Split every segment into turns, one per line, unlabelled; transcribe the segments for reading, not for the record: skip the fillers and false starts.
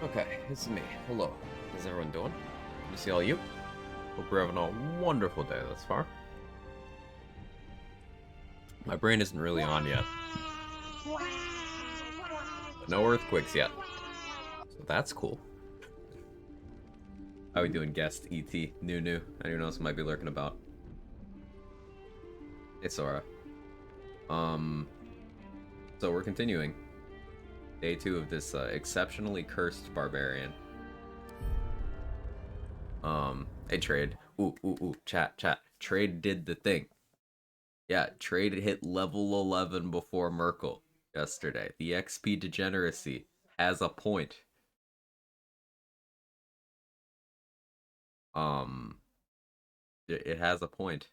Okay, it's me. Hello. How's everyone doing? Good to see all you. Hope we're having a wonderful day thus far. My brain isn't really on yet. But no earthquakes yet. So that's cool. How we doing, guest? ET, New. Anyone else might be lurking about? Hey, Sora. So we're continuing. Day 2 of this exceptionally cursed Barbarian. Hey, Trade. Ooh. Chat. Trade did the thing. Yeah, Trade hit level 11 before Merkel yesterday. The XP degeneracy has a point. Um, it has a point.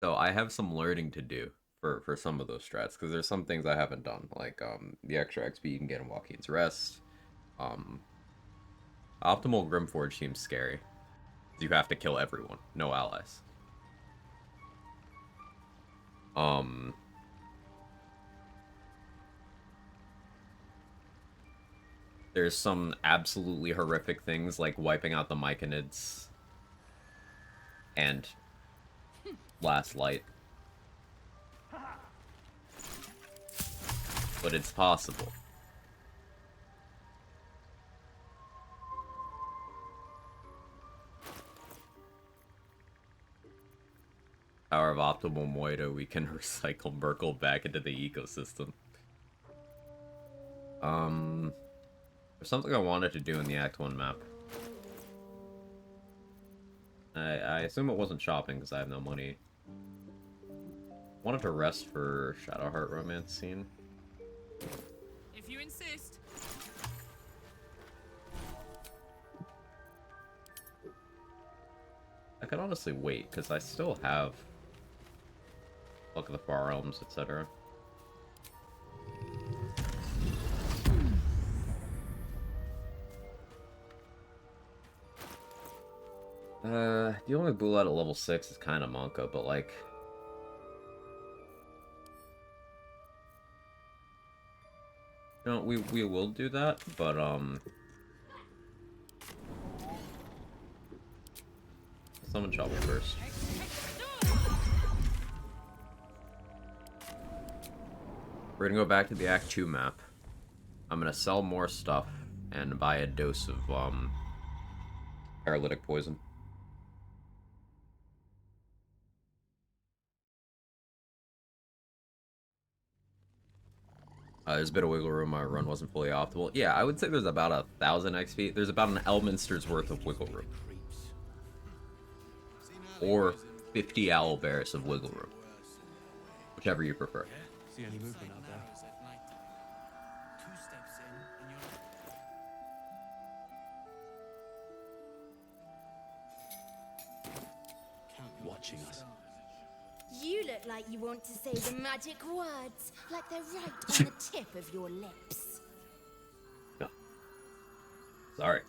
So I have some learning to do for some of those strats because there's some things I haven't done, like the extra XP you can get in Joaquin's Rest. Um, Optimal Grimforge seems scary. You have to kill everyone, no allies. Um, there's some absolutely horrific things like wiping out the Myconids and Last Light. But it's possible. Power of Optimal Moida, we can recycle Merkle back into the ecosystem. There's something I wanted to do in the Act 1 map. I assume it wasn't shopping because I have no money. Wanted to rest for Shadowheart romance scene.
If you insist.
I could honestly wait because I still have Look at the Far Realms, etc. Dealing with Bull at level 6 is kind of Monka, but like... You know, we will do that, but summon Shovel first. We're gonna go back to the Act 2 map. I'm gonna sell more stuff and buy a dose of paralytic poison. There's a bit of wiggle room. My run wasn't fully optimal. Yeah, I would say there's about 1,000 XP. There's about an Elminster's worth of wiggle room. Or 50 Owlbears of wiggle room. Whichever you prefer.
See any movement out there? Watching us.
You look like you want to say the magic words, like they're right on the tip of your lips.
No. Sorry.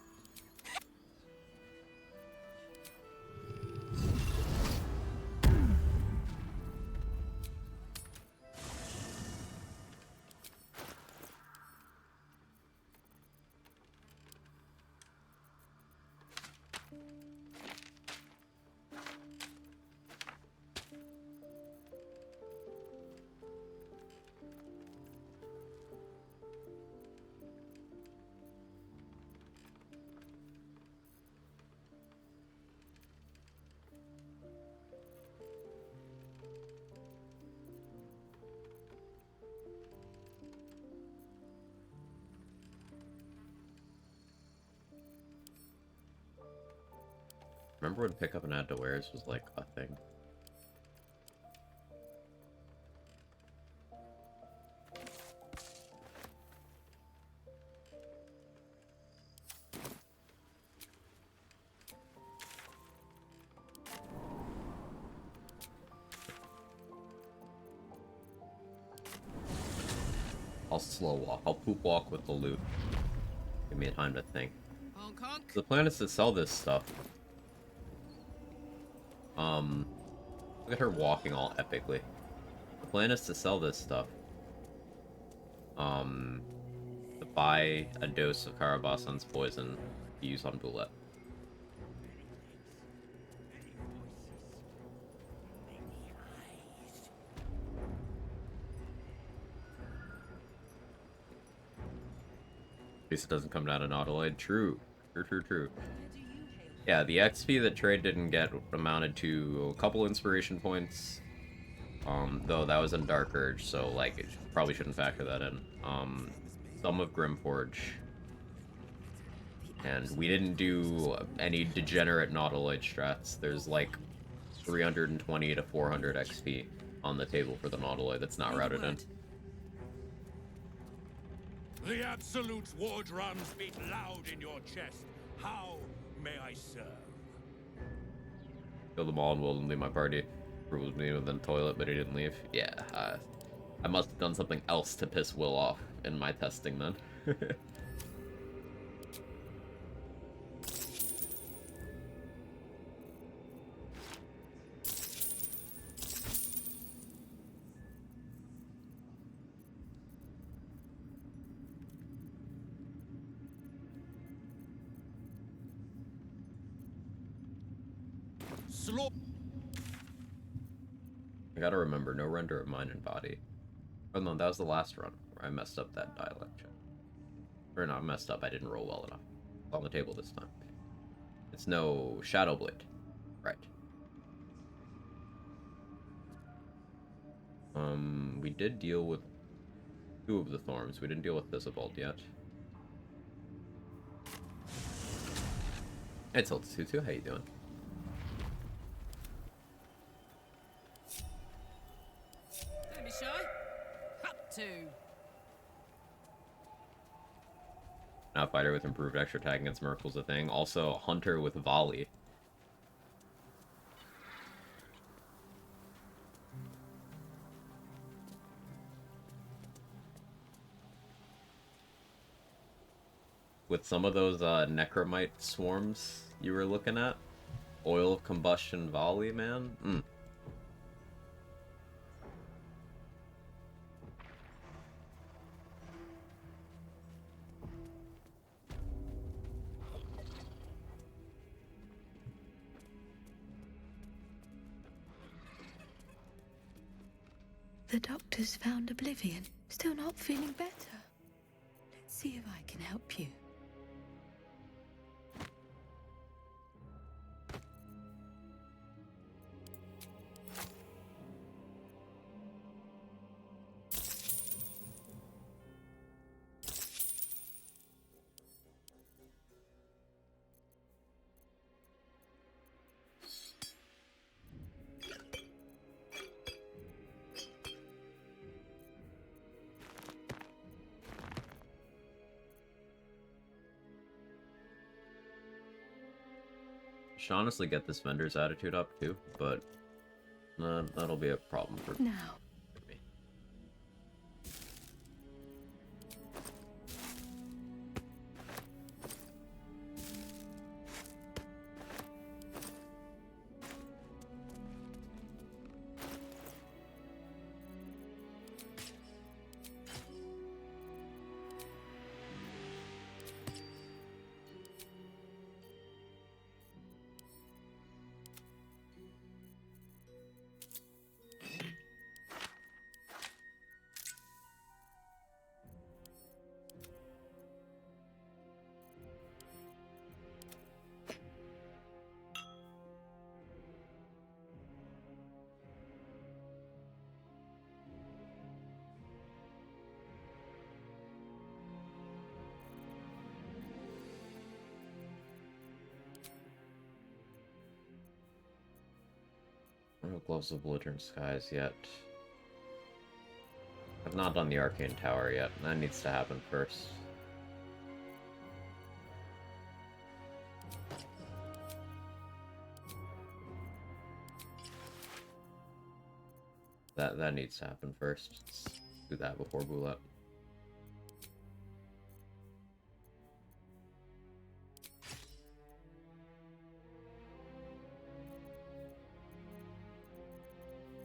Remember when pick up and add to wares was like a thing? I'll slow walk. I'll poop walk with the loot. Give me time to think.
Honk honk.
So the plan is to sell this stuff. Look at her walking all epically. The plan is to sell this stuff. buy a dose of Karabasan's poison to use on Bullet. At least it doesn't come down to Nautiloid. True. True. Yeah, the XP that Trade didn't get amounted to a couple inspiration points. Though that was in Dark Urge, so like it probably shouldn't factor that in. Some of Grimforge. And we didn't do any degenerate Nautiloid strats. There's like 320 to 400 XP on the table for the Nautiloid that's not routed in.
The Absolute's war drums beat loud in your chest. How may I serve?
Killed them all and Will didn't leave my party. Will was me within the toilet, but he didn't leave. Yeah, I must have done something else to piss Will off in my testing then. I gotta remember, no render of mind and body. Oh no, that was the last run where I messed up that dialect check. Or not messed up, I didn't roll well enough. It's on the table this time. It's no Shadow Blade. Right. We did deal with 2 of the Thorns. We didn't deal with Thistlebolt yet. Hey, Tiltutu, how you doing?
Don't be shy. Up to.
Now fighter with improved extra attack against Merkel's a thing. Also, Hunter with Volley. With some of those Necromite swarms you were looking at. Oil of Combustion Volley, man.
The doctor's found Oblivion. Still not feeling better. Let's see if I can help you.
Should honestly get this vendor's attitude up too, but that'll be a problem for
Now.
me. No Gloves of Belligerent Skies yet. I've not done the Arcane Tower yet. That needs to happen first. That needs to happen first. Let's do that before Bullet.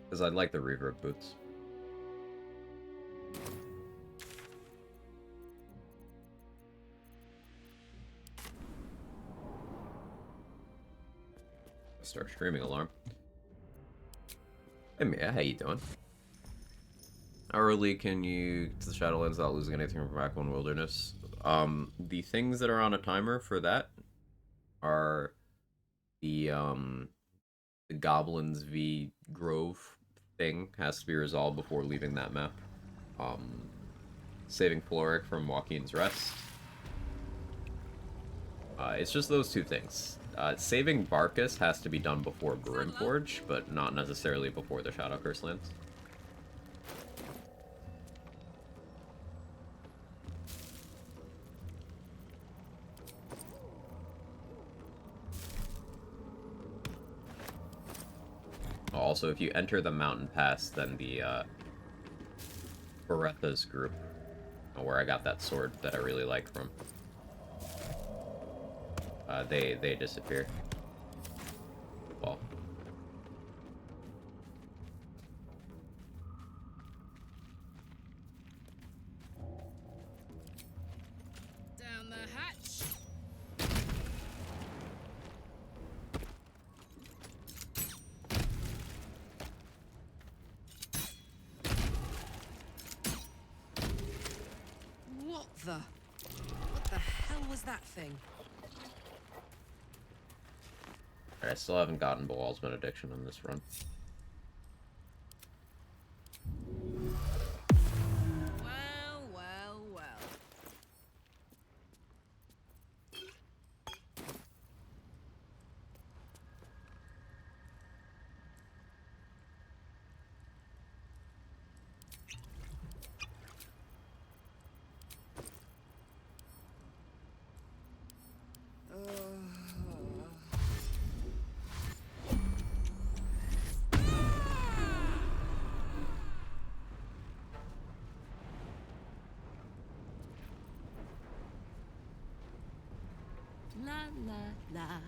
Because I'd like the reverb boots. Start streaming alarm. Hey Mia, how you doing? How early can you to the Shadowlands without losing anything from Backbone Wilderness? The things that are on a timer for that are the Goblins v Grove thing has to be resolved before leaving that map. Saving Floric from Joaquin's Rest. It's just those two things. Saving Barkus has to be done before Burin Forge, but not necessarily before the Shadow Curse lands. Also, if you enter the mountain pass, then the Beretha's group, where I got that sword that I really like from, they disappear. Well,
Down the hatch. What the hell was that thing?
I still haven't gotten Balal's Benediction on this run.
Well, well, well. La la la.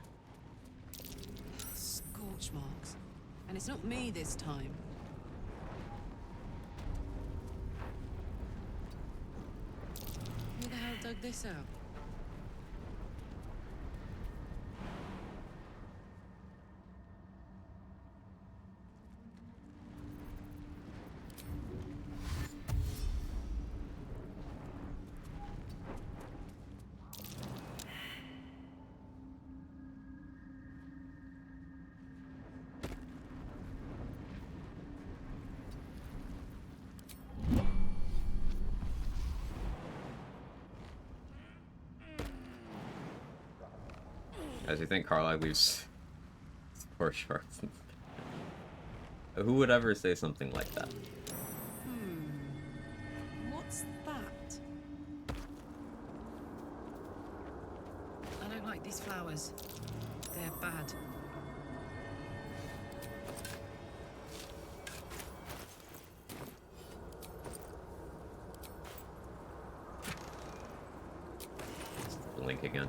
Scorch marks. And it's not me this time. Who the hell dug this out?
As you think Carlisle leaves poor sharks. Who would ever say something like that?
What's that? I don't like these flowers. They're bad.
Blink again.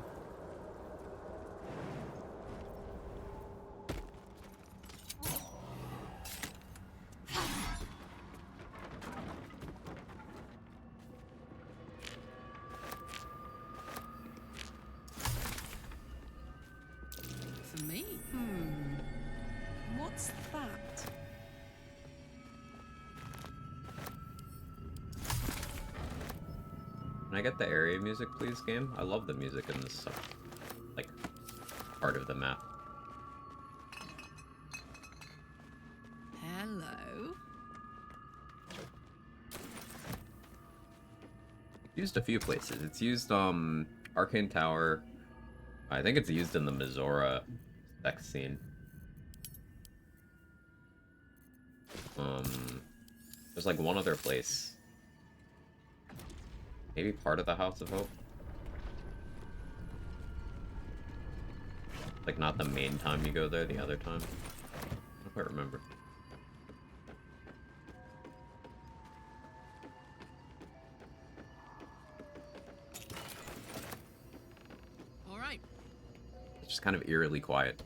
For me? What's that?
Can I get the area music, please, game? I love the music in this, like, part of the map.
Hello?
Used a few places. It's used, Arcane Tower. I think it's used in the Mizora sex scene. There's like one other place. Maybe part of the House of Hope? Like, not the main time you go there, the other time. I don't quite remember.
All right.
It's just kind of eerily quiet.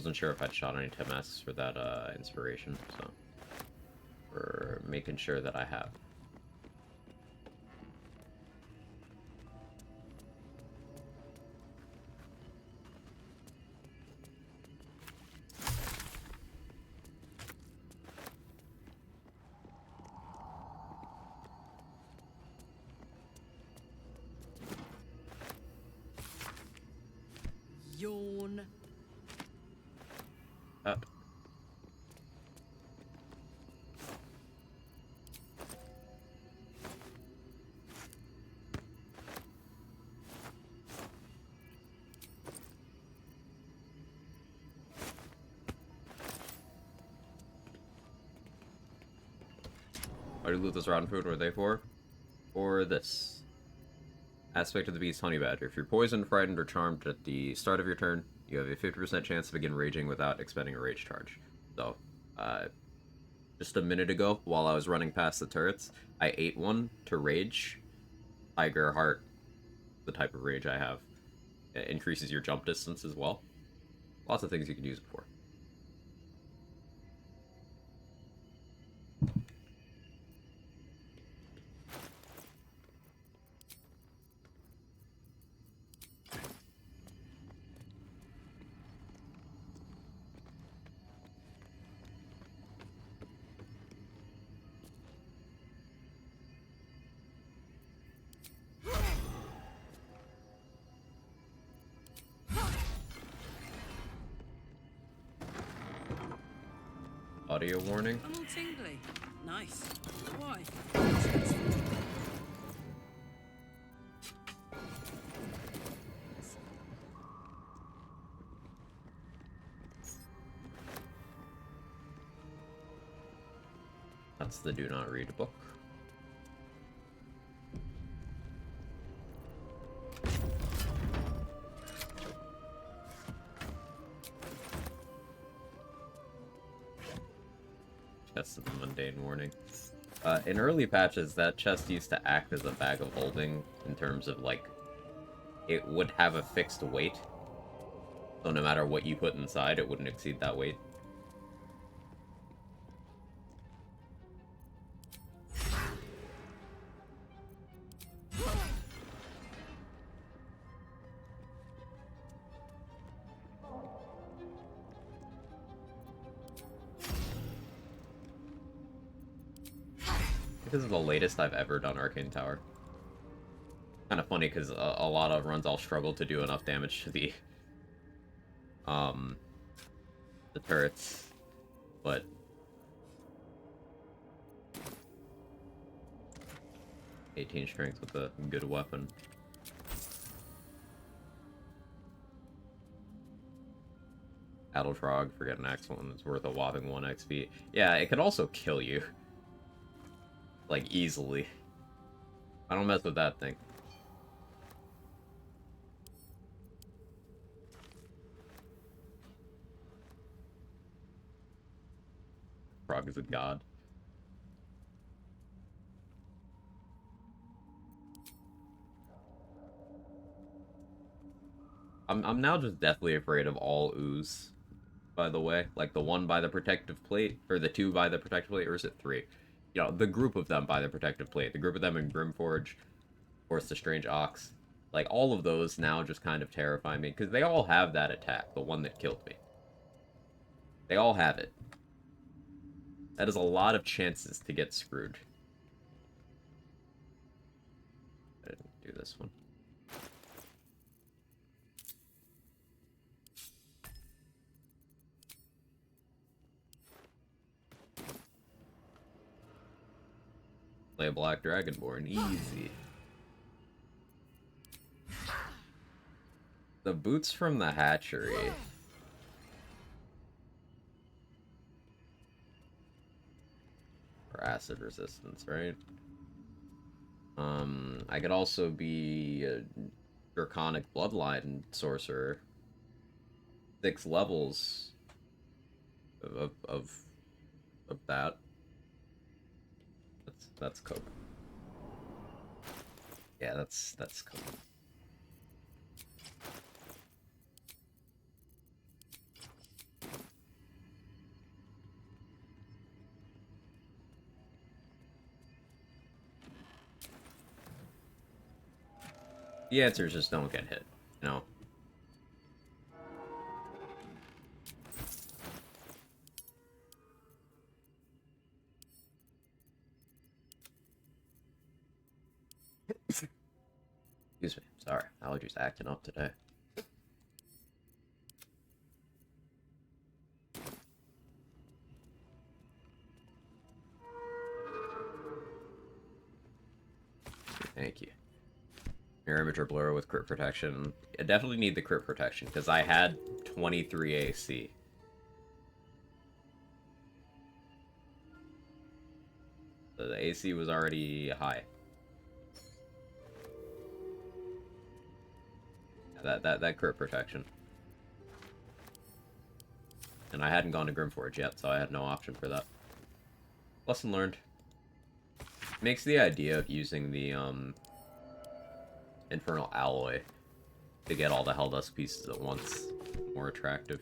wasn't sure if I'd shot any Temes for that inspiration, so we're making sure that I have.
Yawn.
Up. Why do you loot this rotten food? What are they for? For this. Aspect of the beast, Honey Badger. If you're poisoned, frightened, or charmed at the start of your turn, you have a 50% chance to begin raging without expending a rage charge. So, just a minute ago, while I was running past the turrets, I ate one to rage. Tiger Heart, the type of rage I have. It increases your jump distance as well. Lots of things you can use it for. Audio warning.
I'm all tingly. Nice. Why?
That's the do not read book. Chest of the mundane warning. In early patches, that chest used to act as a bag of holding in terms of, like, it would have a fixed weight. So no matter what you put inside, it wouldn't exceed that weight. This is the latest I've ever done Arcane Tower. Kind of funny because a lot of runs I'll struggle to do enough damage to the turrets, but 18 strength with a good weapon. Battle Frog, forget an excellent, it's worth a whopping 1 XP. Yeah, it could also kill you. Like, easily. I don't mess with that thing. Frog is a god. I'm now just deathly afraid of all ooze, by the way. Like the one by the protective plate, or the two by the protective plate, or is it three? You know, the group of them by the protective plate. The group of them in Grimforge, of course, the Strange Ox. Like, all of those now just kind of terrify me, because they all have that attack, the one that killed me. They all have it. That is a lot of chances to get screwed. I didn't do this one. Play a Black Dragonborn, easy. The boots from the hatchery. Or acid resistance, right? I could also be a Draconic Bloodline sorcerer. 6 levels of that. That's coke. Yeah, that's coke. The answer is just don't get hit, you know? Excuse me. Sorry, allergies acting up today. Thank you. Mirror image or blur with crit protection. I definitely need the crit protection because I had 23 AC. So the AC was already high. That crit protection. And I hadn't gone to Grimforge yet, so I had no option for that. Lesson learned. Makes the idea of using the Infernal Alloy to get all the Helldusk pieces at once more attractive.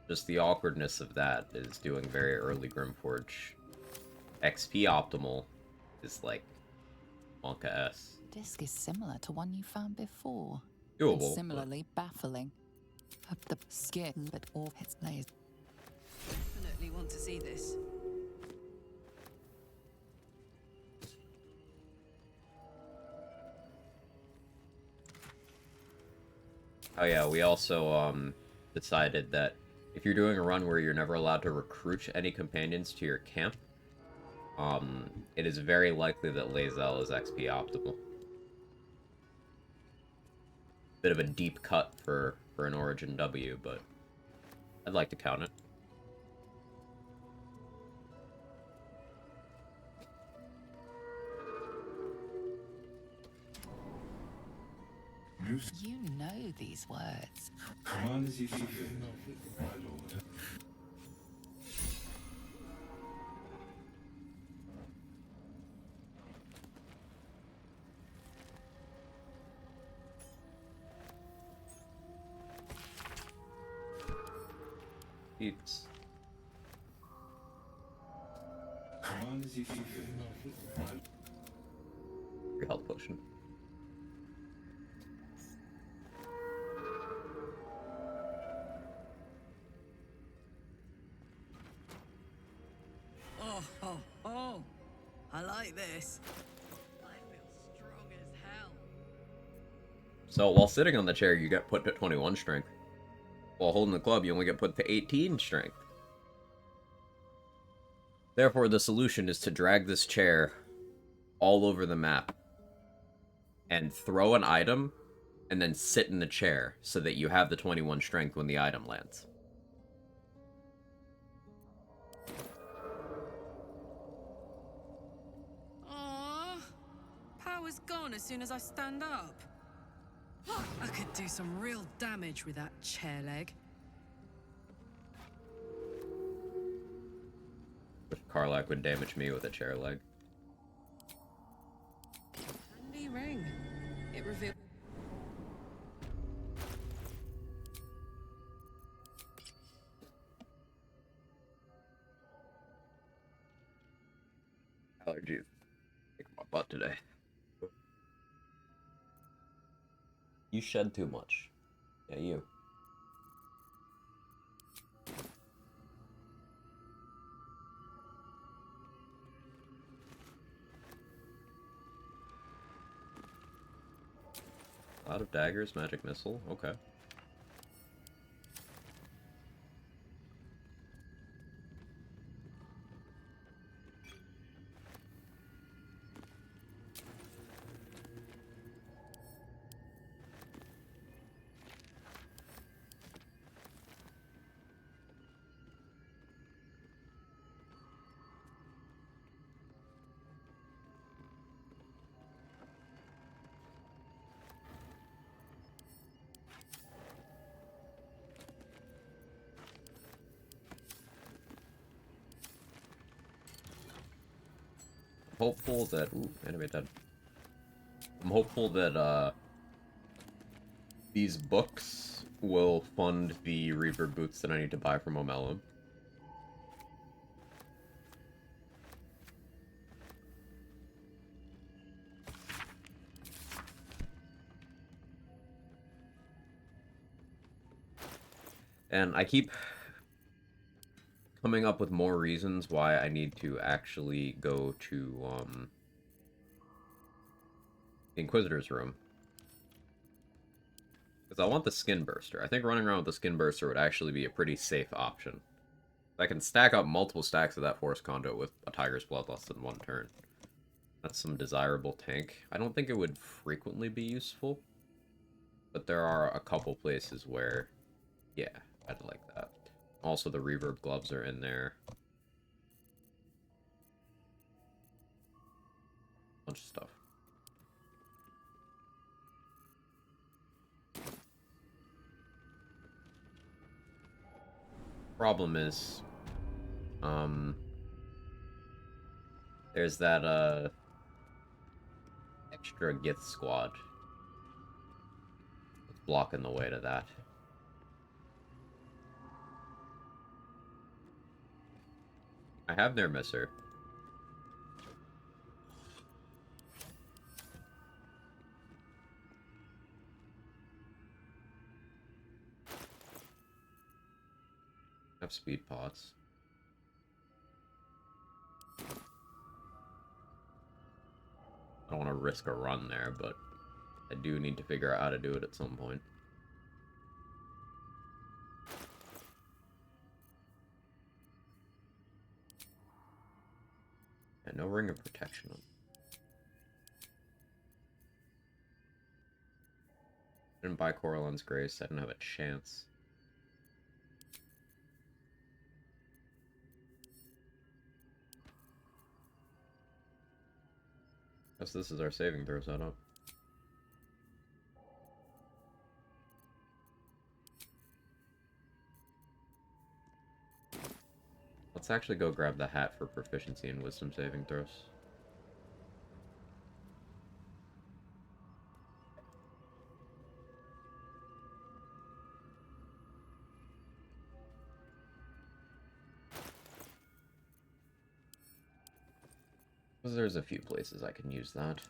Just the awkwardness of that is doing very early Grimforge. XP optimal is like Wonka S.
Disc is similar to one you found before.
Doable.
And similarly baffling. The skin that all its layers.
Definitely want to see this.
Oh yeah, we also decided that if you're doing a run where you're never allowed to recruit any companions to your camp, it is very likely that Lae'zel is XP optimal. Bit of a deep cut for an Origin W, but I'd like to count it.
You know these words.
Command as you see fit, my lord.
It's
Command as you see fit, my lord.
free health potion.
Oh, I like this. I feel strong as hell.
So while sitting on the chair, you get put to 21 strength. While holding the club, you only get put to 18 strength. Therefore, the solution is to drag this chair all over the map and throw an item and then sit in the chair so that you have the 21 strength when the item lands.
Aww. Power's gone as soon as I stand up. I could do some real damage with that chair leg.
Karlach would damage me with a chair leg.
Handy ring. It reveals.
Allergies. Kick my butt today. You shed too much. Yeah, you. Cloud of daggers, magic missile. Okay. Hopeful that animate that. I'm hopeful that these books will fund the Reaper boots that I need to buy from Omelum. And I keep coming up with more reasons why I need to actually go to the Inquisitor's room. Because I want the Skin Burster. I think running around with the Skin Burster would actually be a pretty safe option. I can stack up multiple stacks of that Force Conduit with a Tiger's Blood less than 1 turn. That's some desirable tank. I don't think it would frequently be useful, but there are a couple places where, yeah, I'd like that. Also, the Reverb Gloves are in there. Bunch of stuff. Problem is, there's that, extra Gith squad that's blocking the way to that. I have their Misser. I have speed pots. I don't want to risk a run there, but I do need to figure out how to do it at some point. Yeah, no Ring of Protection. I didn't buy Coralline's Grace. I didn't have a chance. Guess this is our saving throw setup. Let's actually go grab the hat for proficiency in wisdom saving throws. There's a few places I can use that.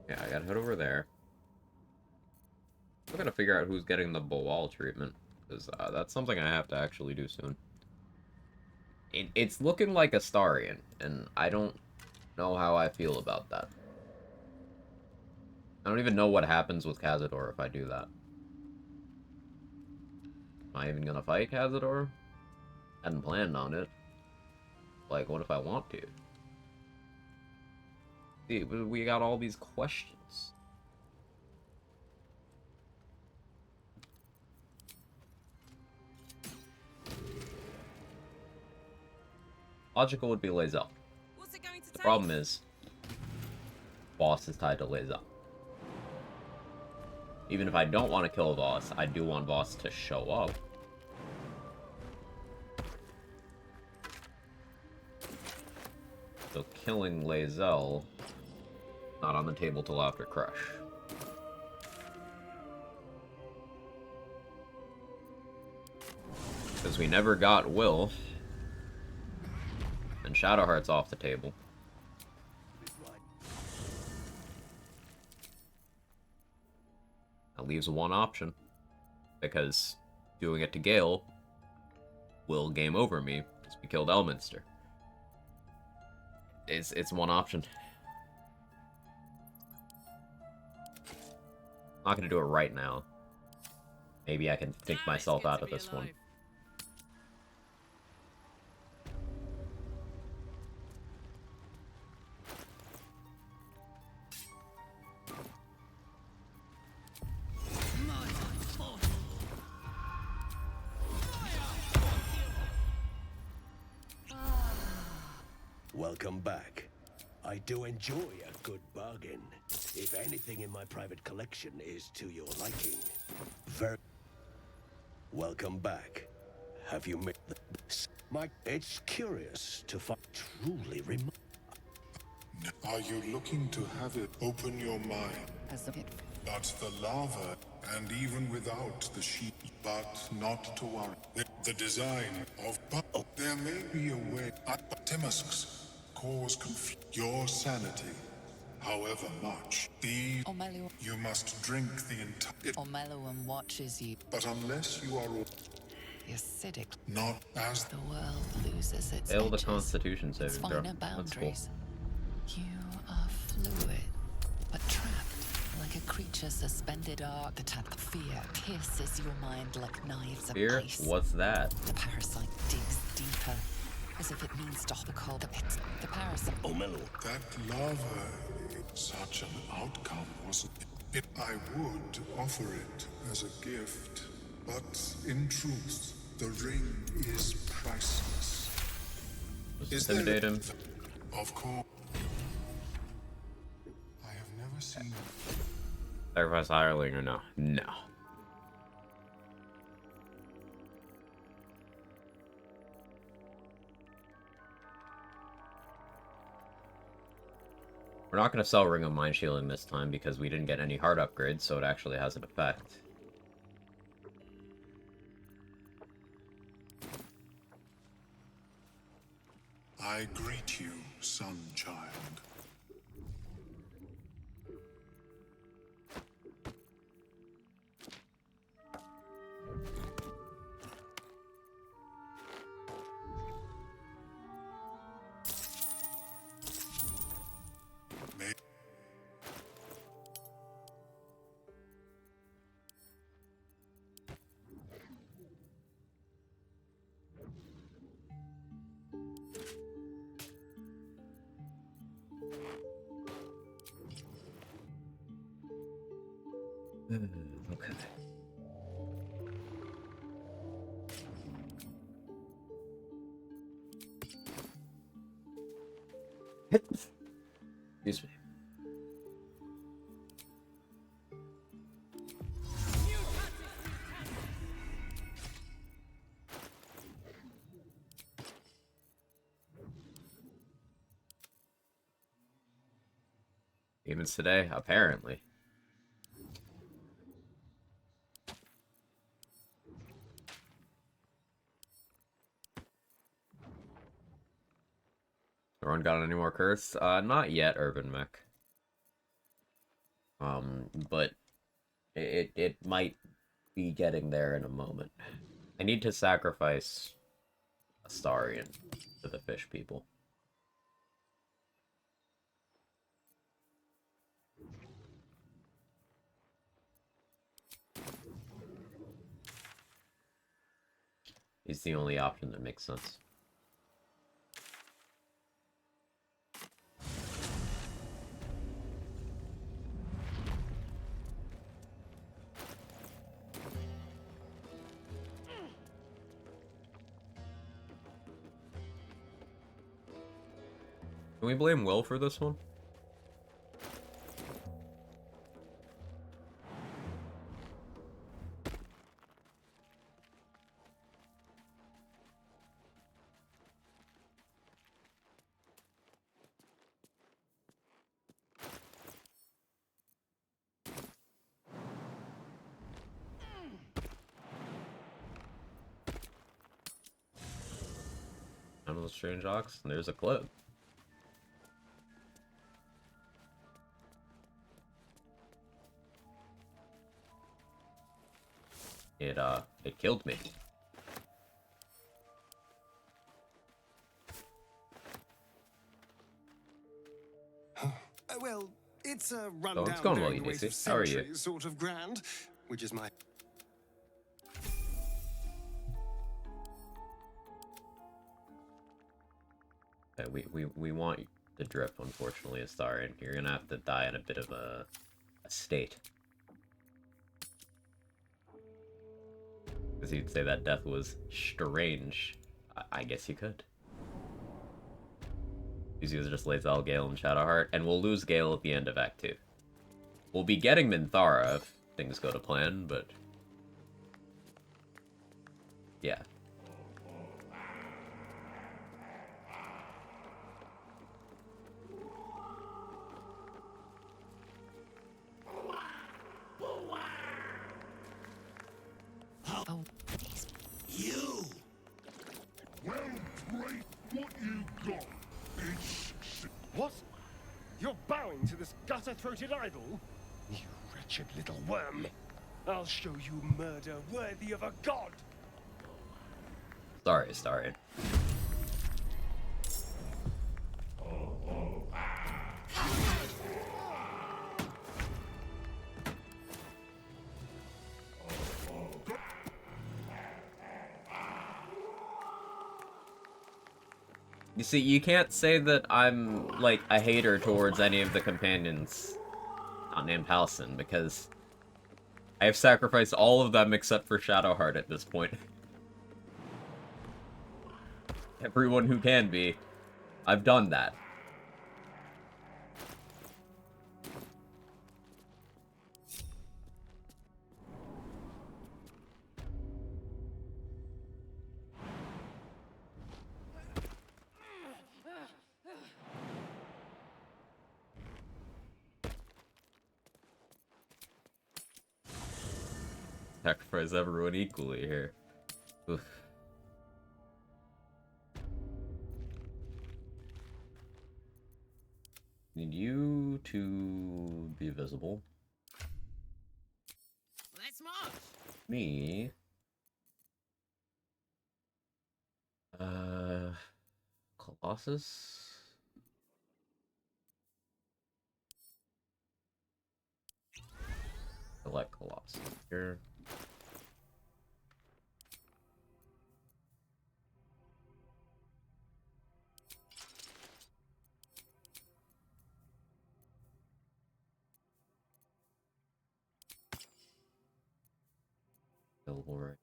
Yeah, I gotta head over there. I gotta figure out who's getting the Boal treatment, because that's something I have to actually do soon. It's looking like Astarion, and I don't know how I feel about that. I don't even know what happens with Cazador if I do that. Am I even gonna fight Cazador? Hadn't planned on it. Like, what if I want to? See, we got all these questions. Logical would be Lae'zel.
What's it going to
The
take?
problem is, Voss is tied to Lae'zel. Even if I don't want to kill Voss, I do want Voss to show up. So killing Lae'zel, not on the table till after Crush. Because we never got Will. And Shadowheart's off the table. That leaves one option. Because doing it to Gale will game over me because we killed Elminster. It's one option. I'm not gonna do it right now. Maybe I can think
Damn,
myself
it's good
out
to
of
be
this one.
alive.
Welcome back. I do enjoy a good bargain. If anything in my private collection is to your liking. Welcome back. Have you met the... It's curious to find truly
Are you looking to have it open your mind?
As of it.
Not the lava, and even without the sheep, but not to worry. The design of... But there may be a way... Timusks cause your sanity. However much.
Omelu.
You must drink the entire...
Omeluum watches you.
But unless you are all...
The acidic.
Not as...
The world loses its
Fail the
edges,
Constitution
its
saving throw.
finer
That's cool.
boundaries. You are fluid, but trapped. Like a creature suspended arc, the type of fear pierces your mind like knives of
Fear?
ice.
What's that?
The parasite digs deeper, as if it means to cold the pit. The parasite.
Omelu.
That lava... Such an outcome wasn't it? I would offer it as a gift, but in truth, the ring is priceless.
Just intimidate him.
Of course. I have never seen...
Sacrifice hireling or no? No. We're not going to sell Ring of Mind Shielding this time because we didn't get any heart upgrades, so it actually has an effect.
I greet you, son child.
Okay. Excuse me. Demons today, apparently. Everyone got any more curse? Not yet, Urban Mech. But it might be getting there in a moment. I need to sacrifice Astarion to the fish people. Is the only option that makes sense. Can we blame Will for this one? None of those strange ox, and there's a clip. It killed me.
Well, it's a
Oh,
rundown
it's going well,
during the weight
UDC.
of
How are you?
centuries sort of grand, which is my...
Yeah, we want the drip, unfortunately, Astarion. You're gonna have to die in a bit of a state. Because you'd say that death was strange. I guess you could. He's just lays out Gale and Shadowheart, and we'll lose Gale at the end of Act 2. We'll be getting Minthara if things go to plan, but... yeah.
Oh,
You! Well, great. What you got? It's...
What? You're bowing to this gutter-throated idol? You wretched little worm. I'll show you murder worthy of a god!
Sorry. You see, you can't say that I'm, like, a hater towards any of the companions not named Halcyon, because I have sacrificed all of them except for Shadowheart at this point. Everyone who can be. I've done that. Sacrifice everyone equally here. Oof. Need you to be visible.
Let's march.
Me. Colossus. I like Colossus here. Available right.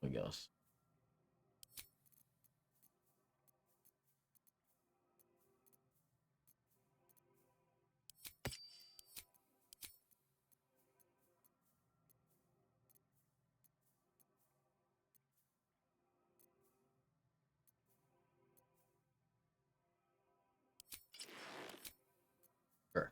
I guess. Sure.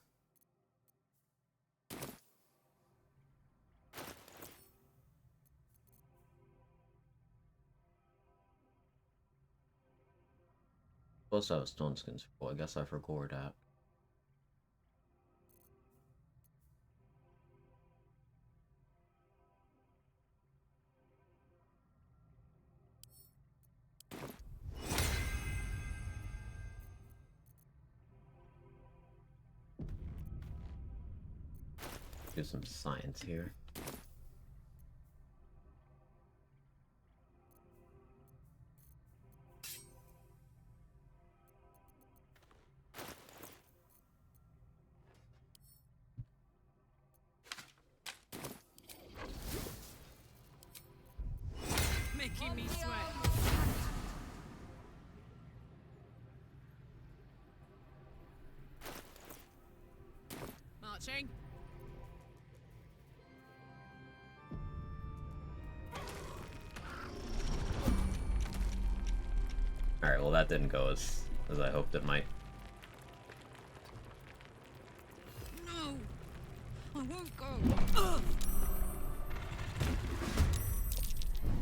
Supposed to have a stone skin scroll. I guess I forgot that. Do some science here.
Making me sweat. Marching.
Alright, well that didn't go as I hoped it might.
No, I won't go. Ugh.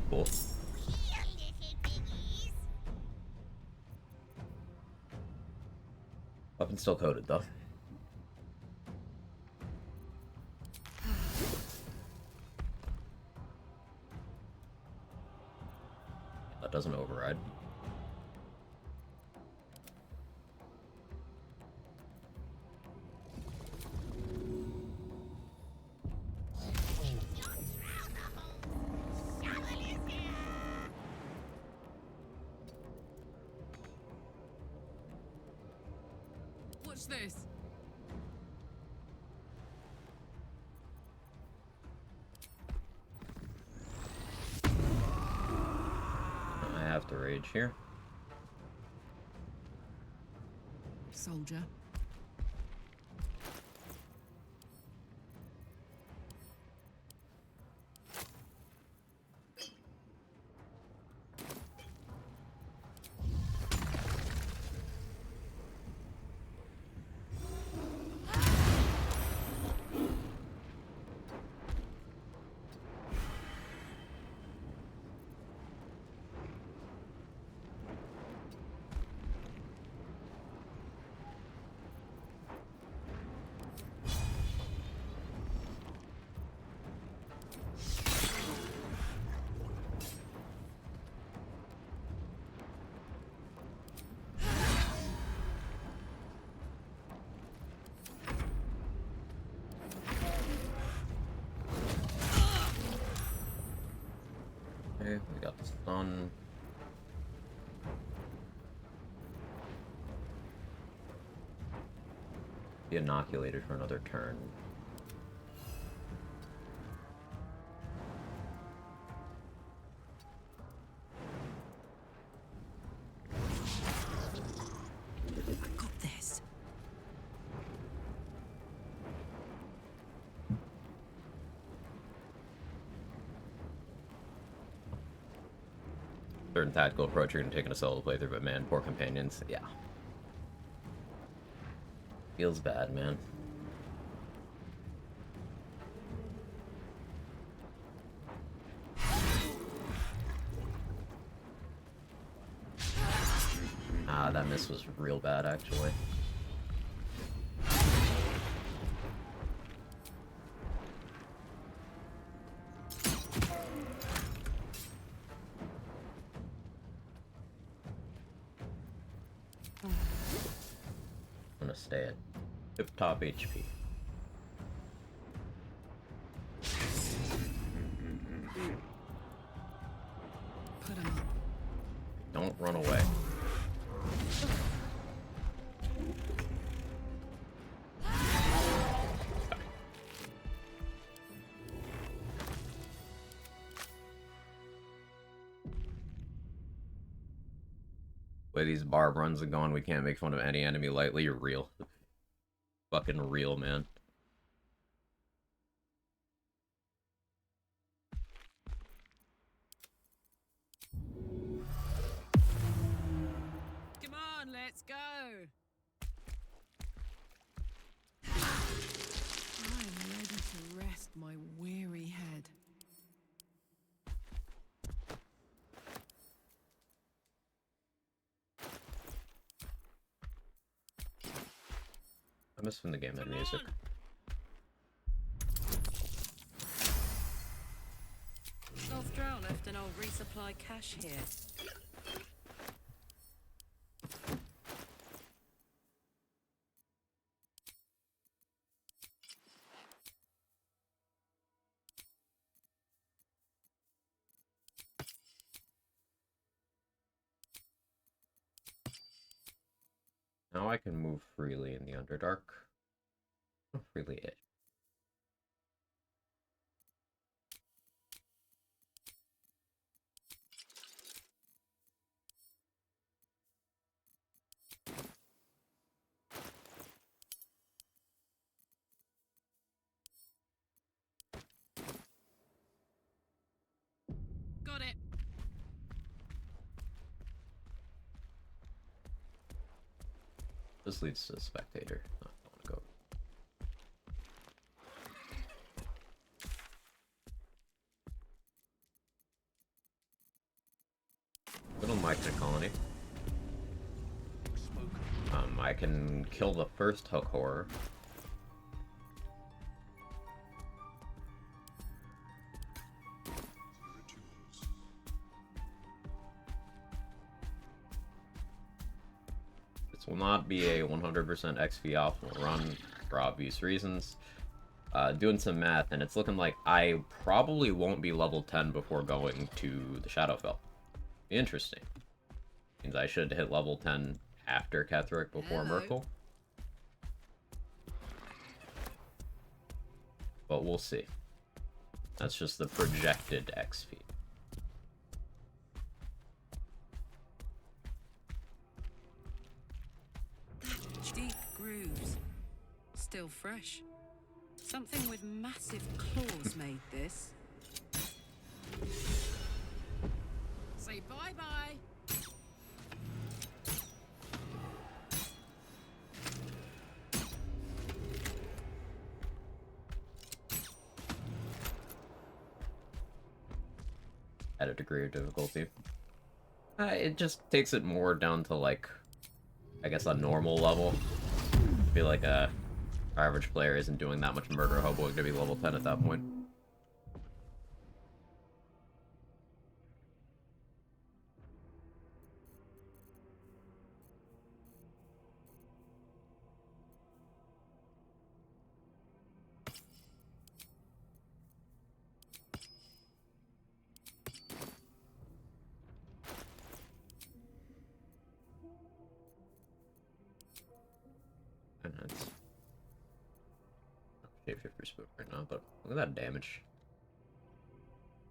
Cool. Weapon's still coded though. That doesn't override.
Watch this.
I have to rage here.
Soldier.
Okay, we got the stun. Be inoculated for another turn.
I got this.
Certain tactical approach you're gonna take in a solo playthrough, but man, poor companions. Yeah. Feels bad, man. Ah, that miss was real bad, actually. I'm gonna stay at tip-top HP.
Put him up.
Don't run away. Way these barb runs are going, we can't make fun of any enemy lightly. You're real. Fucking real, man.
Come on, let's go. I'm ready to rest my weary head.
I miss when the game had music.
North Drow left an old resupply cache here.
Now I can move freely in the Underdark. Not freely it.
Got it.
This leads to a spectator. I don't want to go. Little Micro Colony. I can kill the first hook horror. This will not be a 100% XP optimal run for obvious reasons. Doing some math, and it's looking like I probably won't be level 10 before going to the Shadowfell. Interesting. Means I should hit level 10 after Ketheric before
Hello.
Merkel. but we'll see. That's just the projected XP.
Deep grooves. Still fresh. Something with massive claws made this. Say bye-bye.
At a degree of difficulty. It just takes it more down to, like, I guess a normal level. I feel like a average player isn't doing that much murder hoboing to be level 10 at that point. And that's shapeshifter spook right now, but look at that damage.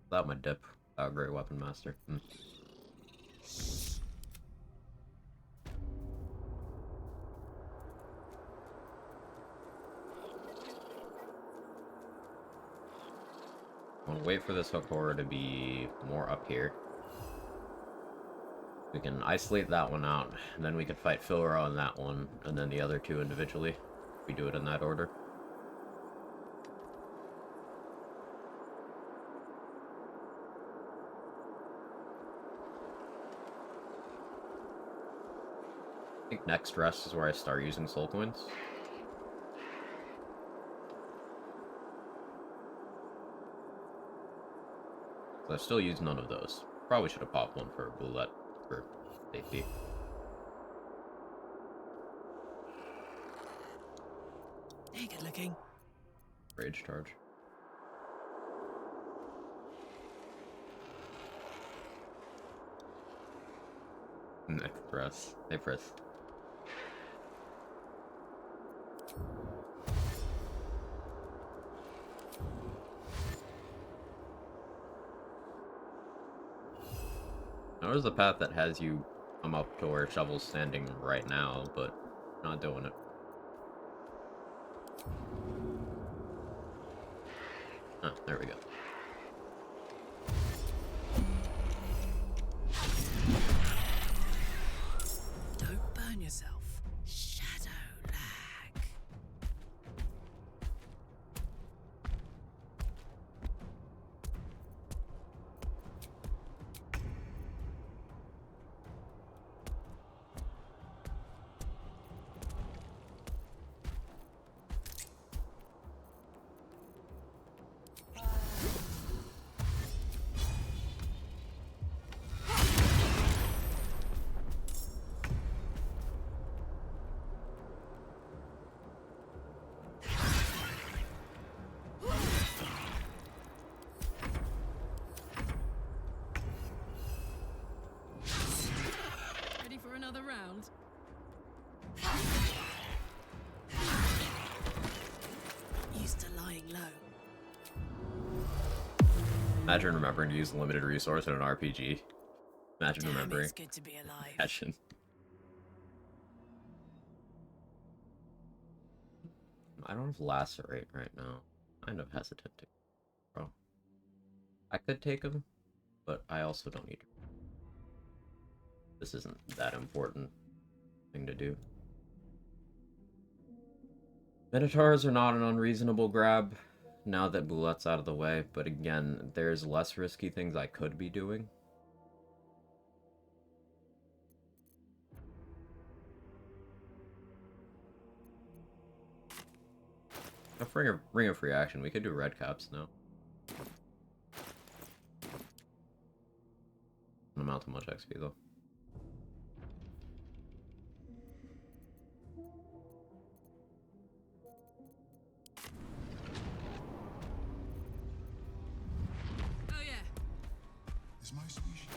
Without my dip, without Great Weapon Master. I want to wait for this hook horror to be more up here. We can isolate that one out, and then we can fight Filro on that one, and then the other two individually. We do it in that order. I think next rest is where I start using soul coins. So I still use none of those. Probably should have popped one for Boulette for safety.
Hey, good looking.
Rage charge. Next press. Hey, press. Now there's a path that has you come up to where Shovel's standing right now, but not doing it. Ah, there we go.
Don't burn yourself. Shadow lag. Ready for another round? Used to lying low.
Imagine remembering to use a limited resource in an RPG. Imagine
Damn,
remembering.
it's good to be alive.
Imagine. I don't have Lacerate right now. Kind of hesitant to. Bro. I could take him, but I also don't need to. This isn't that important thing to do. Minotaurs are not an unreasonable grab now that Boulette's out of the way, but again, there's less risky things I could be doing. Ring of Free Action. We could do red caps now. Don't amount to much XP though.
Oh yeah.
Is my species.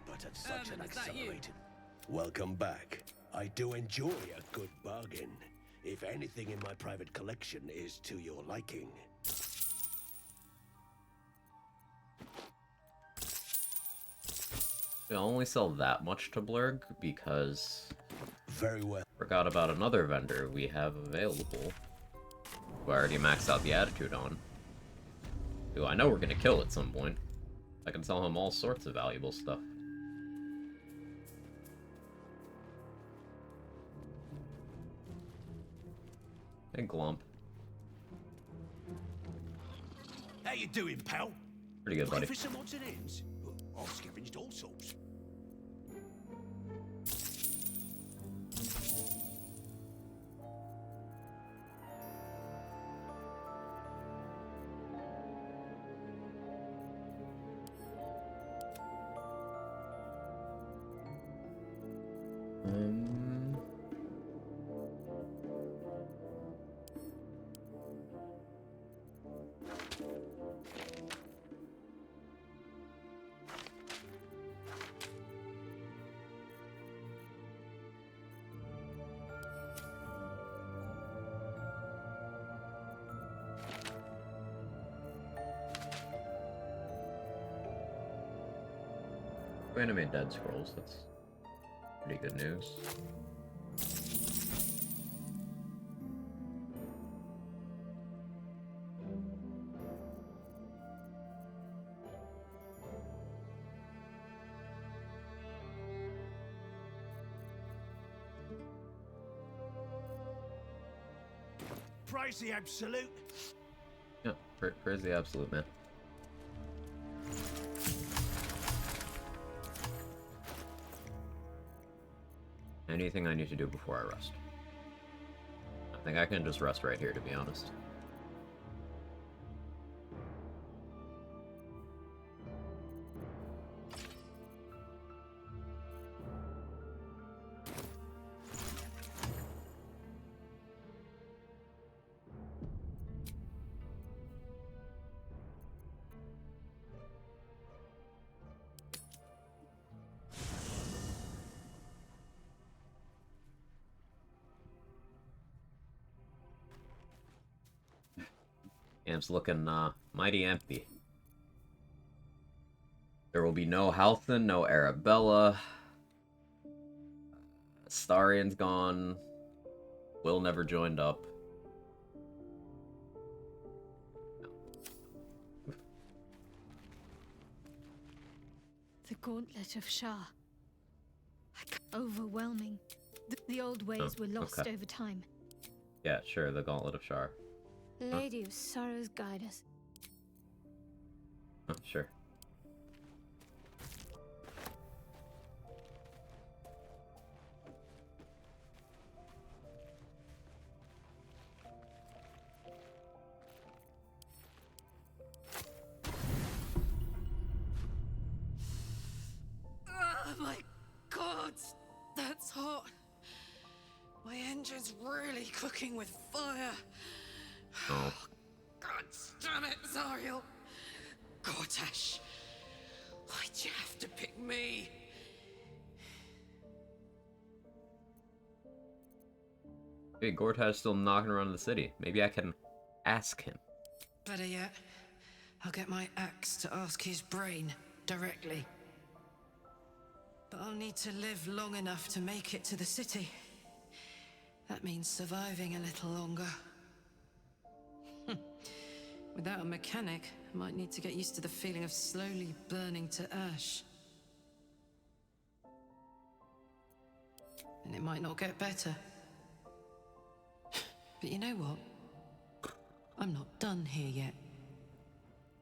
But at such an
is that you?
accelerated. Welcome back. I do enjoy a good bargain. If anything in my private collection is to your liking.
We only sell that much to Blurg because...
Very well.
Forgot about another vendor we have available. Who I already maxed out the attitude on. Who I know we're gonna kill at some point. I can sell him all sorts of valuable stuff. Hey, Glump.
How you doing, pal?
Pretty good, buddy.
Looking for some odds and ends? I've scavenged all sorts.
Animate dead scrolls, that's pretty good news.
Praise the absolute.
Yeah, praise the absolute, man. Anything I need to do before I rest? I think I can just rest right here, to be honest. Camp's looking mighty empty. There will be no Halthan, no Arabella. Starian's gone. Will never joined up.
The Gauntlet of Shah. Overwhelming. The old ways were lost over time.
Yeah, sure, the Gauntlet of Shar.
Lady of Sorrows, guide us.
Oh, sure.
Oh my god, that's hot. My engine's really cooking with fire.
Oh.
God damn it, Zariel. Gortash. Why'd you have to pick me?
Hey, Gortash's still knocking around the city. Maybe I can ask him.
Better yet, I'll get my axe to ask his brain directly. But I'll need to live long enough to make it to the city. That means surviving a little longer. Without a mechanic, I might need to get used to the feeling of slowly burning to ash. And it might not get better. But you know what? I'm not done here yet.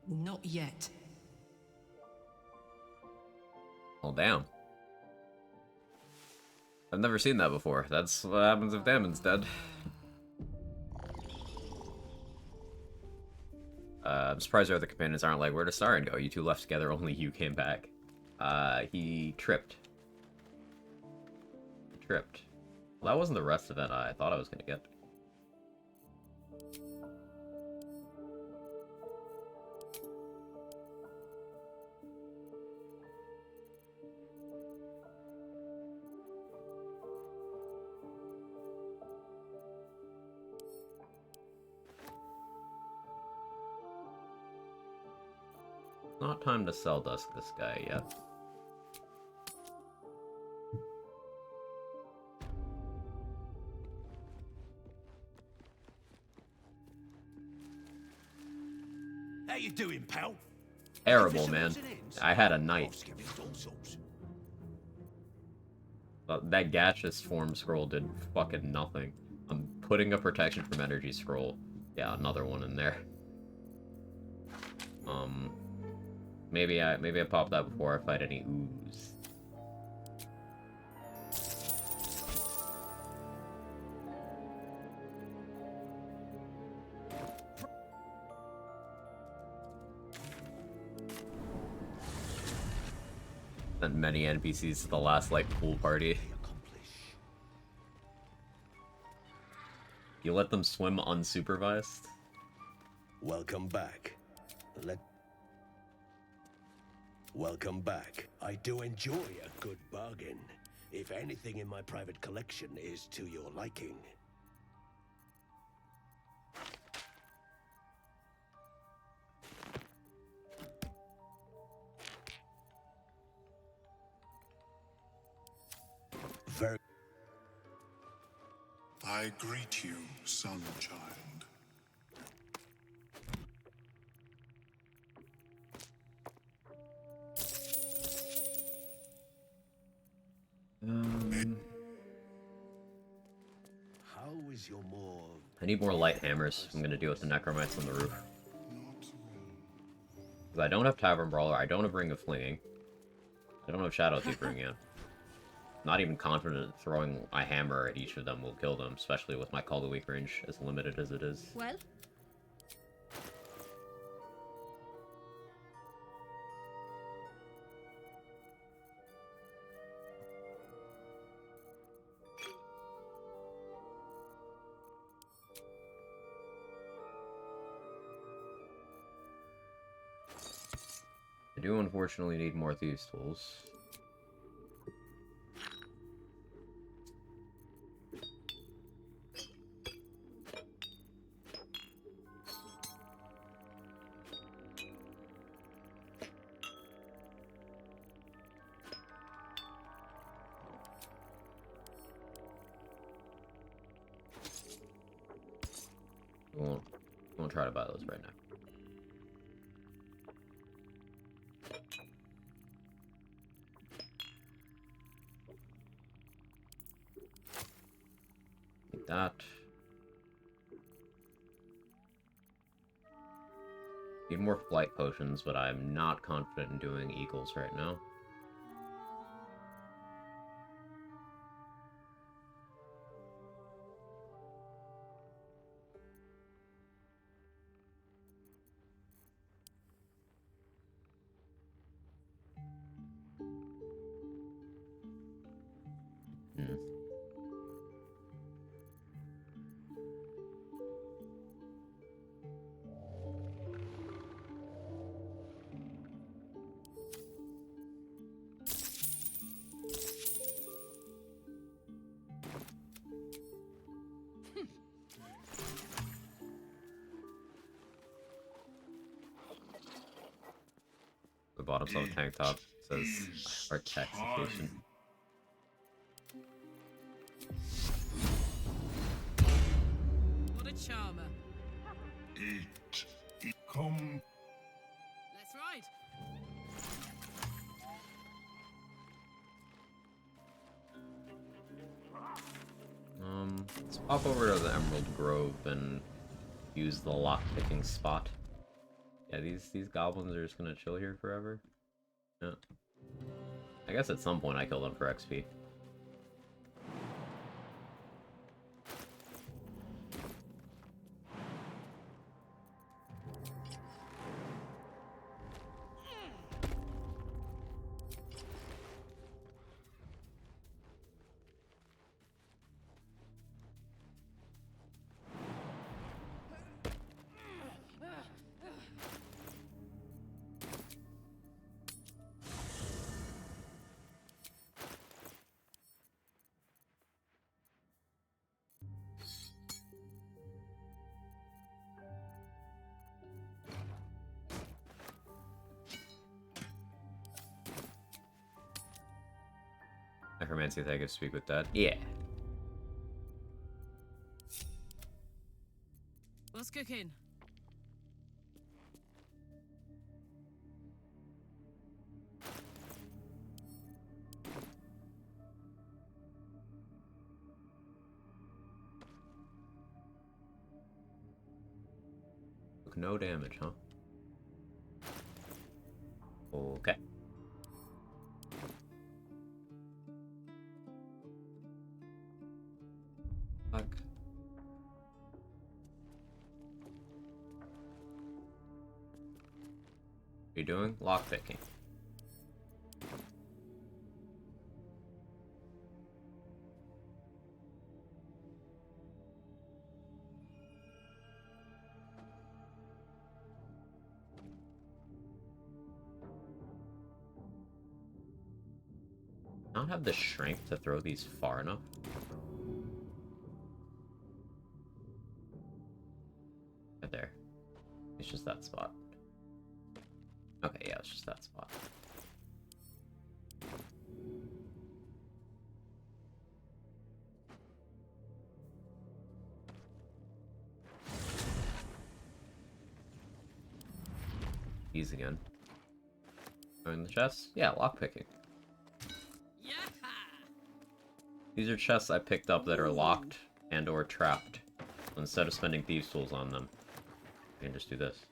Not yet.
Well, damn. I've never seen that before. That's what happens if Damon's dead. I'm surprised our other companions aren't like, where did Starian go? You two left together, only you came back. He tripped. Well, that wasn't the rest of it I thought I was gonna get. not time to sell Dusk this guy yet.
How you doing, pal?
Terrible, man. I had a knight. But that gaseous form scroll did fucking nothing. I'm putting a protection from energy scroll. Yeah, another one in there. Maybe I pop that before I fight any ooze. Sent many NPCs to the last, like, pool party. You let them swim unsupervised?
Welcome back. Welcome back. I do enjoy a good bargain. If anything in my private collection is to your liking. Very.
I greet you, son child.
How is your more...
I need more light hammers. I'm gonna deal with the necromites on the roof. Because I don't have Tavern Brawler, I don't have Ring of Flinging. I don't have Shadow Thieving yet. Not even confident throwing a hammer at each of them will kill them, especially with my Call to Weak range as limited as it is.
Well?
I do unfortunately need more Thieves' Tools. We won't try to buy those right now. Like that. Need more flight potions, but I'm not confident in doing eagles right now. The bottom of the tank top says Artaxication.
What a charmer.
Eat. Come.
Let's ride.
Let's pop over to the Emerald Grove and use the lock-picking spot. Yeah, these goblins are just gonna chill here forever. Yeah. I guess at some point I kill them for XP. Fancy if I could speak with that. Yeah.
What's cooking?
Took no damage, huh? Okay. Fuck. What are you doing? Lockpicking. Not have the strength to throw these far enough. Right there. It's just that spot. Okay, yeah, it's just that spot. These again. In the chest? Yeah, lockpicking. These are chests I picked up that are locked and or trapped. So instead of spending thieves' tools on them, I can just do this.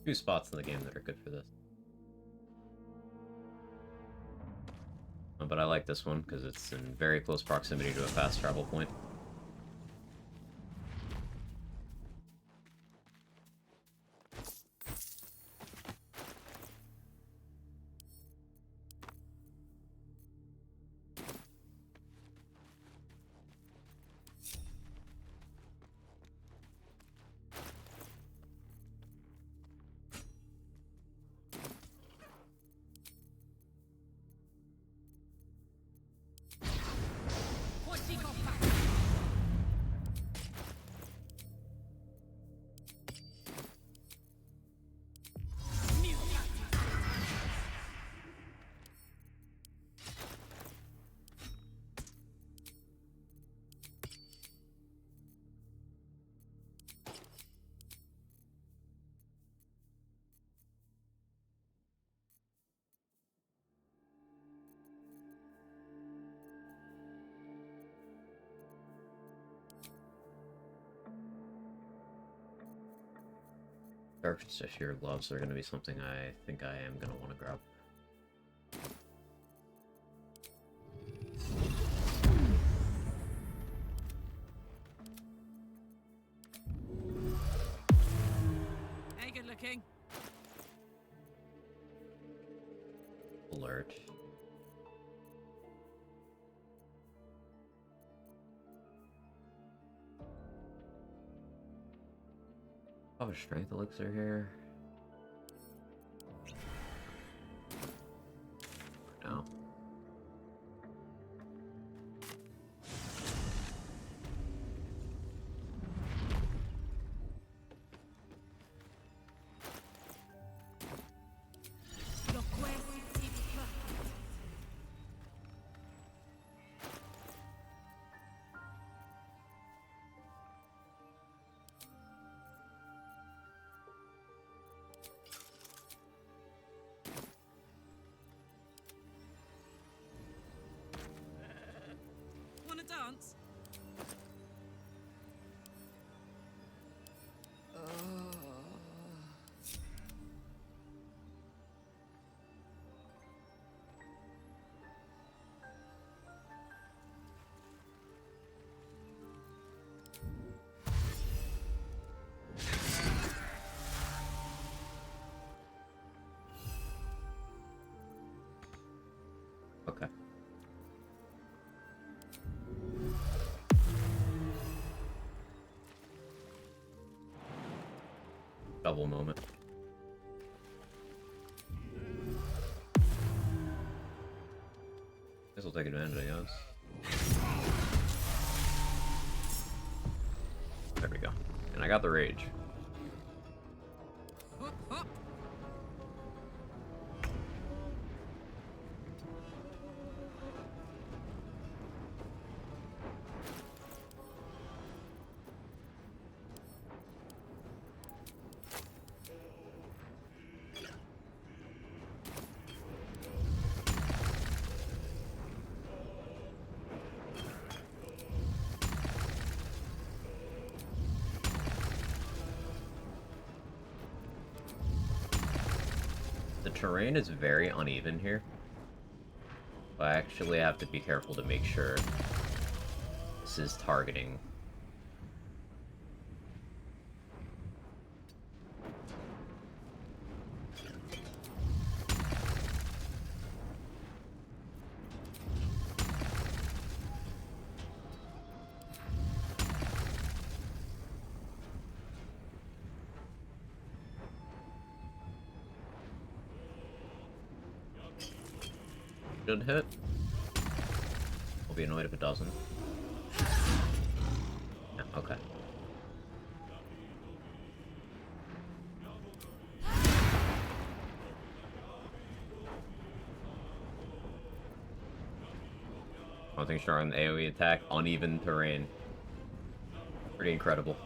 Few spots in the game that are good for this. But I like this one because it's in very close proximity to a fast travel point. Dark Saphir gloves are going to be something I think I am going to want to grab.
Hey, good looking.
Alert. Oh, a strength elixir here. No.
dance?
Okay. Double moment. Guess we'll take advantage, I guess. There we go. And I got the rage. The terrain is very uneven here. I actually have to be careful to make sure this is targeting. Should hit. I'll be annoyed if it doesn't. Yeah, okay. One thing sure on the AoE attack, uneven terrain. Pretty incredible.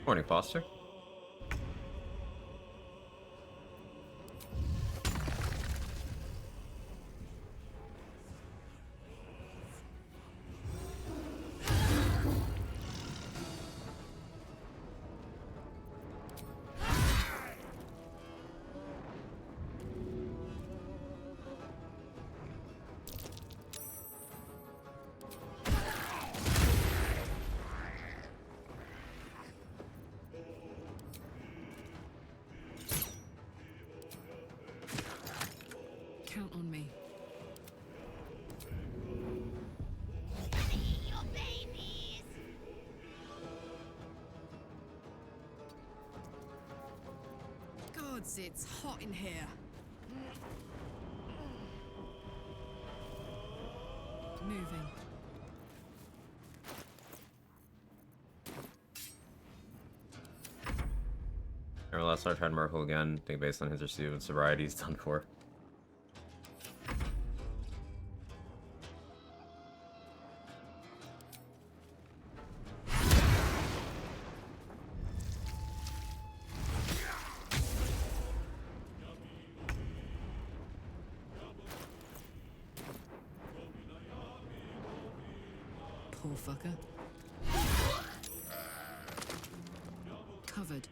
Morning, Foster.
Count on me.
Your babies!
Gods, it's hot in here. Moving.
Nevertheless, I tried Merkel again. I think based on his receipt of sobriety, he's done for.
Poor fucker. Covered.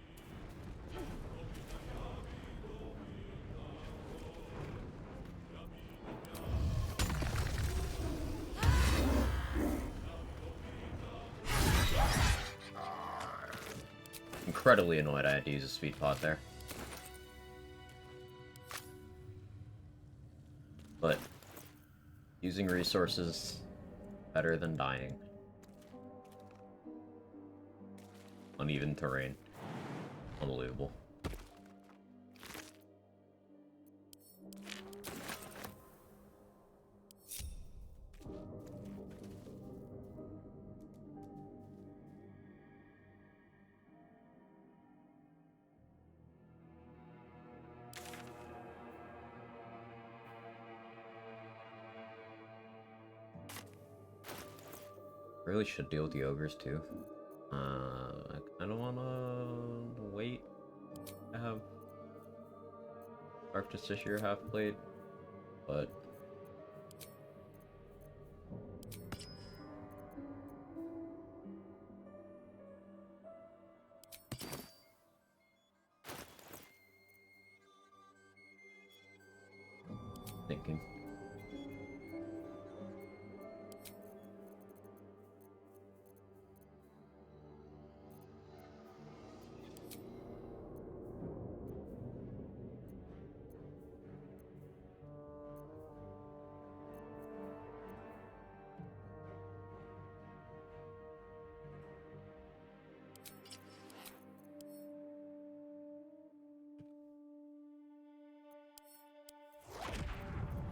Incredibly annoyed I had to use a speed pot there. But using resources better than dying. Uneven terrain. Unbelievable. Really should deal with the ogres too. I kind of want to wait. I have Dark Justiciar half played, but thinking.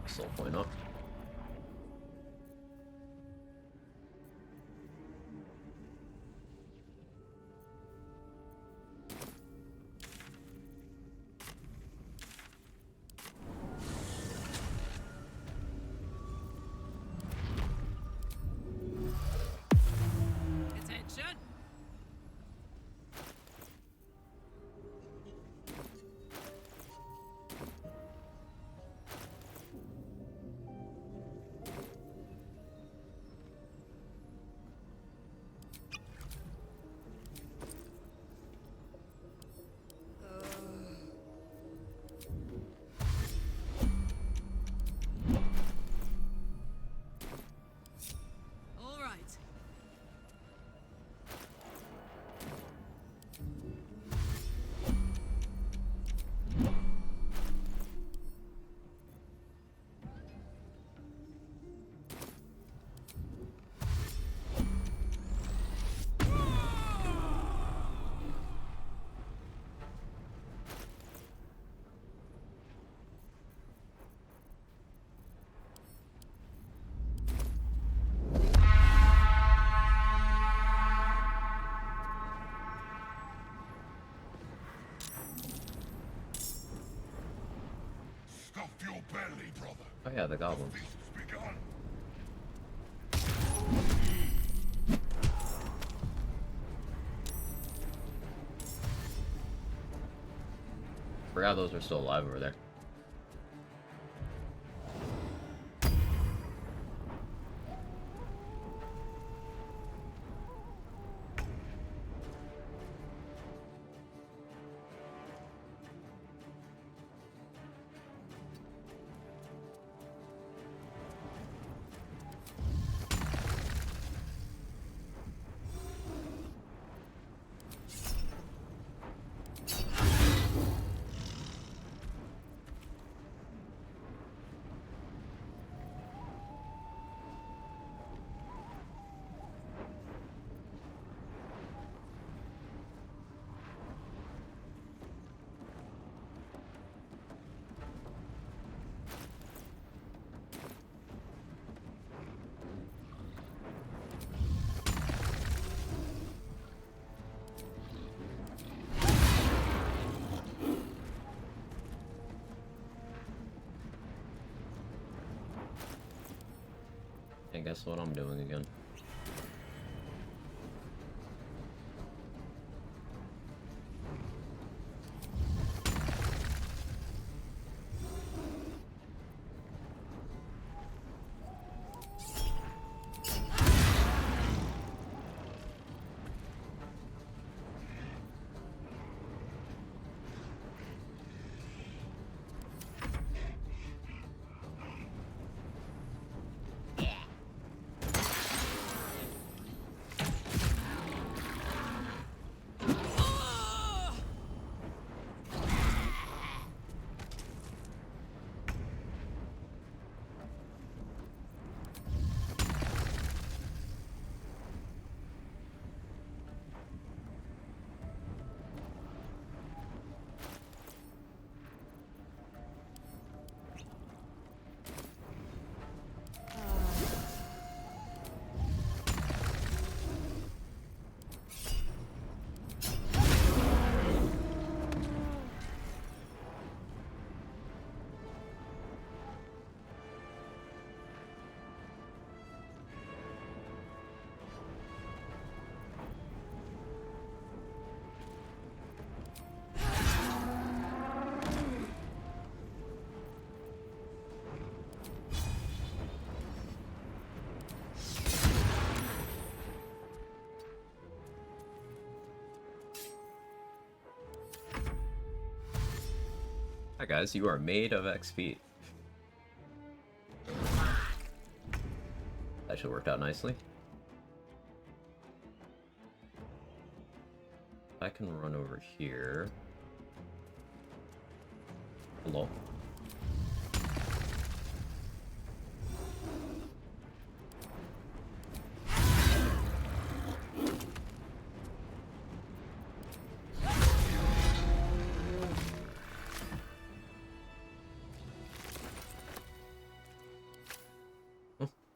Soul point up.
Attention! All right.
Stuff your belly, brother.
Oh yeah, the goblins.
Feast's begun.
Forgot those are still alive over there. And guess what I'm doing again? Hi guys, you are made of XP. That should worked out nicely. I can run over here. Hello.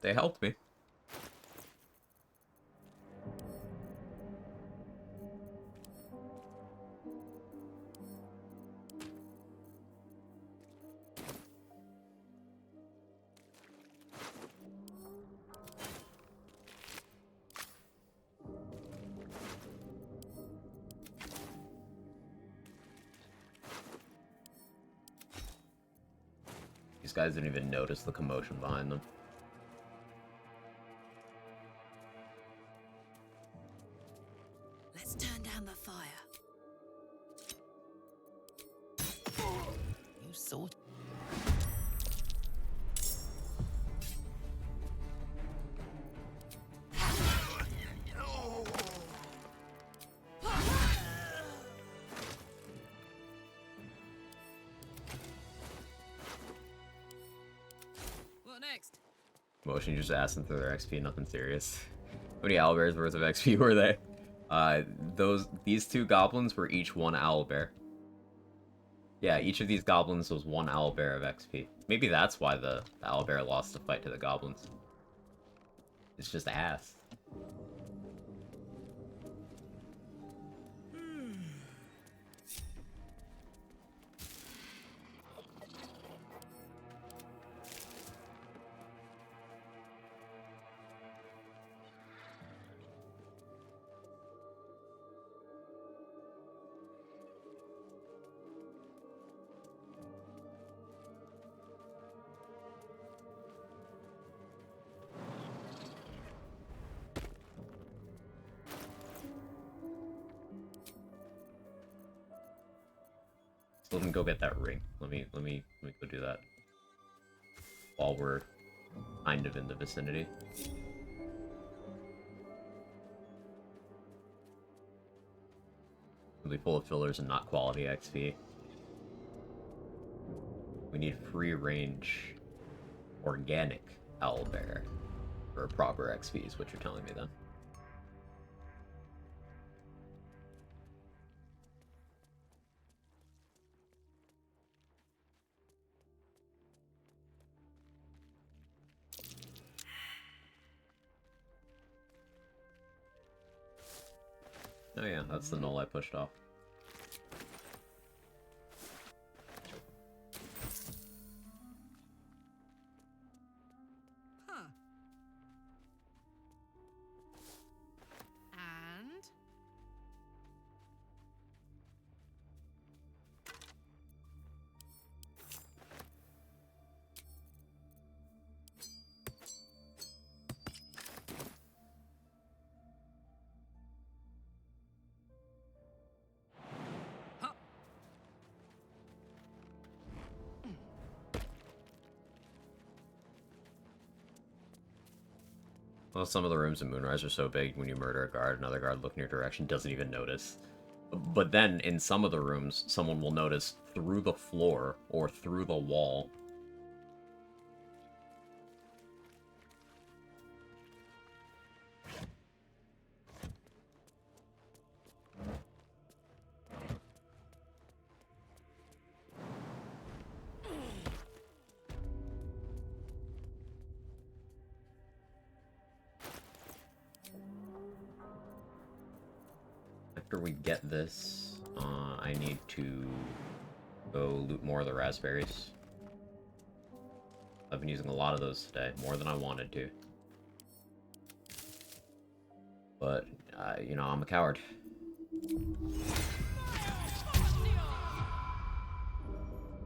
They helped me. These guys didn't even notice the commotion behind them.
Let's turn down the fire.
You sort.
What next?
Motion just asking for their XP, nothing serious. How many owlbears worth of XP were they? These two goblins were each one owlbear. Yeah, each of these goblins was one owlbear of XP. Maybe that's why the owlbear lost the fight to the goblins. It's just ass. Still didn't go get that ring. Let me go do that. While we're kind of in the vicinity. It'll be full of fillers and not quality XP. We need free range organic owlbear for proper XP is what you're telling me then. Oh yeah, that's the null I pushed off.
Huh. And?
Well, some of the rooms in Moonrise are so big, when you murder a guard, another guard looking your direction doesn't even notice. But then, in some of the rooms, someone will notice through the floor or through the wall. After we get this, I need to go loot more of the raspberries. I've been using a lot of those today, more than I wanted to. But, you know, I'm a coward.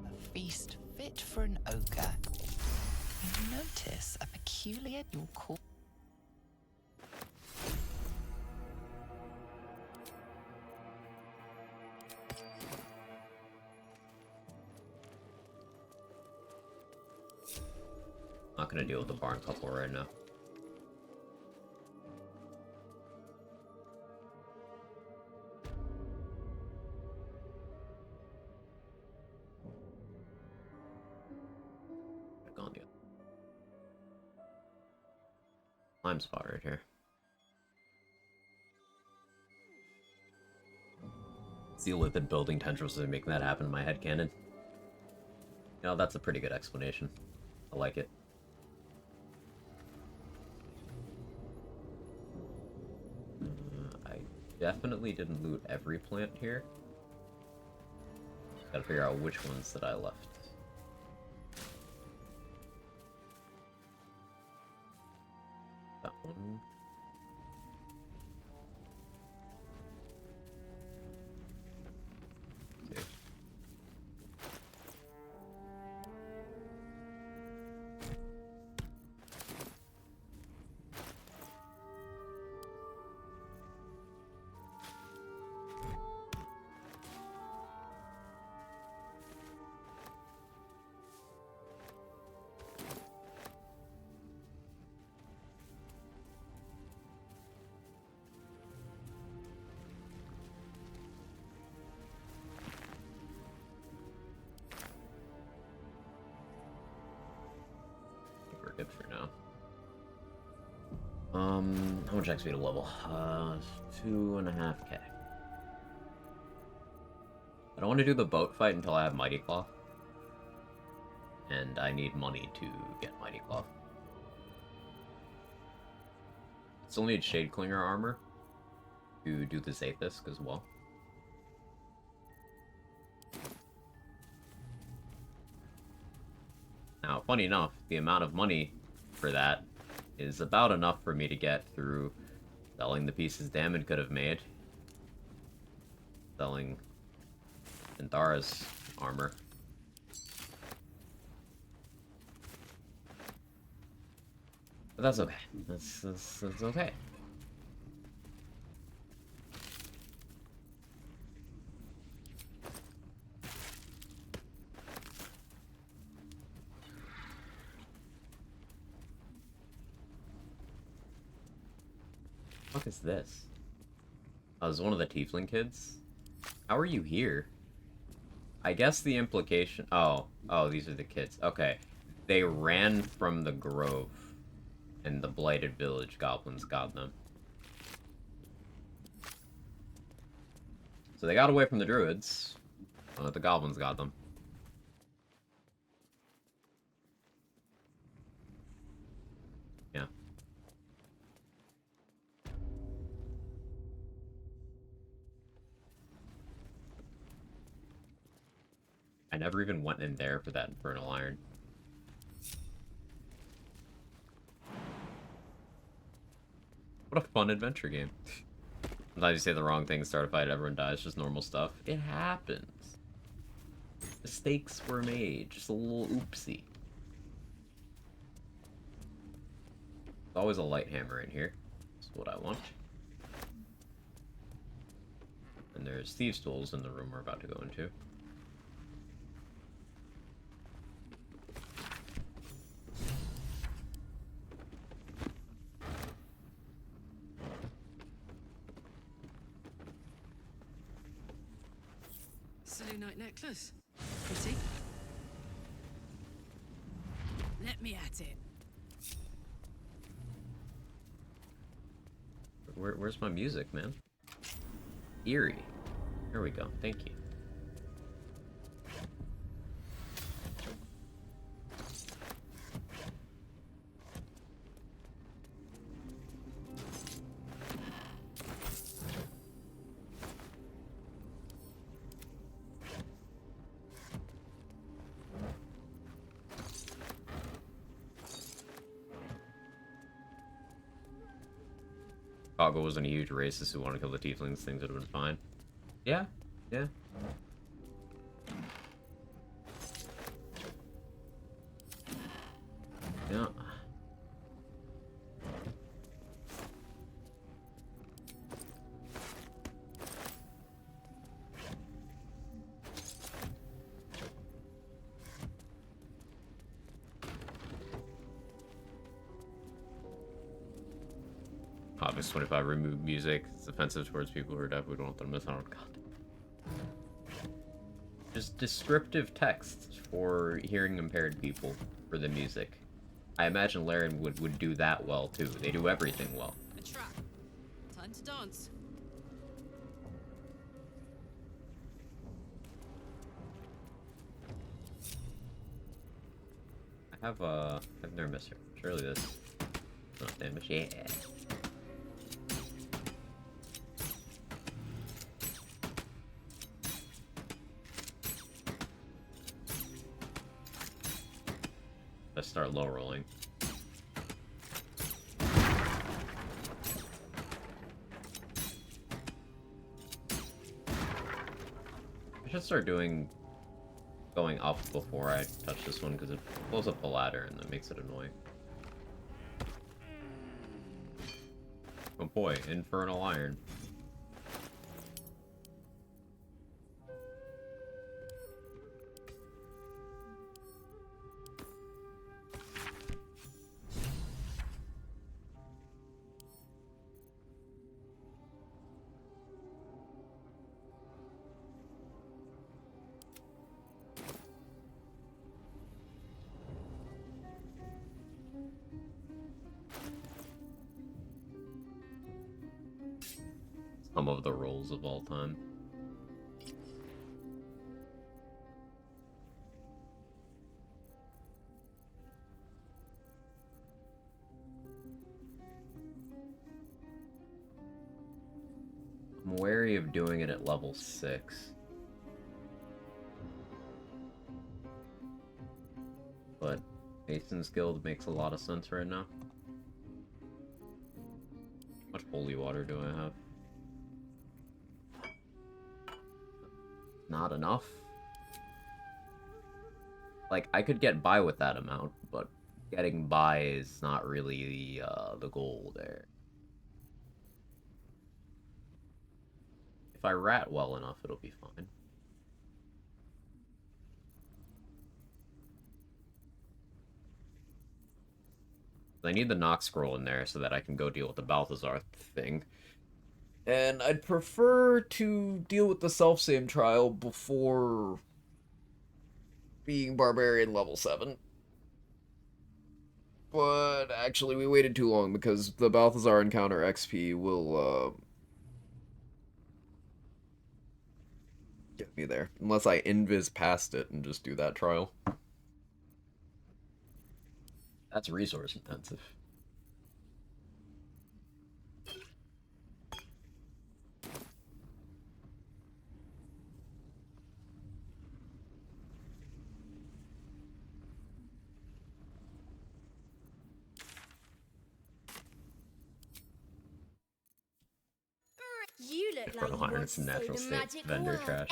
A feast fit for an ogre. You notice a peculiar your call.
Not gonna deal with the barn couple right now. Gone yet. Lime spot right here. Zeolithic building tendrils are making that happen in my head canon. You know, that's a pretty good explanation. I like it. I definitely didn't loot every plant here. Gotta figure out which ones that I left. That one. Okay. We're good for now. How much XP to level? 2.5k. I don't want to do the boat fight until I have Mighty Claw. And I need money to get Mighty Claw. Still need Shade Clinger armor to do the Zathis as well. Now, funny enough, the amount of money for that is about enough for me to get through selling the pieces Damon could have made. Selling Anthara's armor. But that's okay. That's okay. What is this? Oh, this is one of the tiefling kids? How are you here? I guess the implication... Oh, these are the kids. Okay. They ran from the grove, and the blighted village goblins got them. So they got away from the druids. The goblins got them. Yeah. I never even went in there for that infernal iron. What a fun adventure game. Sometimes you say the wrong thing, start a fight, everyone dies, just normal stuff. It happens. Mistakes were made, just a little oopsie. There's always a light hammer in here. That's what I want. And there's thieves' tools in the room we're about to go into.
Selenite necklace. Pretty. Let me at it.
Where's my music, man? Eerie. There we go. Thank you. Chicago wasn't a huge racist who wanted to kill the tieflings, things would have been fine. Yeah, yeah. Yeah. Topics 25, remove music. It's offensive towards people who are deaf. We don't want them to miss out on content. Just descriptive text for hearing impaired people for the music. I imagine Laren would do that well too. They do everything well.
A trap. Time to dance.
I've never missed her. Surely this is not damage. Yeah. Let's start low rolling. I should start going up before I touch this one because it blows up the ladder and that makes it annoying. Oh boy, Infernal Iron. Some of the rolls of all time. I'm wary of doing it at level 6. But Mason's Guild makes a lot of sense right now. How much holy water do I have? Not enough. Like, I could get by with that amount, but getting by is not really the goal there. If I rat well enough, it'll be fine. I need the Nox scroll in there so that I can go deal with the Balthazar thing. And I'd prefer to deal with the self-same trial before being Barbarian level 7. But actually, we waited too long because the Balthazar encounter XP will get me there. Unless I invis past it and just do that trial. That's resource intensive.
You look like
Infernal
you
Iron
want
is
to
some
say
natural
the
state
magic
vendor
word.
trash.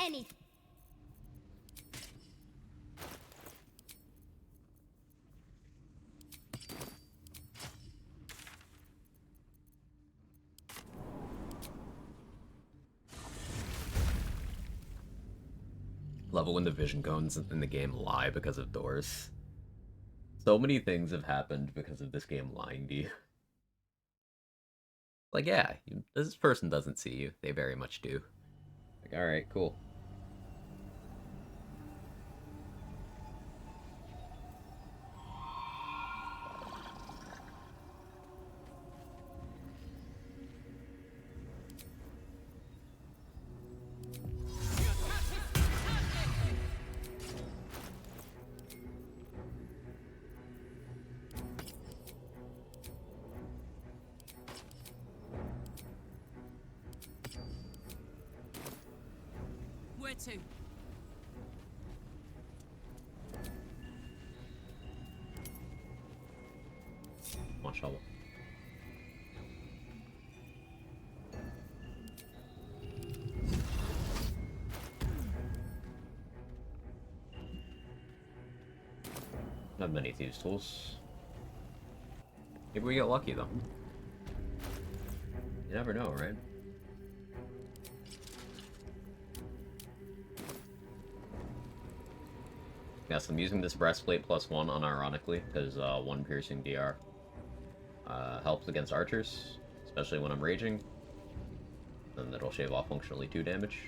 Love it when the vision cones in the game lie because of doors. So many things have happened because of this game lying to you. Like, yeah, this person doesn't see you. They very much do. Like, alright, cool.
Where to?
Mashallah. Not many thieves' tools. Maybe we get lucky though. You never know, right? Yes, I'm using this breastplate +1 unironically, because 1 piercing DR helps against archers, especially when I'm raging. Then that'll shave off functionally 2 damage.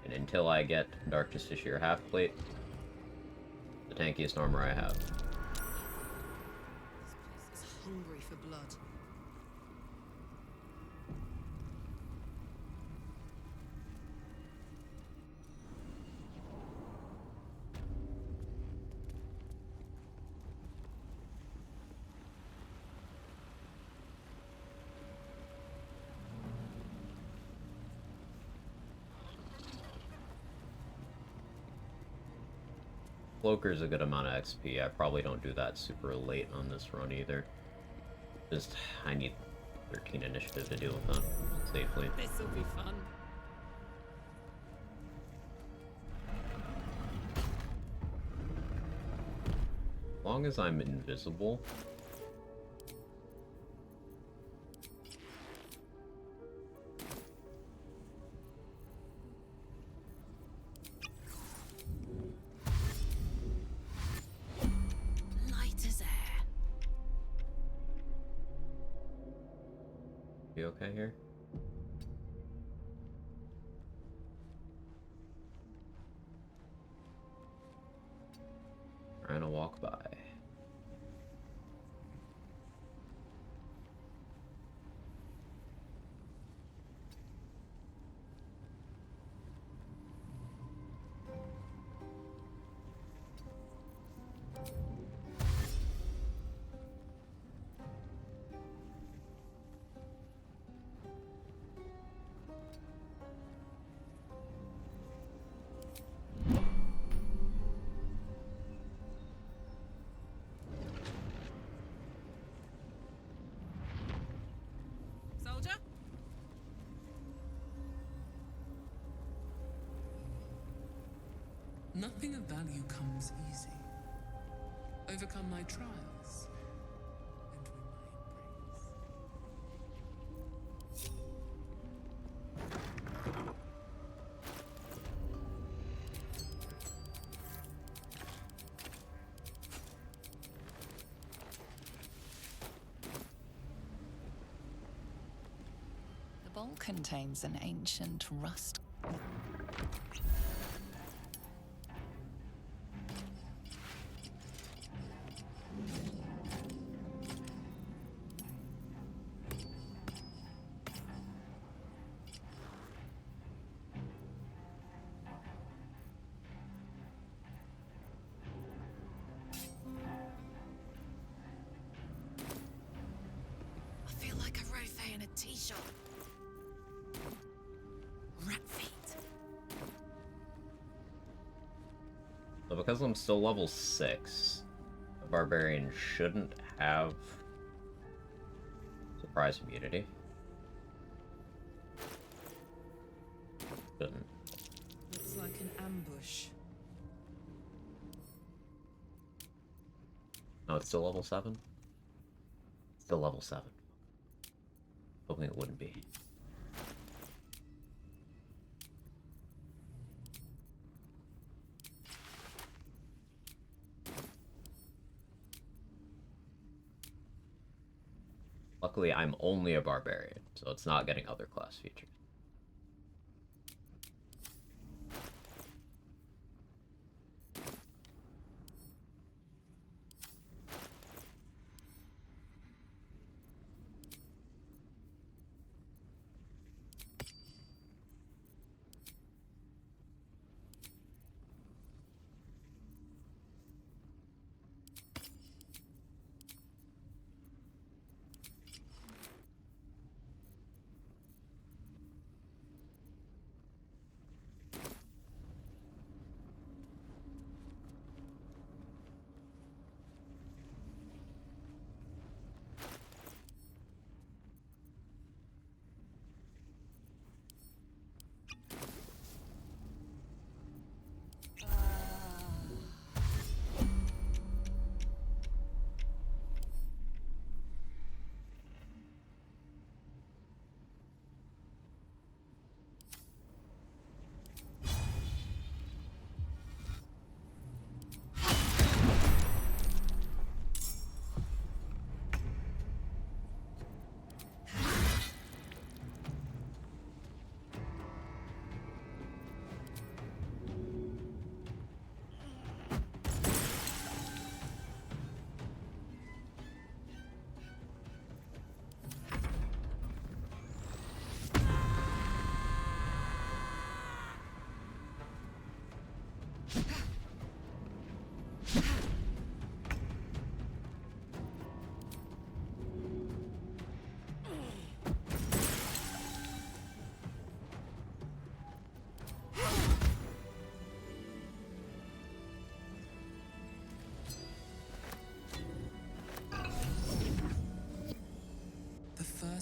And until I get Dark Justiciar half plate, the tankiest armor I have.
This place is hungry for blood.
Cloaker's a good amount of XP. I probably don't do that super late on this run either. Just, I need 13 initiative to deal with that safely.
This'll be fun.
As long as I'm invisible.
Light as air.
You okay here? Trying to walk by.
Soldier?
Nothing of value comes easy. Overcome my trials, and win my embrace. The bowl contains an ancient rust.
I feel like a Rofe in a tea shop. Rat feet.
So because I'm still level 6, the Barbarian shouldn't have surprise immunity. Shouldn't.
Looks like an ambush.
No, it's still level 7? Still level 7. Hoping it wouldn't be. Luckily, I'm only a Barbarian, so it's not getting other class features.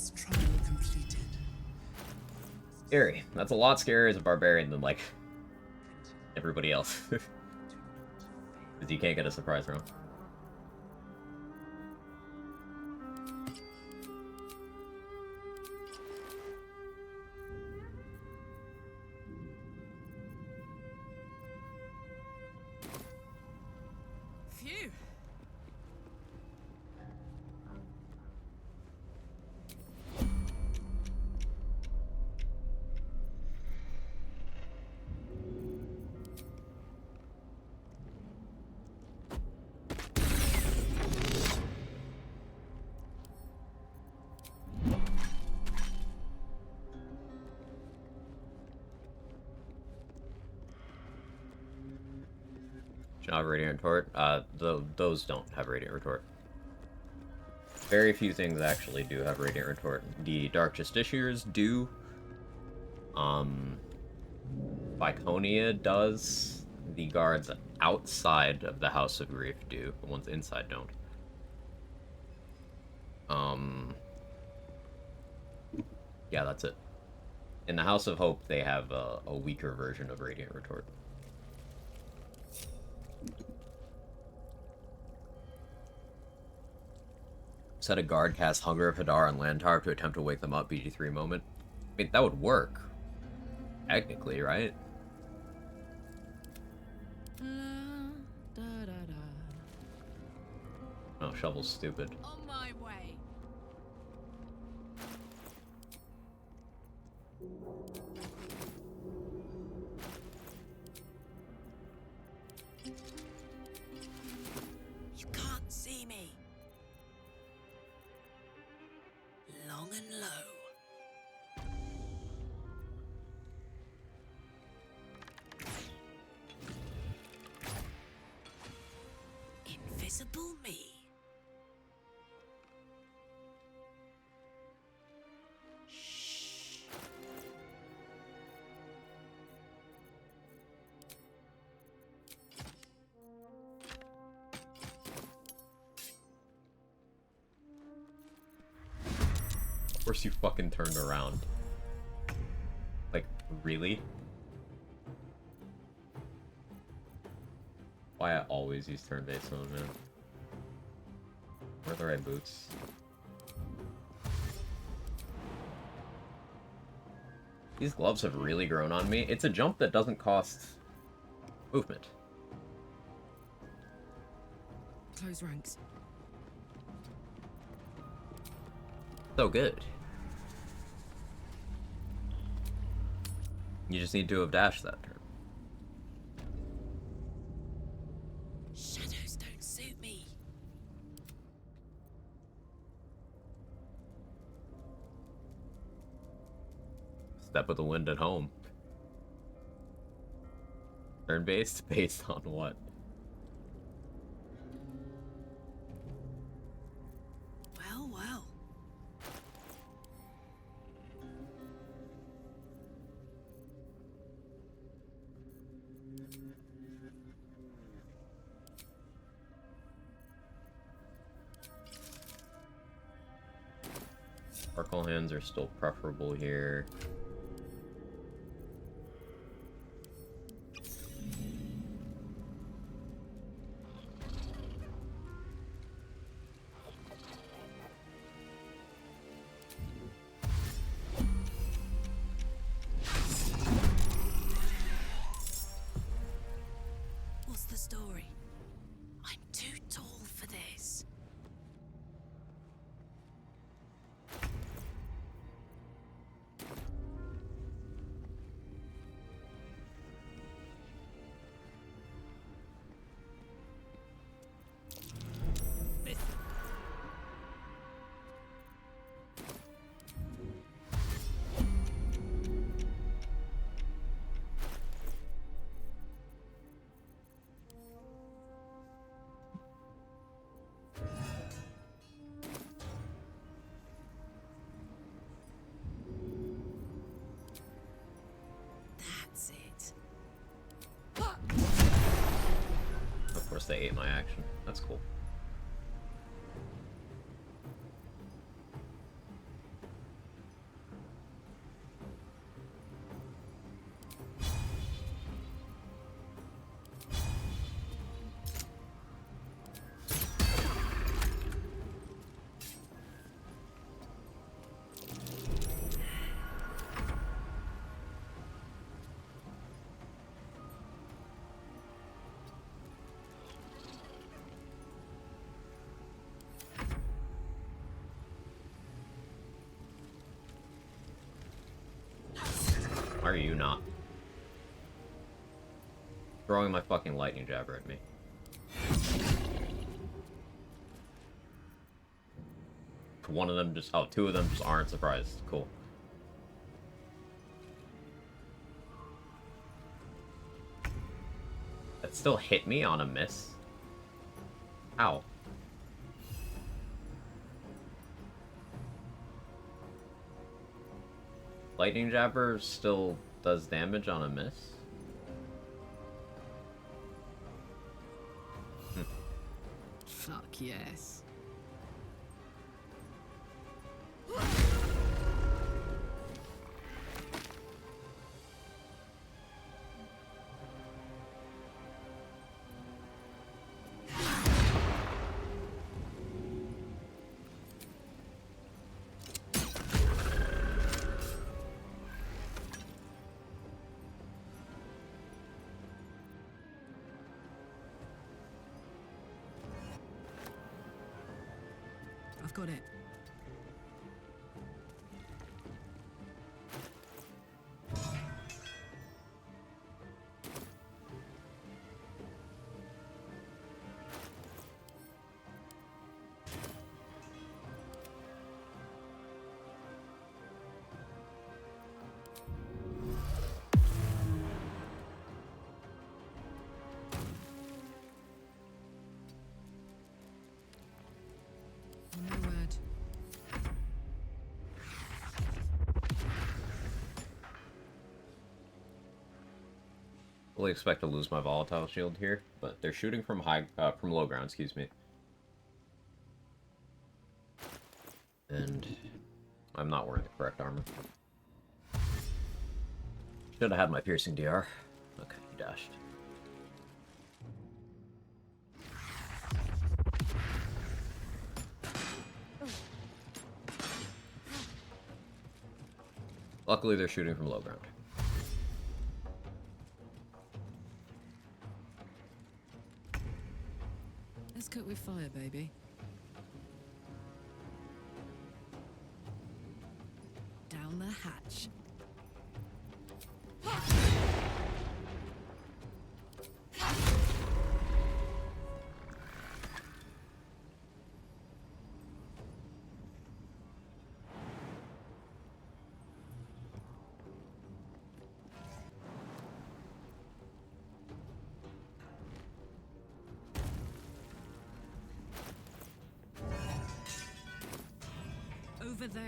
First trial completed.
Scary. That's a lot scarier as a barbarian than, like, everybody else. Because you can't get a surprise round.
Phew.
Should I have Radiant Retort? Those don't have Radiant Retort. Very few things actually do have Radiant Retort. The Dark Justiciars do. Viconia does. The guards outside of the House of Grief do. The ones inside don't. Yeah, that's it. In the House of Hope, they have a weaker version of Radiant Retort. Set a guard cast Hunger of Hadar on Lantar to attempt to wake them up, BG3 moment. I mean, that would work. Technically, right? Oh, Shovel's stupid.
On my way.
You can't see me. Long and low. Invisible me. Shh.
Of course you fucking turned around. Like, really? Why I always use turn-based mode, man. Where are the right boots? These gloves have really grown on me. It's a jump that doesn't cost movement.
Close ranks.
So good. You just need to have dashed that turn.
Shadows don't suit me.
Step with the wind at home. Turn-based? Based on what?
Well, well.
Sparkle hands are still preferable here.
What's the story? I'm too tall for this. That's it.
Of course they ate my action. That's cool. are you not? Throwing my fucking lightning jabber at me. One of them just... Oh, two of them just aren't surprised. Cool. That still hit me on a miss? Ow. Lightning Jabber still does damage on a miss?
Fuck yes. I've got it. No word.
Fully expect to lose my volatile shield here, but they're shooting from from low ground, excuse me. And I'm not wearing the correct armor. Should have had my piercing DR. Okay, he dashed. Luckily, they're shooting from low ground.
Let's cook with fire, baby. Down the hatch. Over there.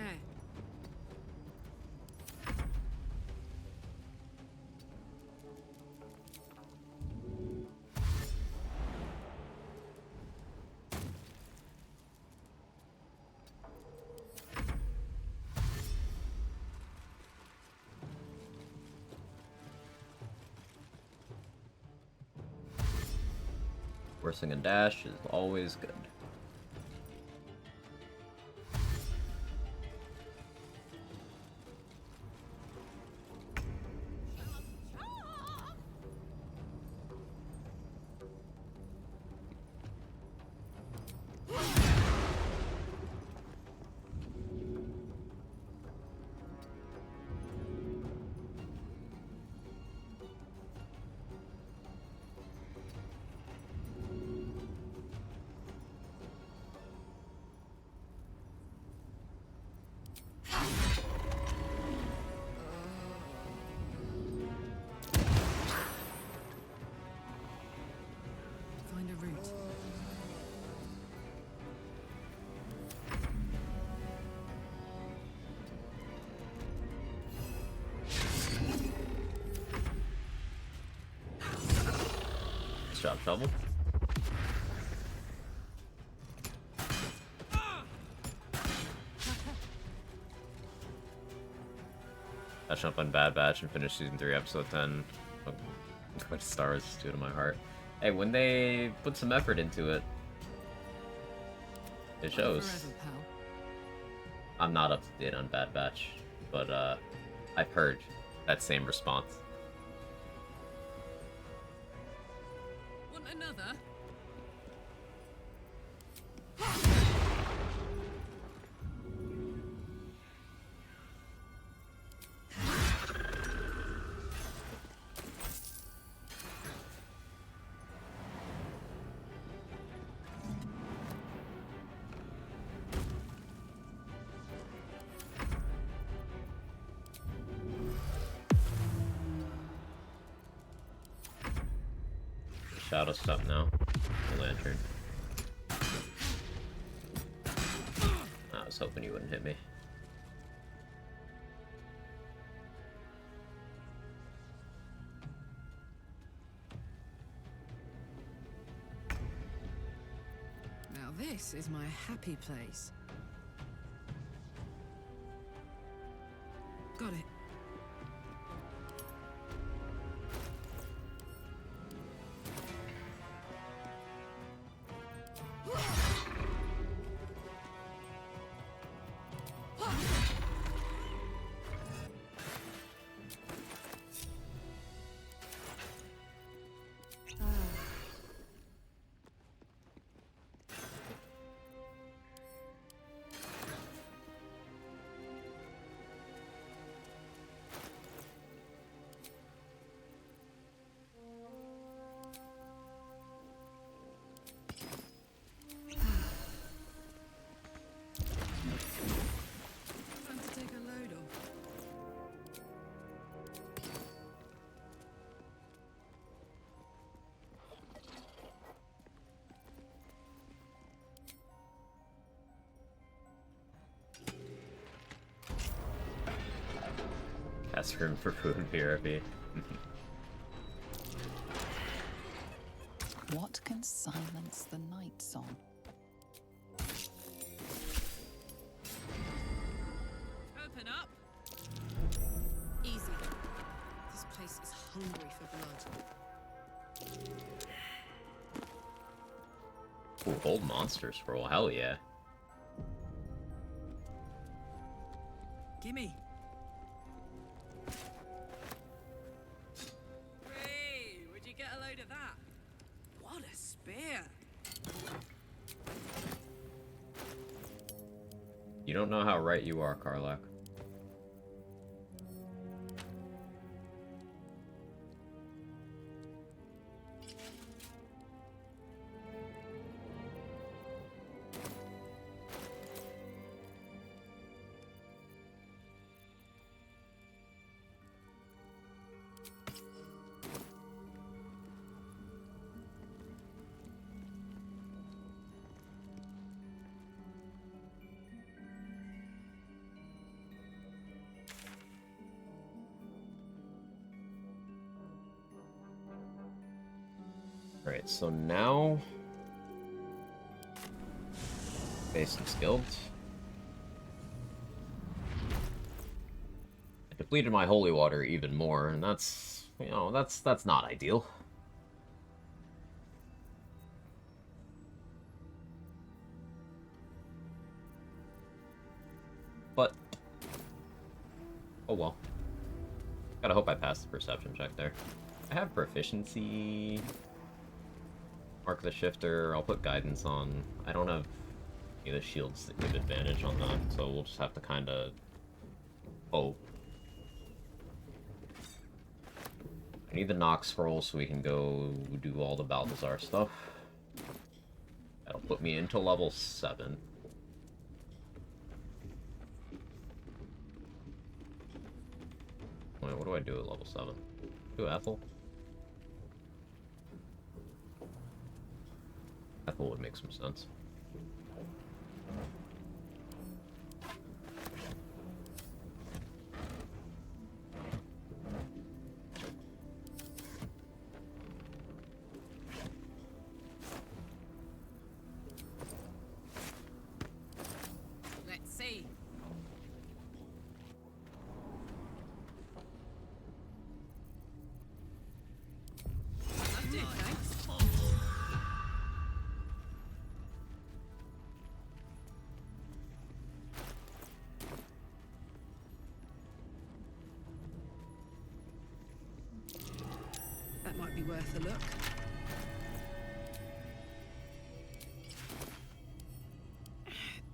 Forcing a dash is always good.
Find a route.
Nice job, Shovel. Catch up on Bad Batch and finish season 3, episode 10. What Star Wars is due to my heart. Hey, when they put some effort into it, it shows.
Forever, pal.
I'm not up to date on Bad Batch, but I've heard that same response.
Want another?
shadow step now. The lantern. I was hoping you wouldn't hit me.
Now this is my happy place. Got it. Time to take a load off.
Cast room for food therapy.
What can silence the night song?
Open up. Easy. This place is hungry for blood.
Ooh, old monster scroll, hell yeah.
Gimme. Hey, would you get a load of that? What a spear.
You don't know how right you are, Karlak. Alright, so now... face some skills. I depleted my holy water even more, and that's, you know, that's not ideal. But, oh well. Gotta hope I passed the perception check there. I have proficiency. Mark the shifter. I'll put guidance on. I don't have any of the shields that give advantage on that, so we'll just have to kind of hope. I need the Nox scroll so we can go do all the Balthazar stuff. That'll put me into level 7. Wait, what do I do at level 7? Do Ethel? Ethel would make some sense.
Let's see. Loved it, thanks. That might be worth a look.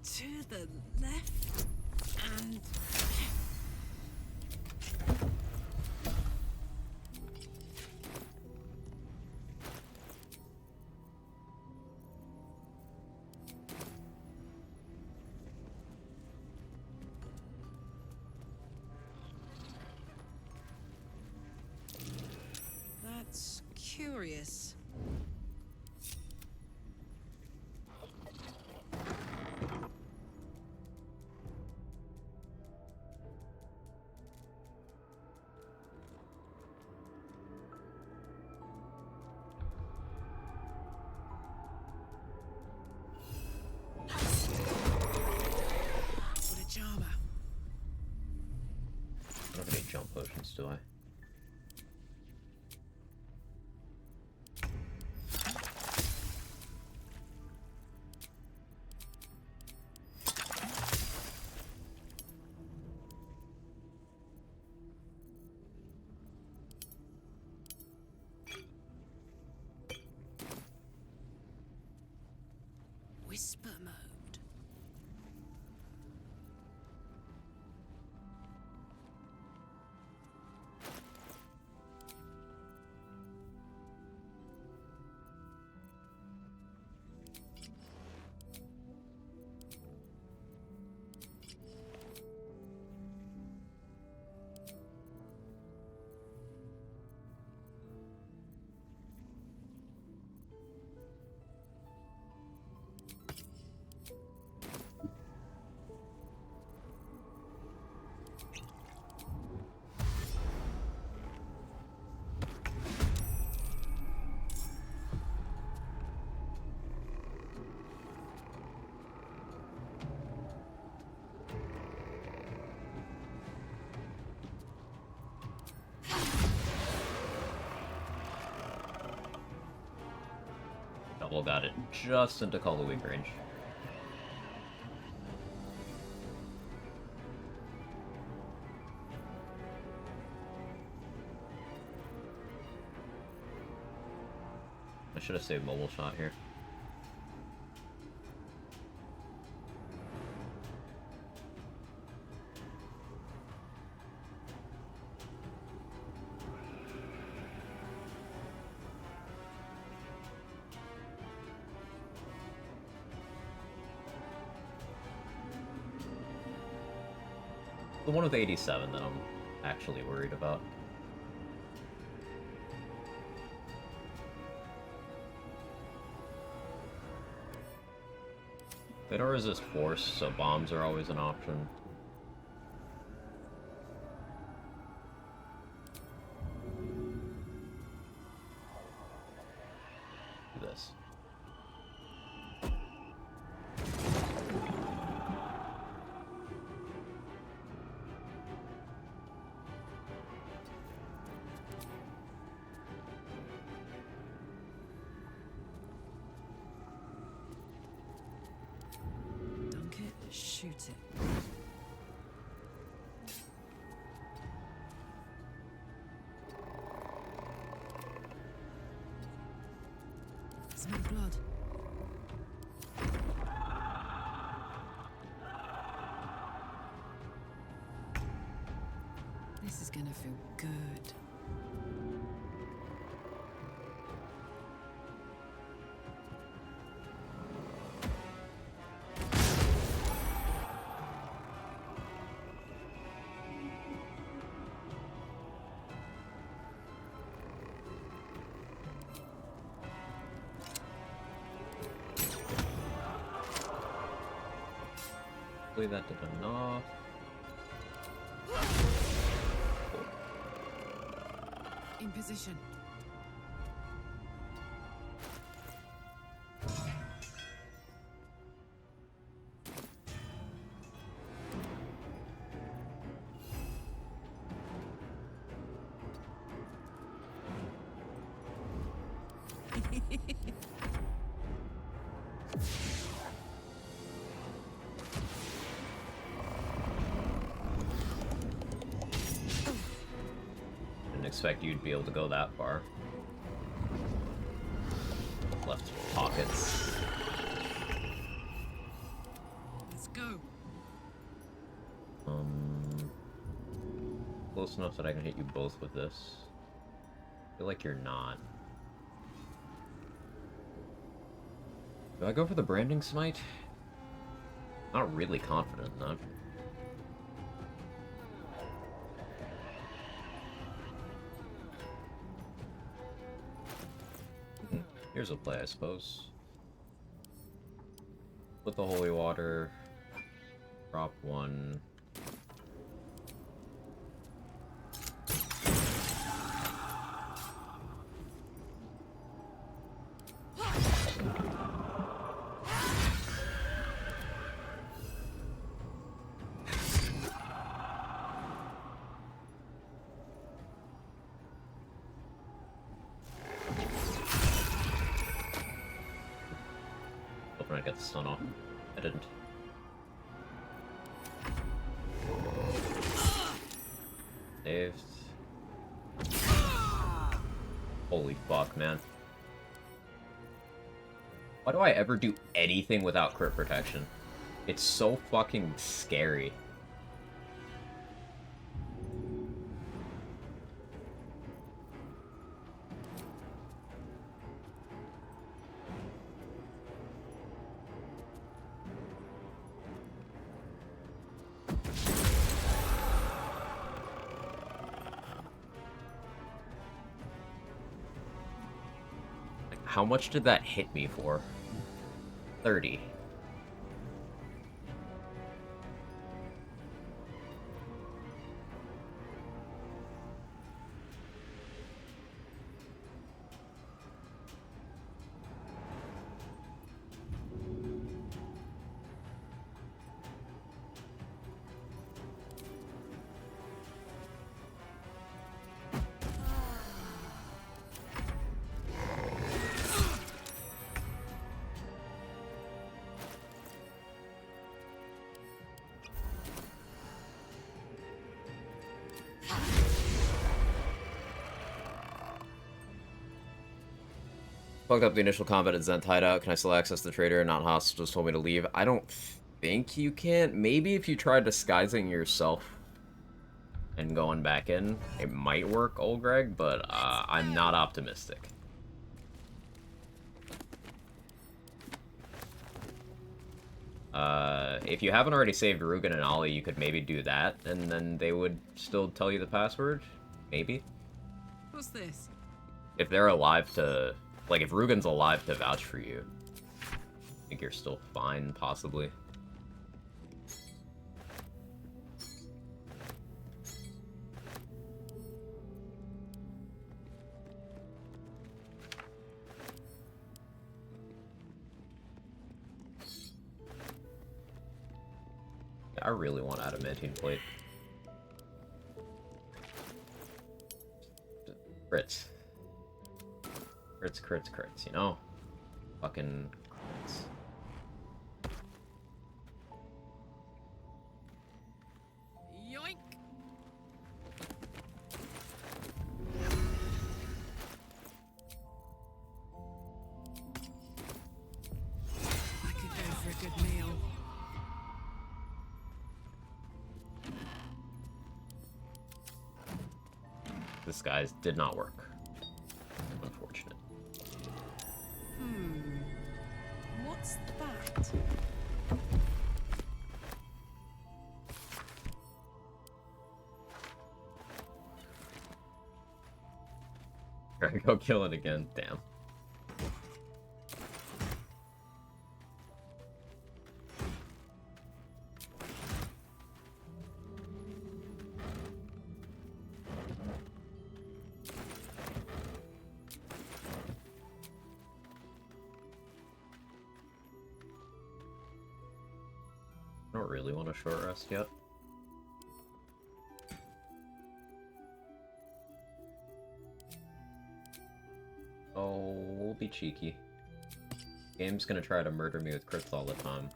To the left and... That's curious.
else do I?
Whisper mode.
Double got it just into Call the Weak range. I should have saved mobile shot here. The one with 87 that I'm actually worried about. They don't resist force, so bombs are always an option. Do this.
Dunk it, shoot it. Smell blood. This is gonna feel good.
Hopefully that did enough.
In position.
Didn't expect you'd be able to go that far. Left pockets.
Let's go.
Close enough that I can hit you both with this. I feel like you're not. Do I go for the branding smite? Not really confident in that. Here's a play, I suppose. Put the holy water. Drop one. trying to get the stun off. I didn't. Saved. Holy fuck, man. Why do I ever do anything without crit protection? It's so fucking scary. How much did that hit me for? 30. Fucked up the initial combat at Zent hideout. Can I still access the trader? Not hostile, just told me to leave. I don't think you can. Maybe if you try disguising yourself and going back in, it might work, old Greg, but I'm not optimistic. If you haven't already saved Rugen and Ollie, you could maybe do that, and then they would still tell you the password? Maybe?
What's this?
If they're alive to... Like, if Rugen's alive to vouch for you, I think you're still fine, possibly. I really want adamantine plate. Crits. Crits, crits, crits, you know? Fucking crits.
Yoink! I could go for a good meal.
This guy's did not work. Unfortunate.
What's that?
Gotta go kill it again. Damn. I don't really want a short rest yet. Oh, we'll be cheeky. Game's gonna try to murder me with crits all the time.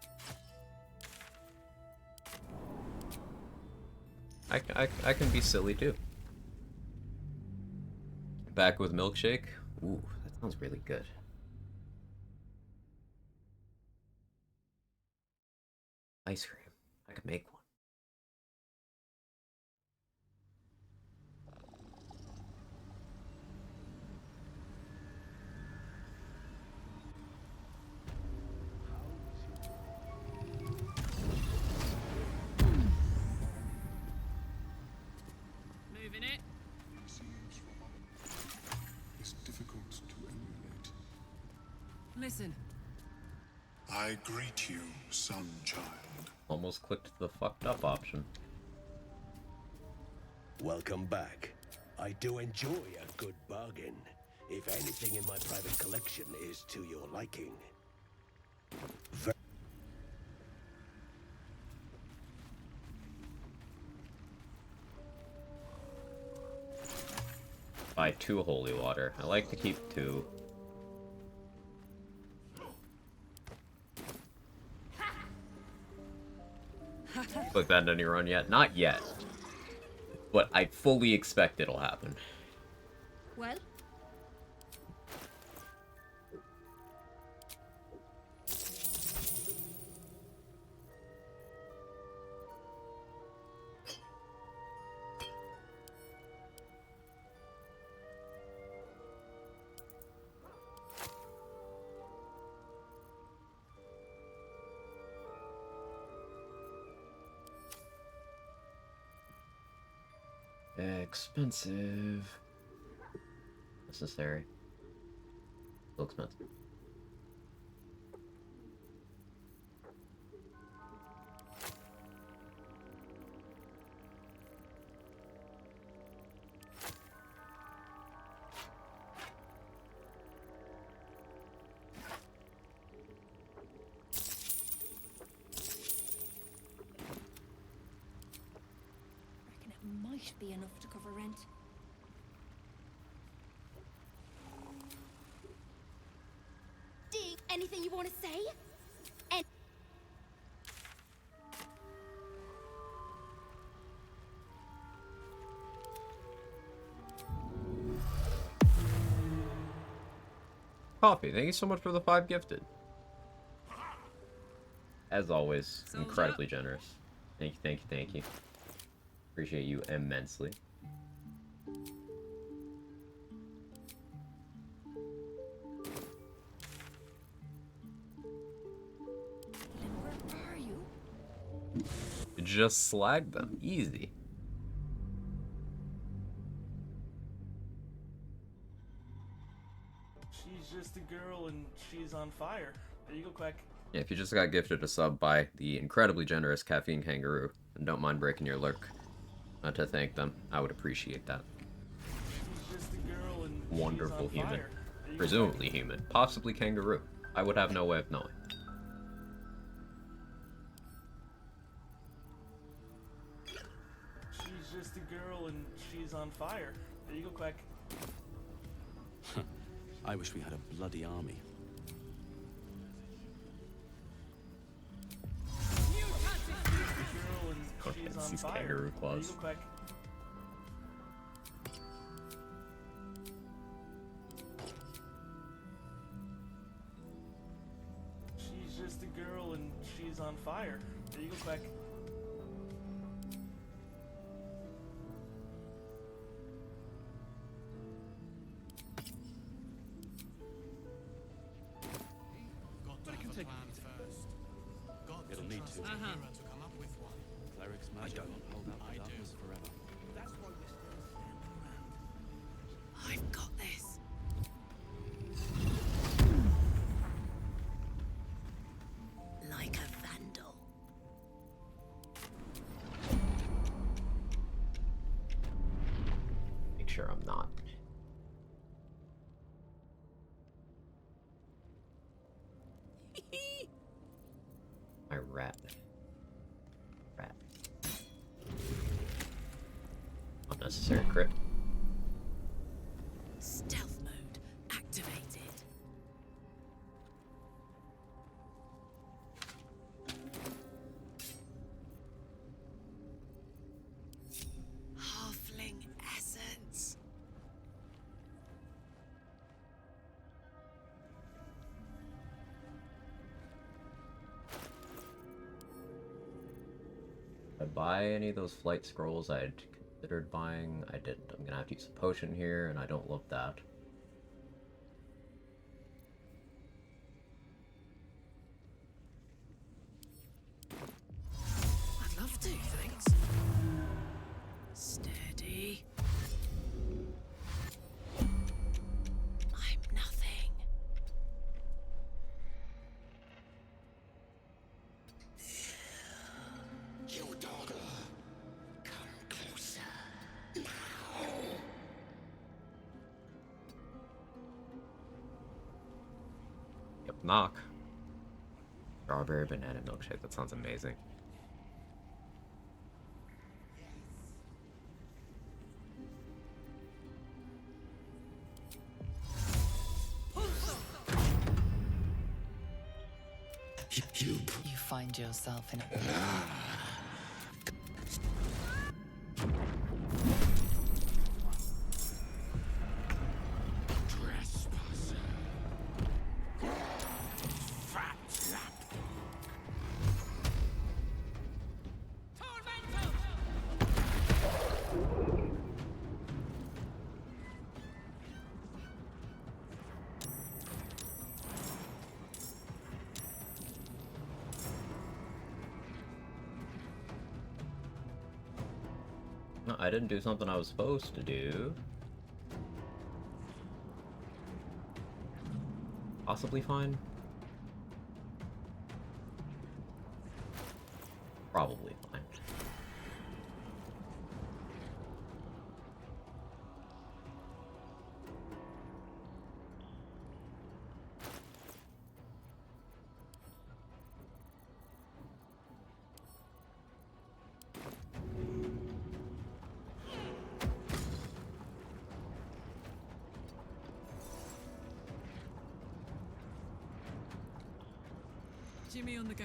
I can be silly too. Back with milkshake? Ooh, that sounds really good. Ice cream. I could make one.
Moving it.
It's difficult to emulate.
Listen.
I greet you, son child.
Almost clicked the fucked up option.
Welcome back. I do enjoy a good bargain. If anything in my private collection is to your liking.
Buy 2 holy water. I like to keep 2. Click that into your run yet? Not yet. But I fully expect it'll happen.
Well,
Expensive. Necessary. Still expensive.
reckon it might be enough to cover rent. Dig, anything you want to say? And
Coffee, thank you so much for the 5 gifted. As always, incredibly generous. Thank you, thank you, thank you. Appreciate you immensely.
where are you?
Just slag them. Easy.
She's just a girl and she's on fire. There you go, Quack.
Yeah, if you just got gifted a sub by the incredibly generous Caffeine Kangaroo, and don't mind breaking your lurk to thank them, I would appreciate that.
She's just a girl and
Wonderful
she's on
human.
fire. There you go,
Presumably human. Possibly kangaroo. I would have no way of knowing.
She's just a girl and she's on fire. There you go, Quack.
I wish we had a bloody army.
Girl and she's on
These
fire.
kangaroo
There you
claws.
go, Quack. She's just a girl and she's on fire. There you go, Quack.
It'll need to. Clerics magic won't hold out the darkness forever.
That's why we're still standing around. I've got this. Like a vandal.
Make sure I'm not. My rat. Rat. Unnecessary crit.
Stealth mode activated. Halfling essence.
Did I buy any of those flight scrolls I had considered buying? I didn't. I'm gonna have to use a potion here, and I don't love that.
I'd love to, thanks. Steady. I'm nothing.
You dawdler. Come closer. Now.
Yep, knock. Strawberry banana milkshake. That sounds amazing.
You find yourself in a...
No, I didn't do something I was supposed to do. Possibly fine. Probably fine.
Jimmy on the go.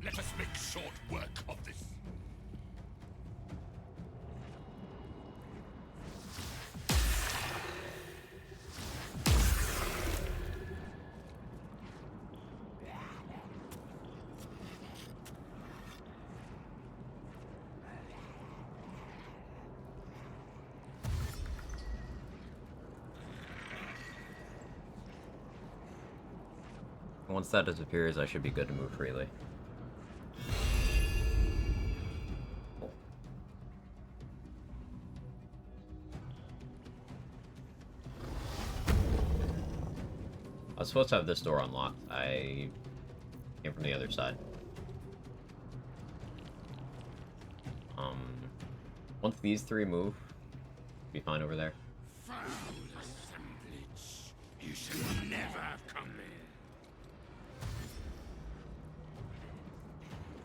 Let us make short work of this.
Once that disappears, I should be good to move freely. Cool. I was supposed to have this door unlocked. I came from the other side. Once these three move, be fine over there.
Foul assemblage. You should never have come here.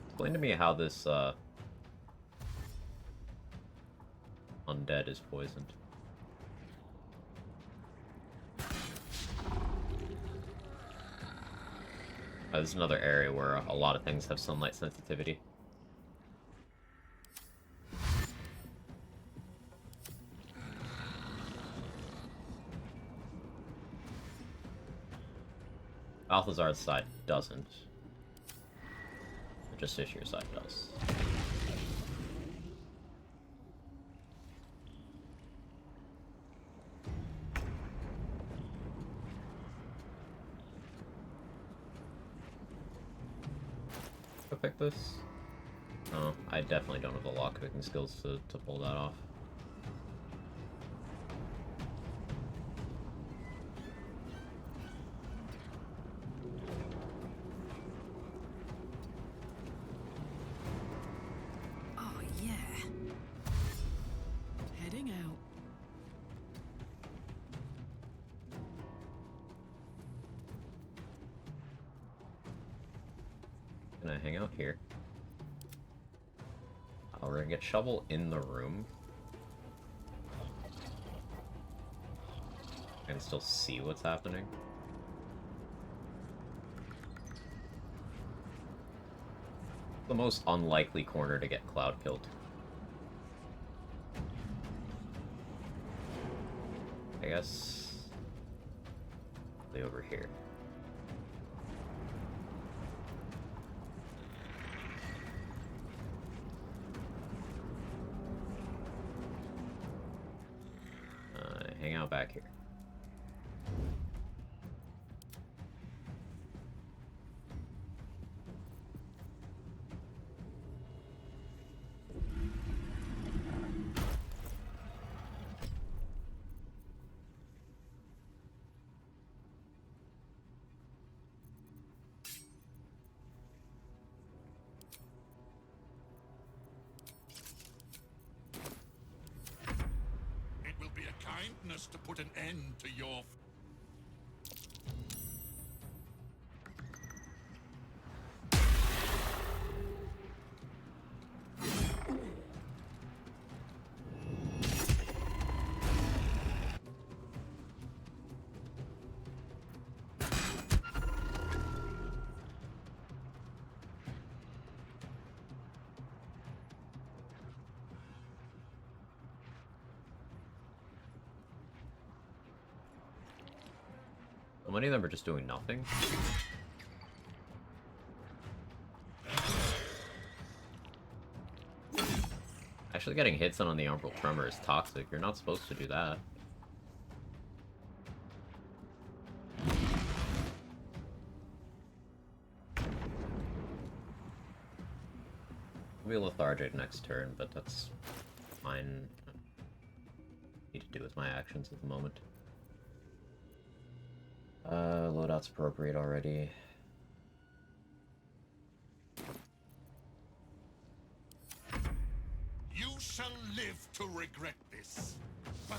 Explain to me how this undead is poisoned. This is another area where a lot of things have sunlight sensitivity. Balthazar's side doesn't. Just Ishir's side does. Go pick this. No, I definitely don't have the lockpicking skills to pull that off.
Oh, yeah. Heading out.
Gonna hang out here. We're gonna get shovel in the room. I can still see what's happening. The most unlikely corner to get Cloud killed. I guess over here. Hang out back here.
It will be a kindness to put an end to your...
How many of them are just doing nothing? Actually getting hits on the Umbral Tremor is toxic. You're not supposed to do that. I'll be lethargic next turn, but that's fine. I need to do with my actions at the moment. Loadout's appropriate already.
You shall live to regret this. But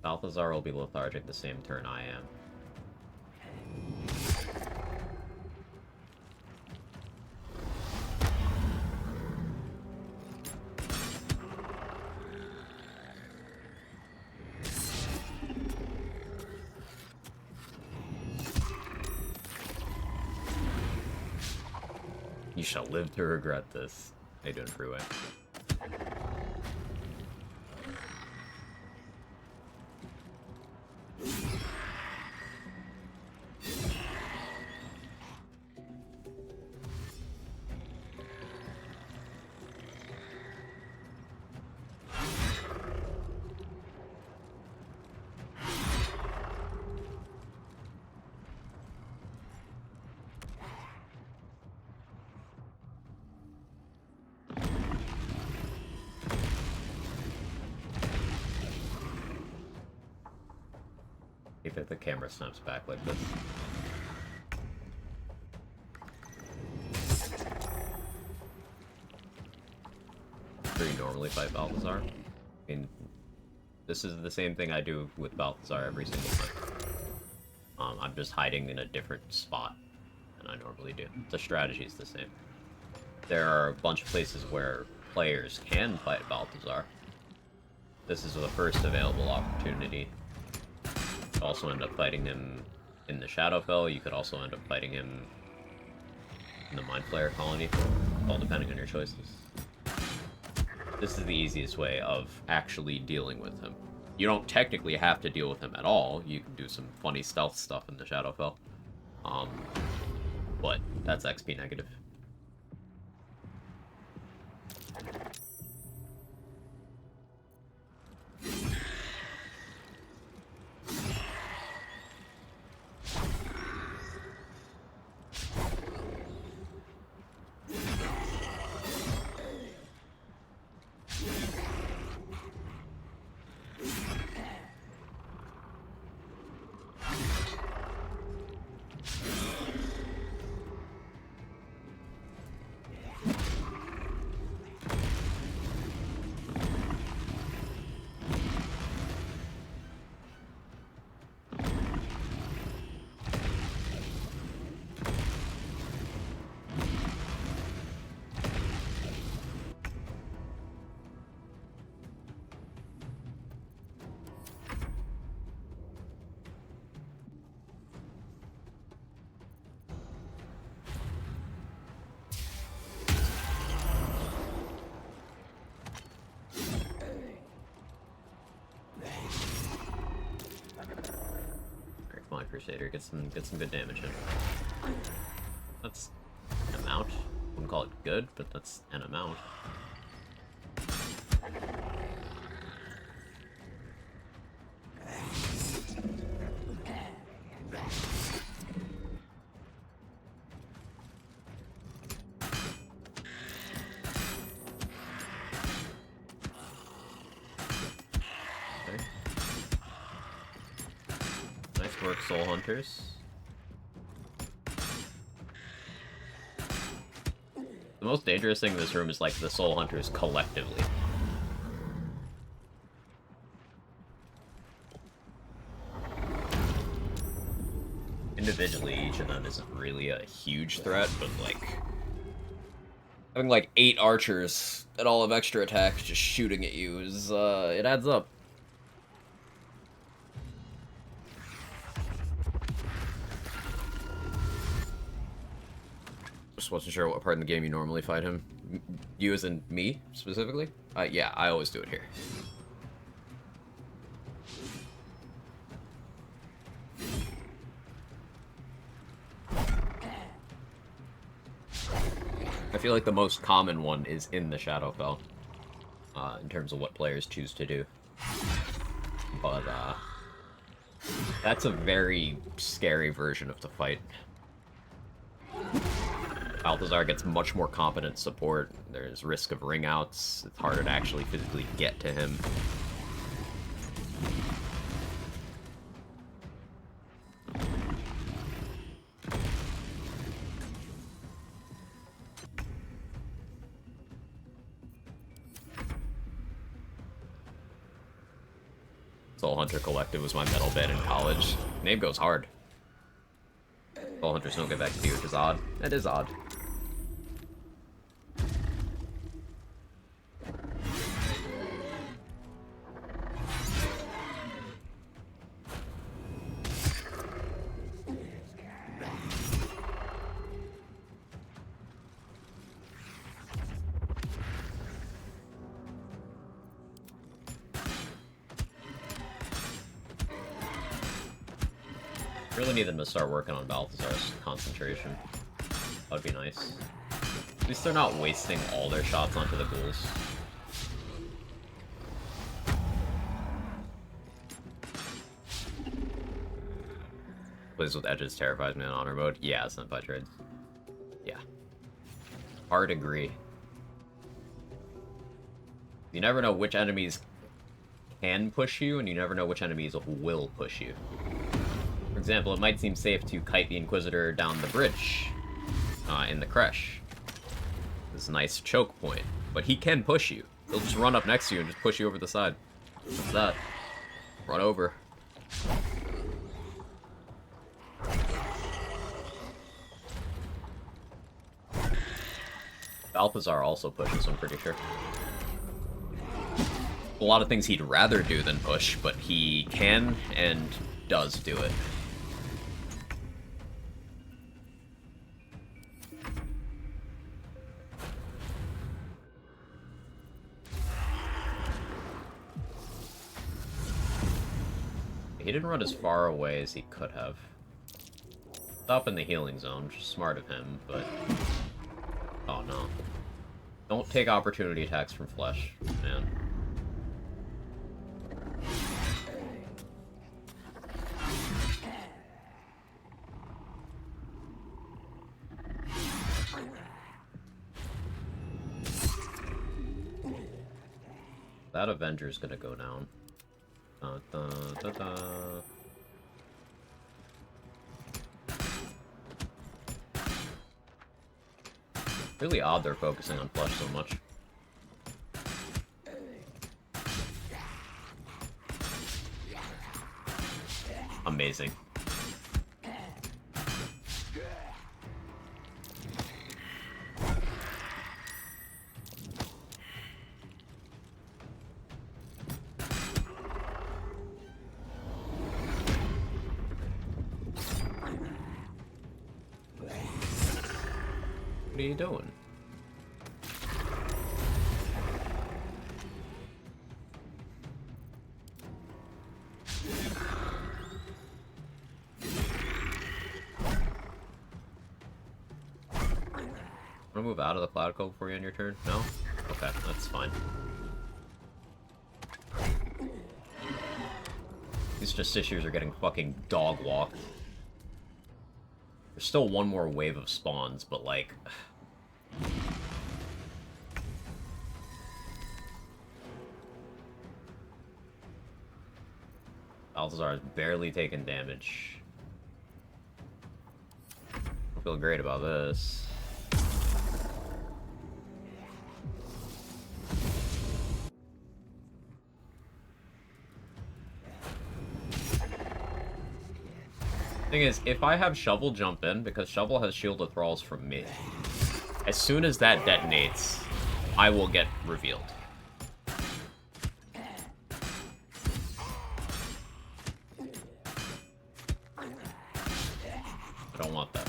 Balthazar will be lethargic the same turn I am. You shall live to regret this. How you doing, Freeway? If the camera snaps back like this. Do you normally fight Balthazar? I mean, this is the same thing I do with Balthazar every single time. I'm just hiding in a different spot than I normally do. The strategy is the same. There are a bunch of places where players can fight Balthazar. This is the first available opportunity. You could also end up fighting him in the Shadowfell. You could also end up fighting him in the Mind Flayer colony, all depending on your choices. This is the easiest way of actually dealing with him. You don't technically have to deal with him at all. You can do some funny stealth stuff in the Shadowfell. But that's XP negative. Crusader, get some good damage in. That's an amount. Wouldn't call it good, but that's an amount. Soul Hunters. The most dangerous thing in this room is like the Soul Hunters collectively. Individually, each of them isn't really a huge threat, but like having like 8 archers that all have extra attacks just shooting at you is it adds up. Just wasn't sure what part in the game you normally fight him. You as in me, specifically? Yeah, I always do it here. I feel like the most common one is in the Shadowfell, in terms of what players choose to do. But, that's a very scary version of the fight. Balthazar gets much more competent support. There's risk of ring outs. It's harder to actually physically get to him. Soul Hunter Collective was my metal band in college. Name goes hard. Soul Hunters don't get back to you, which is odd. That is odd. Really need them to start working on Balthazar's concentration. That would be nice. At least they're not wasting all their shots onto the ghouls. Plays with edges terrifies me in honor mode. Yeah, it's not by trades. Yeah. Hard agree. You never know which enemies can push you, and you never know which enemies will push you. For example, it might seem safe to kite the Inquisitor down the bridge in the Creche. This is a nice choke point, but he can push you. He'll just run up next to you and just push you over the side. What's that? Run over. Balthazar also pushes, I'm pretty sure. A lot of things he'd rather do than push, but he can and does do it. He didn't run as far away as he could have. Stop in the healing zone, which is smart of him, but... Oh no. Don't take opportunity attacks from flesh, man. That Avenger's gonna go down. Da, da, da, da. Really odd they're focusing on flesh so much. Amazing. What are you doing? Want to move out of the cloud cove before you end your turn? No? Okay, that's fine. These Justiciars are getting fucking dog walked. There's still one more wave of spawns, but like... Balthazar is barely taking damage. I feel great about this. Thing is, if I have Shovel jump in, because Shovel has Shield of Thralls from me, as soon as that detonates, I will get revealed. I don't want that.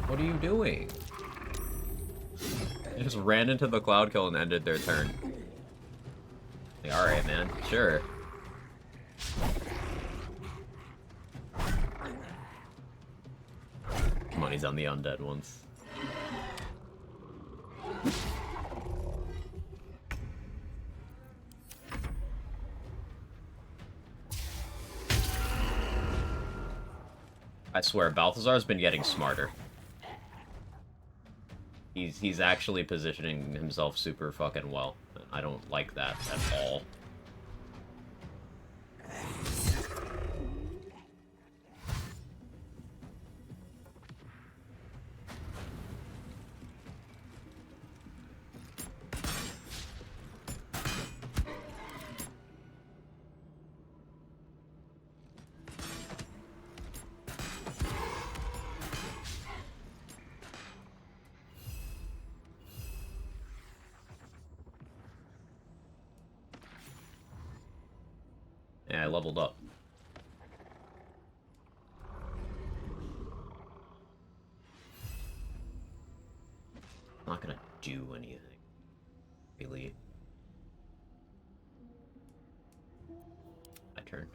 What are you doing? They just ran into the cloud kill and ended their turn. Like, alright, man. Sure. he's on the undead ones. I swear, Balthazar's been getting smarter. He's actually positioning himself super fucking well. I don't like that at all. Yeah, I leveled up. Not gonna do anything, really. My turn.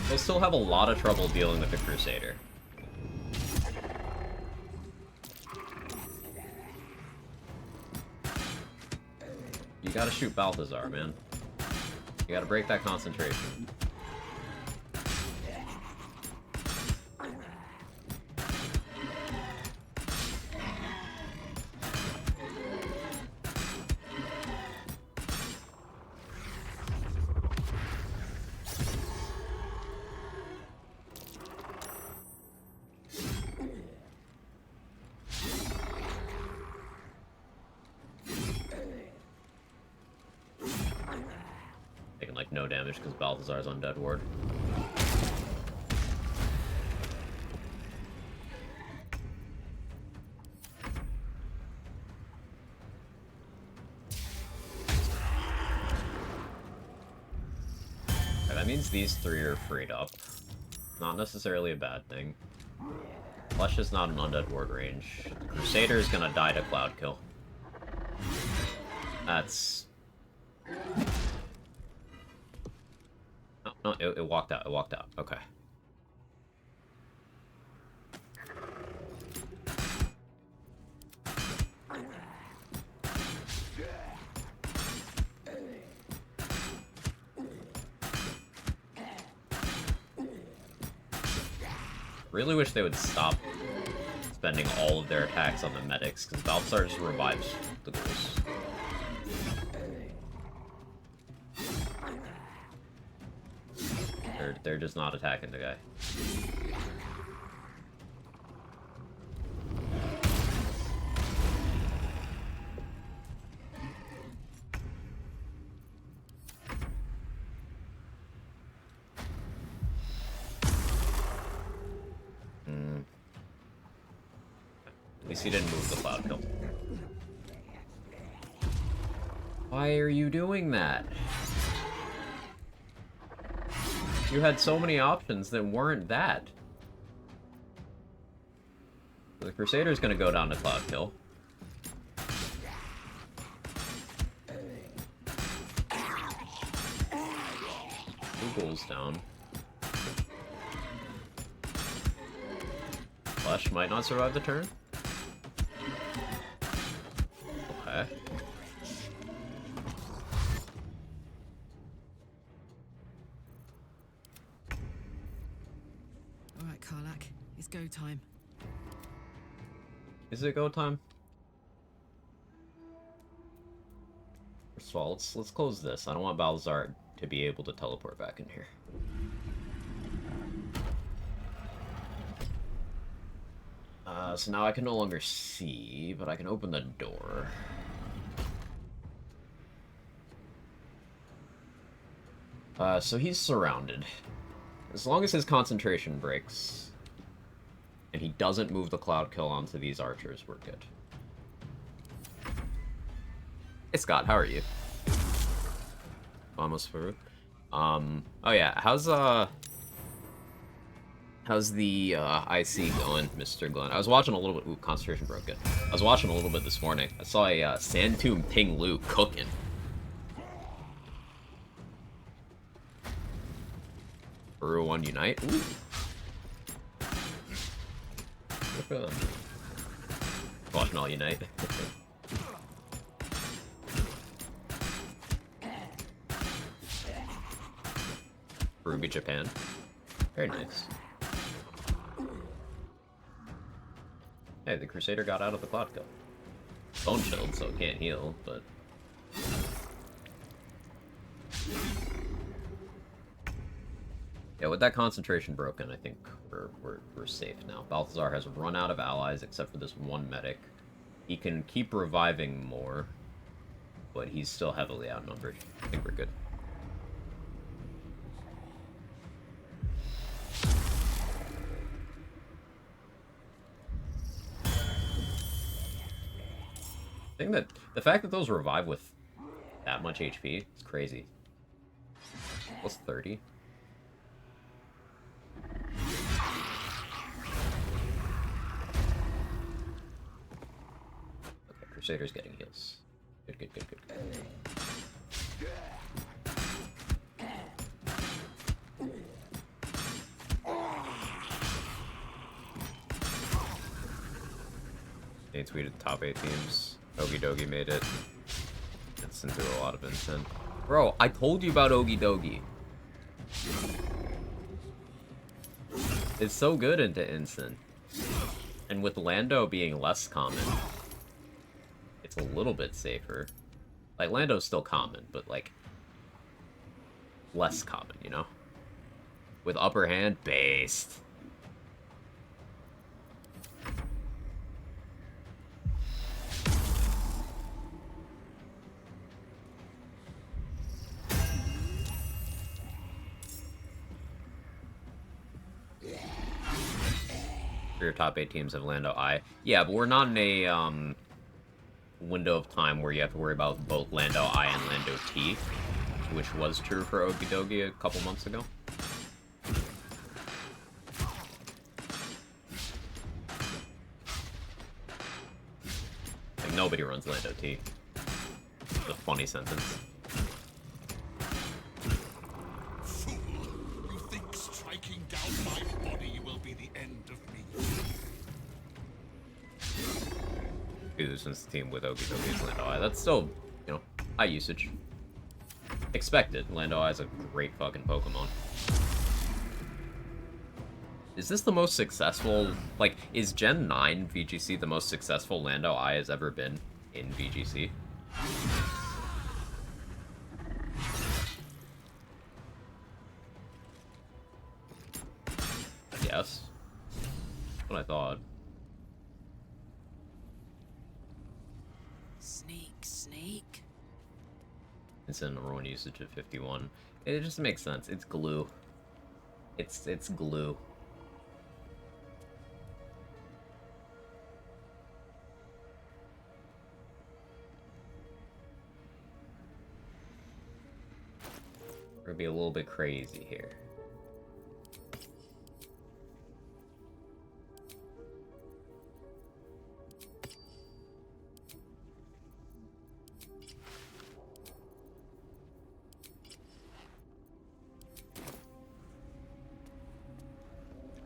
They'll still have a lot of trouble dealing with the Crusader. You gotta shoot Balthazar, man. You gotta break that concentration. Taking like no damage because Balthazar's on Dead Ward. Okay, that means these three are freed up. Not necessarily a bad thing. Flesh is not an undead ward range. Crusader is gonna die to Cloud Kill. That's... Oh, no, it walked out. It walked out. Okay. Really wish they would stop spending all of their attacks on the medics, because Balthazar just revives the ghouls. They're just not attacking the guy. At least he didn't move the Cloud Kill. Why are you doing that? You had so many options that weren't that. The Crusader's gonna go down to Cloud Kill. Two ghouls down. Flesh might not survive the turn. Okay.
Alright, Karlak. It's go time.
Is it go time? First of all, let's close this. I don't want Balthazar to be able to teleport back in here. So now I can no longer see, but I can open the door. So he's surrounded. As long as his concentration breaks, and he doesn't move the Cloud Kill onto these archers, we're good. Hey Scott, how are you? Almost through. Oh yeah, how's How's the IC going, Mr. Glenn? I was watching a little bit. Ooh, concentration broken. I was watching a little bit this morning. I saw a Sand Tomb Ping Lu cooking. Peru 1 Unite. Ooh. Good for them. Watching all Unite. Ruby Japan. Very nice. Hey, the Crusader got out of the Cloud Cup. Bone shield, so it can't heal, but... Yeah, with that concentration broken, I think we're safe now. Balthazar has run out of allies except for this one medic. He can keep reviving more, but he's still heavily outnumbered. I think we're good. I think that the fact that those revive with that much HP is crazy. Plus 30. Okay, Crusader's getting heals. Good, good, good, good, good. They tweeted top 8 teams. Ogie Dogie made it. It's into a lot of Incin. Bro, I told you about Ogie Dogie. It's so good into Incin. And with Lando being less common, it's a little bit safer. Like, Lando's still common, but, like, less common, you know? With upper hand, based. Your top 8 teams have Lando I. Yeah, but we're not in a window of time where you have to worry about both Lando I and Lando T, which was true for Ogie Dogie a couple months ago. Like, nobody runs Lando T. It's a funny sentence.
Fool! You think striking down my body will be the end of me?
Since the team with Ogie Dogie is Lando I. That's still, you know, high usage. Expected. Lando I is a great fucking Pokemon. Is this the most successful... Like, is Gen 9 VGC the most successful Lando I has ever been in VGC? Yes. That's what I thought.
Sneak.
It's in a usage of 51. It just makes sense. It's glue. It's glue. We're gonna be a little bit crazy here.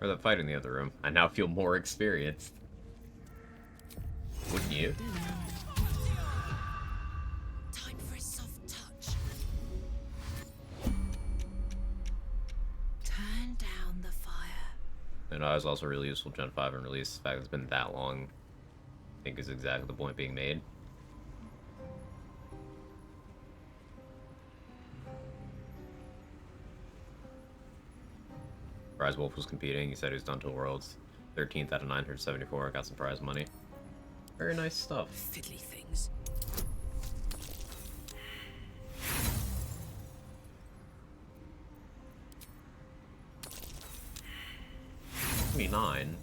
Or that fight in the other room. I now feel more experienced. Wouldn't you?
Time for a soft touch. Turn down the fire.
And I was also really useful Gen 5 and release. The fact it's been that long, I think is exactly the point being made. Prize Wolf was competing. He said he was done to Worlds. 13th out of 974. Got some prize money. Very nice stuff.
Fiddly things.
29.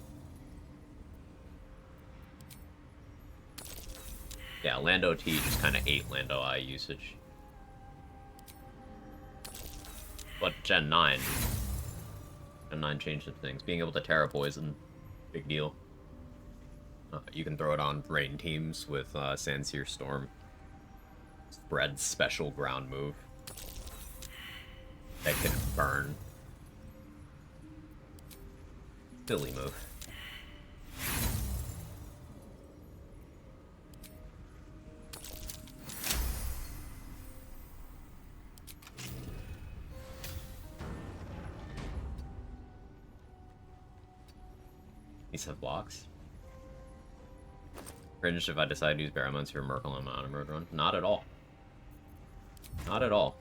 Yeah, Lando T just kind of ate Lando I usage. But Gen 9 And 9 changed some things. Being able to Terra Poison, big deal. You can throw it on rain teams with Sandseer Storm. Spread's special ground move. That can burn. Silly move. These have blocks. Cringe if I decide to use Barrowmans or Merkel on my auto mode run. Not at all. Not at all.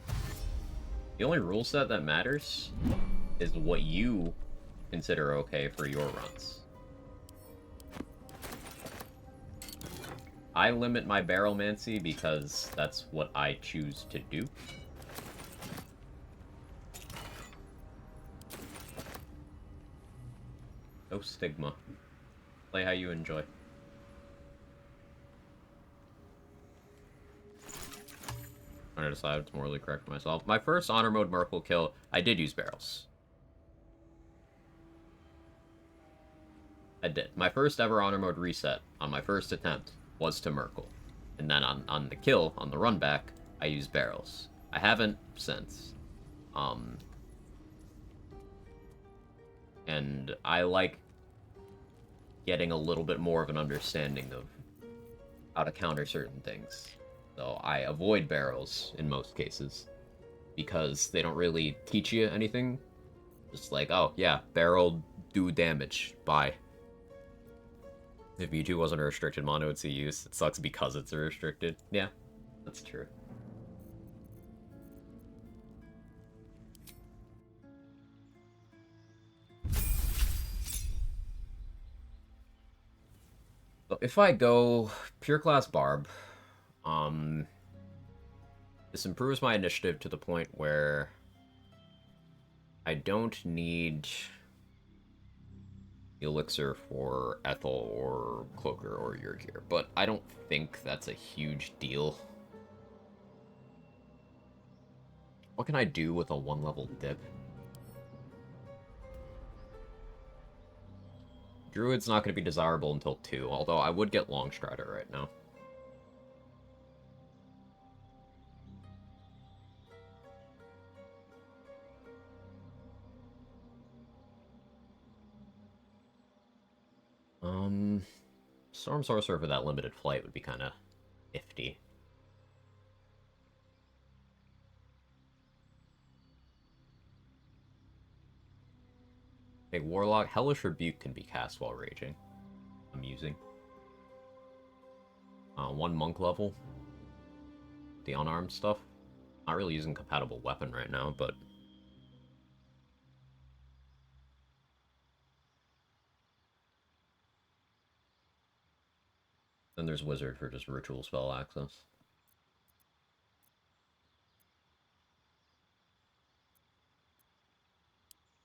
The only rule set that matters is what you consider okay for your runs. I limit my Barrelmancy because that's what I choose to do. No stigma. Play how you enjoy. Trying to decide what's morally correct for myself. My first honor mode Merkle kill, I did use barrels. I did. My first ever honor mode reset on my first attempt was to Merkle. And then on the kill, on the run back, I used barrels. I haven't since. And I like getting a little bit more of an understanding of how to counter certain things. So I avoid barrels in most cases because they don't really teach you anything. Just like, oh yeah, barrel do damage. Bye. If V2 wasn't a restricted mono, it's a use. It sucks because it's a restricted. Yeah, that's true. So if I go pure class Barb, this improves my initiative to the point where I don't need Elixir for Ethel or Cloaker or Yurgir, but I don't think that's a huge deal. What can I do with a 1-level dip? Druid's not going to be desirable until 2, although I would get Longstrider right now. Storm Sorcerer for that limited flight would be kind of nifty. Hey, Warlock, Hellish Rebuke can be cast while raging. I'm using. 1 monk level. The unarmed stuff. Not really using compatible weapon right now, but... Then there's Wizard for just ritual spell access.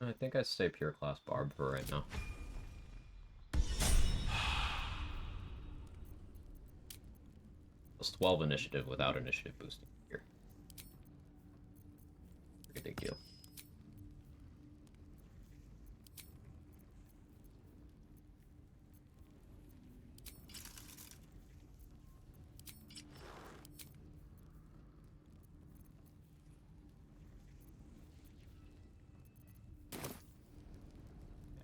I think I stay pure class Barb for right now. Plus 12 initiative without initiative boosting here. Pretty big deal.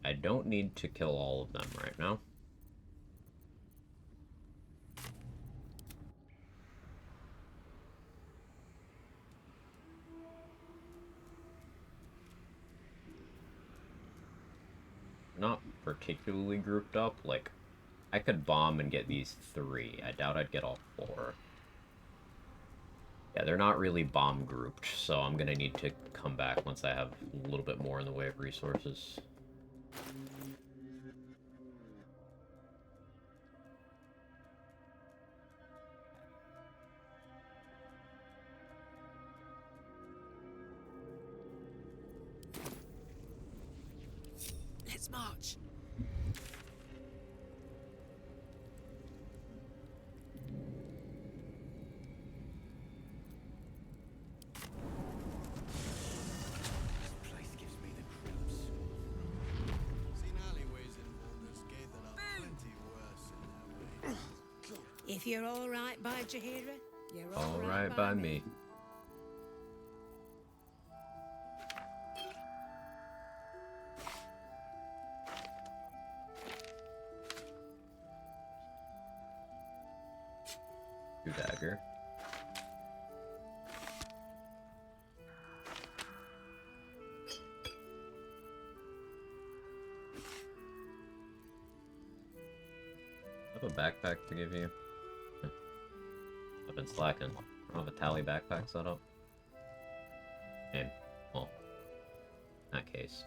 I don't need to kill all of them right now. Not particularly grouped up. Like, I could bomb and get these 3. I doubt I'd get all 4. Yeah, they're not really bomb grouped, so I'm gonna need to come back once I have a little bit more in the way of resources.
Let's march.
This place gives me the creeps.
If you're all right by Jahira, you're
All right by me. Two dagger. I have a backpack to give you. I've been slacking. I don't have a tally backpack set up. And, well, in that case.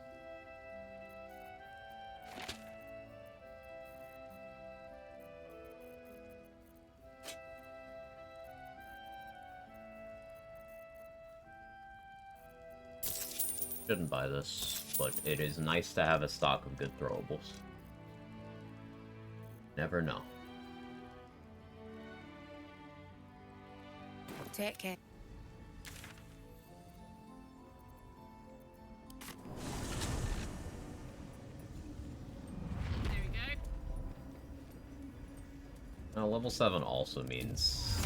Shouldn't buy this, but it is nice to have a stock of good throwables. Never know.
Take care. There we go.
Now, level 7 also means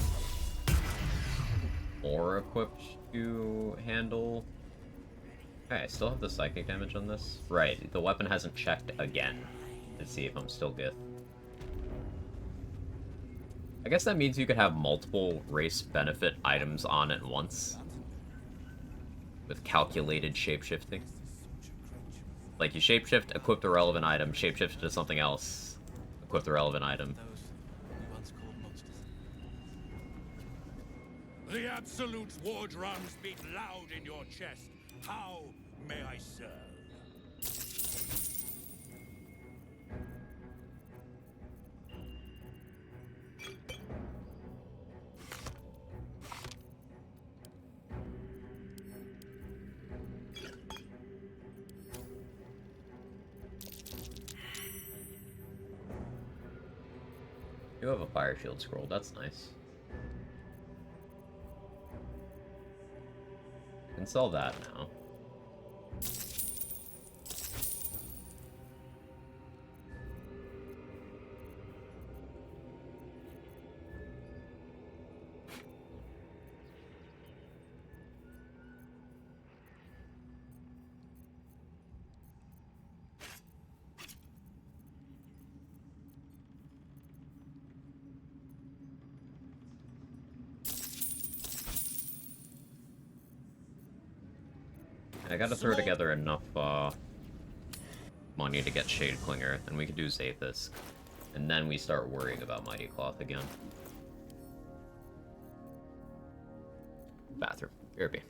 more equipped to handle. Okay, I still have the psychic damage on this. Right, the weapon hasn't checked again to see if I'm still good. I guess that means you could have multiple race benefit items on at once. With calculated shapeshifting. Like, you shapeshift, equip the relevant item, shapeshift to something else, equip the relevant item.
The Absolute's war drums beat loud in your chest. How may I serve?
You have a fire shield scroll, that's nice. Can sell that now. I gotta throw together enough money to get Shade Clinger, and we can do Zathis. And then we start worrying about Mighty Cloth again. Bathroom. BRB.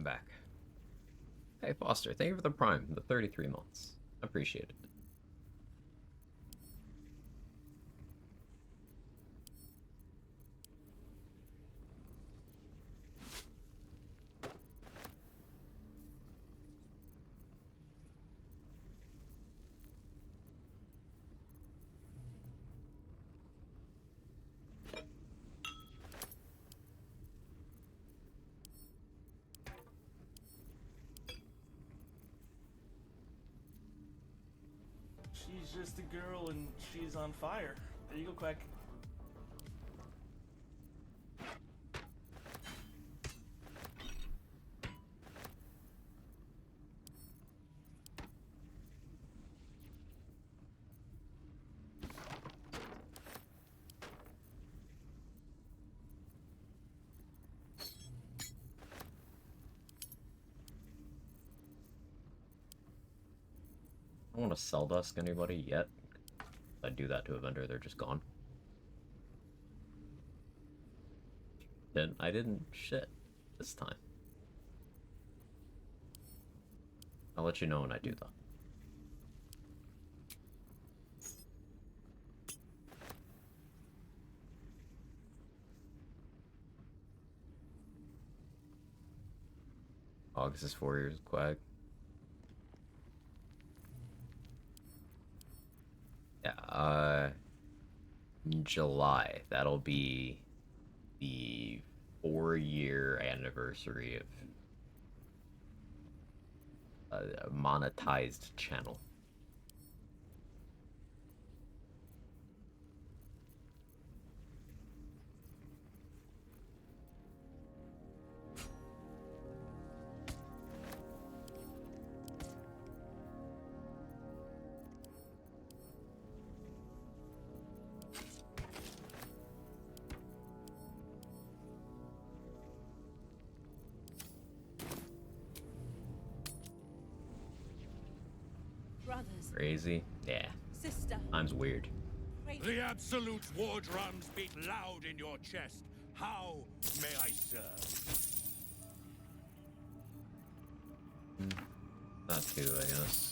I'm back. Hey, Foster, thank you for the Prime, the 33 months. Appreciate it.
She's just a girl and she's on fire. There you go, Quack.
I don't want to sell dusk anybody yet. If I do that to a vendor, they're just gone. Then I didn't shit this time. I'll let you know when I do that. August is 4 years, Quag. Yeah, in July, that'll be the 4-year anniversary of a monetized channel.
Brothers.
Crazy? Yeah.
Sister.
Time's weird.
The Absolute's war drums beat loud in your chest. How may I serve?
Not too, I guess.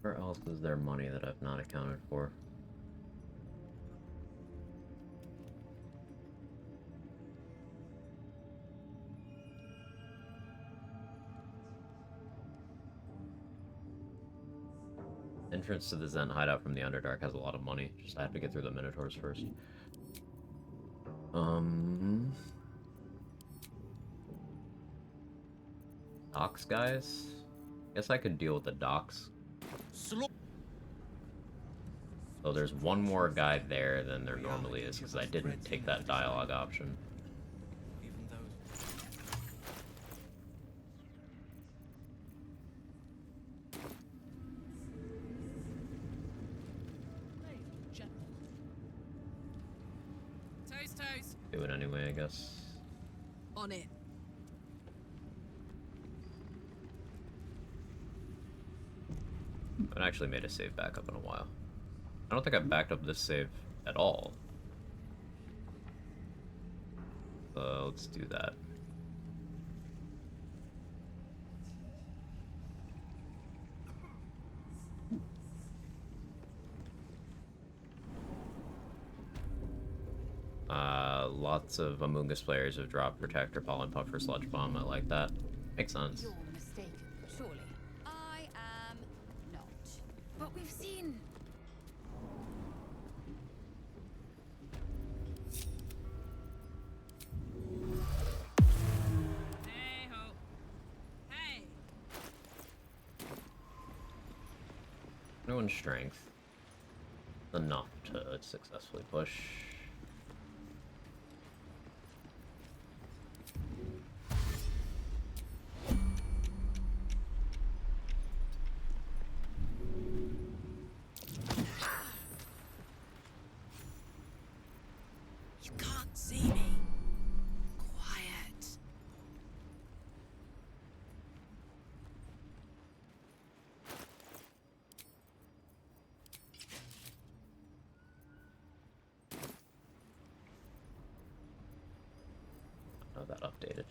Where else is there money that I've not accounted for? Entrance to the Zen hideout from the Underdark has a lot of money. Just I have to get through the Minotaurs first. Docks, guys? Guess I could deal with the docks. So there's one more guy there than there normally is, because I didn't take that dialogue option.
Toast, toast.
Do it anyway, I guess.
On it.
I haven't actually made a save backup in a while. I don't think I've backed up this save at all. Let's do that. Lots of Among Us players have dropped Protector, Pollen Puff, for Sludge Bomb. I like that. Makes sense.
You're mistaken, surely. I am not. But we've seen...
Hey ho. Hey.
No one's strength. Enough to successfully push. updated.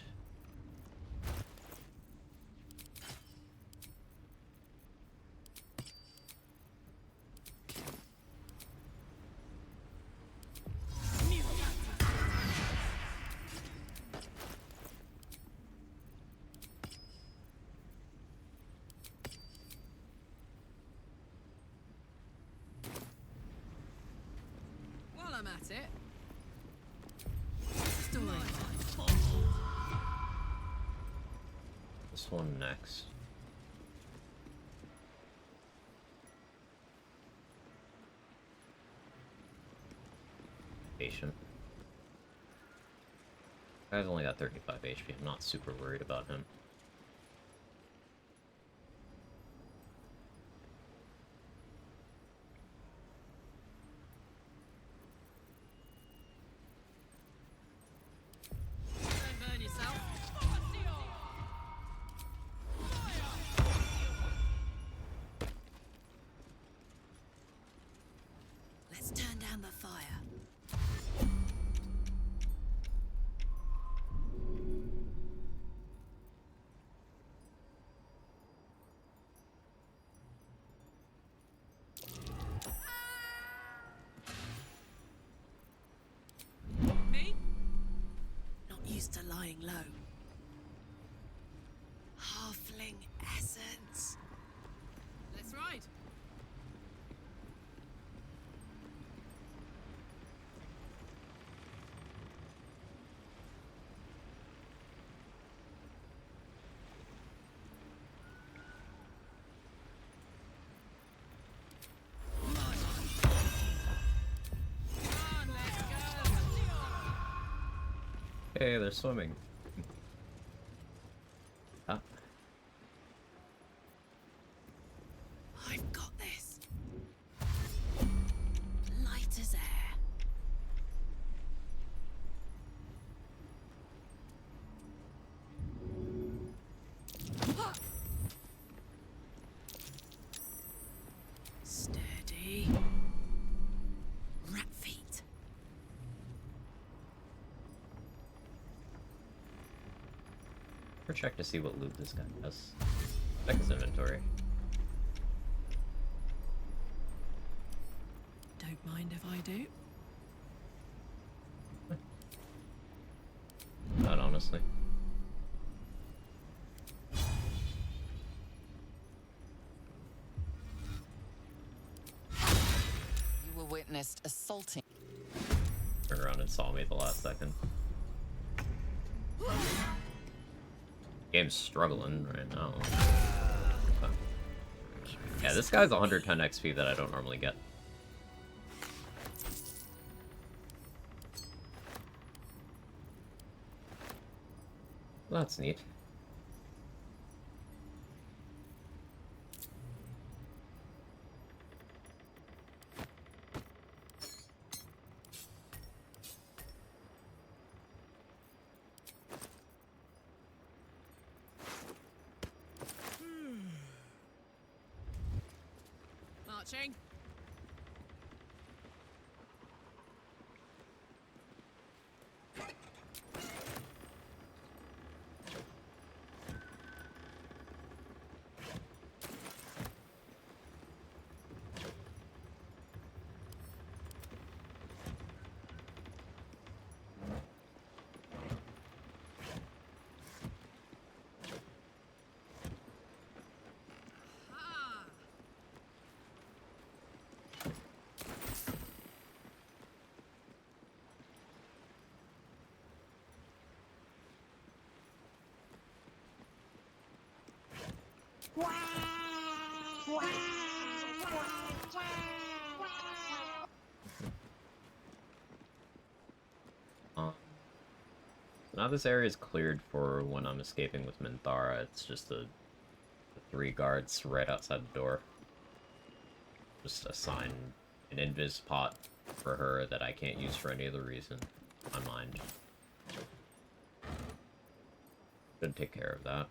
While I'm at it. Story.
This one next. Patient. Guy's only got 35 HP. I'm not super worried about him.
Don't burn yourself. Let's turn down the fire. Me? Not used to lying low. Halfling essence. Let's ride. Come on, let's go.
Hey, they're swimming. Ah.
I've got this. Light as air. Steady. Rat feet.
Or check to see what loot this guy has. Check his inventory.
Don't mind if I do.
Not honestly.
You were witnessed assaulting.
Turned around and saw me at the last second. Game's struggling right now. Okay. Yeah, this guy's 110 XP that I don't normally get. Well, that's neat.
Marching. Ah.
Now this area is cleared for when I'm escaping with Minthara. It's just the 3 guards right outside the door. Just assign an invis pot for her that I can't use for any other reason. In my mind. Should take care of that.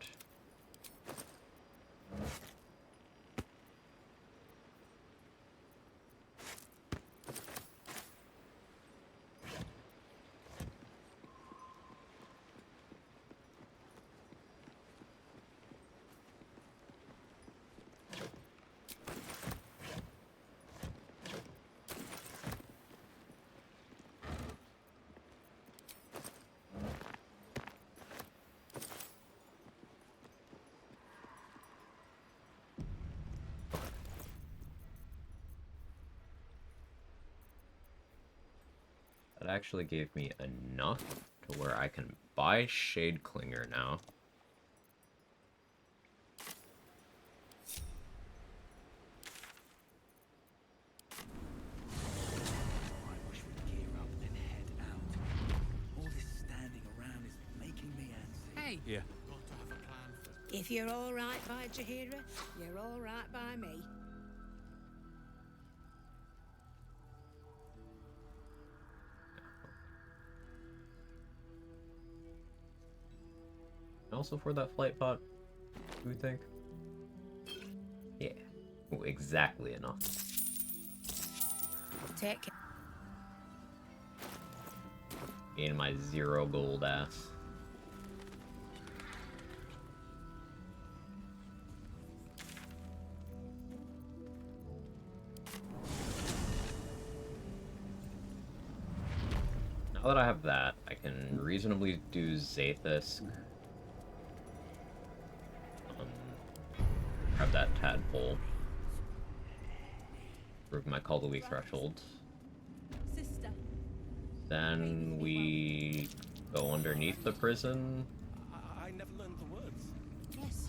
That actually gave me enough to where I can buy Shade Clinger now.
Hey.
Yeah.
If you're all right by Jahira, you're all right by me.
And also for that flight pot, do we think? Yeah. Ooh, exactly enough.
Take care.
In my 0 gold ass. Now that I have that, I can reasonably do Zathis. Grab that tadpole. Improve my Call the Weak threshold.
Sister.
Then we go underneath the prison.
I never learned the words.
Yes,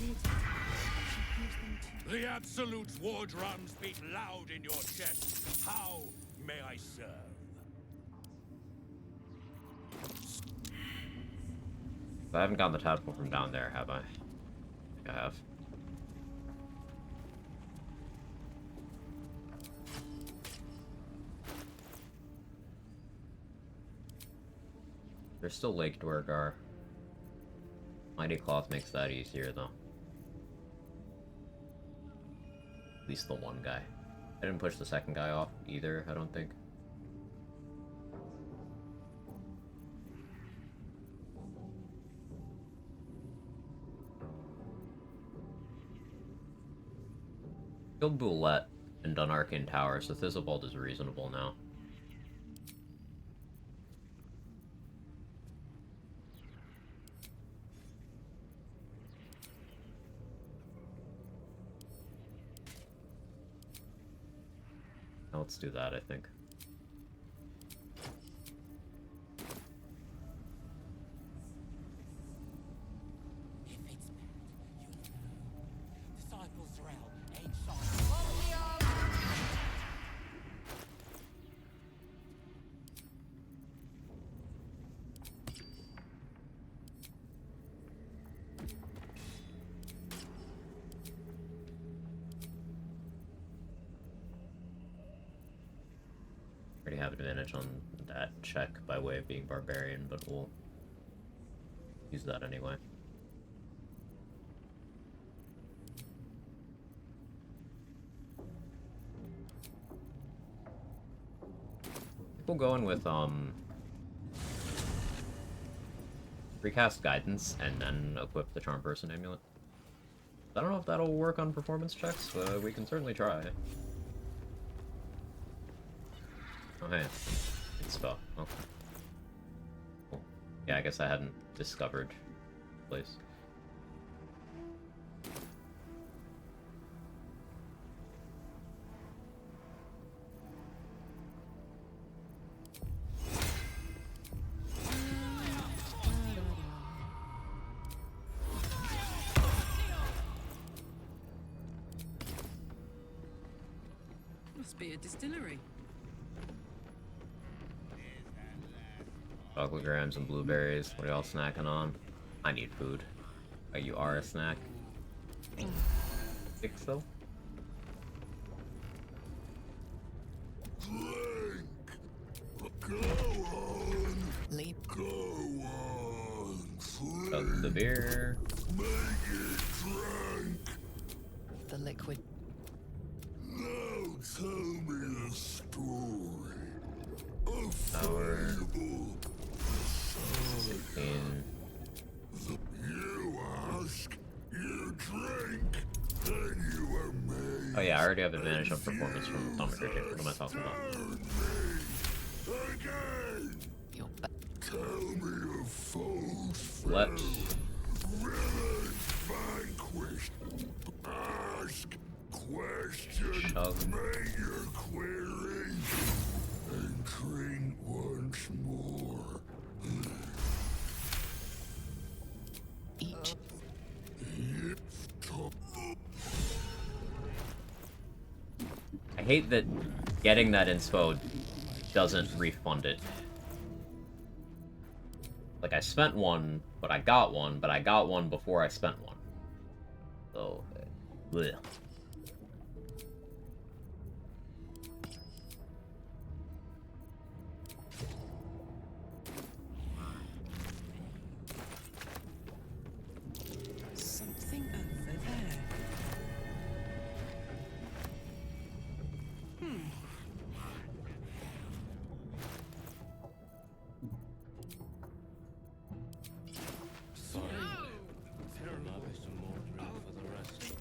you did.
The Absolute's war drums beat loud in your chest. How may I serve?
I haven't gotten the tadpole from down there, have I? I think I have. There's still Lake Dwargar. Mighty Cloth makes that easier, though. At least the one guy. I didn't push the second guy off either, I don't think. Killed Boulette and done Arcane Tower, so Thistlebolt is reasonable now. Now let's do that, I think.
Disciples' realm ain't
Already have advantage on that check by way of being Barbarian, but we'll use that anyway. We'll go in with recast Guidance and then equip the Charm Person Amulet. I don't know if that'll work on performance checks, but we can certainly try. Oh hey, good spell. Okay. Cool. Yeah, I guess I hadn't discovered the place.
Must be a distillery.
Chocolagrams and blueberries. What are y'all snacking on? I need food. Oh, you are a snack? Think so?
Go on.
Leap.
Go on.
Chug the beer.
Make it drink.
The liquid.
Now tell me a story. A
Sour.
fable.
16.
You ask, you drink, and you are made.
Oh yeah, I already have advantage on performance from Thaumaturgy. What am I talking about?
Again. Tell me of foes.
Let's.
Villains vanquished. Ask questions.
Chug.
Make your queries. And drink
hate that getting that inspo doesn't refund it. Like, I spent one, but I got one, but I got one before I spent one. So, bleh.
Something over there.
Sorry. There'll be some more drink for the rest.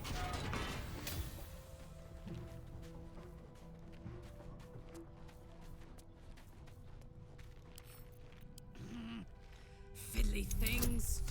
Fiddly things.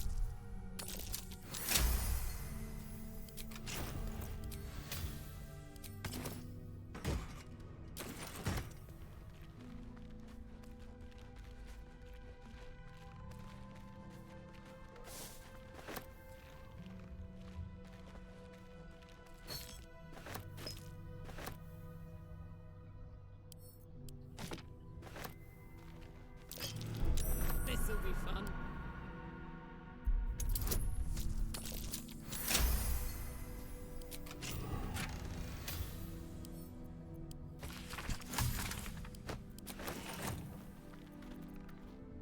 This'll be fun.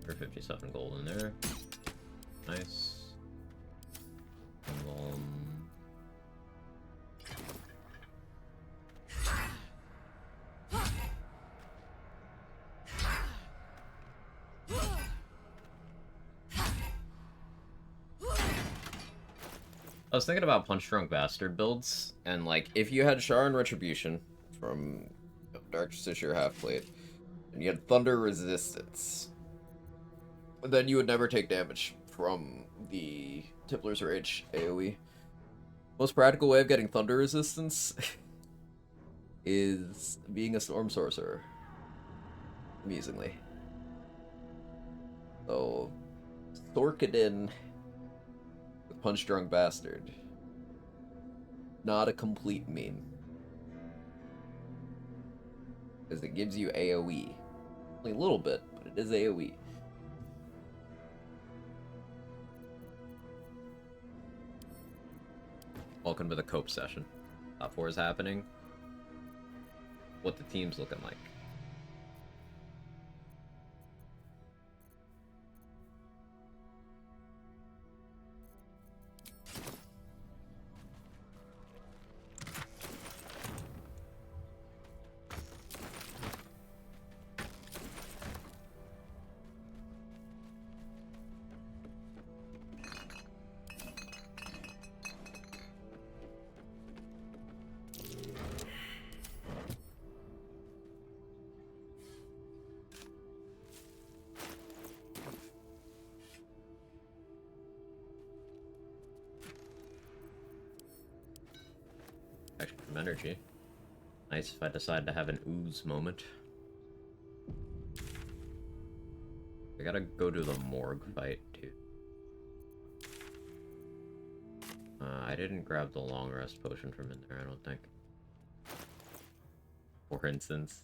For 57 gold in there. Nice. I was thinking about Punch Drunk Bastard builds, and like, if you had Char and Retribution from Dark Stitcher Half Plate, and you had Thunder Resistance, then you would never take damage from the Tippler's Rage AoE. Most practical way of getting Thunder Resistance is being a Storm Sorcerer, amusingly. So, Sorkadin with Punch Drunk Bastard. Not a complete meme. Because it gives you AoE. Only a little bit, but it is AoE. Welcome to the Cope session. Top 4 is happening. What the team's looking like. Some energy. Nice if I decide to have an ooze moment. I gotta go to the morgue fight too. I didn't grab the long rest potion from in there, I don't think. For instance.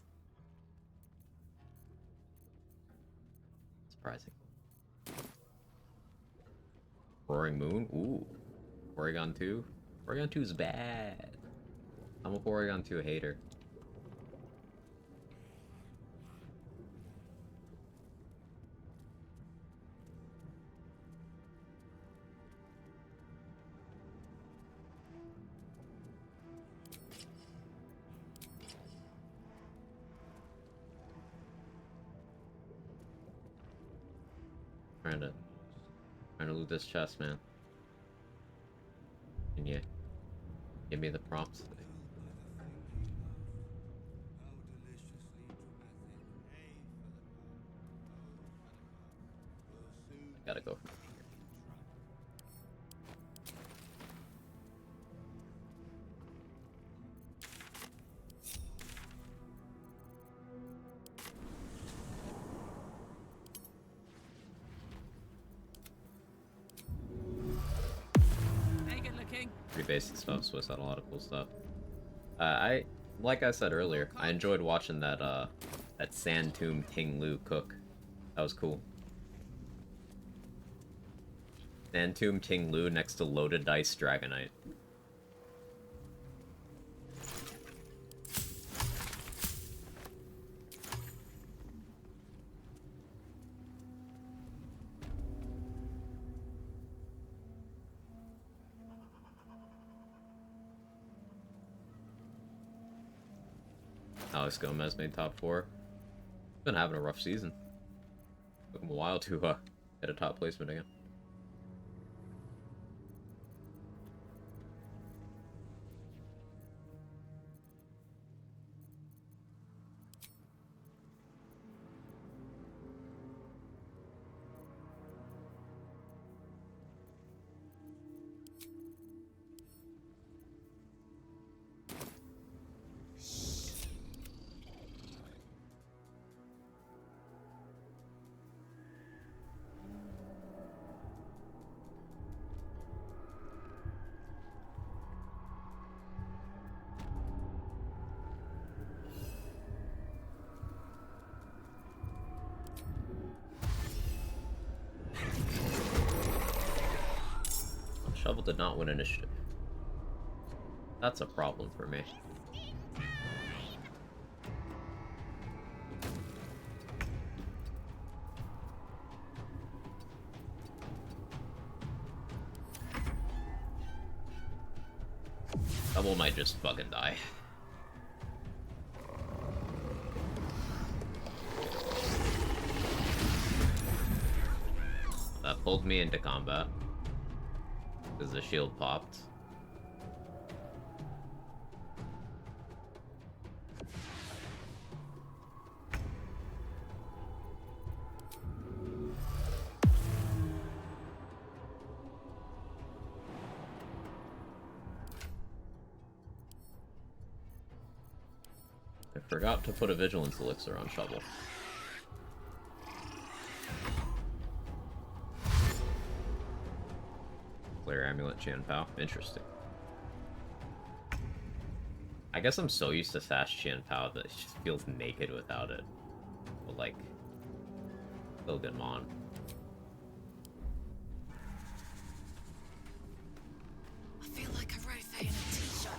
Surprising. Roaring Moon? Ooh. Porygon 2? Porygon 2 is bad. I'm a Porygon 2 hater. Trying to loot this chest, man. Can you give me the prompts? Gotta go from here.
Very good looking.
Pretty basic stuff, Swiss had a lot of cool stuff. I like I said earlier, I enjoyed watching that Sand Tomb Ting Lu cook. That was cool. Sand Tomb Ting Lu next to Loaded Dice Dragonite. Alex Gomez made top 4. Been having a rough season. Took him a while to get a top placement again. Shovel did not win initiative. That's a problem for me. Shovel might just fucking die. That pulled me into combat. Because the shield popped. I forgot to put a vigilance elixir on Shovel. Clear Amulet Qian Pao. Interesting. I guess I'm so used to fast Qian Pao that it just feels naked without it. But like, still good mon.
I feel like a rothe in a t-shirt.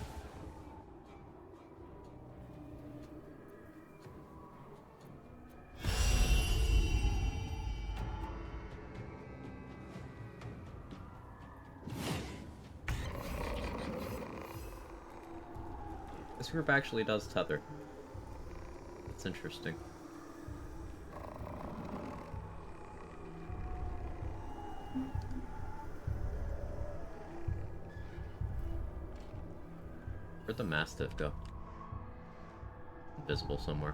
This group actually does tether. That's interesting. Where'd the Mastiff go? Invisible somewhere.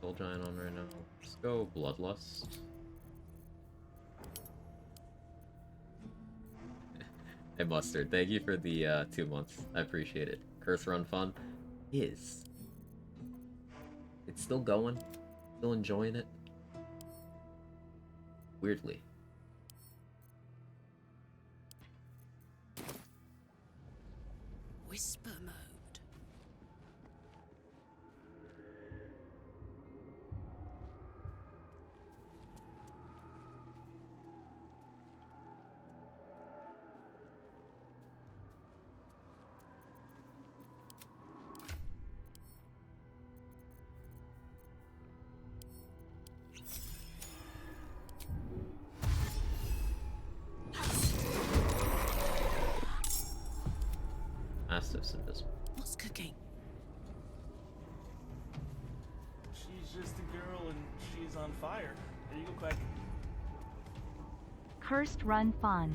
Soul Giant on right now. Let's go Bloodlust. Hey Mustard, thank you for the 2 months. I appreciate it. Curse Run Fun is. It's still going. Still enjoying it. Weirdly.
Whisper mode.
Mastiff's invisible.
What's cooking?
She's just a girl and she's on fire. There you go, Quack.
Cursed Run Fawn.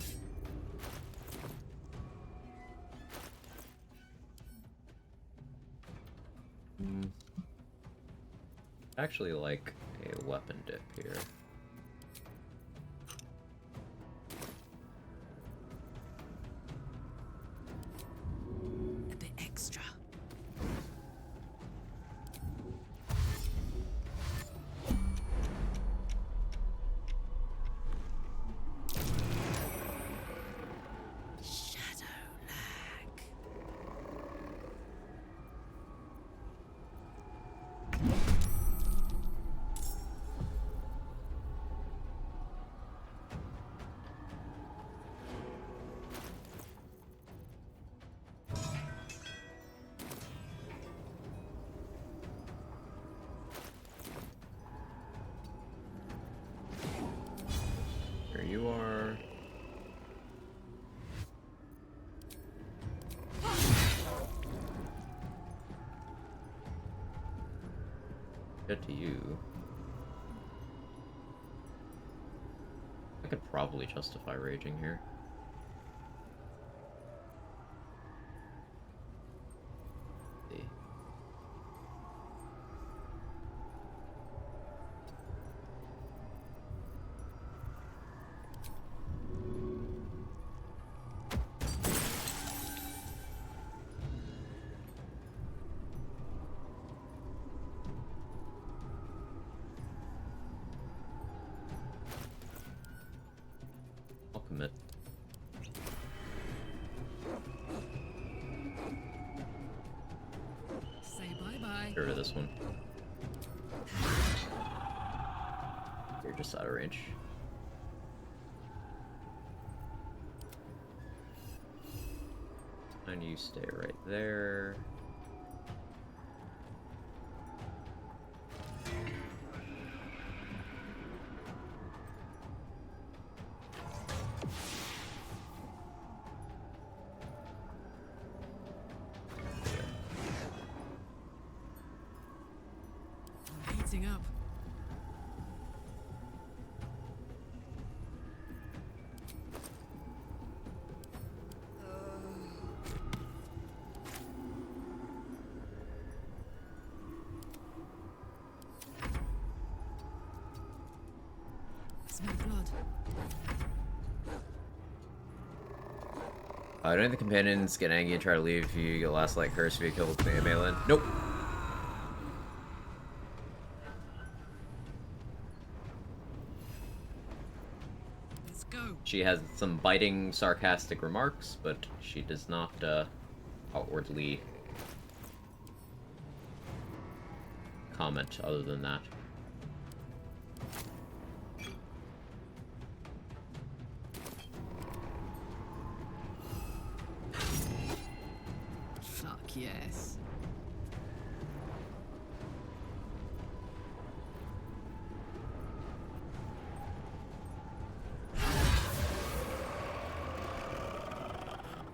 Actually like a weapon dip here. Get to you. I could probably justify raging here. Let's see. I'll commit.
Say bye-bye.
Get rid of this one. You're just out of range. And you stay right there.
Heating up. Smell blood.
Don't any of the companions get angry and try to leave you get last like curse if you kill with Malin? Nope.
Let's go.
She has some biting, sarcastic remarks, but she does not outwardly comment other than that.
Fuck yes.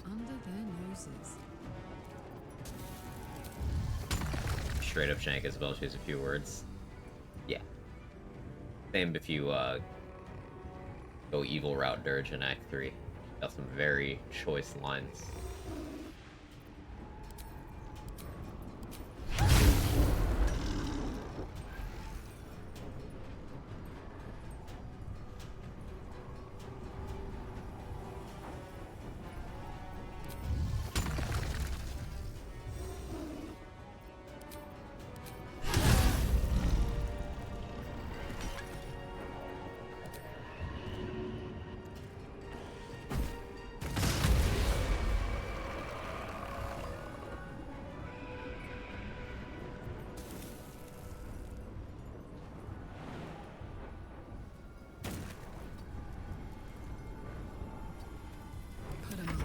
Under their noses.
Straight up shank Isabel, she has a few words. Yeah. Same if you go evil route dirge in Act 3. Got some very choice lines.
Put 'em up.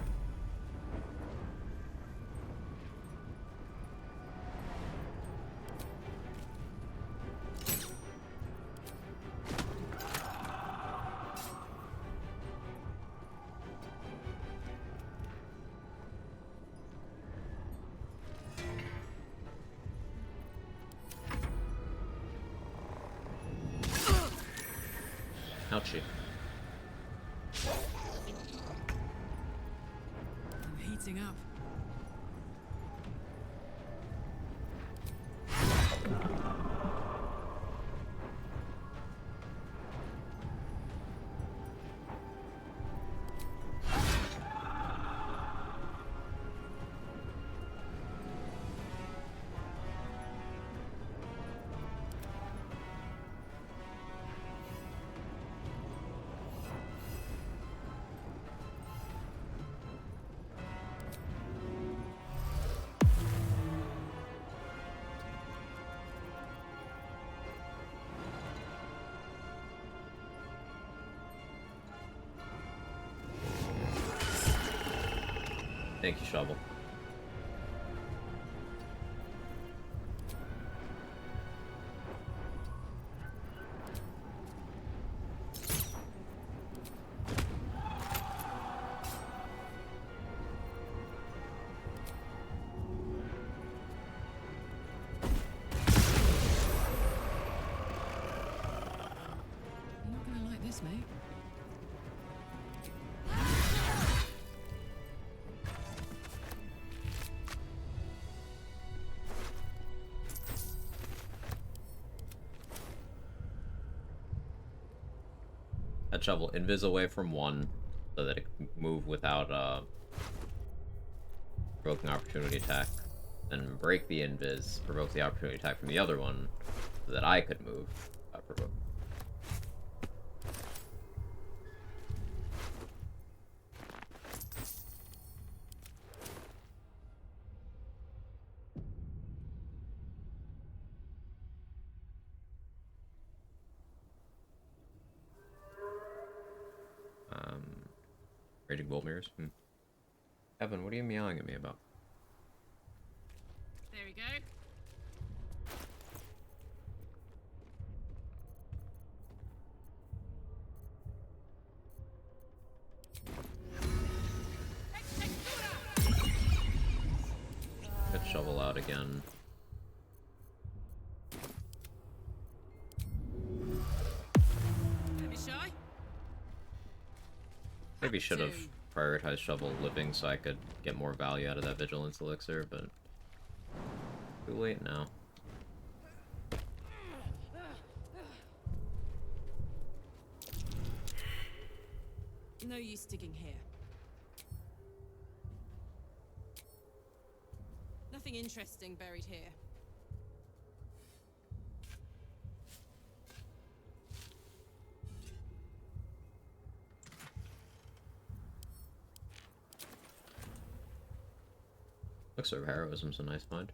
Ouchie.
I'm heating up.
Thank you, Shovel.
Excuse me.
That shovel invis away from one so that it can move without provoking opportunity attack. Then break the invis, provoke the opportunity attack from the other one so that I could move without provoking. Raging Bolt Mirrors? Evan, what are you meowing at me about?
There we go.
Get shovel out again.
Don't be shy.
Maybe should have prioritized shovel living so I could get more value out of that vigilance elixir, but too late now.
No use digging here. Nothing interesting buried here.
Elixir of Heroism's a nice find.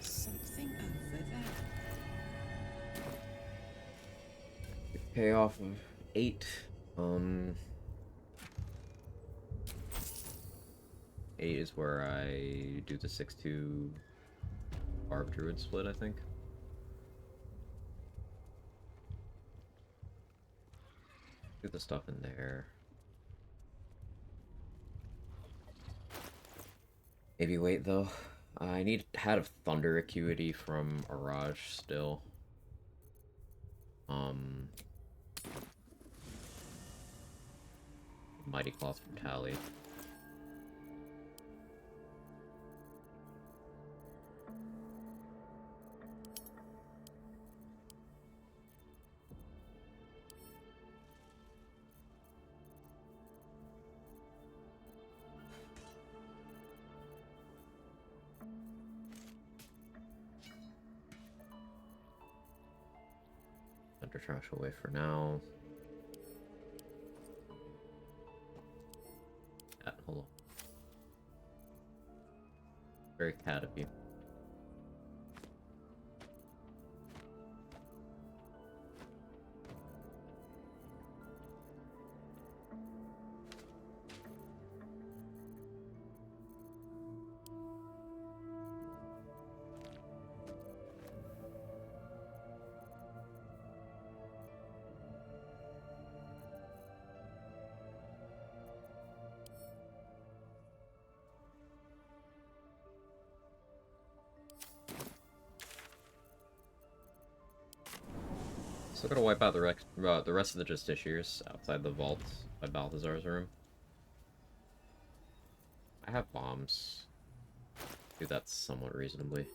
Something over there.
Payoff of 8. 8 is where I do the 6-2 Barb Druid split, I think. Do the stuff in there. Maybe wait though. I need Hat of Thunder Acuity from Araj still. Mighty Cloth from Tally. Thunder Trash away for now. Cat, hold on. Very cat of you. Still gotta wipe out the rest of the Justiciars outside the vault by Balthazar's room. I have bombs. Do that somewhat reasonably.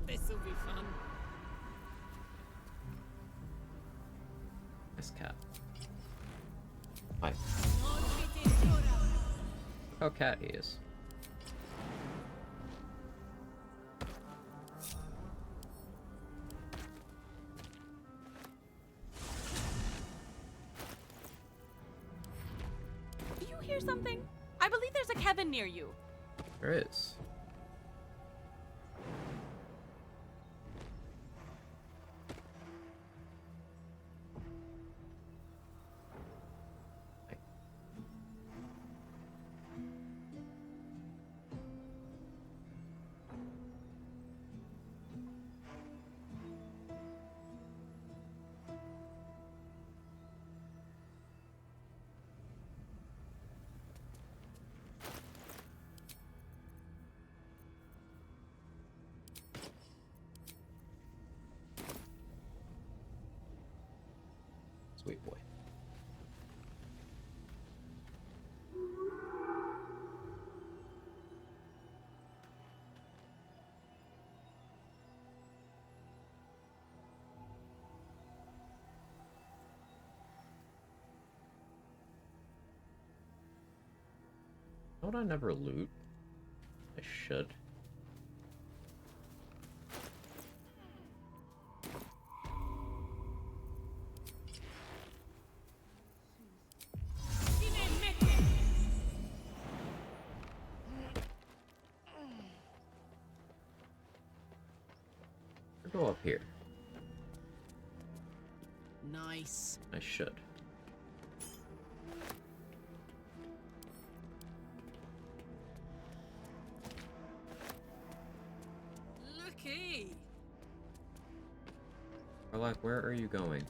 This'll be fun.
Nice cat. Hi. Look how cat he is.
Hear something? I believe there's a Kevin near you.
There is. Sweet boy. Don't I never loot? I should. Or go up here.
Nice.
I should.
Looky.
Carlac, where are you going?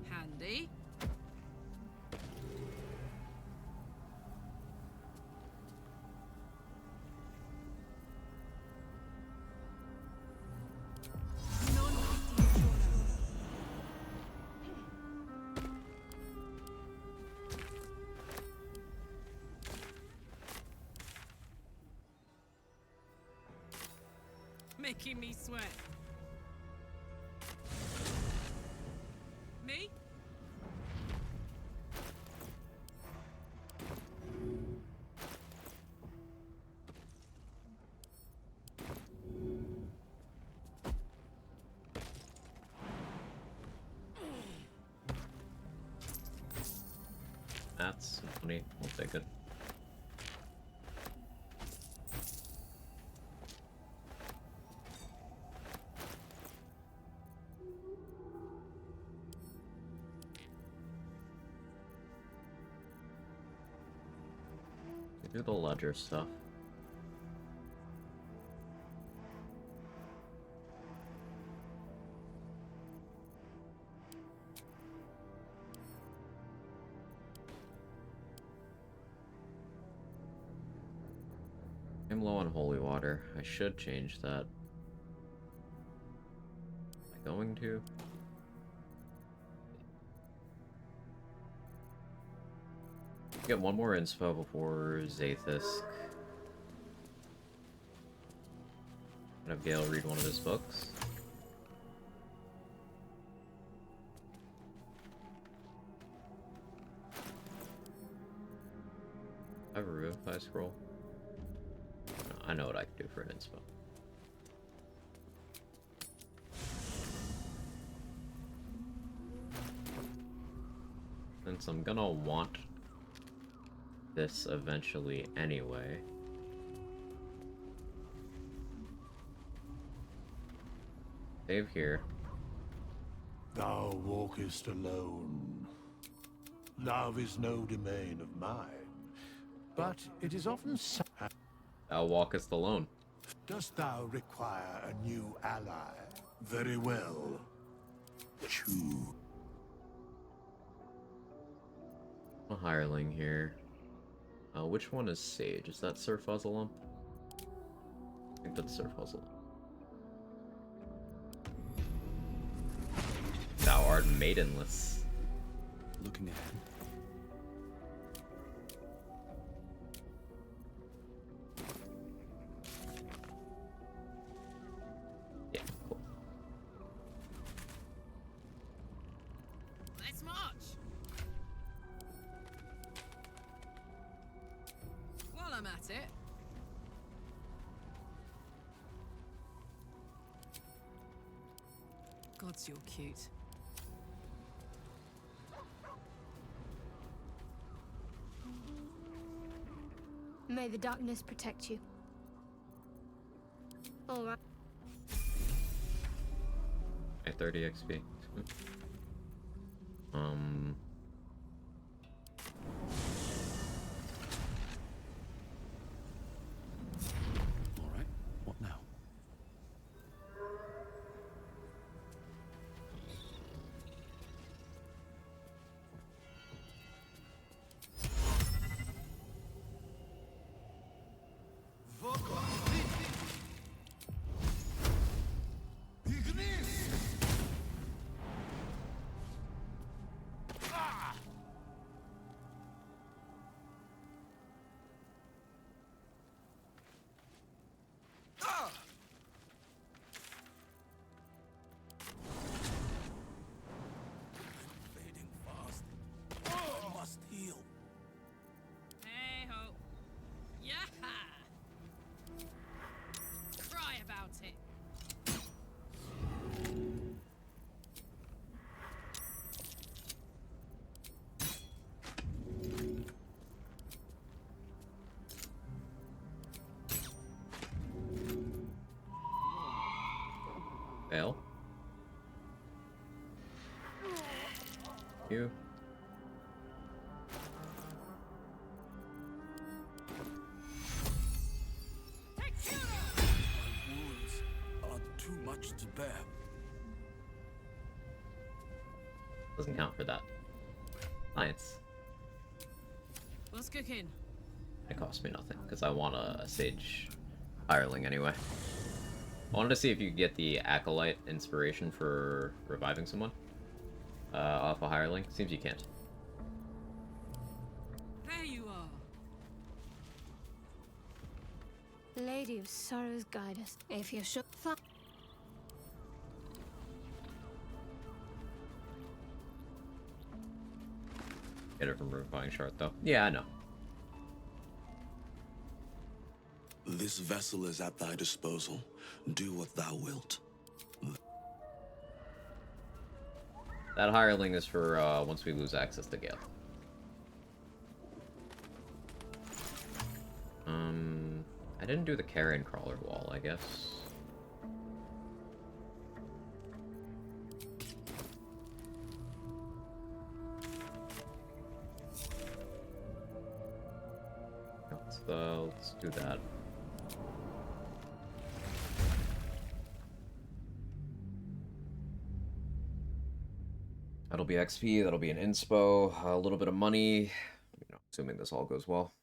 Handy. Making me sweat. Me?
That's funny. We'll take it. Do the ledger stuff. I'm low on holy water. I should change that. Am I going to? Get one more inspo before Zathis. Have Gale read one of his books. I have a Revivify scroll. I know what I can do for an inspo. Since I'm gonna want this eventually anyway. Save here.
Thou walkest alone. Love is no domain of mine, but it is often sad.
Thou walkest alone.
Dost thou require a new ally? Very well. Choose.
A hireling here. Which one is Sage? Is that Sir Fuzzlelump? I think that's Sir Fuzzlelump. Thou art maidenless.
Looking ahead.
Yeah, cool.
it.
Gods, you're cute.
May the darkness protect you. All right.
30 XP.
All right. What now?
Fading fast. I must heal.
Hey ho. Yeah. Cry about it.
Fail. You.
My wounds are too much to bear.
Doesn't count for that. Science.
What's cooking?
It cost me nothing because I want a sage hireling anyway. I wanted to see if you could get the acolyte inspiration for reviving someone off a hireling. Seems you can't.
There you are.
Lady of Sorrows, guide us. If you're sure.
Get it from reviving shard though. Yeah, I know.
This vessel is at thy disposal. Do what thou wilt.
That hireling is for once we lose access to Gale. I didn't do the carrion crawler wall, I guess. Let's do that. That'll be XP, that'll be an inspo, a little bit of money, you know, assuming this all goes well.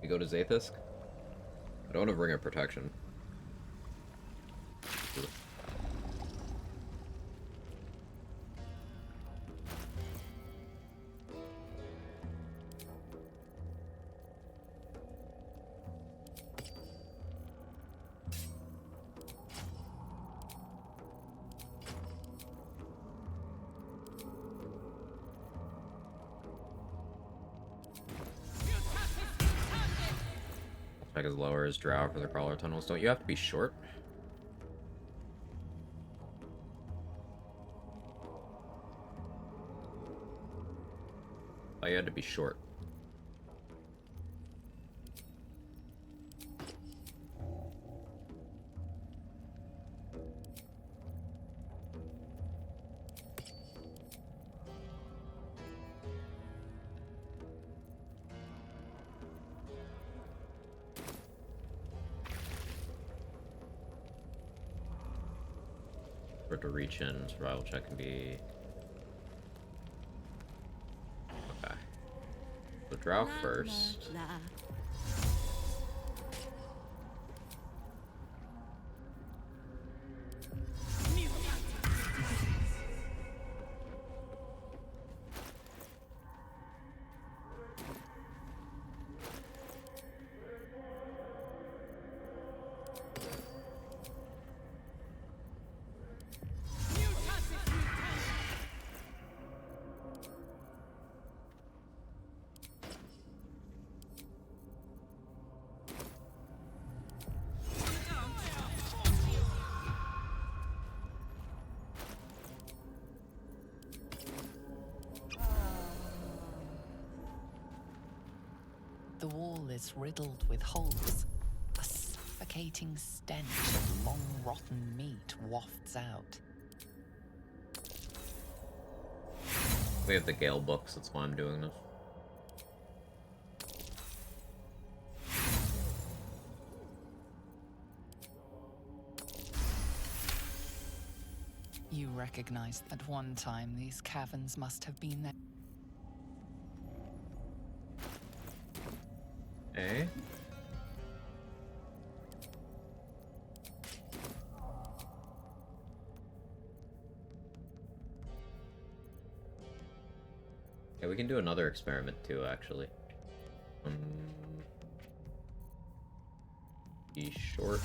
We go to Zathis. I don't want to bring a protection. Spec is lower as Drow for the crawler tunnels. Don't you have to be short? Oh, you had to be short. For it to reach in, survival check can be... Okay. So Drow first.
The wall is riddled with holes. A suffocating stench of long rotten meat wafts out.
We have the Gale books, that's why I'm doing this.
You recognize at one time these caverns must have been there.
Okay. Yeah, we can do another experiment too, actually. Be short.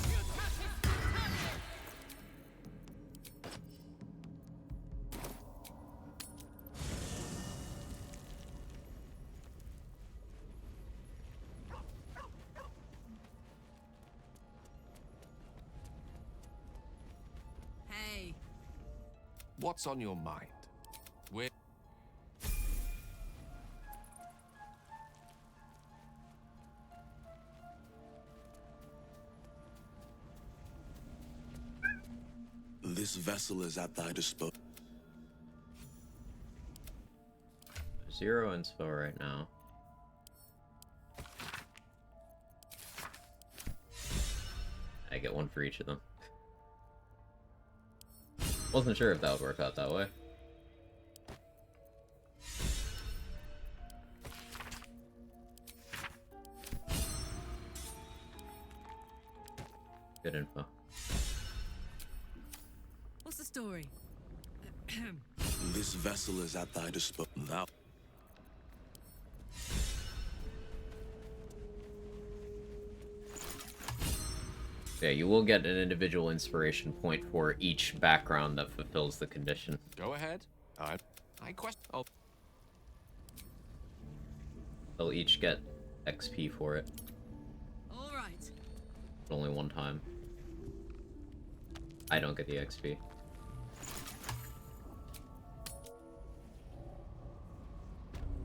Hey.
What's on your mind? We're...
This vessel is at thy disposal.
0 inspo right now. I get one for each of them. Wasn't sure if that would work out that way. Good info.
What's the story?
This vessel is at thy disposal. Thou...
Yeah, you will get an individual inspiration point for each background that fulfills the condition.
Go ahead. I question... Oh.
They'll each get XP for it.
All right.
But only one time. I don't get the XP.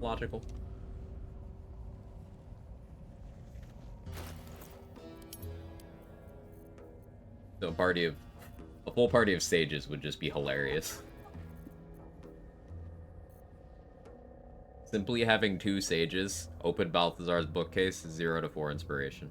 Logical. So a full party of sages would just be hilarious. Simply having 2 sages, open Balthazar's bookcase, 0 to 4 inspiration.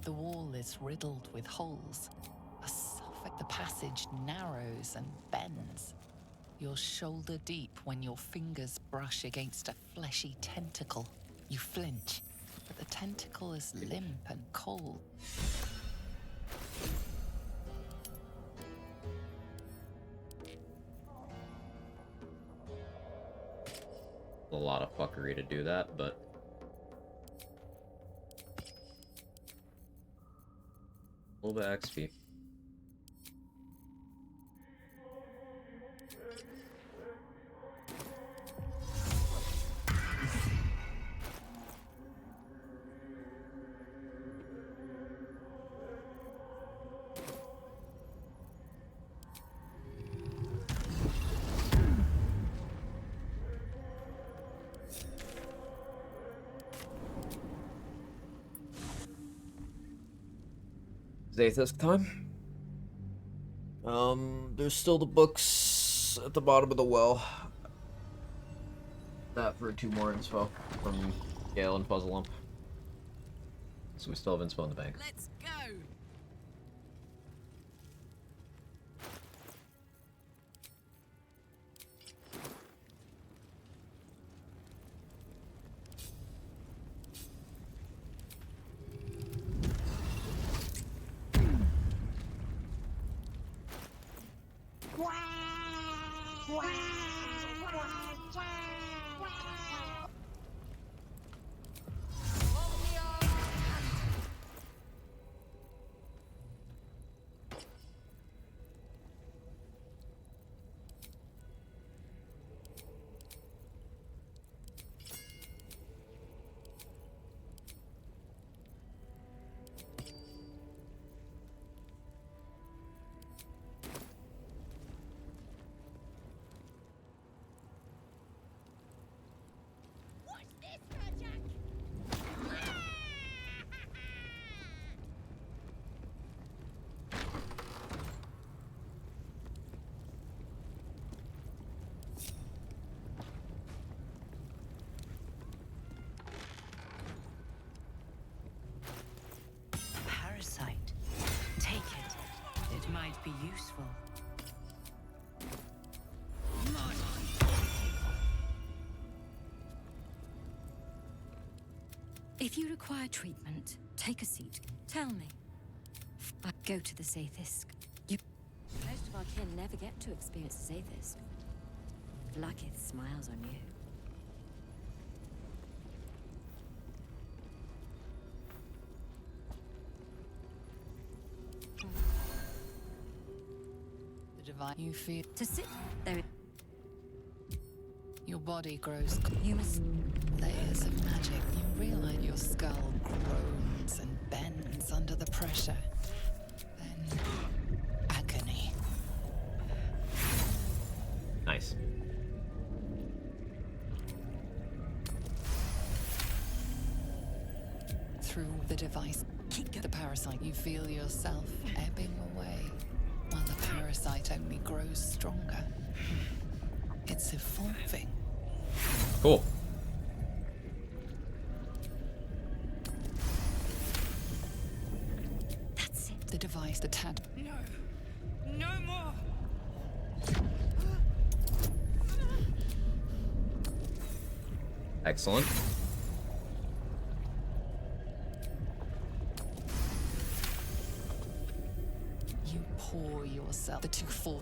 The wall is riddled with holes. The passage narrows and bends. You're shoulder deep when your fingers brush against a fleshy tentacle. You flinch, but the tentacle is limp and cold.
A lot of fuckery to do that, but a little bit of XP. Zathis time. There's still the books at the bottom of the well. That for 2 more inspo from Gale and Puzzle Lump. So we still have inspo in the bank.
Let's go.
be useful.
If you require treatment, take a seat. Tell me. I go to the Zaithisk. Most of our kin never get to experience the Zaithisk. Luckith smiles on you.
The divine you feel
To sit there.
your body grows.
You must.
Layers of magic. You realize your skull groans and bends under the pressure. Then agony.
Nice.
Through the device, the parasite, you feel yourself ebbing away, while the parasite only grows stronger. It's evolving.
Cool.
That's it.
The device, the tad.
No. No more.
Excellent.
You pour yourself the two fall.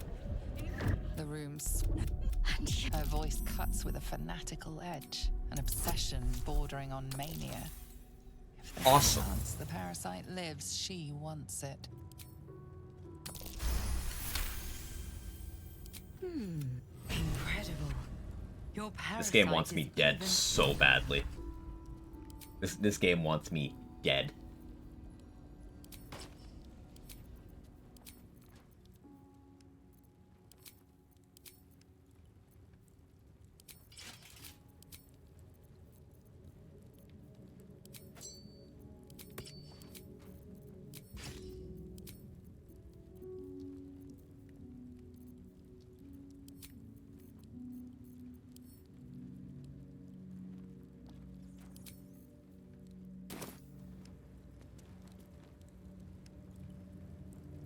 The room's. Her voice cuts with a fanatical edge, an obsession bordering on mania. If there's
Awesome.
a chance the parasite lives, she wants it.
Incredible. Your
This game
parasite
wants me
is
dead
even-
so badly. This game wants me dead.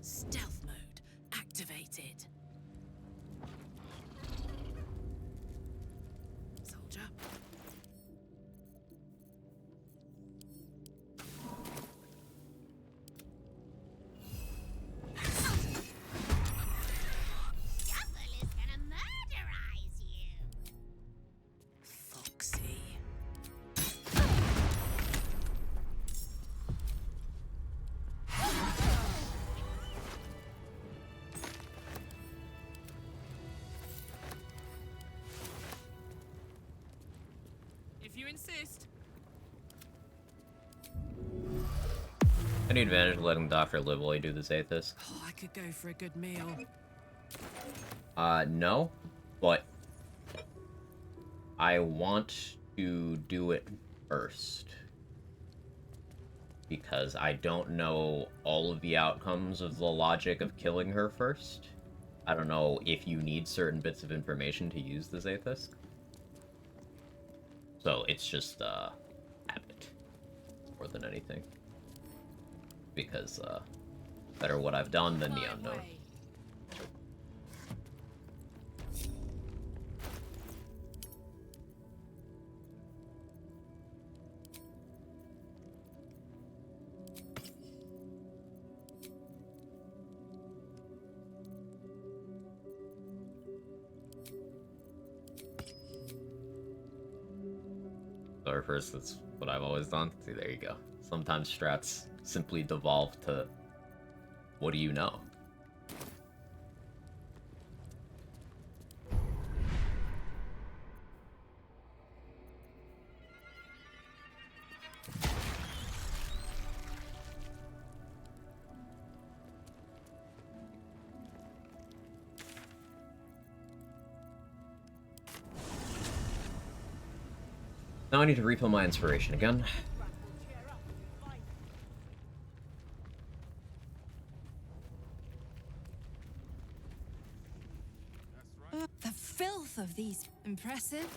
Stealth mode activated. Soldier.
Shuffle is gonna murderize you.
Foxy. If you insist.
Any advantage of letting the doctor live while you do this Aethys?
Oh, I could go for a good meal.
No, but I want to do it first. Because I don't know all of the outcomes of the logic of killing her first. I don't know if you need certain bits of information to use the Zaithus. So it's just habit more than anything. Because better what I've done than the unknown. Or first, that's what I've always done. See, there you go. Sometimes strats simply devolve to, what do you know? Now I need to refill my inspiration again.
The filth of these. Impressive?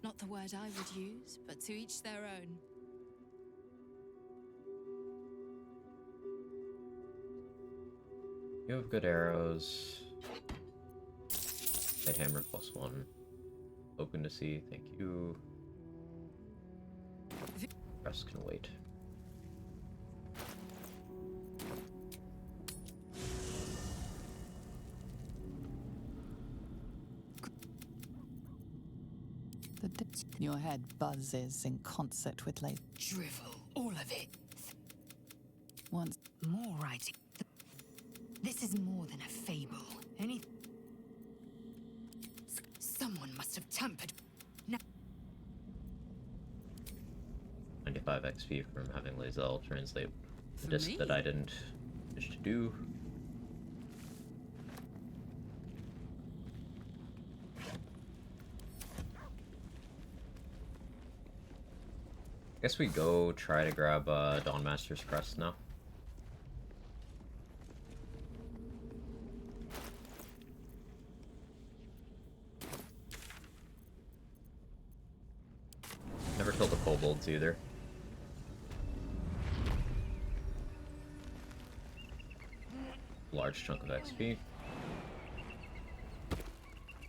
Not the word I would use, but to each their own.
You have good arrows. Light hammer +1. Open to see, thank you. Rest can wait.
Your head buzzes in concert with lace.
Drivel, all of it.
Once
More writing. This is more than a fable. Someone must have tampered. Now
95 XP from having Lae'zel translate the
For
disc
me?
that I didn't wish to do. Guess we go try to grab Dawnmaster's Crest now. Never killed the kobolds either. Large chunk of XP.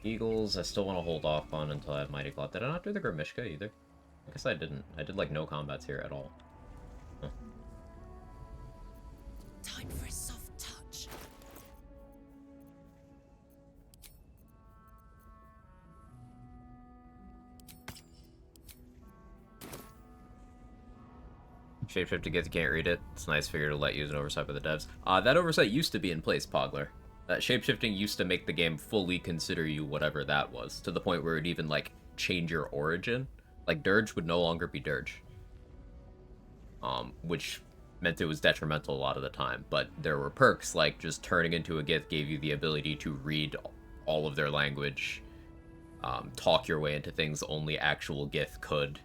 Eagles, I still want to hold off on until I have Mighty Claw. Did I not do the Grimishka either? I guess I didn't. I did like no combats here at all. Huh.
Time for a soft touch.
Shapeshift to get you can't read it. It's a nice figure to let use an oversight by the devs. That oversight used to be in place, Pogler. That shapeshifting used to make the game fully consider you whatever that was, to the point where it'd even like change your origin. Like Dirge would no longer be Dirge. Which meant it was detrimental a lot of the time, but there were perks like just turning into a Gith gave you the ability to read all of their language, talk your way into things only actual Gith could.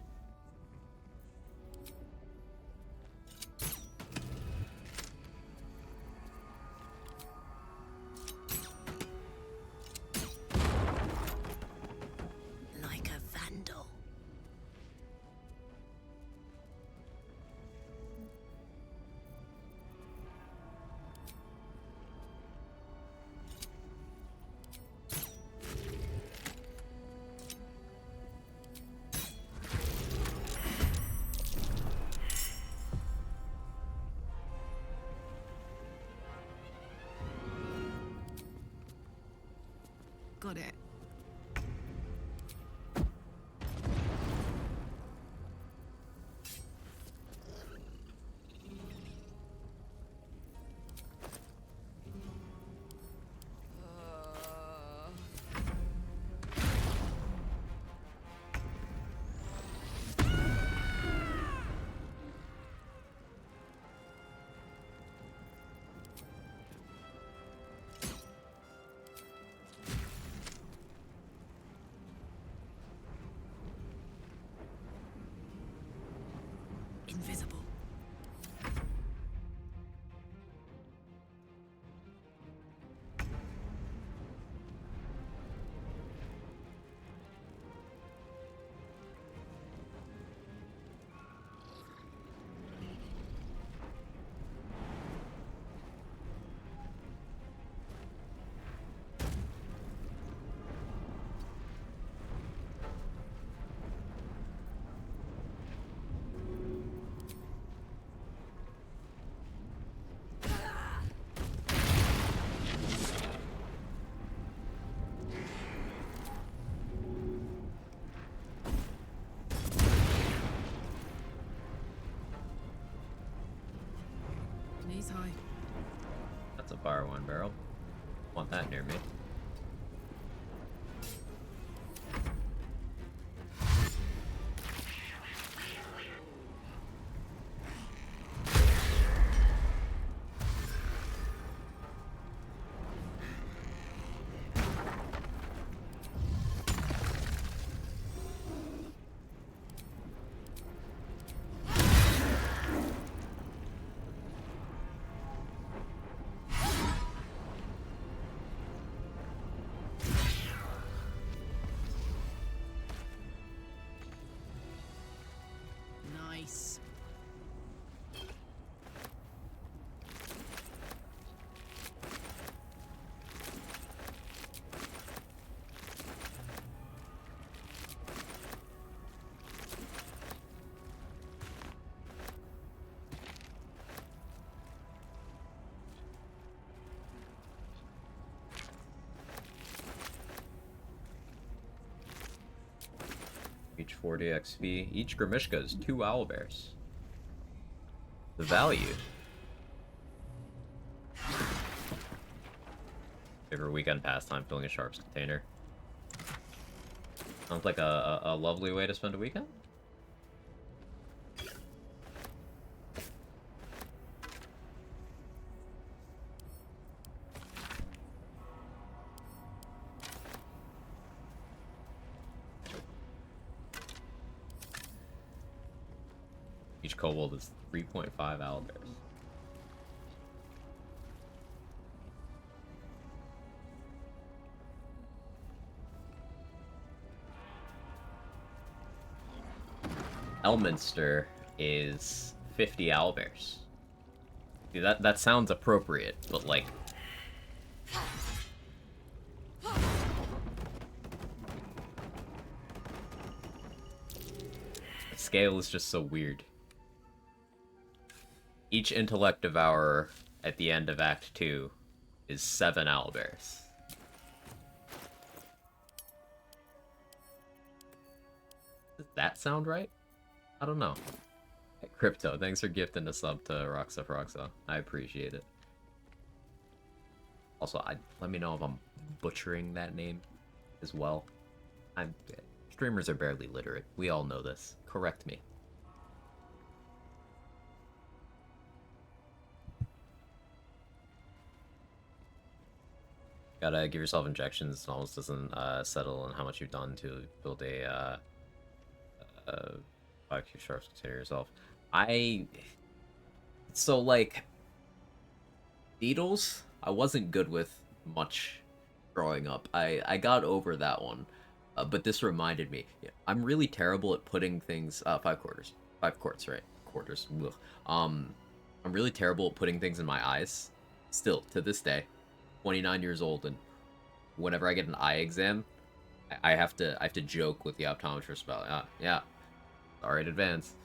Like a vandal.
Got it.
Invisible.
Knees high.
That's a fire one barrel. Want that near me. Each 40 XP. Each Grimishka is 2 owlbears. The value. Favorite weekend pastime, filling a sharp's container. Sounds like a lovely way to spend a weekend. Each kobold is 3.5 owlbears. Elminster is 50 owlbears. Dude, that sounds appropriate, but like... the scale is just so weird. Each intellect devourer at the end of Act 2 is 7 owlbears. Does that sound right? I don't know. Hey, Crypto, thanks for gifting a sub to Roxa. I appreciate it. Also, let me know if I'm butchering that name as well. Streamers are barely literate. We all know this. Correct me. Gotta give yourself injections. It almost doesn't settle on how much you've done to build a 5Q sharps container yourself. So like needles, I wasn't good with much growing up. I got over that one, but this reminded me. Yeah, I'm really terrible at putting things. 5 quarters, 5 quarts, right? Quarters. Ugh. I'm really terrible at putting things in my eyes. Still to this day. 29 years old, and whenever I get an eye exam, I have to joke with the optometrist about yeah, all right, advance.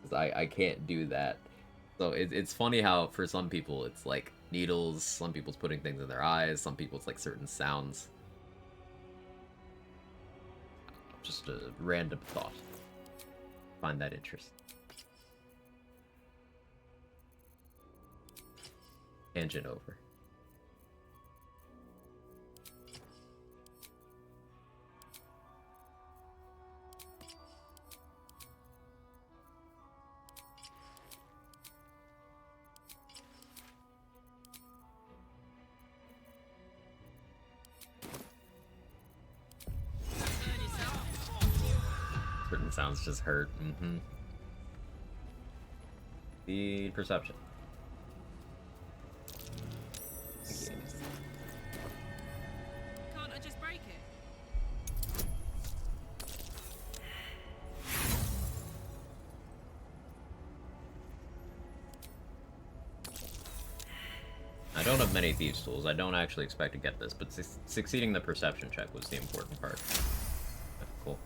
'Cause I can't do that. So it's funny how for some people it's like needles, some people's putting things in their eyes, some people it's like certain sounds. Just a random thought. Find that interesting. Tangent over. Certain sounds just hurt. The perception.
Can't I just break it?
I don't have many thieves tools. I don't actually expect to get this, but succeeding the perception check was the important part. Cool.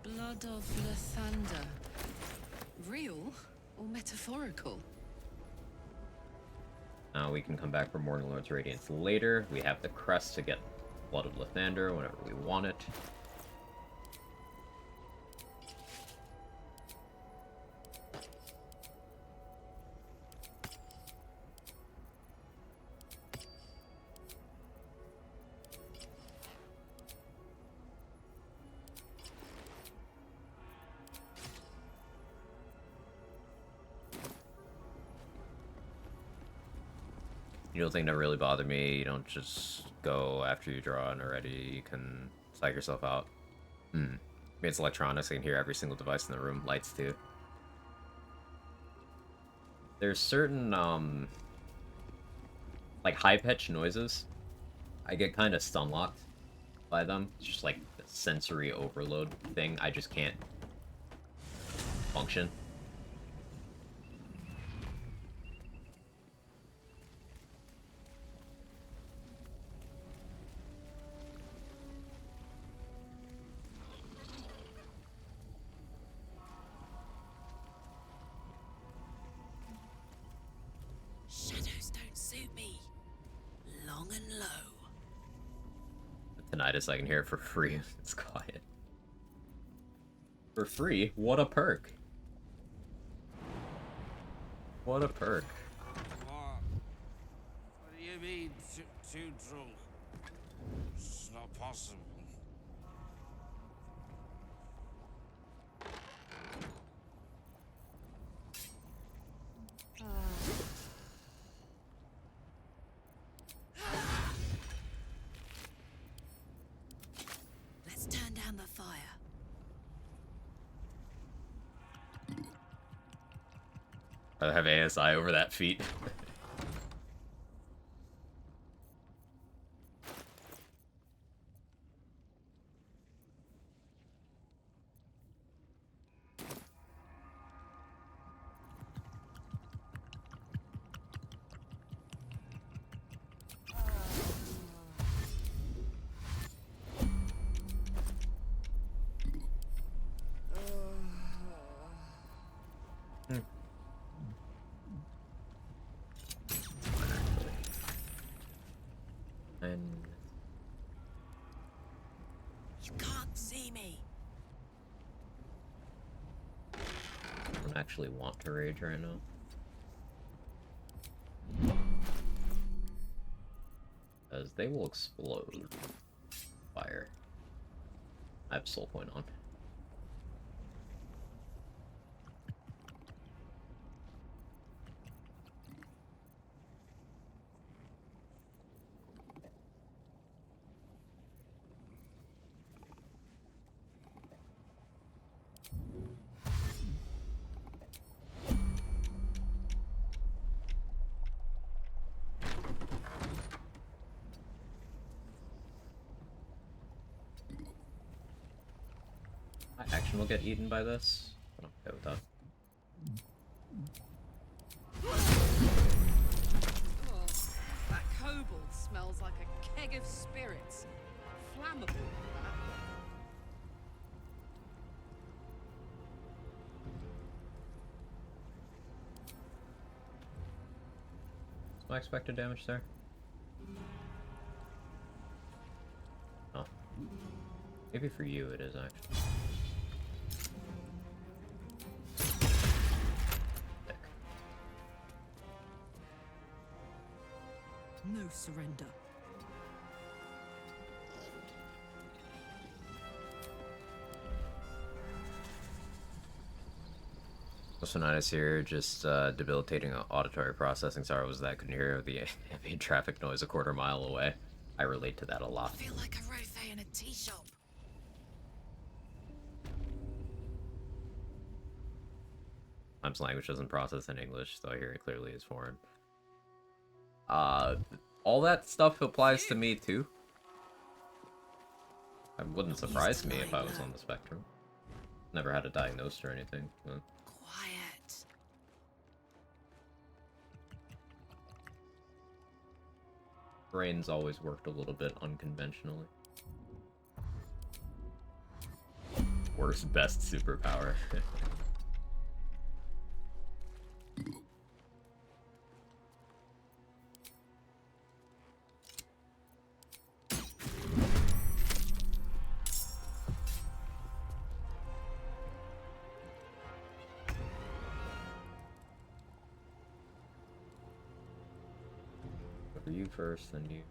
Blood of Lathander. Real or metaphorical?
Now we can come back for Morning Lord's Radiance later. We have the crest to get Blood of Lathander whenever we want it. Needle thing never really bothered me. You don't just go after you draw and already. You can psych yourself out. I mean, it's electronics. I can hear every single device in the room. Lights too. There's certain like high-pitched noises. I get kind of stun-locked by them. It's just like the sensory overload thing. I just can't function.
Shadows don't suit me.
Tinnitus, I can hear it for free. It's quiet. For free? What a perk. What a perk.
What do you mean, too drunk? It's not possible.
Let's turn down the fire.
I'd have ASI over that feat.
You can't see me.
I don't actually want to rage right now. Because they will explode. Fire. I have soul point on. My action will get eaten by this. I'm okay with that.
Oh, that kobold smells like a keg of spirits. Flammable, that.
What's my expected damage there? Oh. Maybe for you it is actually.
No surrender.
Tinnitus here, just debilitating auditory processing. Sorry, was that couldn't hear the ambient traffic noise a quarter mile away. I relate to that a lot.
I feel like a rothe in a tea shop.
Times language doesn't process in English, so I hear it clearly is foreign. All that stuff applies to me too. It wouldn't surprise me if I was on the spectrum. Never had a diagnosis or anything. But...
Quiet.
Brain's always worked a little bit unconventionally. Worst, best superpower. For you first, then you.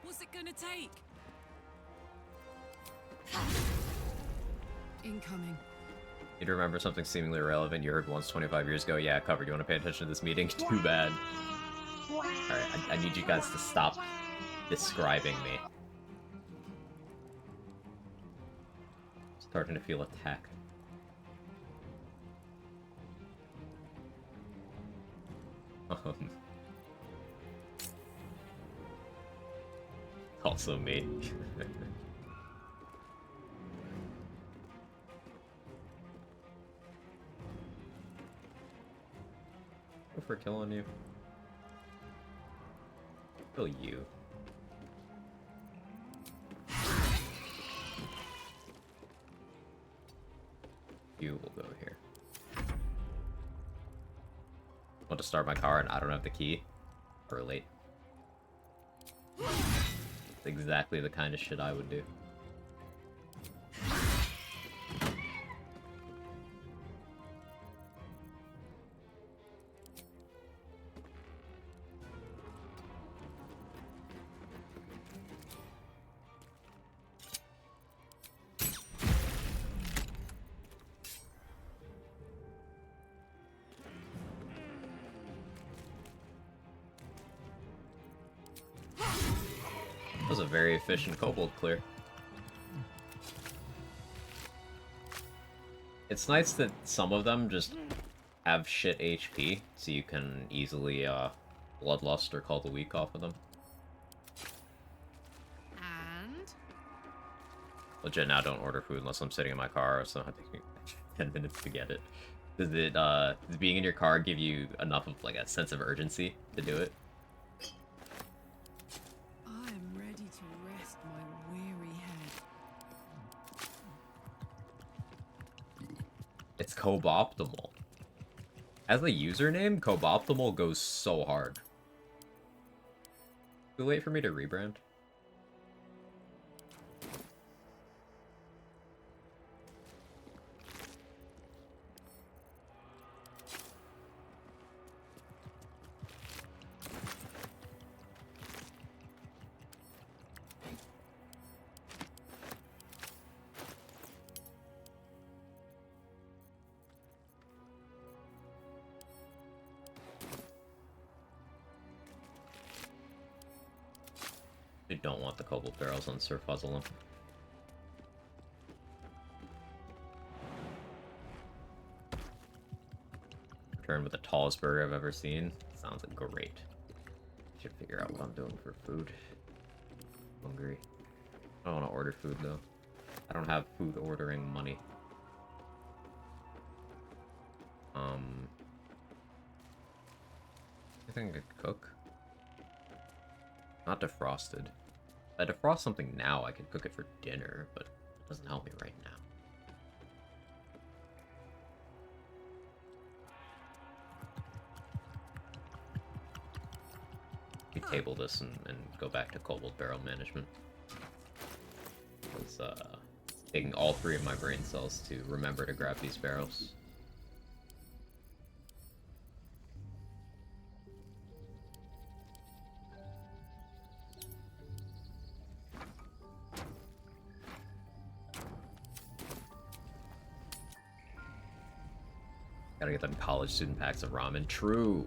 What's it gonna take?
Incoming.
Need to remember something seemingly irrelevant you heard once 25 years ago. Yeah, covered. You want to pay attention to this meeting? Too bad. Alright, I need you guys to stop describing me. Starting to feel attacked. Also me. Go for killing you. Kill you. You will go here. want to start my car and I don't have the key. Or late. It's exactly the kind of shit I would do. That was a very efficient kobold clear. It's nice that some of them just have shit HP, so you can easily bloodlust or call the weak off of them.
And?
Legit, now don't order food unless I'm sitting in my car, so I take 10 minutes to get it. Does being in your car give you enough of like a sense of urgency to do it?
I am ready to rest my weary head.
It's Coboptimal. As a username, Coboptimal goes so hard. Too late for me to rebrand? I don't want the cobalt barrels on Sir Fuzzlem. Return with the tallest burger I've ever seen. Sounds like great. Should figure out what I'm doing for food. Hungry. I don't want to order food though. I don't have food ordering money. I think I could cook. Not defrosted. If I defrost something now, I could cook it for dinner, but it doesn't help me right now. We table this and go back to Cobalt Barrel management. It's taking all 3 of my brain cells to remember to grab these barrels. Gotta get them college student packs of ramen. True.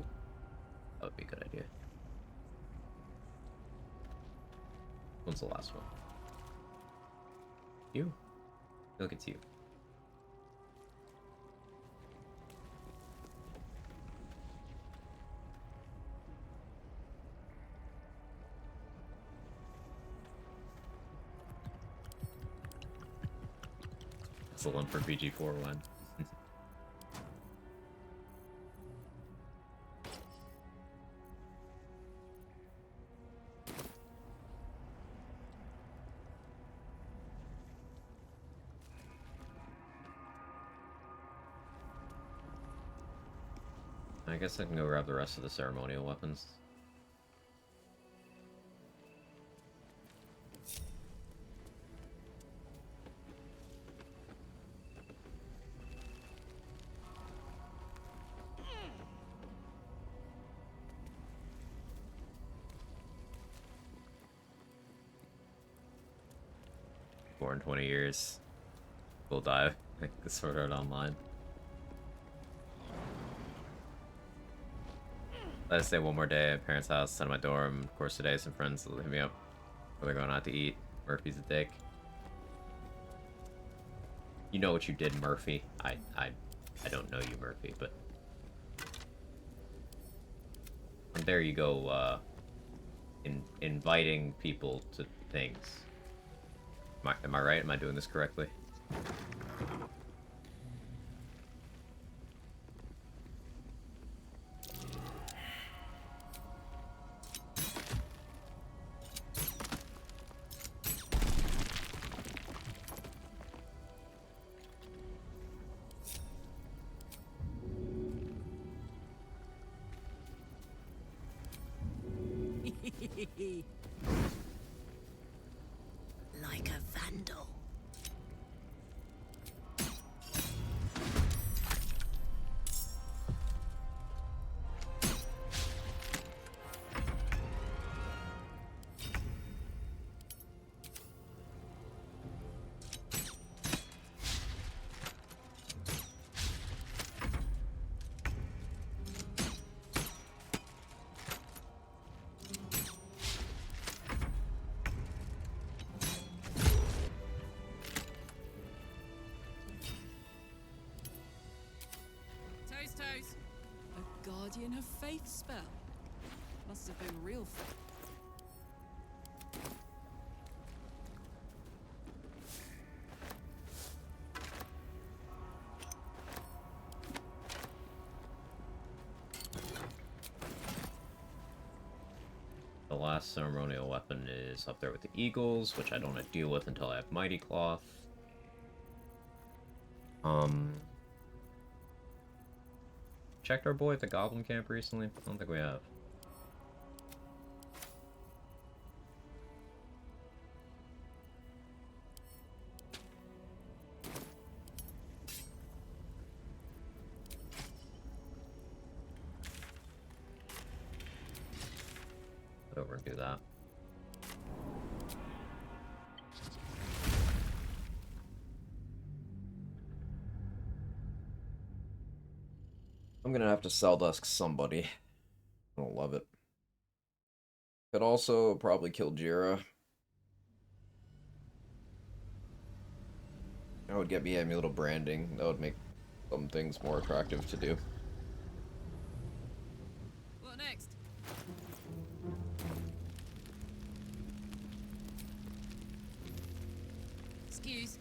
That would be a good idea. When's the last one? You? I feel like it's you. That's the one for BG4 one. I guess I can go grab the rest of the ceremonial weapons. Born 20 years. We'll die. Sword Art Online. Let us stay one more day at parents' house, send my dorm. Of course, today some friends will hit me up. They're going out to eat. Murphy's a dick. You know what you did, Murphy. I don't know you, Murphy, but and there you go. Inviting people to things. Am I right? Am I doing this correctly?
Like a vandal.
Toes. A guardian of faith spell. Must have been real faith.
The last ceremonial weapon is up there with the eagles, which I don't want to deal with until I have Mighty Cloth. Checked our boy at the Goblin Camp recently? I don't think we have. Head over and do that. I'm gonna have to sell dusk somebody. I don't love it. Could also probably kill Jira. That would get me amulet of branding. That would make some things more attractive to do.
What next? Excuse.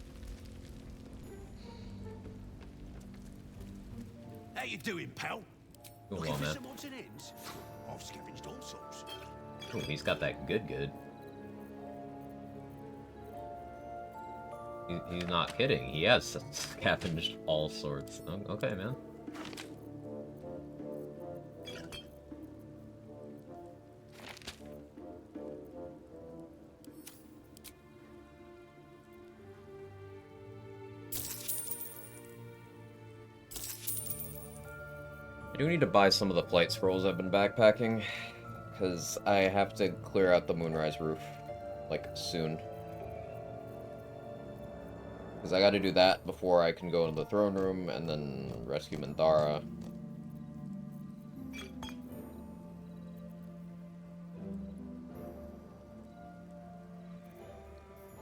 How you doing, pal?
Go
Looking
on,
for
man.
some odds and ends? I've scavenged all sorts.
Oh, he's got that good. He's not kidding. He has scavenged all sorts. Okay, man. I do need to buy some of the flight scrolls I've been backpacking, because I have to clear out the Moonrise roof, like, soon. Because I gotta do that before I can go into the throne room, and then rescue Mandara.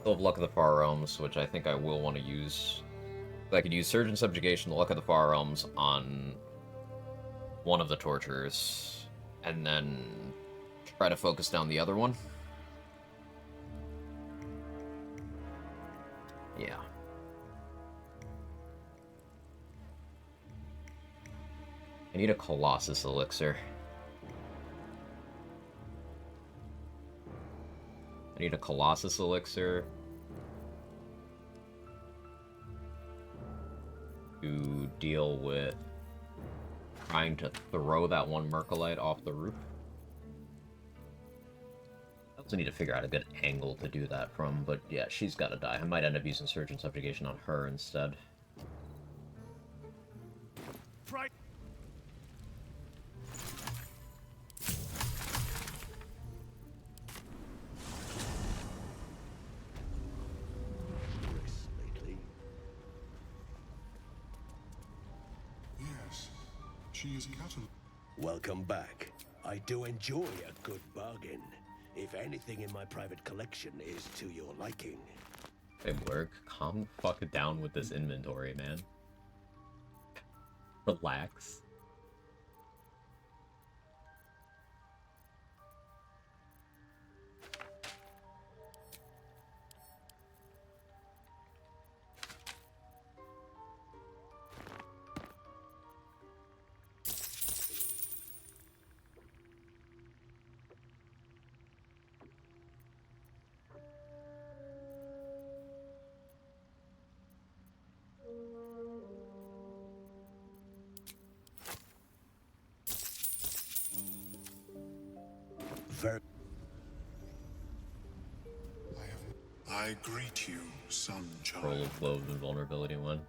Still have Luck of the Far Realms, which I think I will want to use. I could use Surgeon Subjugation, the Luck of the Far Realms, on one of the torturers, and then try to focus down the other one. Yeah. I need a Colossus elixir. I need a Colossus elixir to deal with trying to throw that one Mercolite off the roof. I also need to figure out a good angle to do that from, but yeah, she's gotta die. I might end up using Surgeon Subjugation on her instead.
Right.
Yes, she is cattle.
Welcome back. I do enjoy a good bargain. If anything in my private collection is to your liking.
Hey, work. Calm the fuck down with this inventory, man. Relax.
I greet you, sunchild.
Roll of globes and vulnerability one.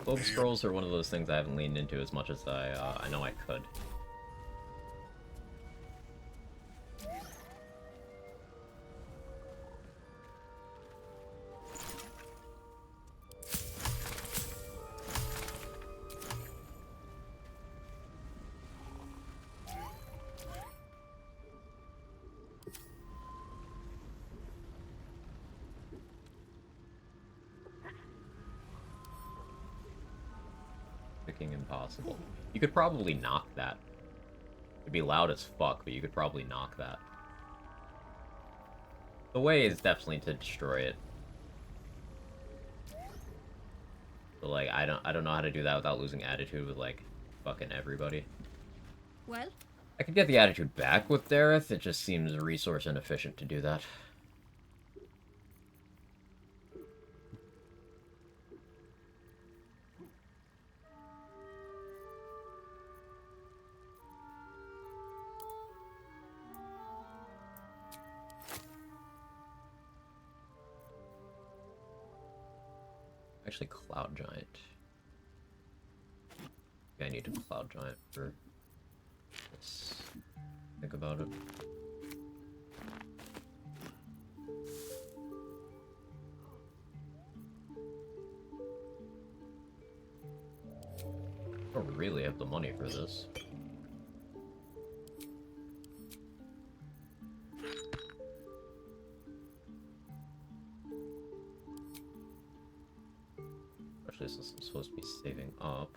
Globe scrolls are one of those things I haven't leaned into as much as I know I could. Impossible. You could probably knock that. It'd be loud as fuck, but you could probably knock that. The way is definitely to destroy it. But like I don't know how to do that without losing attitude with like fucking everybody.
Well,
I could get the attitude back with Dareth, it just seems resource inefficient to do that. Actually, Cloud Giant. I need a Cloud Giant for this. Think about it. I don't really have the money for this. Especially since I'm supposed to be saving up.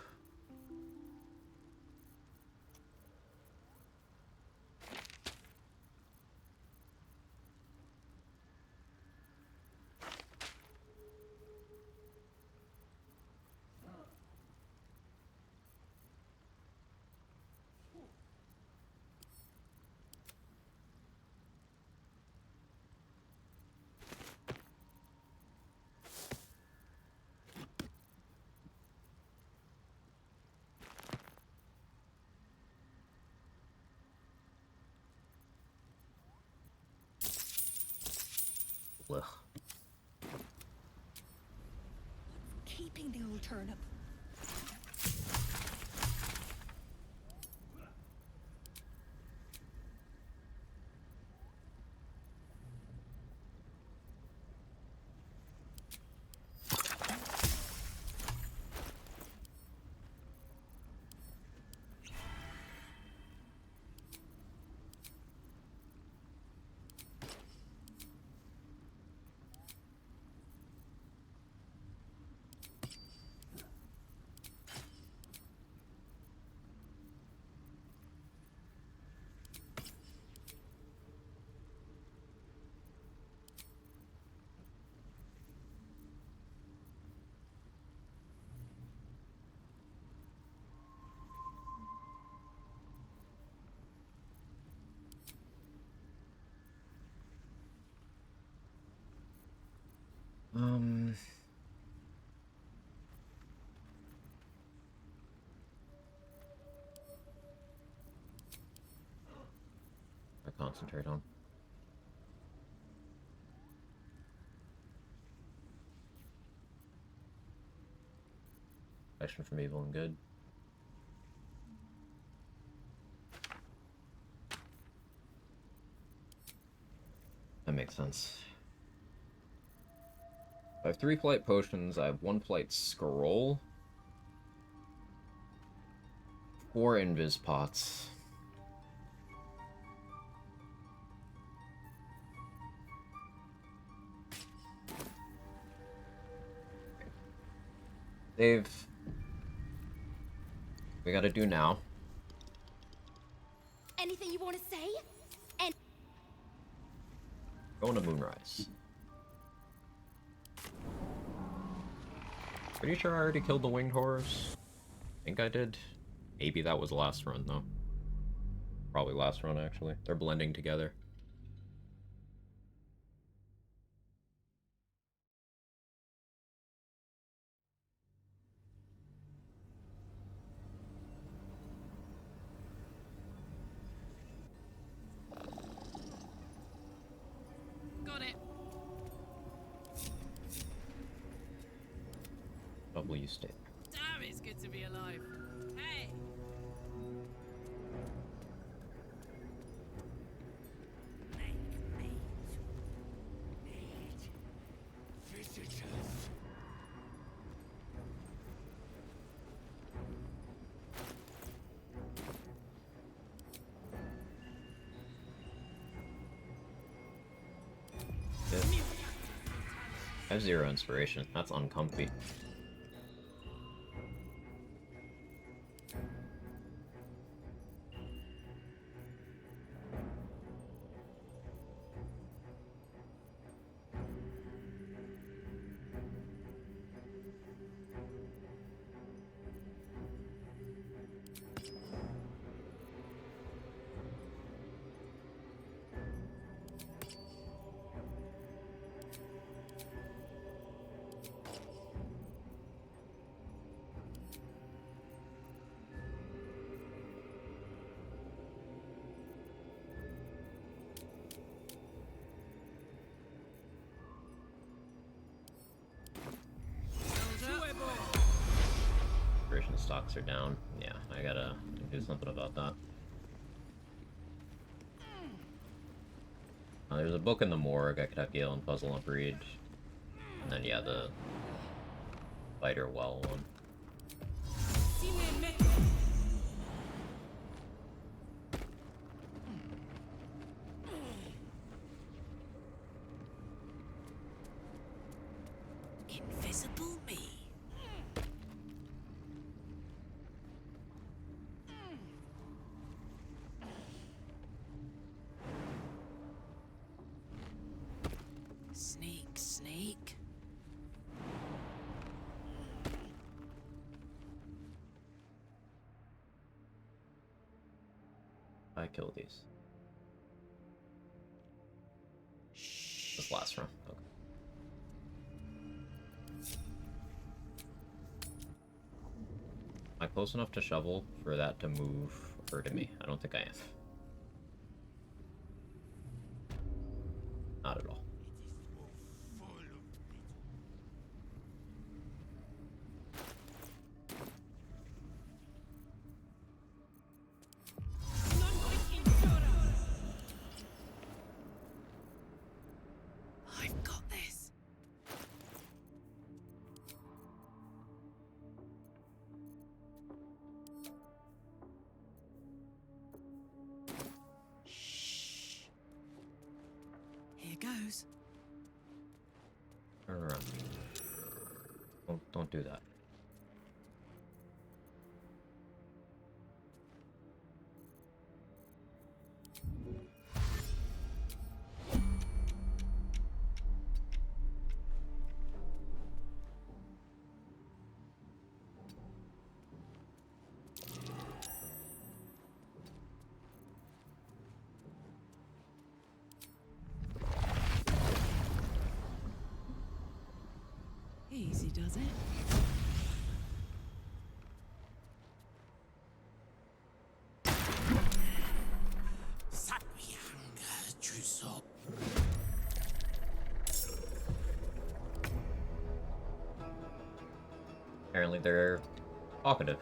Ugh.
Keeping the old turnip. I concentrate on. Protection from evil and good. That makes sense. I have 3 flight potions, I have 1 flight scroll, 4 invis pots. Save. We gotta do now.
anything you want to say? And
Going to Moonrise. Pretty sure I already killed the winged horse. Think I did. Maybe that was last run, though. Probably last run, actually. They're blending together. Trouble, you stay.
Damn, it's good to be alive. Hey!
Visitors.
Yeah. I have 0 inspiration. That's uncomfy. Inspiration stocks are down. Yeah, I gotta do something about that. There's a book in the morgue I could have Galen puzzle up read. And then, yeah, the fighter well one.
Invisible me. Sneak, sneak.
I kill these. This last round. Okay. Am I close enough to shovel for that to move her to me? I don't think I am. Not at all.
I've got this. Shh. Here goes.
Turn around. Don't do that.
Easy does it.
Apparently they're talkative.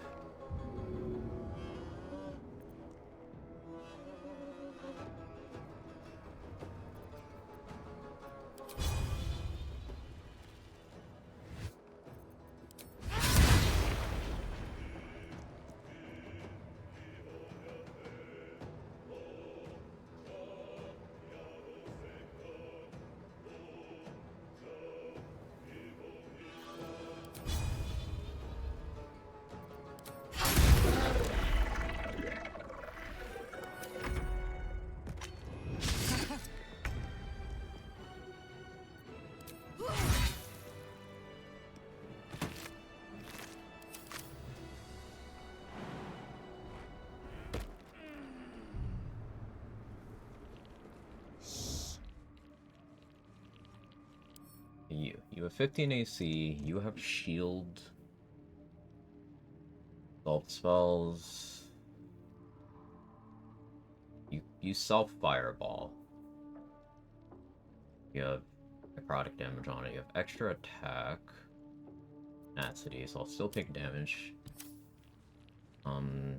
You have 15 AC, you have shield, solved spells, you self fireball, you have necrotic damage on it, you have extra attack, tenacity, so I'll still take damage.
Mine.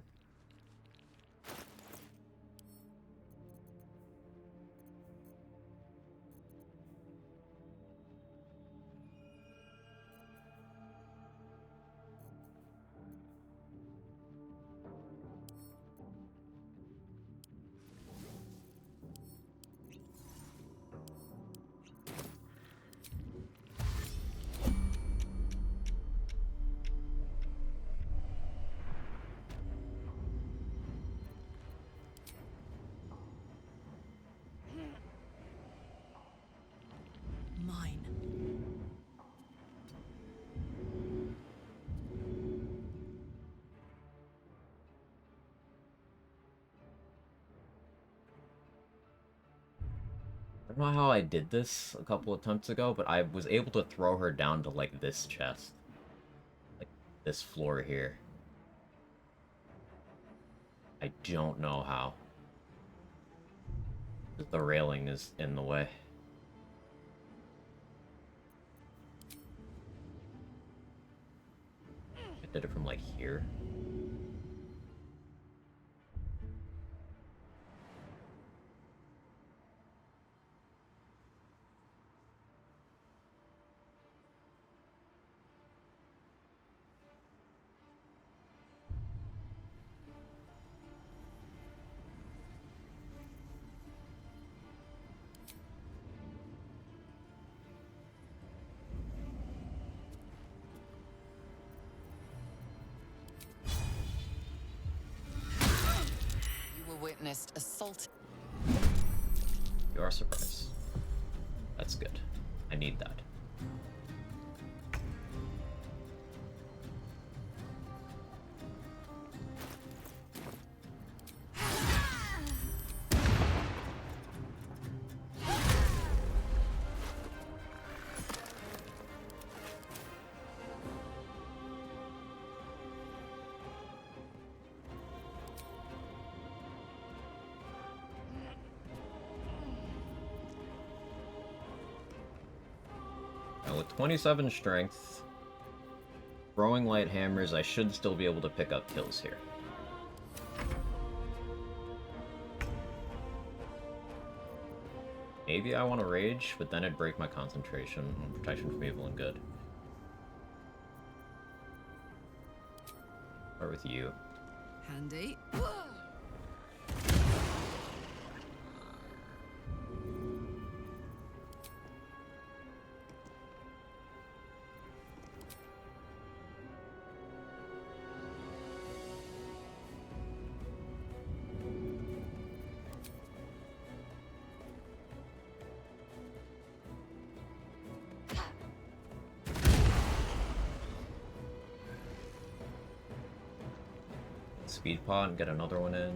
I don't know how I did this a couple attempts ago, but I was able to throw her down to, like, this chest. Like, this floor here. I don't know how. The railing is in the way. I did it from, like, here.
Witnessed assault.
You are surprised. That's good. I need that. With 27 strength, throwing light hammers, I should still be able to pick up kills here. Maybe I want to rage, but then it'd break my concentration and protection from evil and good. Start with you.
Handy.
Speed pot and get another one in.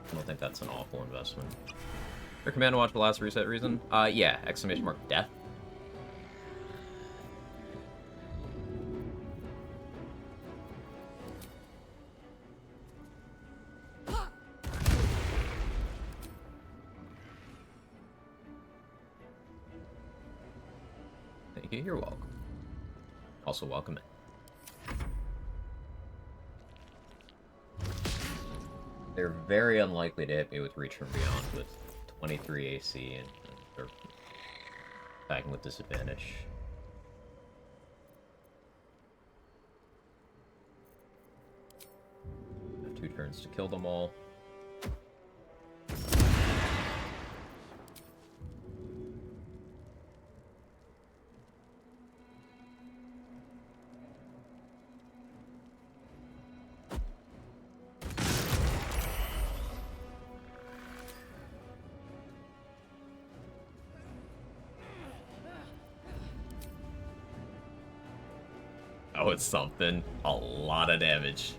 I don't think that's an awful investment. Your command to watch the last reset reason? Yeah, exclamation mark death. Thank you, you're welcome. Also welcome in. They're very unlikely to hit me with Reach from Beyond with 23 AC and they're attacking with disadvantage. I have 2 turns to kill them all. Oh, it's something. A lot of damage.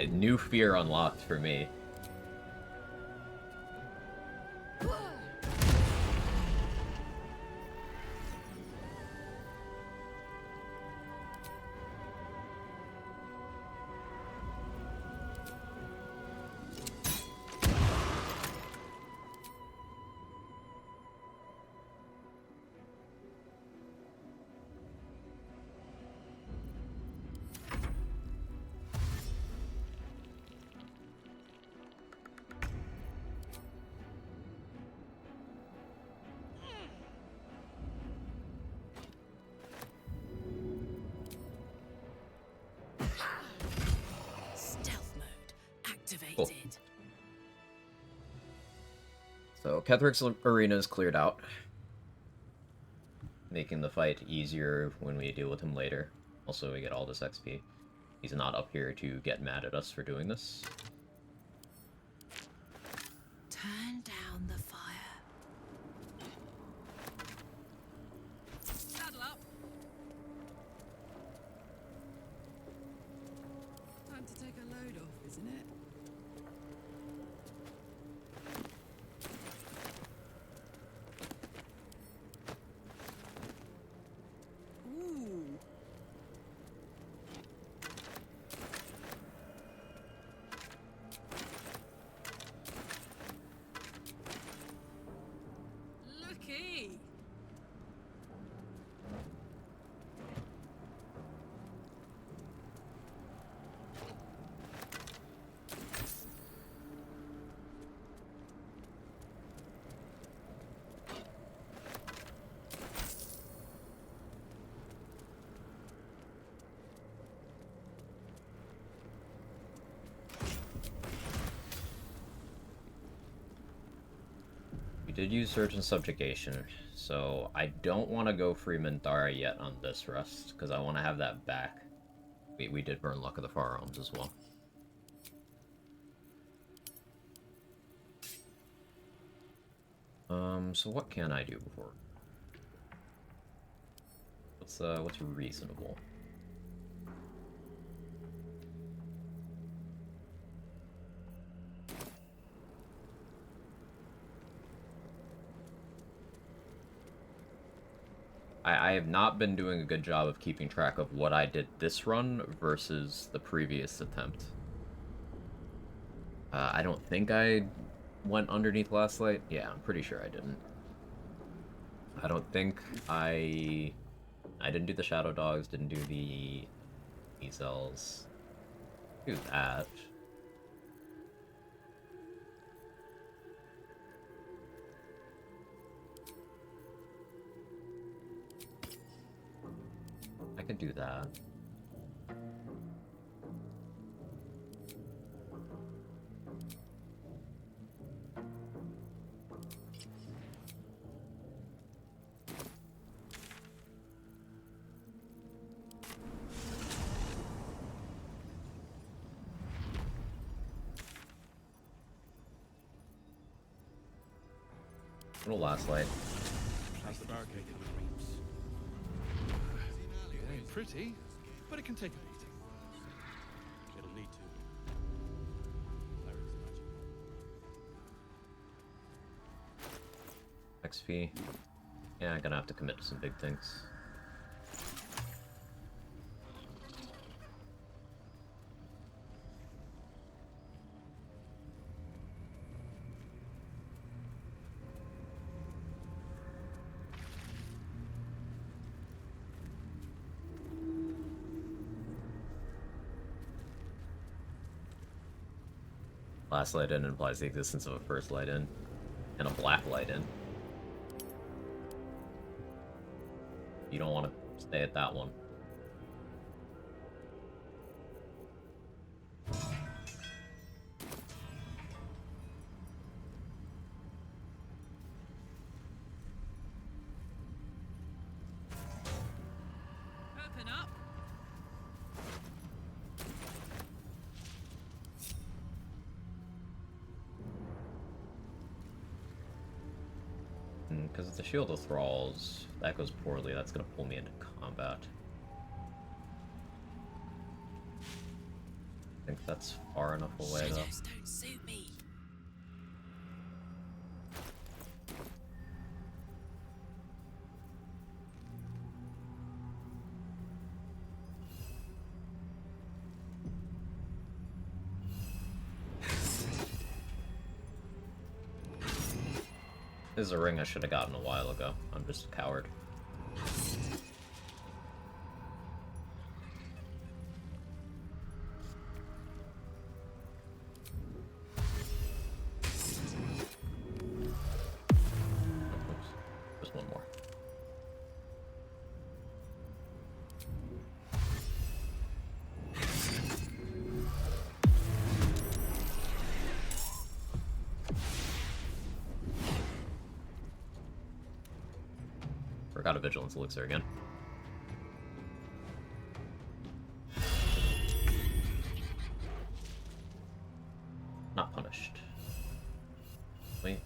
New fear unlocked for me. Cool. So Ketheric's arena is cleared out, making the fight easier when we deal with him later. Also, we get all this XP. He's not up here to get mad at us for doing this.
Turn down the fire.
Saddle up.
Time to take a load off, isn't it?
Ooh. Looky.
We did use Search and Subjugation, so I don't want to go free Minthara yet on this rest, because I want to have that back. We did burn Luck of the Far Realms as well. So what can I do before? What's reasonable? I have not been doing a good job of keeping track of what I did this run versus the previous attempt. I don't think I went underneath Last Light. Yeah, I'm pretty sure I didn't. I don't think I didn't do the Shadow Dogs, didn't do the E-Cells. Do that. I could do that. Little Last Light.
How's the barricade coming, Reeves? It ain't pretty, but it can take a beating. It'll need to.
XP. Yeah, I'm gonna have to commit to some big things. Last Light In implies the existence of a first Light In and a black Light In. You don't want to stay at that one.
Open up.
Because it's the Shield of Thralls. If that goes poorly, that's going to pull me into combat. I think that's far enough away, though.
Shadows don't suit me.
This is a ring I should have gotten a while ago. I'm just a coward. Oops. Just one more. Forgot a vigilance elixir again. Not punished. Wait.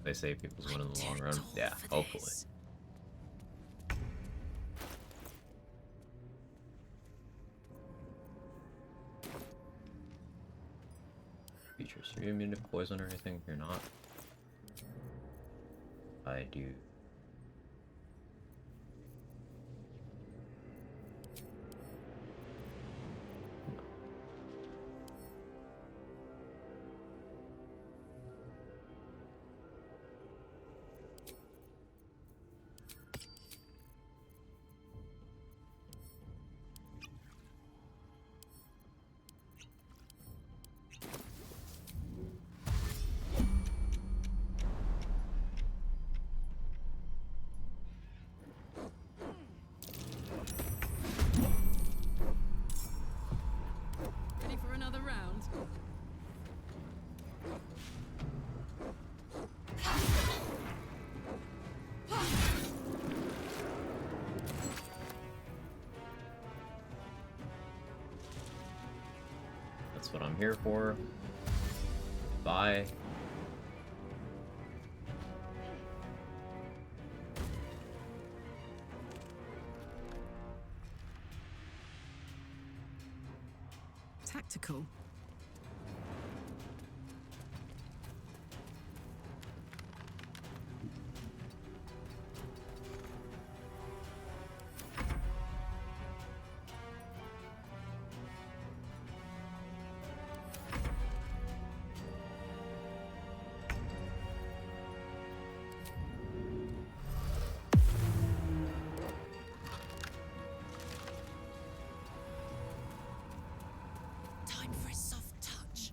They say people's win in the long run. Yeah, hopefully. Features. Are you immune to poison or anything? You're not. I do.
Ready for another round?
That's what I'm here for. Bye.
Tactical.
Time for a soft touch.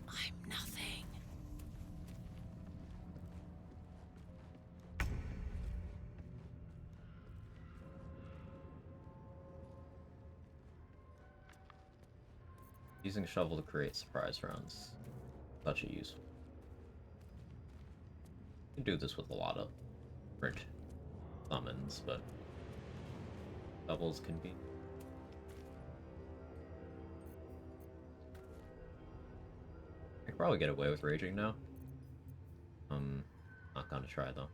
I'm nothing.
Using a shovel to create surprise rounds. Such a useful. You can do this with a lot of different summons, but doubles can be. I could probably get away with raging now. Not gonna try though.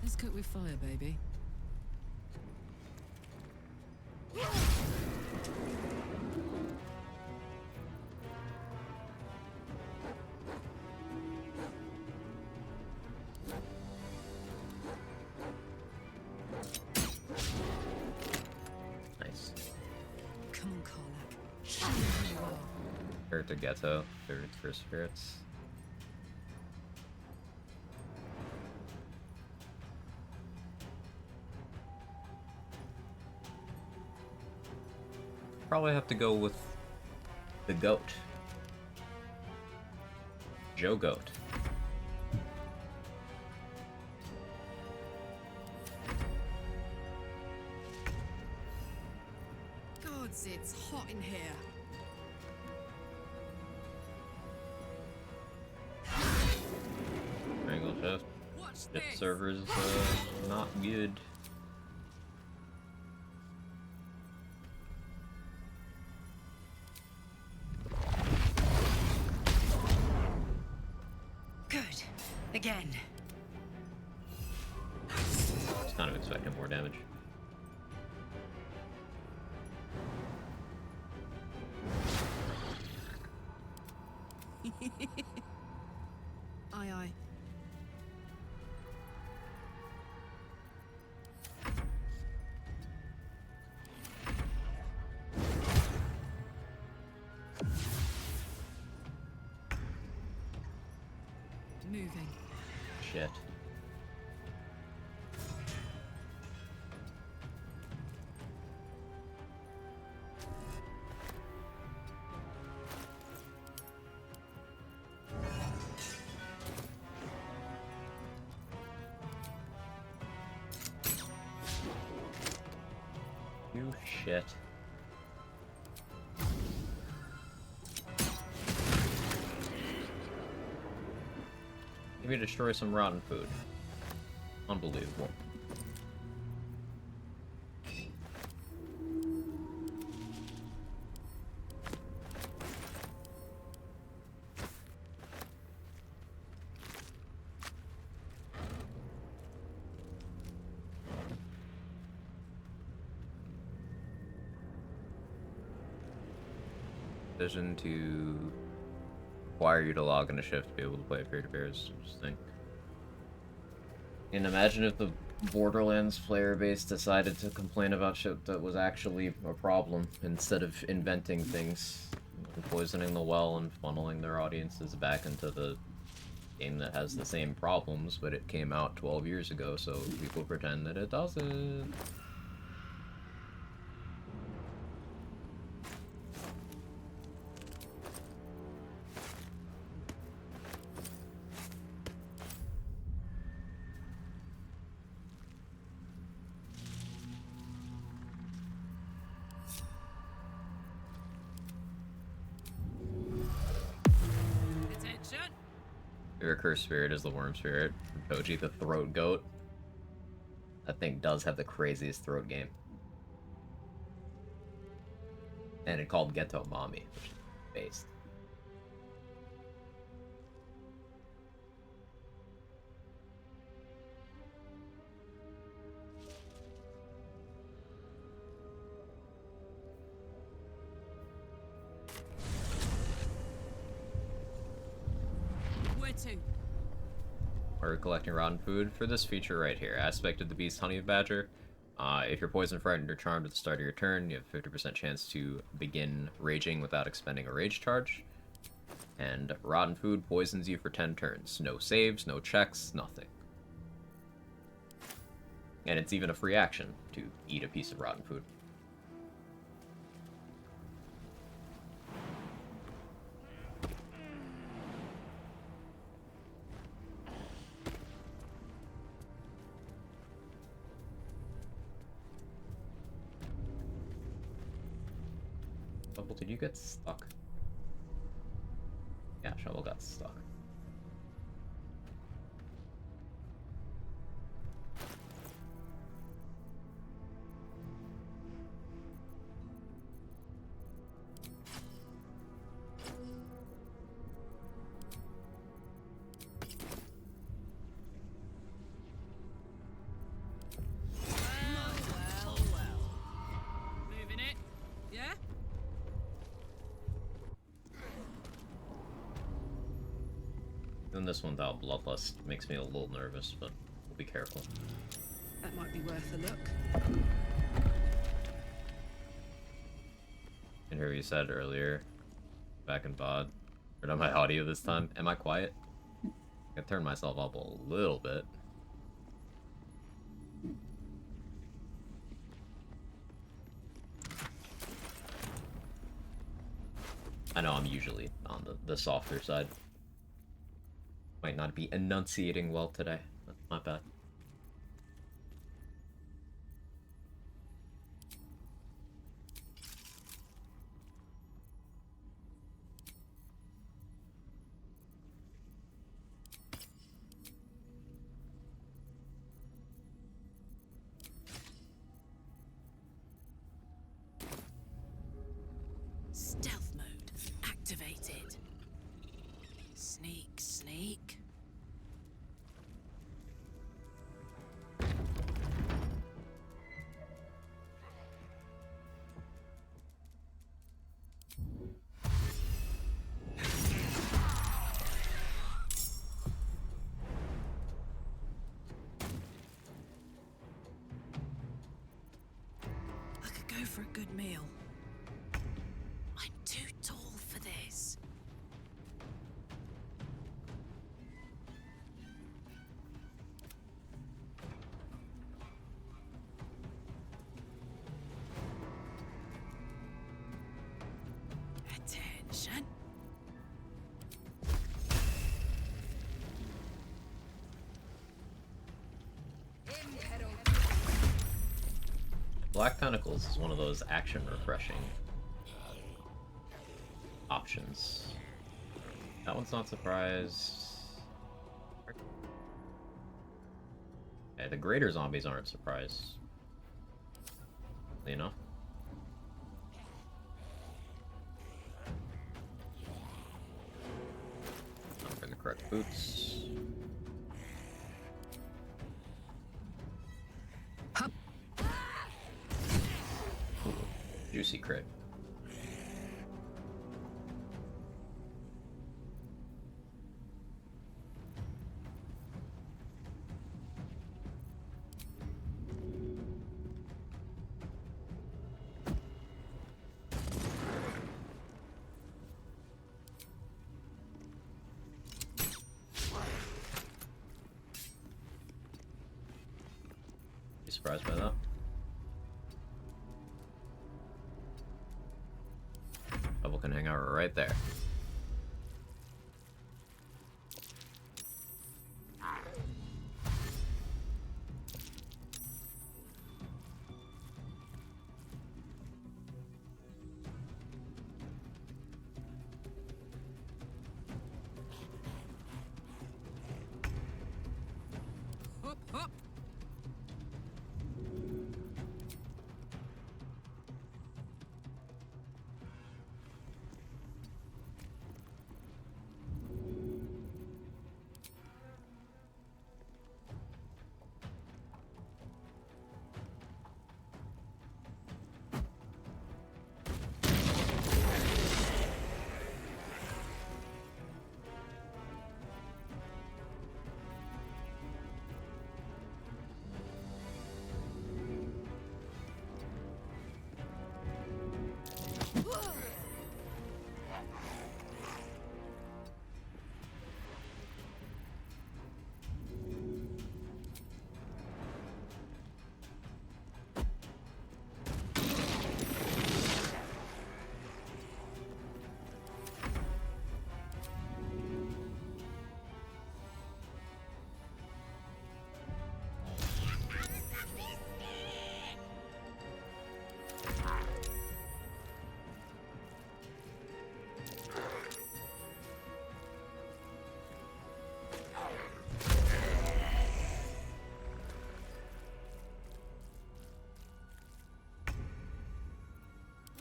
Let's cook with fire, baby.
Nice.
Come on, Karlach. Show me who you are.
Character Ghetto, third for spirits. Probably have to go with the goat. Joe Goat.
Gods, it's hot in here.
This server's not good.
Good. Again.
I was kind of expecting more damage.
Aye, aye. Moving.
Shit. You shit. Maybe destroy some rotten food. Unbelievable. Decision to require you to log in a shift to be able to play peer-to-peer is interesting. And imagine if the Borderlands player base decided to complain about shit that was actually a problem instead of inventing things, poisoning the well and funneling their audiences back into the game that has the same problems, but it came out 12 years ago, so people pretend that it doesn't. Your cursed spirit is the worm spirit. Koji, the throat goat. That thing does have the craziest throat game. And it's called Ghetto Mommy, which is based. We're collecting rotten food for this feature right here. Aspect of the Beast, Honey Badger. If you're poison, frightened, or charmed at the start of your turn, you have a 50% chance to begin raging without expending a rage charge. And rotten food poisons you for 10 turns. No saves, no checks, nothing. And it's even a free action to eat a piece of rotten food. Shovel, did you get stuck? Yeah, Shovel got stuck.
Moving it. Yeah?
Doing this one without Bloodlust makes me a little nervous, but we'll be careful.
That might be worth a look.
And here you said earlier, back in VOD, turned on my audio this time. Am I quiet? I turned myself up a little bit. I know I'm usually on the softer side. Might not be enunciating well today. That's my bad.
go for a good meal. I'm too tall for this. Attention.
Black Tentacles is one of those action refreshing options. That one's not surprised. Yeah, the greater zombies aren't surprised. You know? Not for the correct boots. Ooh, juicy crit. You surprised by that? Double can hang out right there.
Hop, hop.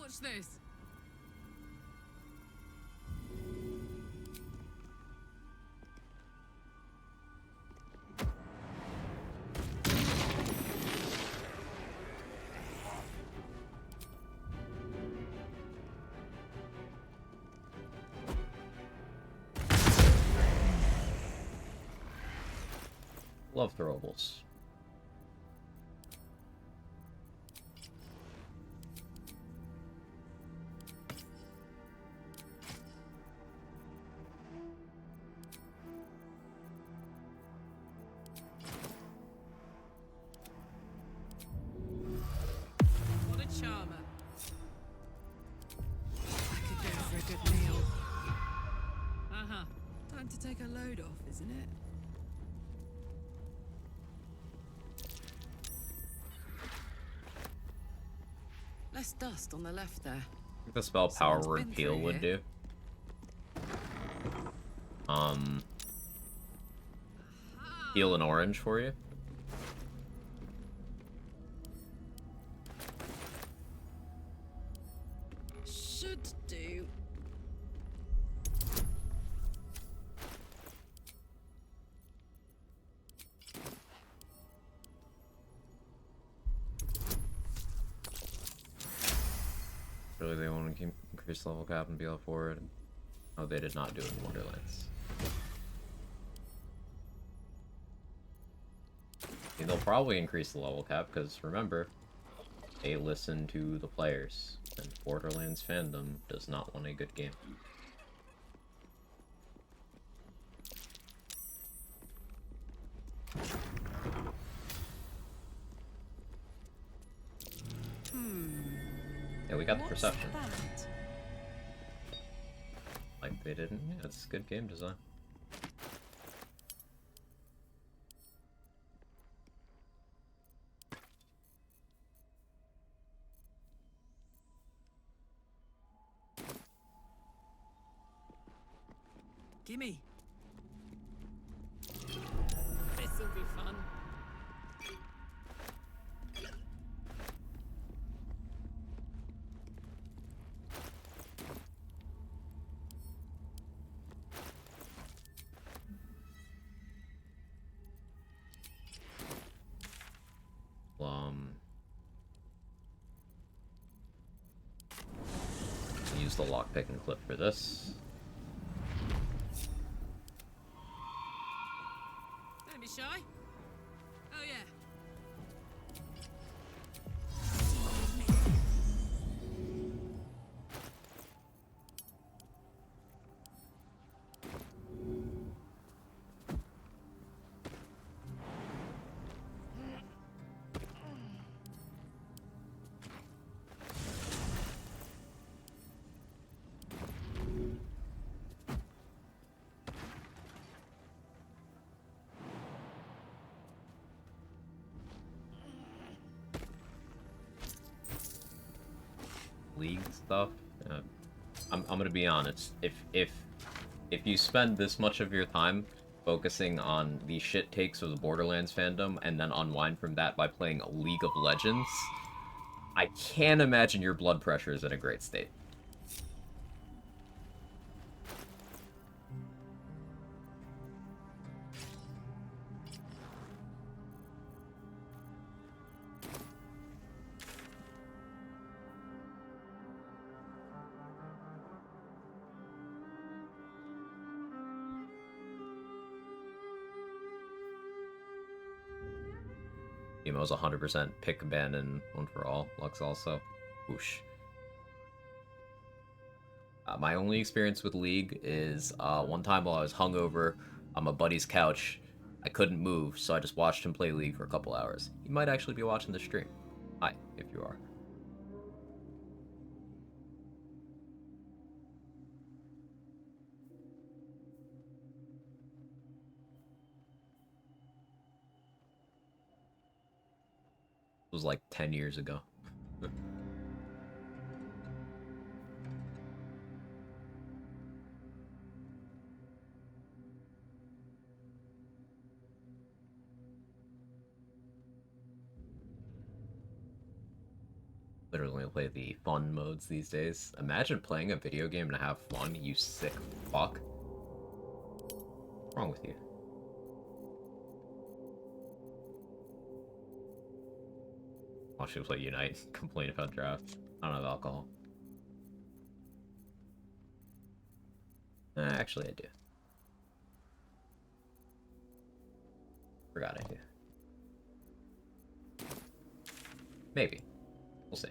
Watch this.
Love throwables.
What a charmer. I could go for a good meal. Uh-huh. Time to take a load off, isn't it? Less dust on the left there.
I think the spell Power
Someone's
Word
been
Peel
through
would
here.
do. Peel an orange for you.
Should do.
Really, they want to increase level cap and peel forward. Oh, they did not do it in Wonderlands. They'll probably increase the level cap, because remember, They listen to the players, and Borderlands fandom does not want a good game. Yeah, we got the perception. Like they didn't. Yeah, it's good game design.
Gimme. This'll be fun.
Use the lockpick and clip for this.
Don't be shy. Oh yeah.
League stuff. I'm gonna be honest. If you spend this much of your time focusing on the shit takes of the Borderlands fandom and then unwind from that by playing League of Legends, I can't imagine your blood pressure is in a great state. Emo's 100% pick, ban, and one for all. Lux also. Whoosh. My only experience with League is one time while I was hungover on my buddy's couch. I couldn't move, so I just watched him play League for a couple hours. You might actually be watching the stream. Hi, if you are. It was like 10 years ago. Literally play the fun modes these days. Imagine playing a video game and have fun, you sick fuck. What's wrong with you? Watch you play Unite, complain about draft. I don't have alcohol. Actually, I do. Forgot I do. Maybe. We'll see.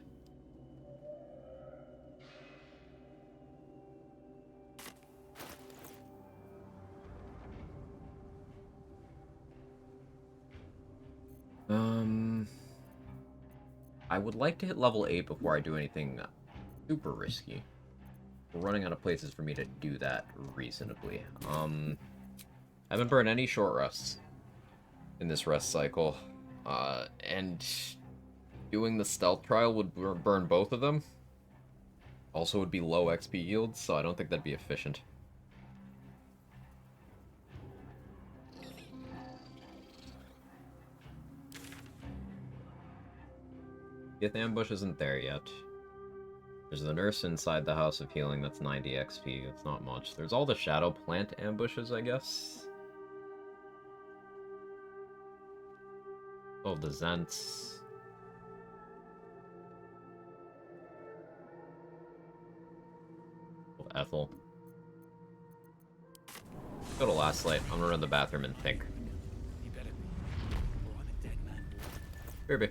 I would like to hit level 8 before I do anything super risky. We're running out of places for me to do that reasonably. I haven't burned any short rests in this rest cycle. And doing the stealth trial would burn both of them. Also would be low XP yields, so I don't think that'd be efficient. Fifth ambush isn't there yet. There's the nurse inside the House of Healing that's 90 XP. It's not much. There's all the shadow plant ambushes, I guess. Oh, the Zents. Oh, Ethel. Go to last light. I'm gonna run to the bathroom and think.
You better be, or I'm a dead man.
Kirby.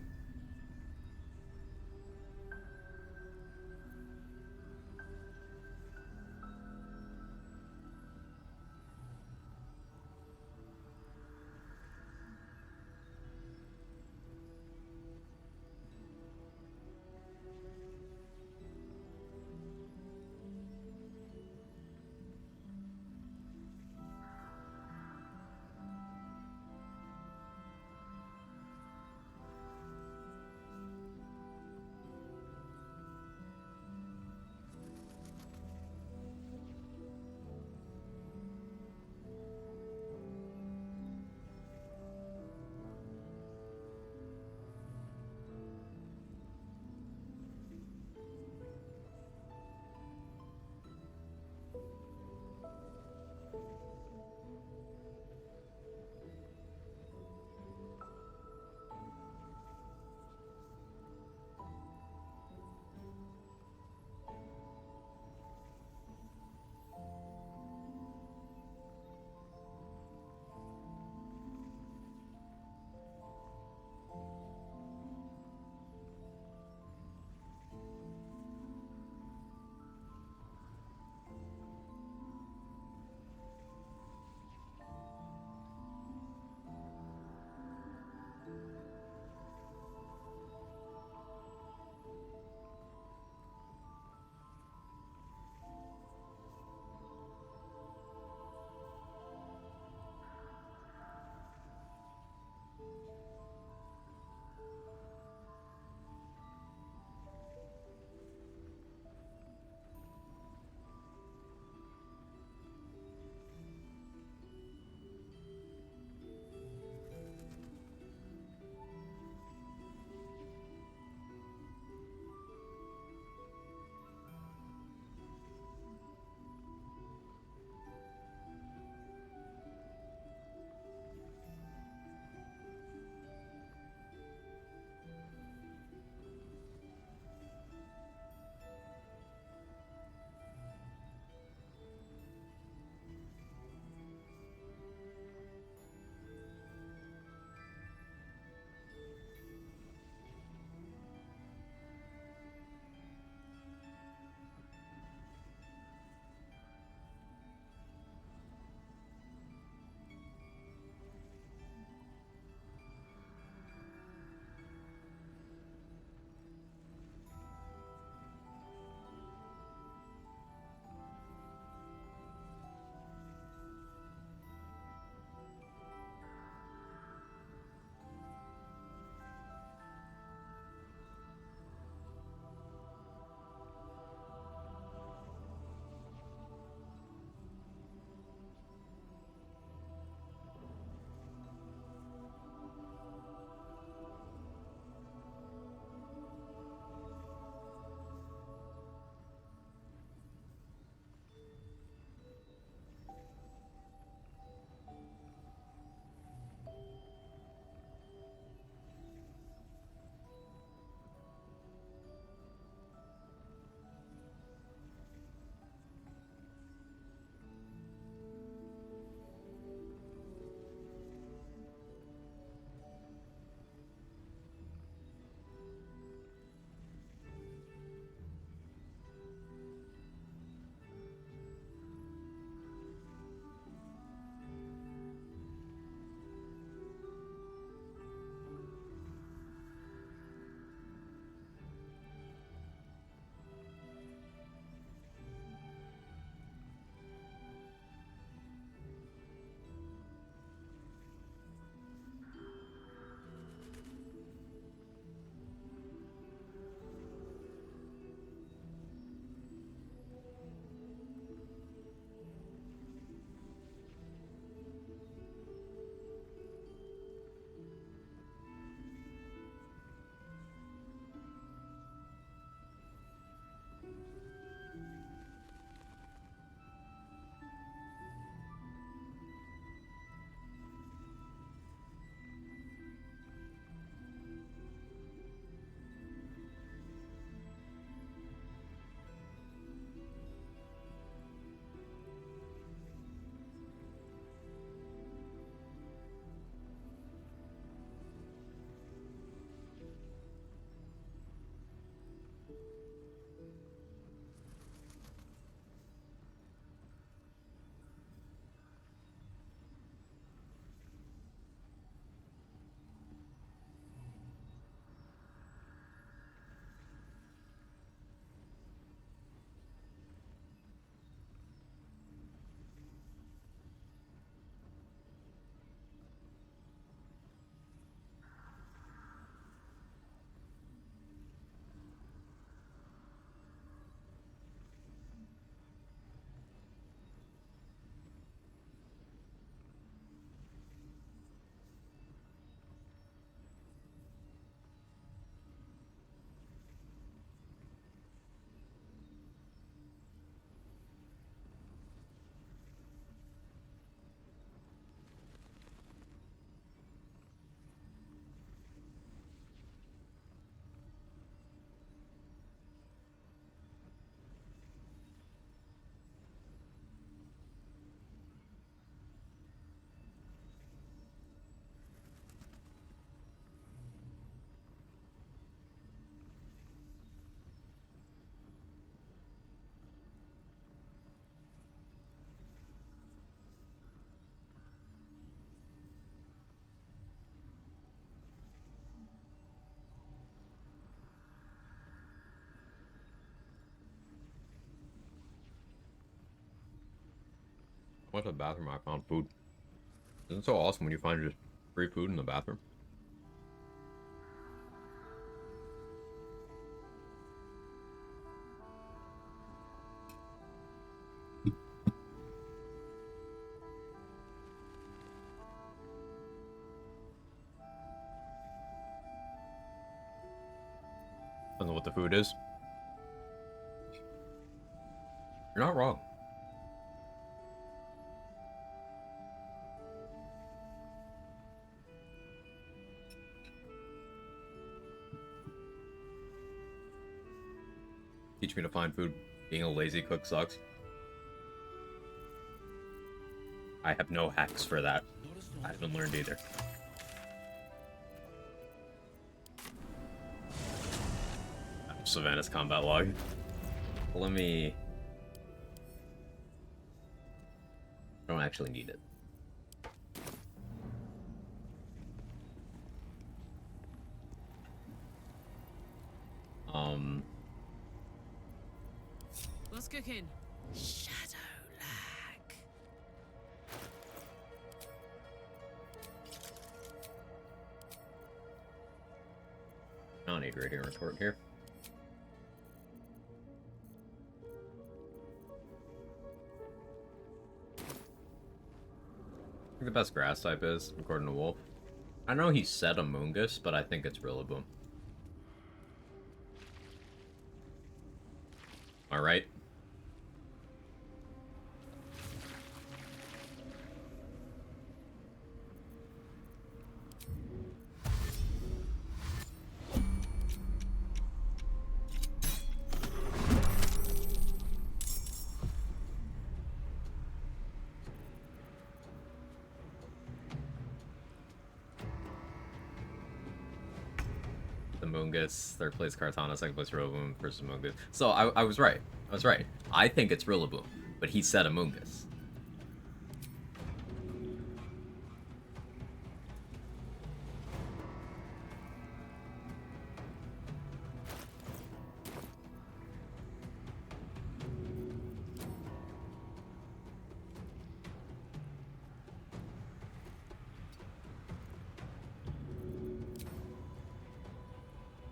went to the bathroom, I found food. Isn't it so awesome when you find just free food in the bathroom? Don't know what the food is. You're not wrong. Teach me to find food. Being a lazy cook sucks. I have no hacks for that. I haven't learned either. Savannah's combat log. Let me... I don't actually need it.
What's cooking?
Shadow lag.
I don't need radio retort here. I think the best grass type is, according to Wolf. I know he said Amoongus, but I think it's Rillaboom. Alright. Amoongus, third place Kartana, second place Rillaboom, first Amoongus. So I was right. I was right. I think it's Rillaboom, but he said Amoongus.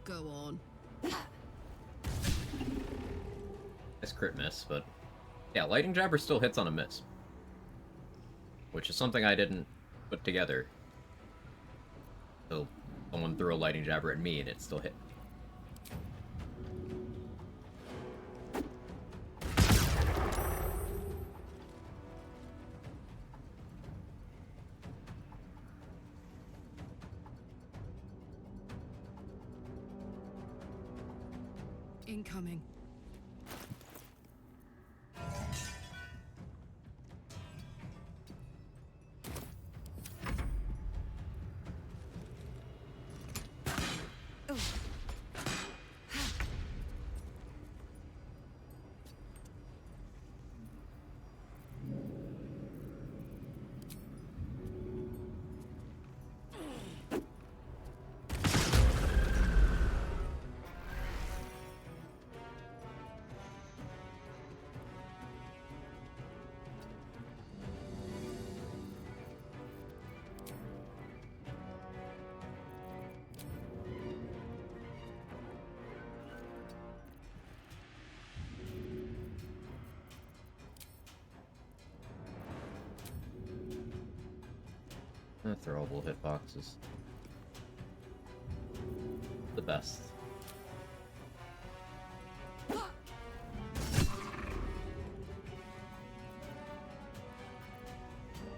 Go on.
Nice crit miss, but yeah, Lightning Jabber still hits on a miss, which is something I didn't put together. So someone threw a Lightning Jabber at me and it still hit.
Incoming.
Throwable hitboxes. The best.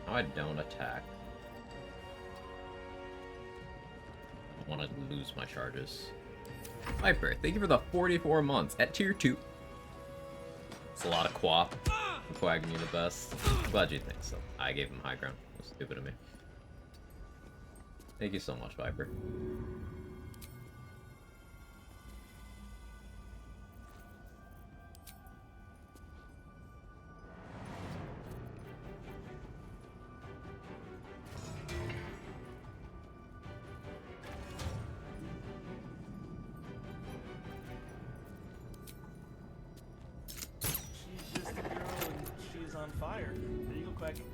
I don't attack. I want to lose my charges. Viper, thank you for the 44 months at tier 2. It's a lot of quap. Quagging you the best. I'm glad you think so. I gave him high ground. It was stupid of me. Thank you so much, Viper.
She's just a girl and she's on fire. There you go, quacking.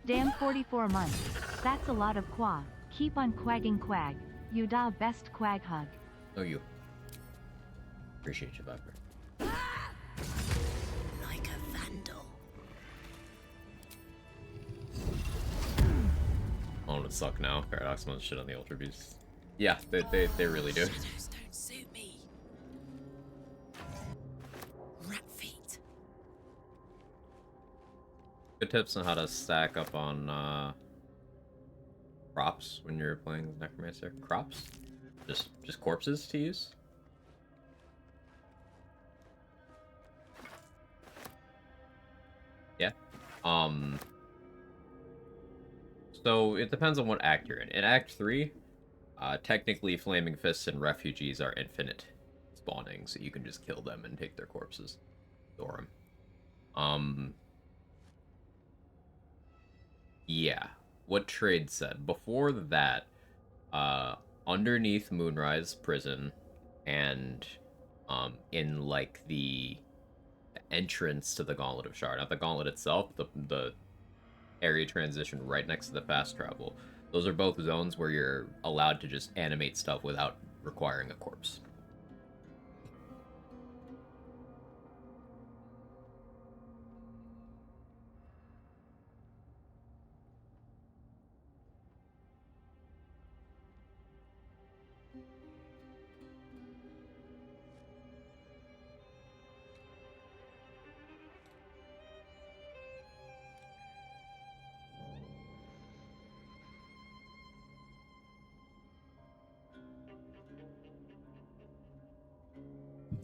Damn 44 months. That's a lot of qua. Keep on quagging quag. You da best quag hug.
Oh, you. Appreciate you, Viper.
Like a vandal.
Oh, it suck now. Paradox wants shit on the Ultra Beasts. Yeah, they really do.
Shadows don't suit me. Rat feet.
Good tips on how to stack up on crops when you're playing Necromancer. Crops? Just corpses to use? Yeah. So it depends on what act you're in. In Act 3, technically Flaming Fists and Refugees are infinite spawning, so you can just kill them and take their corpses. Store them. Yeah. What Trade said. Before that, underneath Moonrise Prison and in like the entrance to the Gauntlet of Shard, not the Gauntlet itself, the area transition right next to the fast travel. Those are both zones where you're allowed to just animate stuff without requiring a corpse.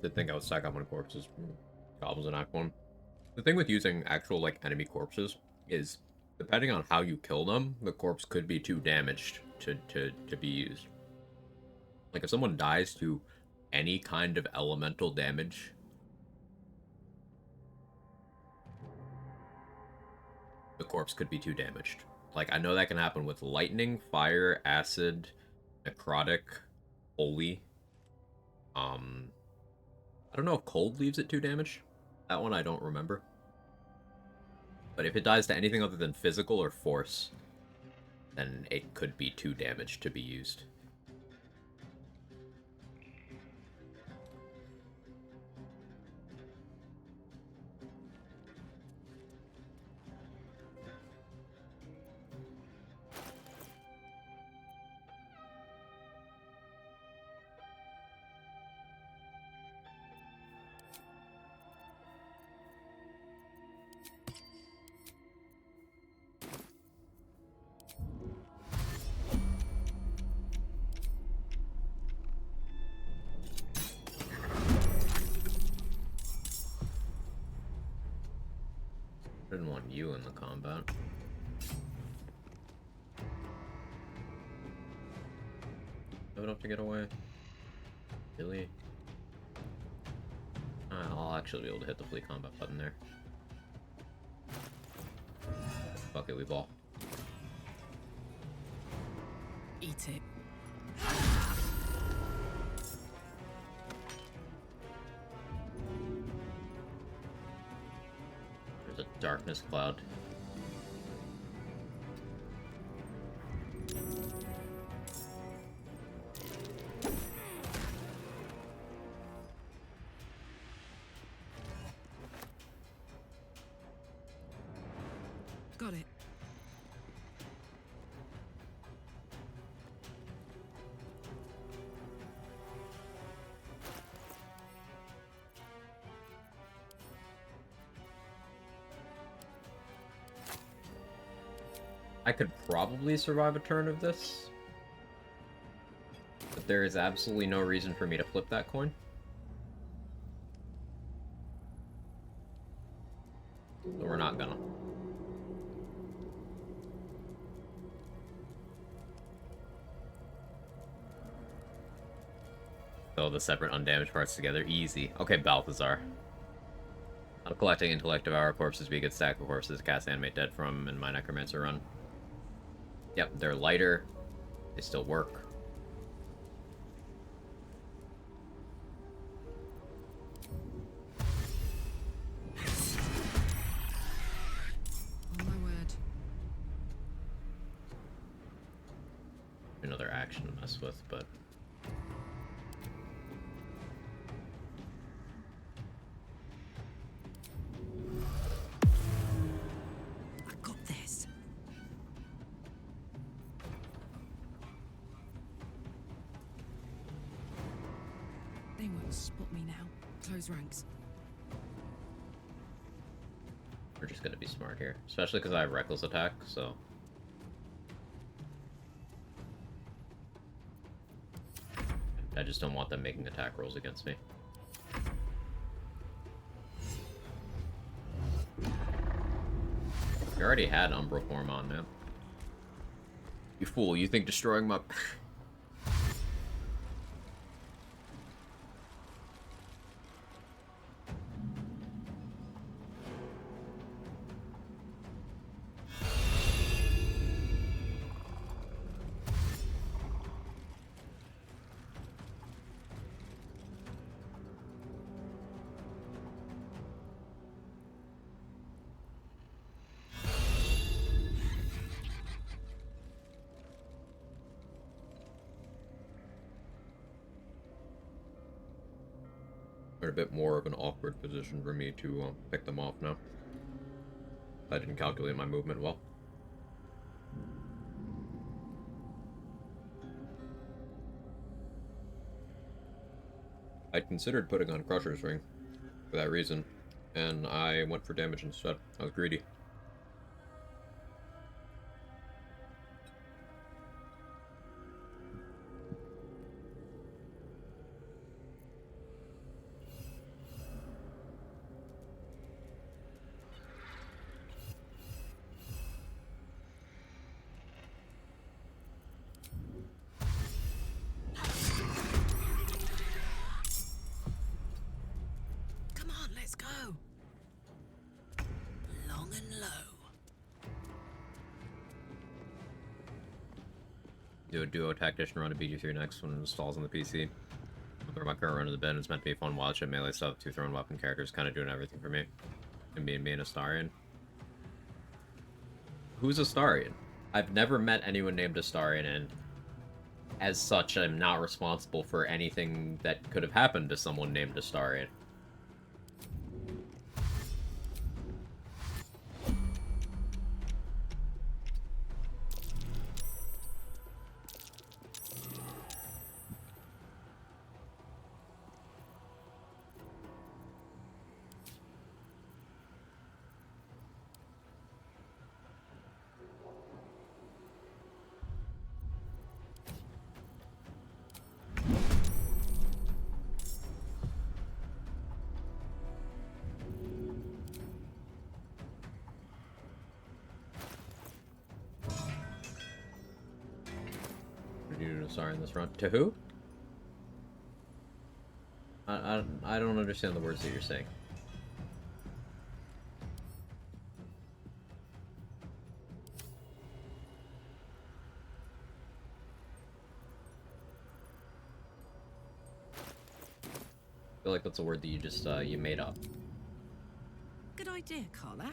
Did think I would stack up on corpses. Goblins in Act 1. The thing with using actual, like, enemy corpses is, depending on how you kill them, the corpse could be too damaged to be used. Like, if someone dies to any kind of elemental damage, the corpse could be too damaged. Like, I know that can happen with lightning, fire, acid, necrotic, holy. I don't know if cold leaves it too damaged. That one I don't remember. But if it dies to anything other than physical or force, then it could be too damaged to be used. Didn't want you in the combat. Have enough to get away? Really? I'll actually be able to hit the fleet combat button there. Fuck it, we ball.
Eat it.
There's a darkness cloud.
Got it.
I could probably survive a turn of this, but there is absolutely no reason for me to flip that coin. So we're not gonna. So the separate undamaged parts together, easy. Okay, Balthazar. I'm collecting Intellect of our corpses be a good stack of corpses to cast Animate Dead from in my Necromancer run. Yep, they're lighter. They still work. faction to mess with, but...
I got this. They won't spot me now. Close ranks.
We're just gonna be smart here. Especially because I have reckless attack, so... I just don't want them making attack rolls against me. You already had Umbral Form on, man. You fool, you think destroying my... a bit more of an awkward position for me to pick them off now. I didn't calculate my movement well. I'd considered putting on Crusher's Ring for that reason, and I went for damage instead. I was greedy.
Come on, let's go. Long and low.
Do a duo tactician run to BG3 next when it installs on the PC. Or my current run of the bin is meant to be fun wild shit melee stuff, 2 thrown weapon characters, kind of doing everything for me. And being me and Astarion. Who's Astarion? I've never met anyone named Astarion, and as such, I'm not responsible for anything that could have happened to someone named Astarion. Sorry, in this run. To who? I don't understand the words that you're saying. I feel like that's a word that you just, you made up.
Good idea, Carla.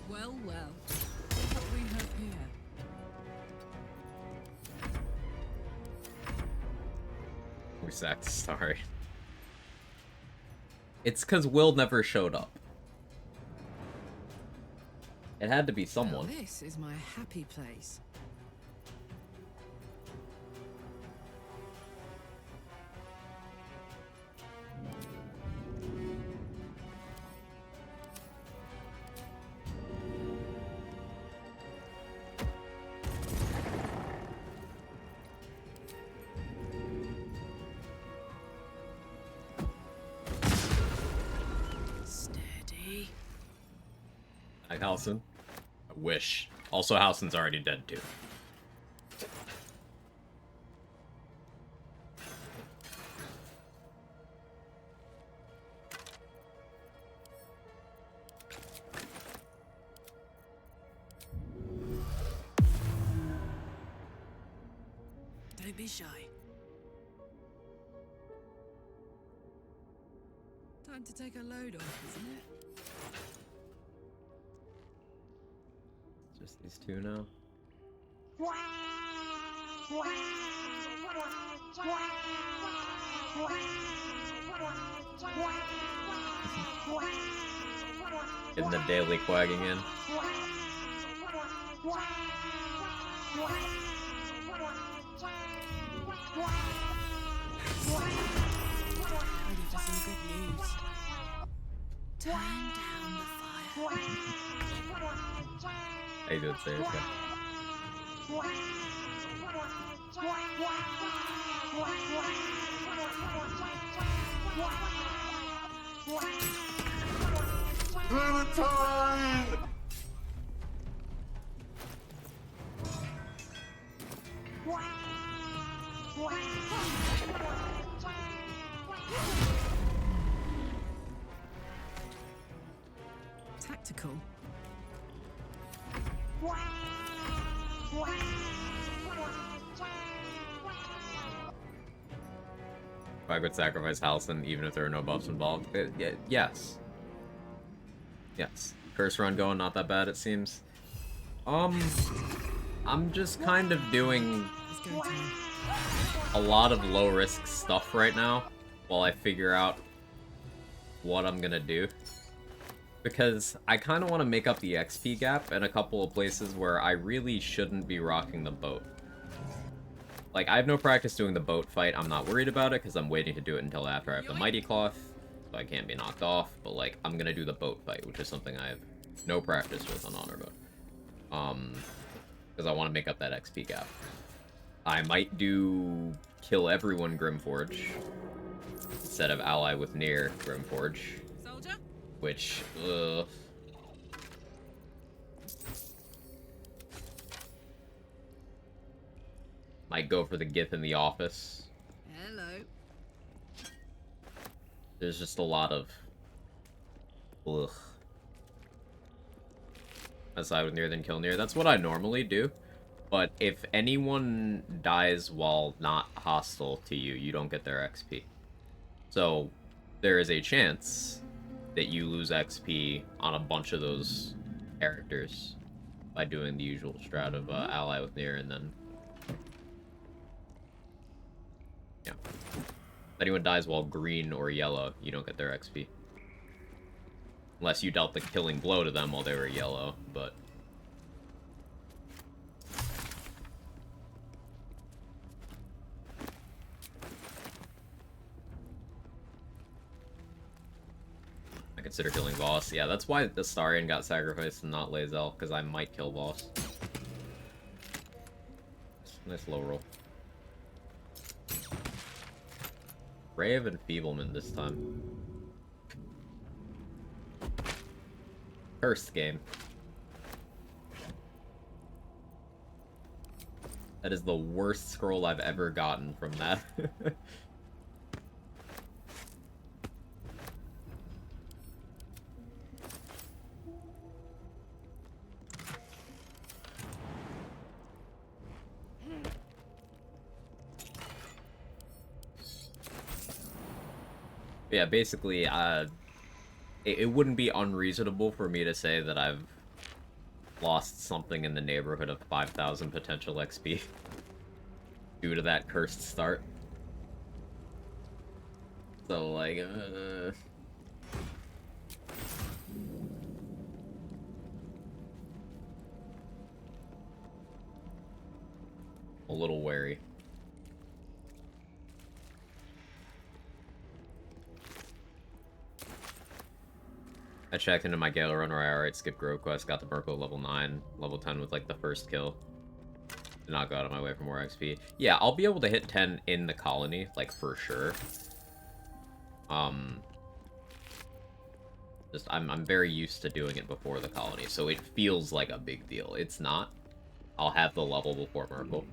Well, well. What we have here?
We sacked Starry. It's because Will never showed up. It had to be someone.
Now this is my happy place.
Steady.
Like Halson. I wish. Also, Halson's already dead too.
Don't be shy.
Time to take a load off, isn't it?
Just these two now. Getting the daily quagging in.
Ready for some good news. Turn down the fire.
How you doing, say okay.
Clementine!
Tactical.
I would sacrifice Halcyon even if there are no buffs involved. Yes. Yes. Curse run going, not that bad it seems. I'm just kind of doing a lot of low risk stuff right now while I figure out what I'm gonna do. Because I kind of want to make up the XP gap in a couple of places where I really shouldn't be rocking the boat. Like, I have no practice doing the boat fight. I'm not worried about it because I'm waiting to do it until after I have the Mighty Cloth, so I can't be knocked off. But, like, I'm going to do the boat fight, which is something I have no practice with on Honor Mode. Because I want to make up that XP gap. I might do kill everyone Grimforge instead of ally with near Grimforge.
Soldier?
Which, might go for the Gith in the office.
Hello.
There's just a lot of... Ugh. Aside with near, then kill near. That's what I normally do. But if anyone dies while not hostile to you, you don't get their XP. So, there is a chance that you lose XP on a bunch of those characters by doing the usual strat of ally with near and then... Yeah. If anyone dies while green or yellow, you don't get their XP. Unless you dealt the killing blow to them while they were yellow, but... I consider killing boss. Yeah, that's why the Starian got sacrificed and not Lae'zel, because I might kill boss. Nice low roll. Ray of Enfeeblement this time. Cursed game. That is the worst scroll I've ever gotten from that. Yeah, basically, it wouldn't be unreasonable for me to say that I've lost something in the neighborhood of 5,000 potential XP due to that cursed start. So, like, a little wary. I checked into my Gala run where I already skipped Grove Quest, got to Merkle level 9, level 10 with like the first kill. Did not go out of my way for more XP. Yeah, I'll be able to hit 10 in the colony, like for sure. Just I'm very used to doing it before the colony, so it feels like a big deal. It's not. I'll have the level before Merkle.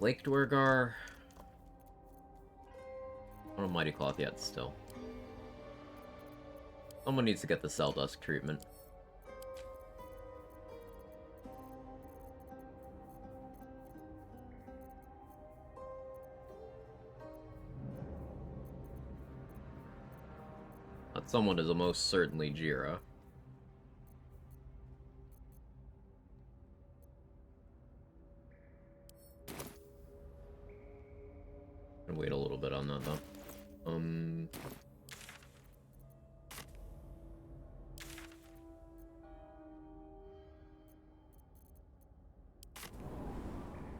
Lake Dwergar. Not a Mighty Cloth yet, still. Someone needs to get the Cell Dusk treatment. That someone is almost certainly Jira. Gonna wait a little bit on that though.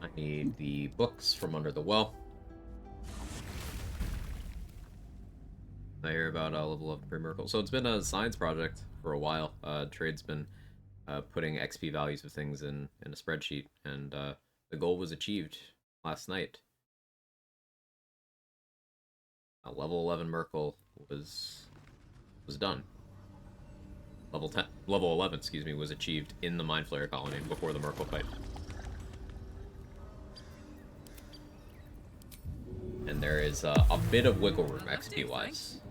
I need the books from Under the Well. I hear about level up pre-miracle. So it's been a science project for a while. Trade's been putting XP values of things in a spreadsheet, and the goal was achieved last night. Level 11 Merkel was done. Level 11, excuse me, was achieved in the Mind Flayer colony before the Merkel fight. And there is a bit of wiggle room XP-wise.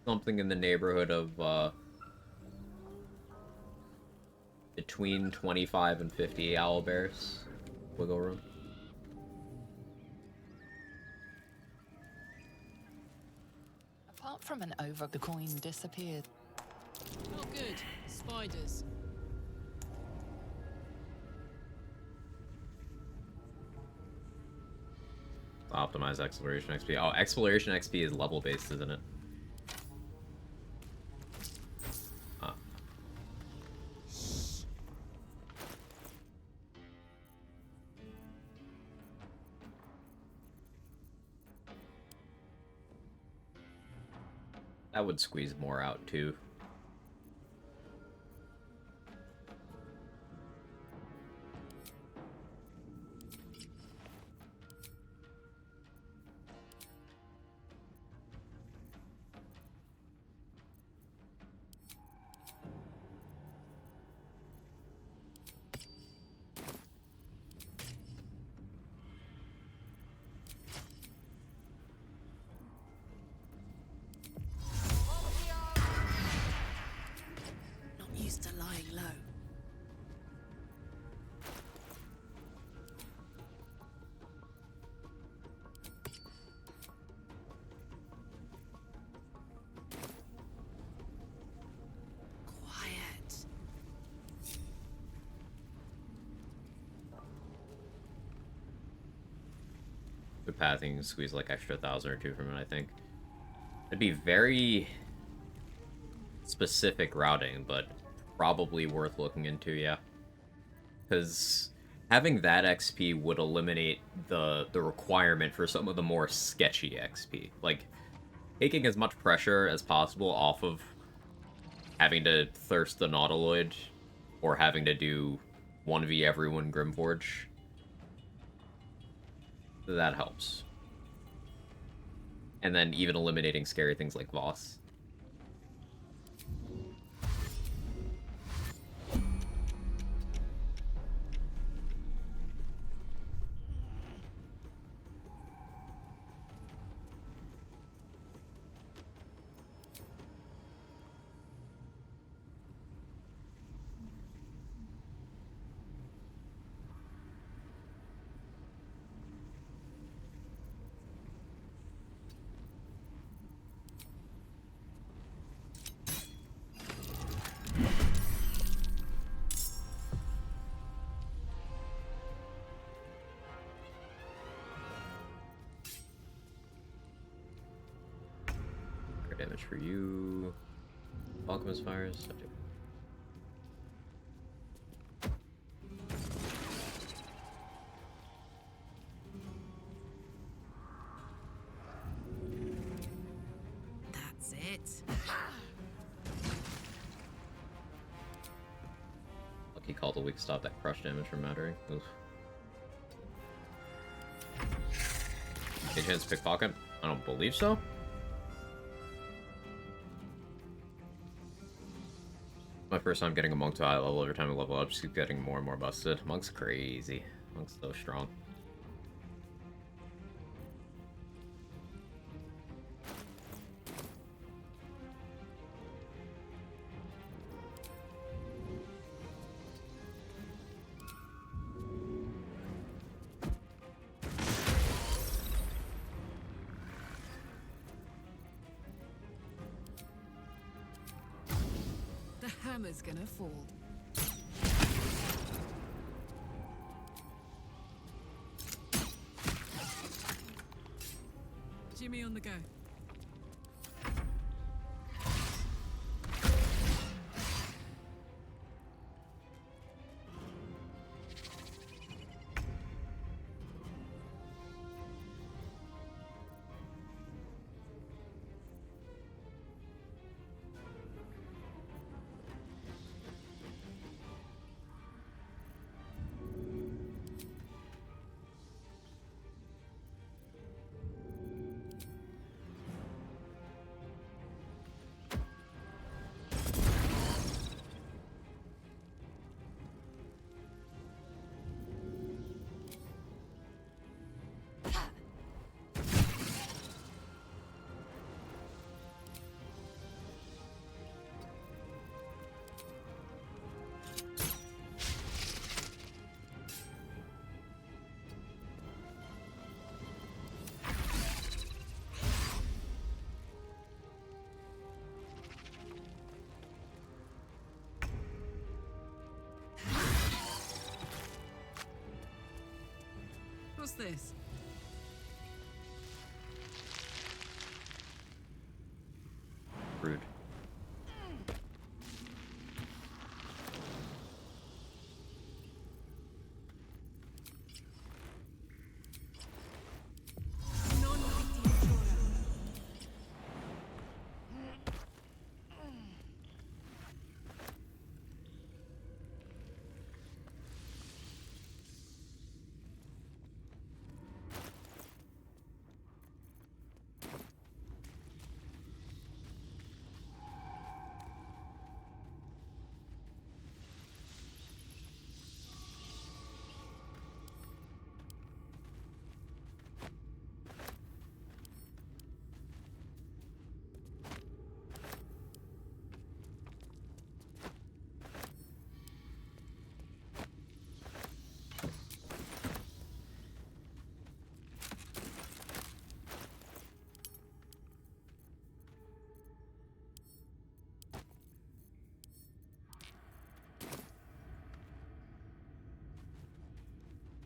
Something in the neighborhood of between 25 and 50 owlbears wiggle room.
Apart from an over, the coin disappeared.
Oh, good. Spiders.
Optimize exploration XP. Oh, exploration XP is level based, isn't it? That would squeeze more out too.
Used to lying low. Quiet.
Good pathing, squeeze like extra 1,000 or 2 from it, I think. It'd be very specific routing, but probably worth looking into, yeah. Because having that XP would eliminate the requirement for some of the more sketchy XP. Like, taking as much pressure as possible off of having to thirst the Nautiloid or having to do 1v everyone Grimforge. That helps. And then even eliminating scary things like Voss. Damage for you. Alchemist fires.
That's it.
Lucky call the weak stop that crush damage from mattering. Oof. Any chance to pickpocket? I don't believe so. My first time getting a monk to high level. Every time I level up, just keep getting more and more busted. Monk's crazy. Monk's so strong.
The hammer's gonna fall. Jimmy on the go. What's this?
Rude.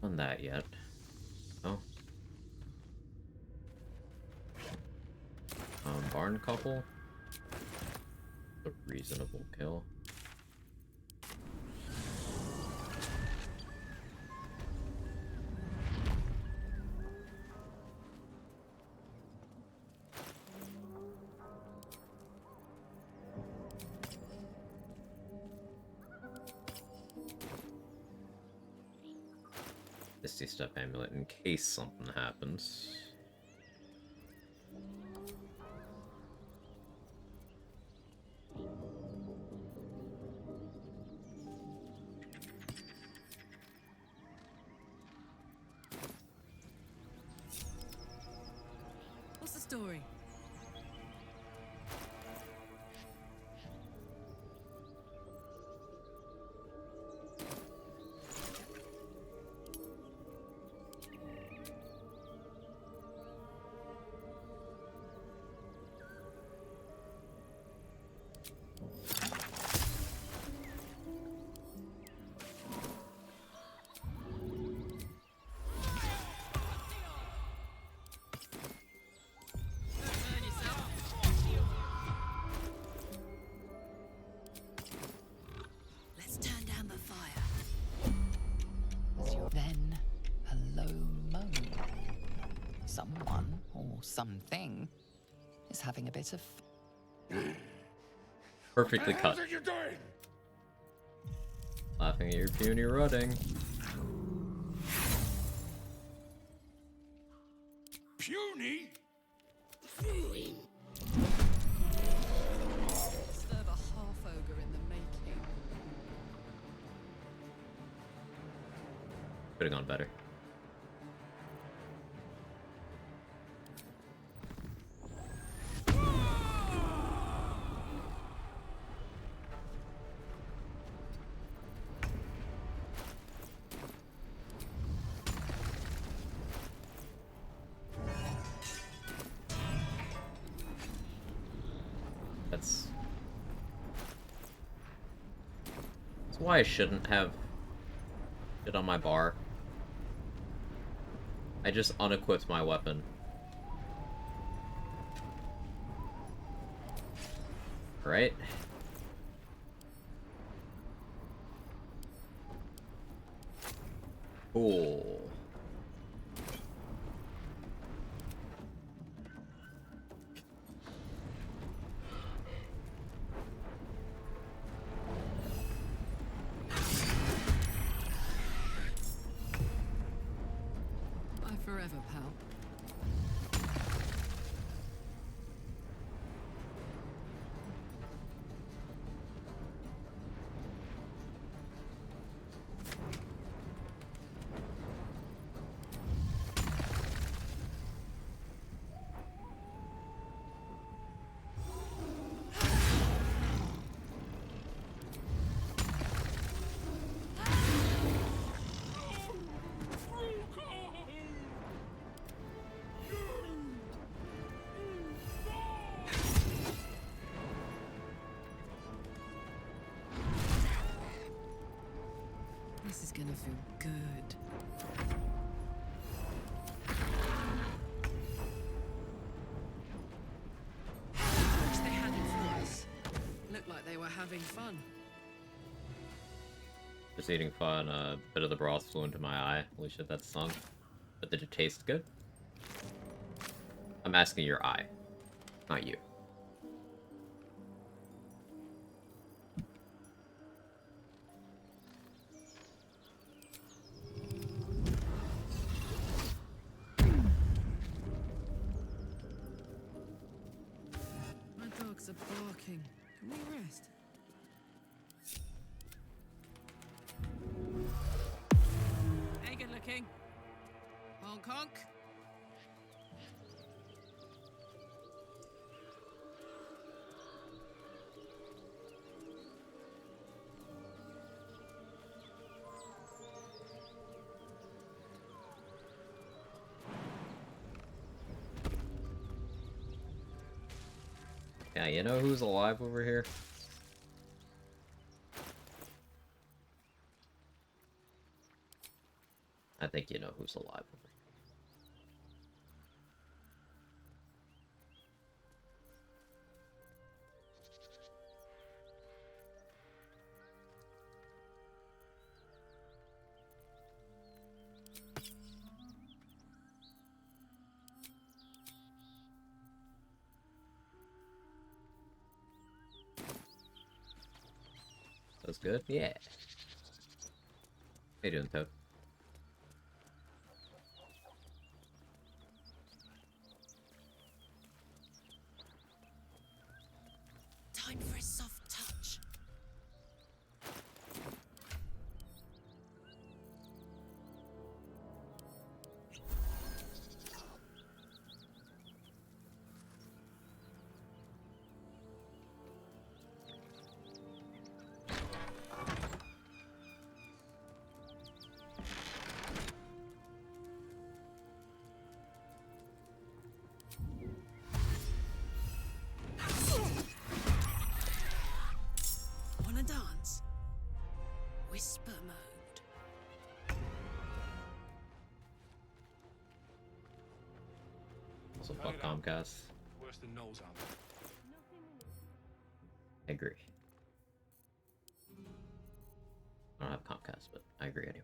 Done that yet? Oh. Barn couple. A reasonable kill. Misty Step Amulet in case something happens.
What's the story? Let's turn down the fire.
Then a low moan. Someone or something is having a bit of
Perfectly cut.
What are you doing?
Laughing at your puny rutting.
Puny?
Serve a half ogre in the making.
Could have gone better. That's why I shouldn't have it on my bar. I just unequipped my weapon. Right? Cool.
Bye forever, pal. This is gonna feel good. What they had in for us? Looked like they were having fun.
Just eating fun, a bit of the broth flew into my eye. Holy shit, that stung. But did it taste good? I'm asking your eye, not you.
My dogs are barking. Can we rest? Hey, good looking. Honk honk.
Yeah, you know who's alive over here? I think you know who's alive over here. That's good? Yeah. How you doing, Toad?
Time for a soft touch. Wanna dance? Whisper mode.
Also, fuck Comcast.
Worse than Knowles out there.
I agree. I don't have Comcast, but I agree anyway.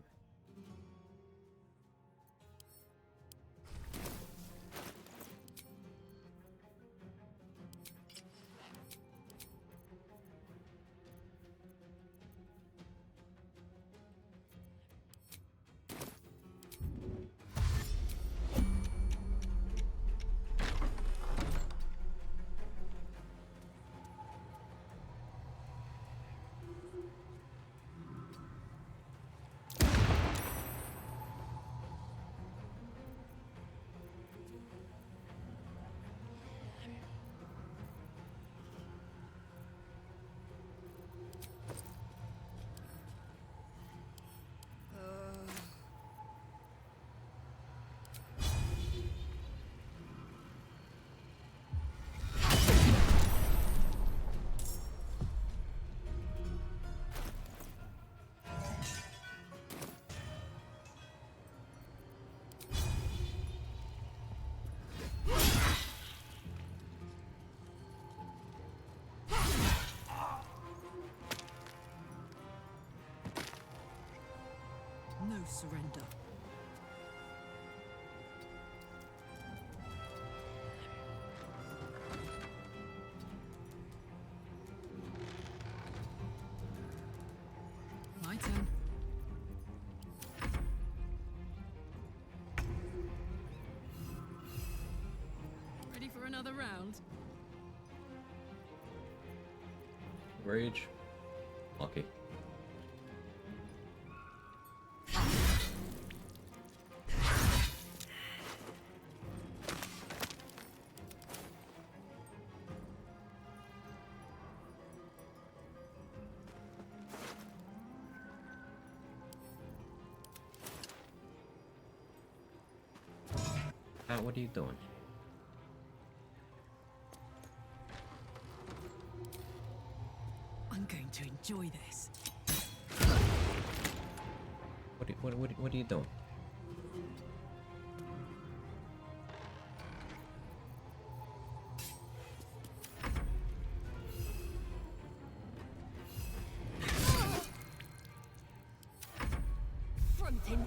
surrender. My turn. Ready for another round?
Rage. Lucky. What are you doing?
I'm going to enjoy this.
What are you doing?
Frontin.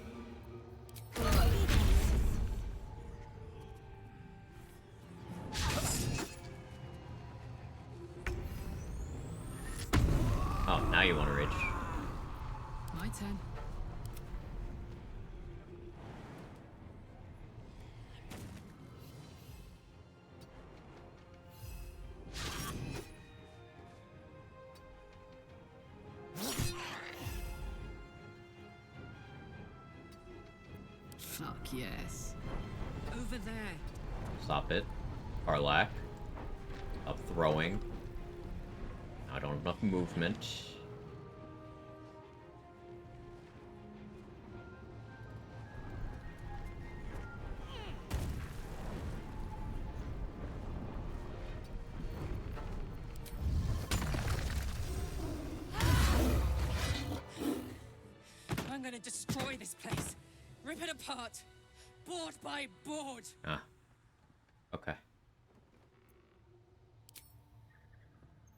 Oh, now you want to rage.
My turn. Fuck yes. Over there.
Stop it. Parlak. Stop throwing. I don't have enough movement.
I'm gonna destroy this place. Rip it apart. Board by board.
Ah. Okay.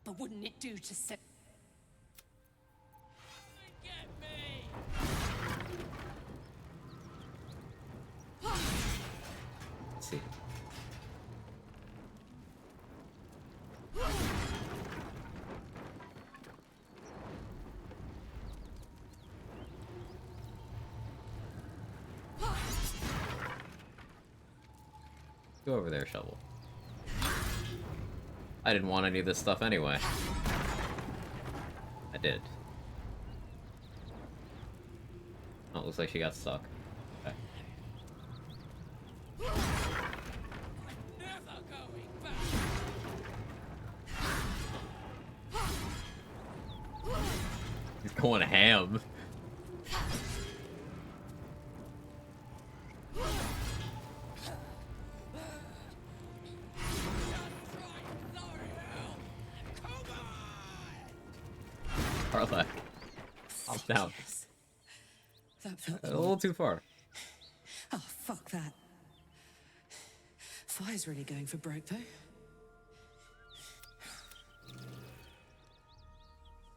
But wouldn't it do to set...
Let's see. Go over there, Shovel. I didn't want any of this stuff anyway. I did. Oh, it looks like she got stuck. Okay. He's going ham. Parlak. Hop down.
That felt
A little too far.
Oh, fuck that. Fire's really going for broke, though.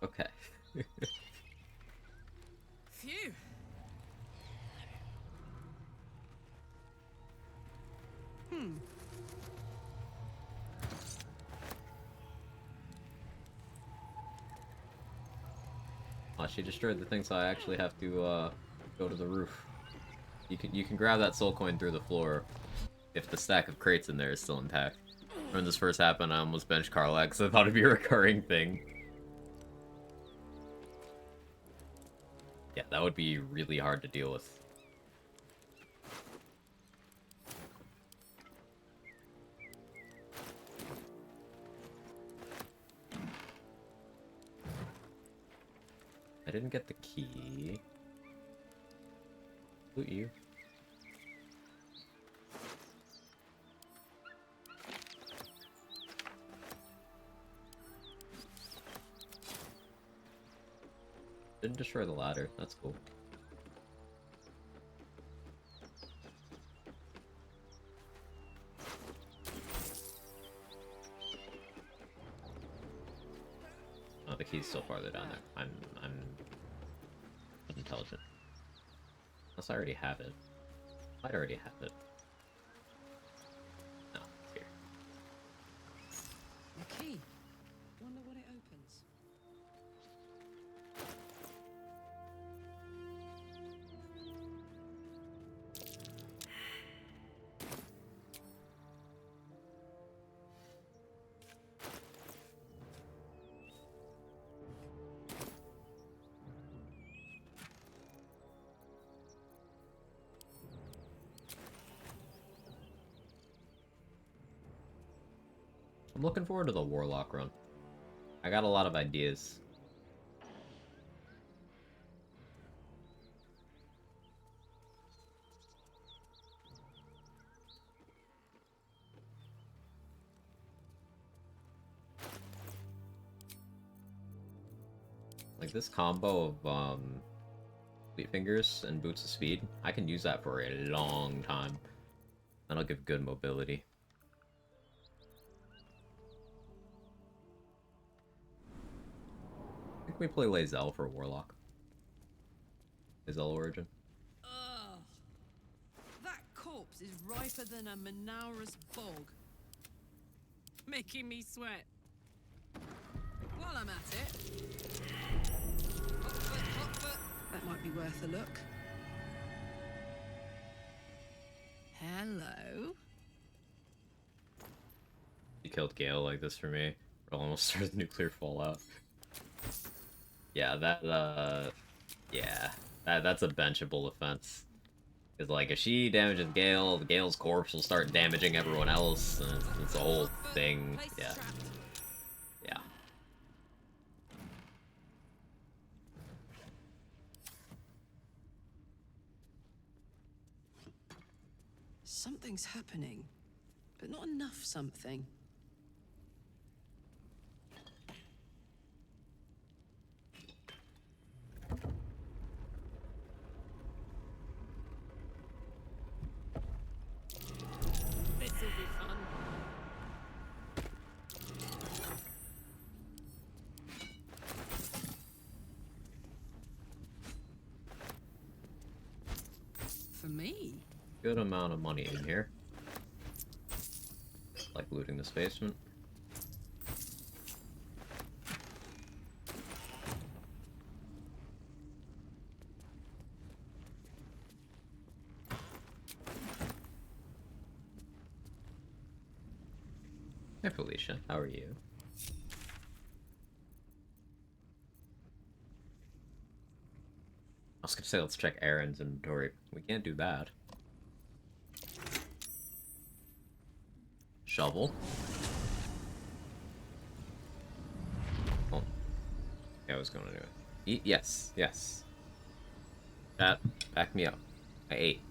Okay.
Phew.
Oh, she destroyed the thing, so I actually have to go to the roof. You can grab that soul coin through the floor if the stack of crates in there is still intact. When this first happened, I almost benched Karlak because I thought it'd be a recurring thing. Yeah, that would be really hard to deal with. I didn't get the key. Loot you. Didn't destroy the ladder. That's cool. Oh, the key's still farther down there. I'm intelligent. Unless I already have it. Might already have it. No, it's here.
The key. Wonder what it opens.
I'm looking forward to the Warlock run. I got a lot of ideas. Like this combo of Fleet Fingers and Boots of Speed, I can use that for a long time. That'll give good mobility. I think we play Lae'zel for Warlock. Lae'zel Origin.
Ugh. That corpse is riper than a Manaurus bog. Making me sweat. While I'm at it... Hot foot. That might be worth a look. Hello?
You killed Gale like this for me. It'll almost start nuclear fallout. Yeah, that's a benchable offense. Because, like, if she damages Gale, Gale's corpse will start damaging everyone else, and it's a whole thing. Yeah. Yeah.
Something's happening, but not enough something.
This'll be fun. For me?
Good amount of money in here. Like looting this basement. Hey Felicia, how are you? I was gonna say let's check Aaron's inventory. We can't do that. Shovel. Oh. Yeah, I was going to do it. Eat? Yes, yes. Chat, back me up. I ate.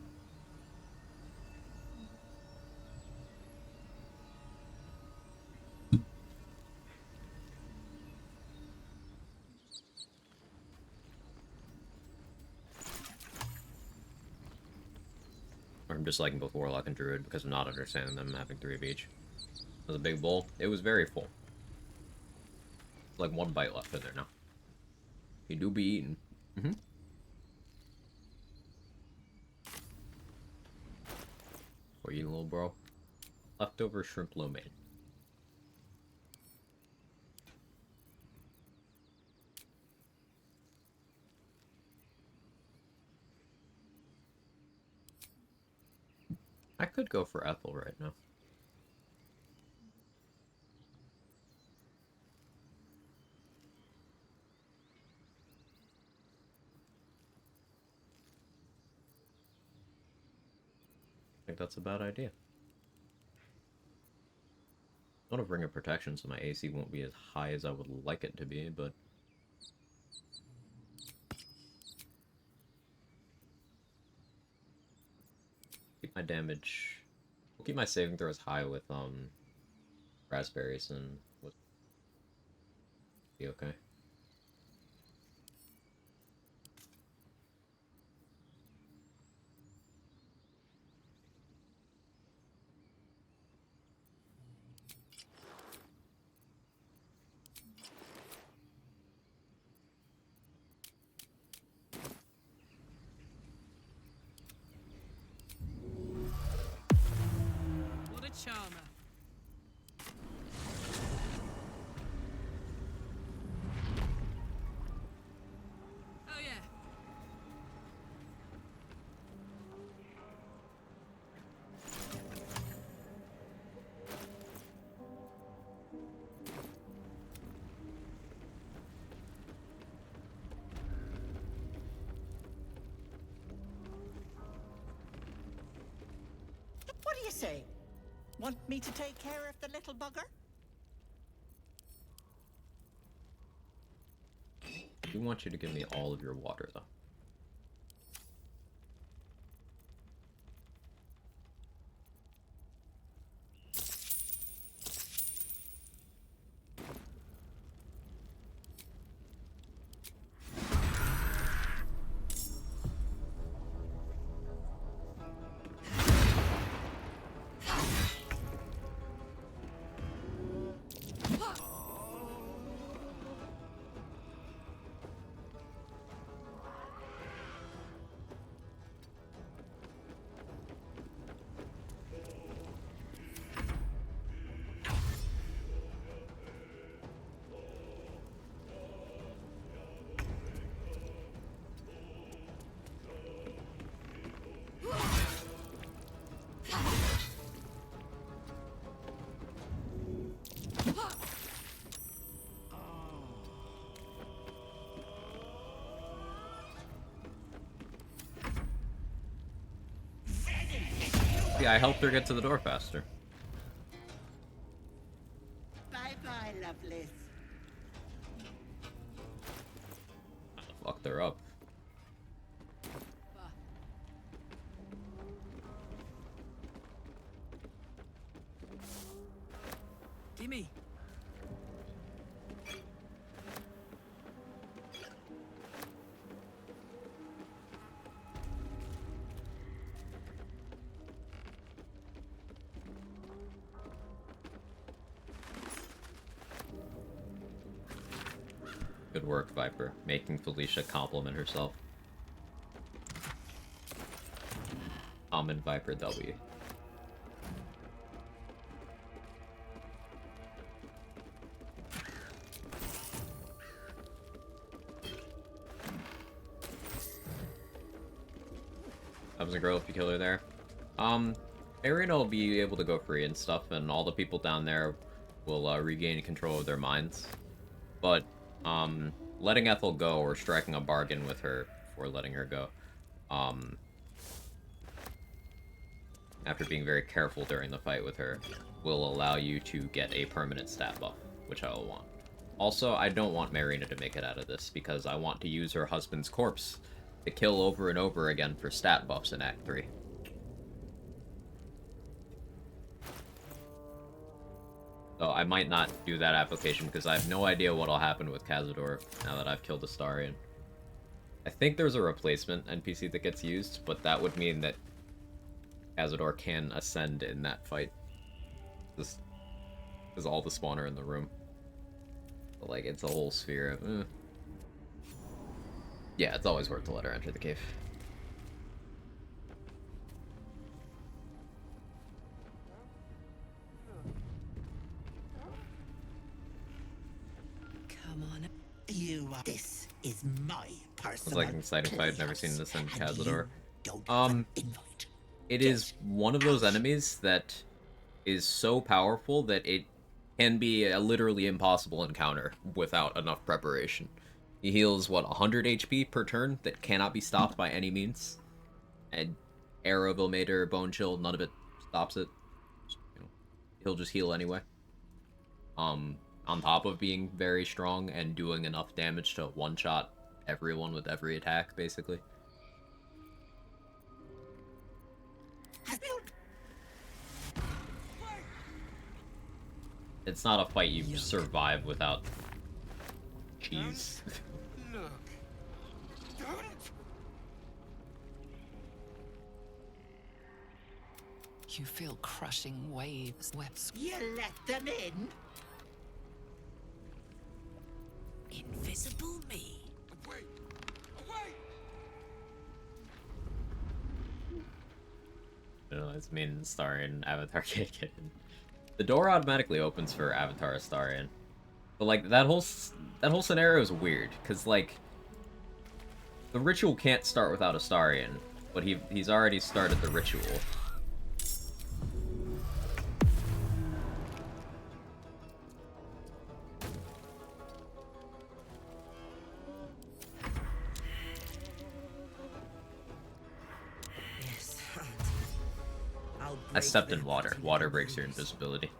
I'm just liking both Warlock and Druid because of not understanding them having 3 of each. It was a big bowl. It was very full. Like 1 bite left in there now. You do be eating. Mm-hmm. What are you, little bro? Leftover shrimp lo mein. I could go for Ethel right now. I think that's a bad idea. I want to bring a protection so my AC won't be as high as I would like it to be, but... keep my damage... we'll keep my saving throw as high with, raspberries and... be okay.
charmer. Oh yeah.
What do you say? Want me to take care of the little bugger?
I do want you to give me all of your water, though. Yeah, I helped her get to the door faster.
Bye-bye, Lovelace.
Fucked her up.
Gimme.
Good work, Viper. Making Felicia compliment herself. Common Viper W. That was a girl if you kill her there. Arian will be able to go free and stuff, and all the people down there will regain control of their minds. But letting Ethel go or striking a bargain with her before letting her go, after being very careful during the fight with her, will allow you to get a permanent stat buff, which I will want. Also, I don't want Marina to make it out of this, because I want to use her husband's corpse to kill over and over again for stat buffs in Act 3. So I might not do that application because I have no idea what'll happen with Cazador now that I've killed Astarion. I think there's a replacement NPC that gets used, but that would mean that Cazador can ascend in that fight. This is all the spawner in the room. But, like, it's a whole sphere of... Yeah, it's always worth to let her enter the cave.
Come on. This is my personal.
It's like an exciting fight I've never seen this in Cazador.
Don't
It is one of those enemies that is so powerful that it can be a literally impossible encounter without enough preparation. He heals, what, 100 HP per turn that cannot be stopped by any means? And Arrow, Vilmater, Bone Chill, none of it stops it. You know, he'll just heal anyway. On top of being very strong and doing enough damage to one-shot everyone with every attack, basically. It's not a fight you survive without cheese.
Look. Don't.
You feel crushing waves, webs.
You let them in?
Invisible me.
Away. Away.
No, it's mean Astarion Avatar can't get in. The door automatically opens for Avatar Astarion. But like that whole scenario is weird, because like the ritual can't start without Astarion, but he's already started the ritual.
Yes.
I stepped in water. Water breaks your invisibility.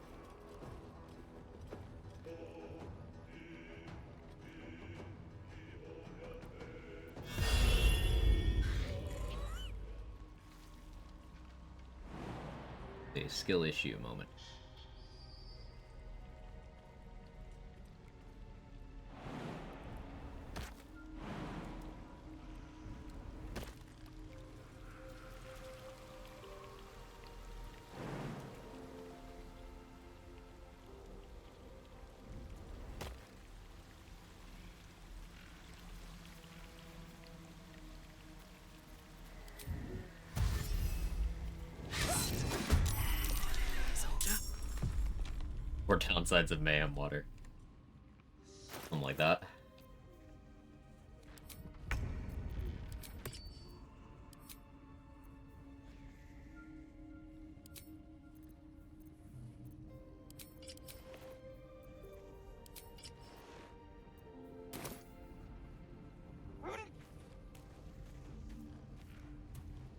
A skill issue moment. Or downsides of mayhem water. Something like that.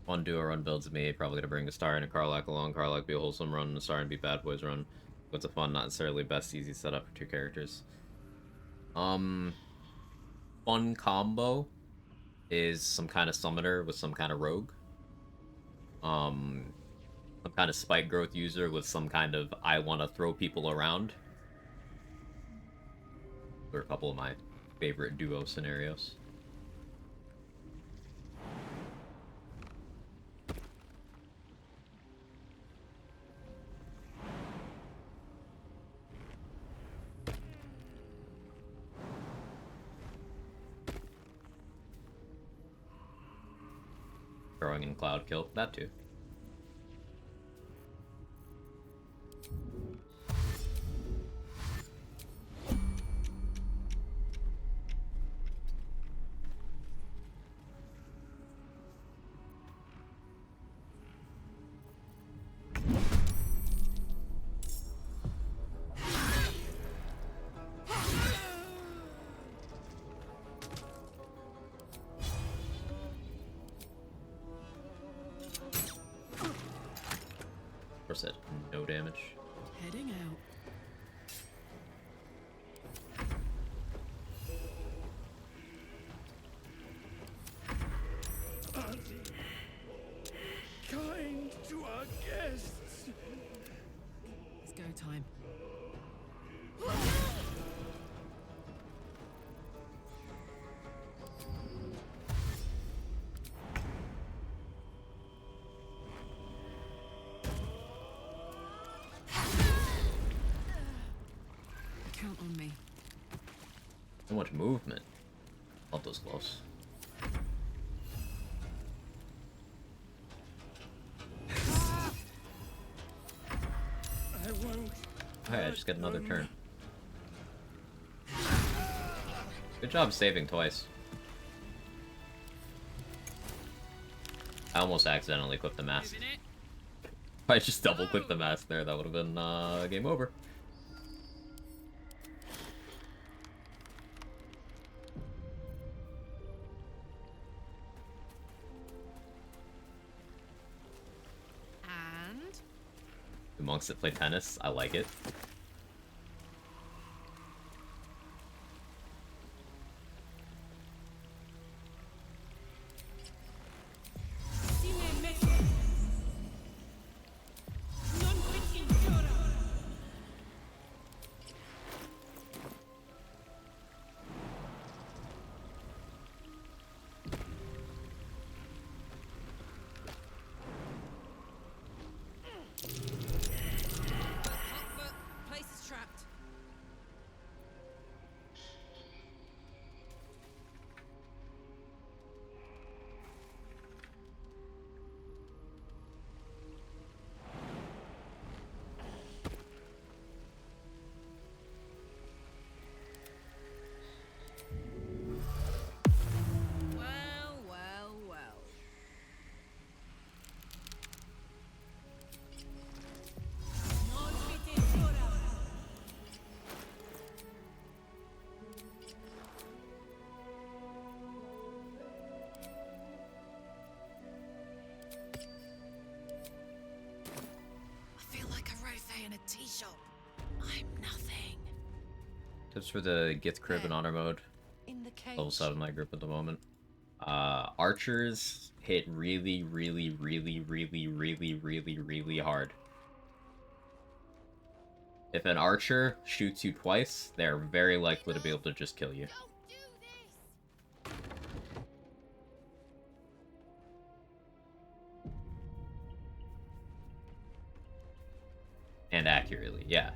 One duo run builds me, probably gonna bring a Star and a Karlach along. Karlach be a wholesome run, and a Star and be bad boys run. What's a fun, not necessarily best easy setup for two characters. Fun combo is some kind of summoner with some kind of rogue. Some kind of spike growth user with some kind of I want to throw people around. Those are a couple of my favorite duo scenarios. Throwing in Cloud Kill, that too. Said no damage.
Heading out.
Kind to our guests.
It's go time. Count on me.
So much movement. Love those gloves.
I won't.
Alright, I just get another turn. Good job saving twice. I almost accidentally clicked the mask. If I just double clicked the mask there, that would have been game over.
And
The monks that play tennis, I like it.
shop. I'm nothing.
Tips for the Gith Crib and Honor mode.
In the cage.
Level 7 my group at the moment. Archers hit really, really, really, really, really, really, really hard. If an archer shoots you twice, they're very likely to be able to just kill you. And accurately, yeah.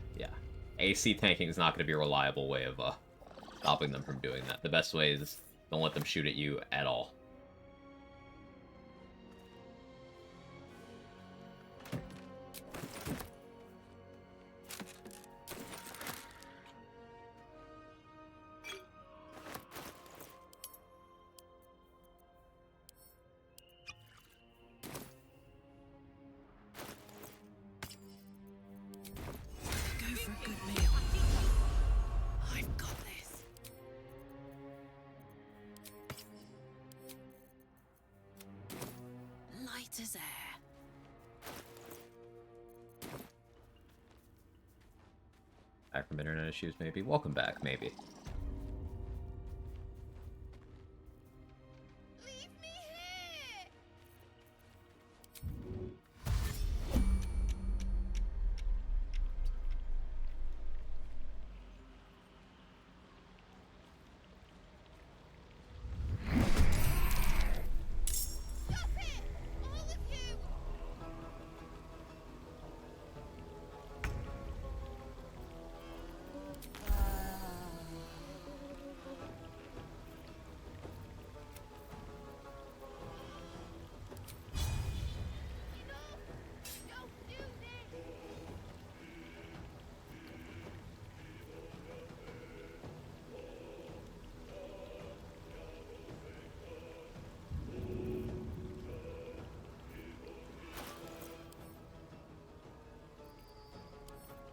AC tanking is not going to be a reliable way of stopping them from doing that. The best way is don't let them shoot at you at all.
Go for a good meal. I've got this. Light as air.
Back from internet issues, maybe. Welcome back, maybe.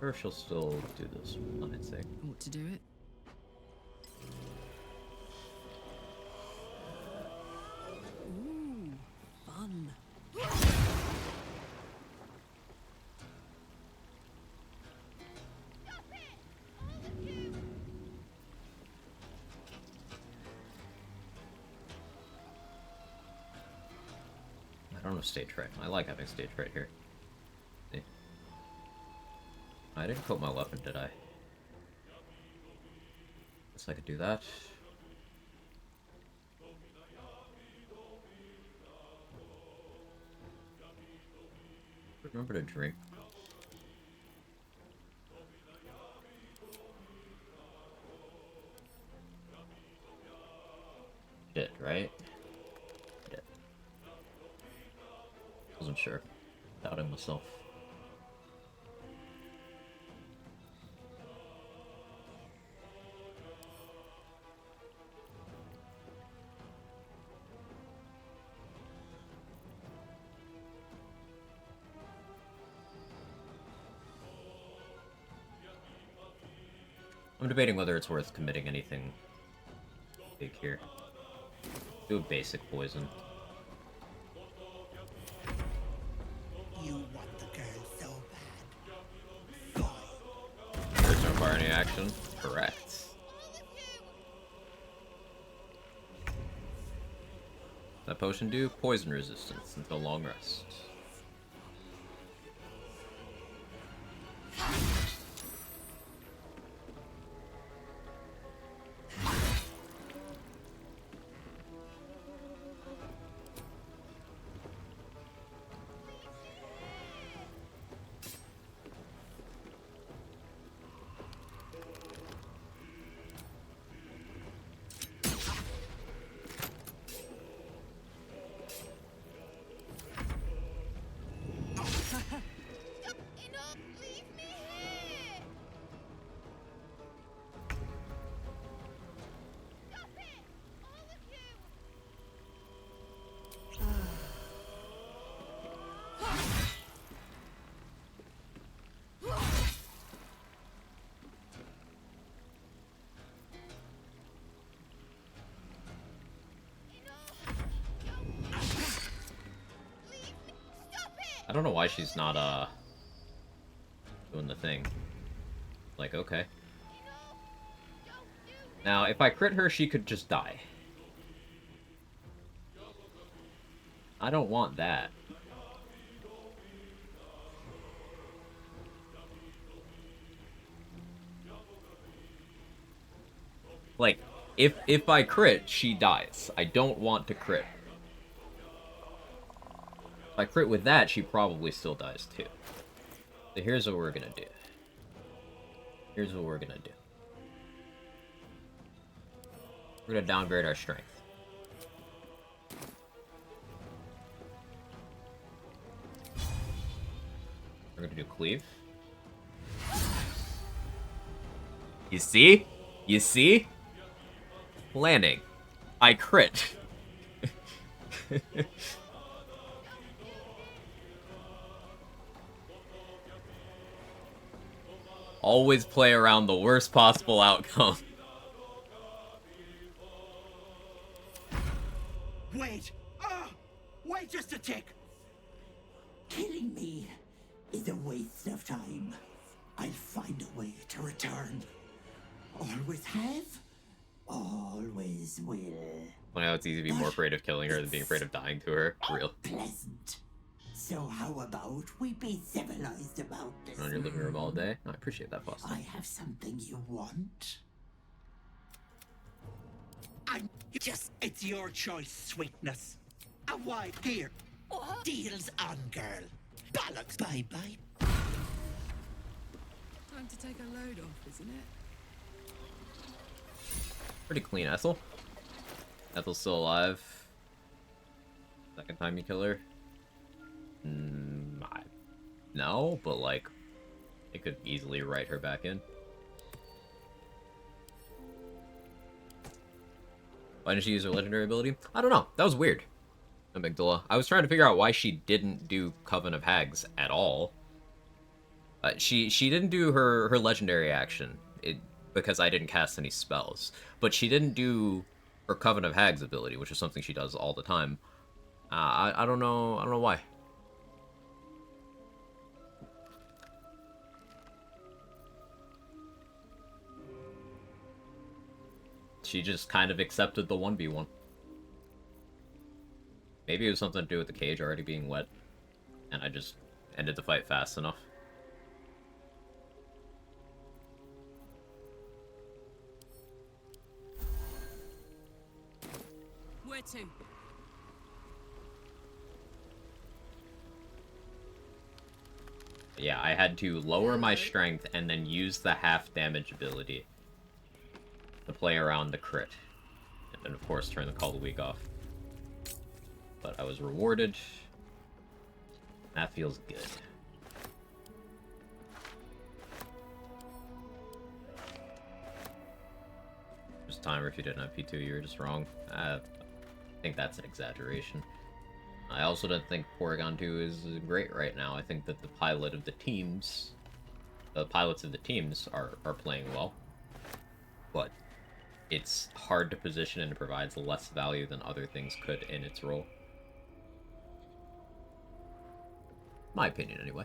Or she'll still do this on its sake.
Ought to do it.
Ooh, fun.
I don't have stage fright. I like having stage fright here. See? I didn't coat my weapon, did I? Guess I could do that. Remember to drink. Did, right? Did. Wasn't sure. Doubting myself. I'm debating whether it's worth committing anything big here. Do a basic poison.
You want the girl so bad.
There's no bar any action. Correct. That potion do poison resistance until long rest. I don't know why she's not doing the thing. Like, okay. Now, if I crit her, she could just die. I don't want that. Like, if I crit, she dies. I don't want to crit. If I crit with that, she probably still dies too. So here's what we're gonna do. Here's what we're gonna do. We're gonna downgrade our strength. We're gonna do cleave. You see? You see? Landing. I crit. Always play around the worst possible outcome.
Wait! Wait just a tick! Killing me is a waste of time. I'll find a way to return. Always have, always will.
Funny how it's easy to be more afraid of killing her than being afraid of dying to her. Real.
Pleasant. So how about we be civilized about this?
On your living room all day? I appreciate that, boss.
I have something you want. It's your choice, sweetness. A wide here. Deals on, girl. Bollocks. Bye-bye.
Time to take a load off, isn't it?
Pretty clean, Ethel. Ethel's still alive. Second time you kill her? No, but like, it could easily write her back in. Why didn't she use her legendary ability? I don't know. That was weird. Amygdala. I was trying to figure out why she didn't do Coven of Hags at all. She didn't do her legendary action because I didn't cast any spells. But she didn't do her Coven of Hags ability, which is something she does all the time. I don't know. I don't know why. She just kind of accepted the 1v1. Maybe it was something to do with the cage already being wet, and I just ended the fight fast enough.
Where to?
Yeah, I had to lower my strength and then use the half damage ability to play around the crit. And then, of course, turn the Call of the Week off. But I was rewarded. That feels good. Just timer, if you didn't have P2, you were just wrong. I think that's an exaggeration. I also don't think Porygon 2 is great right now. I think that the pilots of the teams are playing well. But it's hard to position and it provides less value than other things could in its role. My opinion, anyway.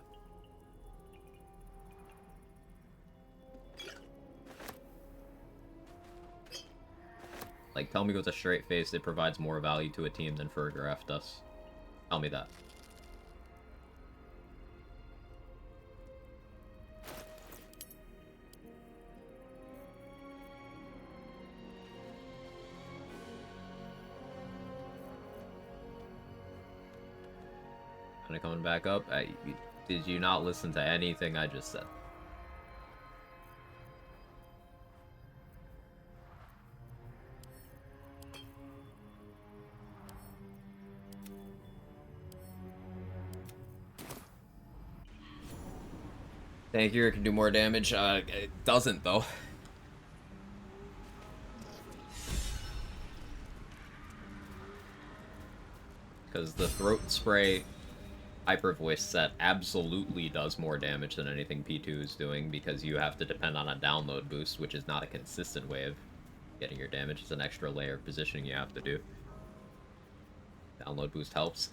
Like, tell me with a straight face it provides more value to a team than Fergraph does. Tell me that. Kinda coming back up. Did you not listen to anything I just said? Thank you, it can do more damage. It doesn't, though. Because the Throat Spray Hyper Voice set absolutely does more damage than anything P2 is doing, because you have to depend on a download boost, which is not a consistent way of getting your damage. It's an extra layer of positioning you have to do. Download boost helps.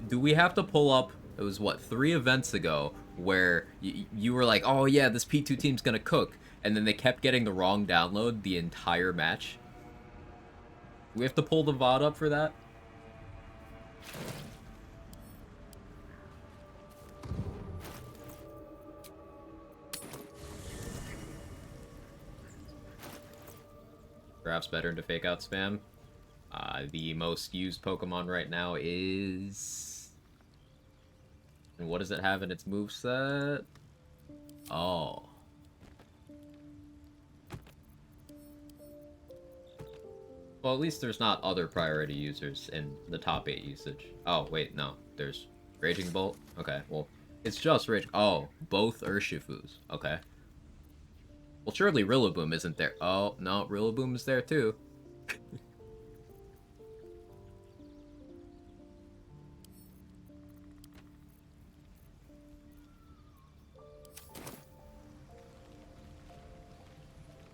Do we have to pull up it was what, 3 events ago, where you were like, oh yeah, this P2 team's gonna cook, and then they kept getting the wrong download the entire match. We have to pull the VOD up for that? Perhaps better to fake out spam. The most used Pokemon right now is... And what does it have in its moveset? Oh. Well, at least there's not other priority users in the top 8 usage. Oh, wait, no. There's Raging Bolt? Okay, well, it's just Rage... Oh, both Urshifus. Okay. Well, surely Rillaboom isn't there. Oh, no, Rillaboom is there too.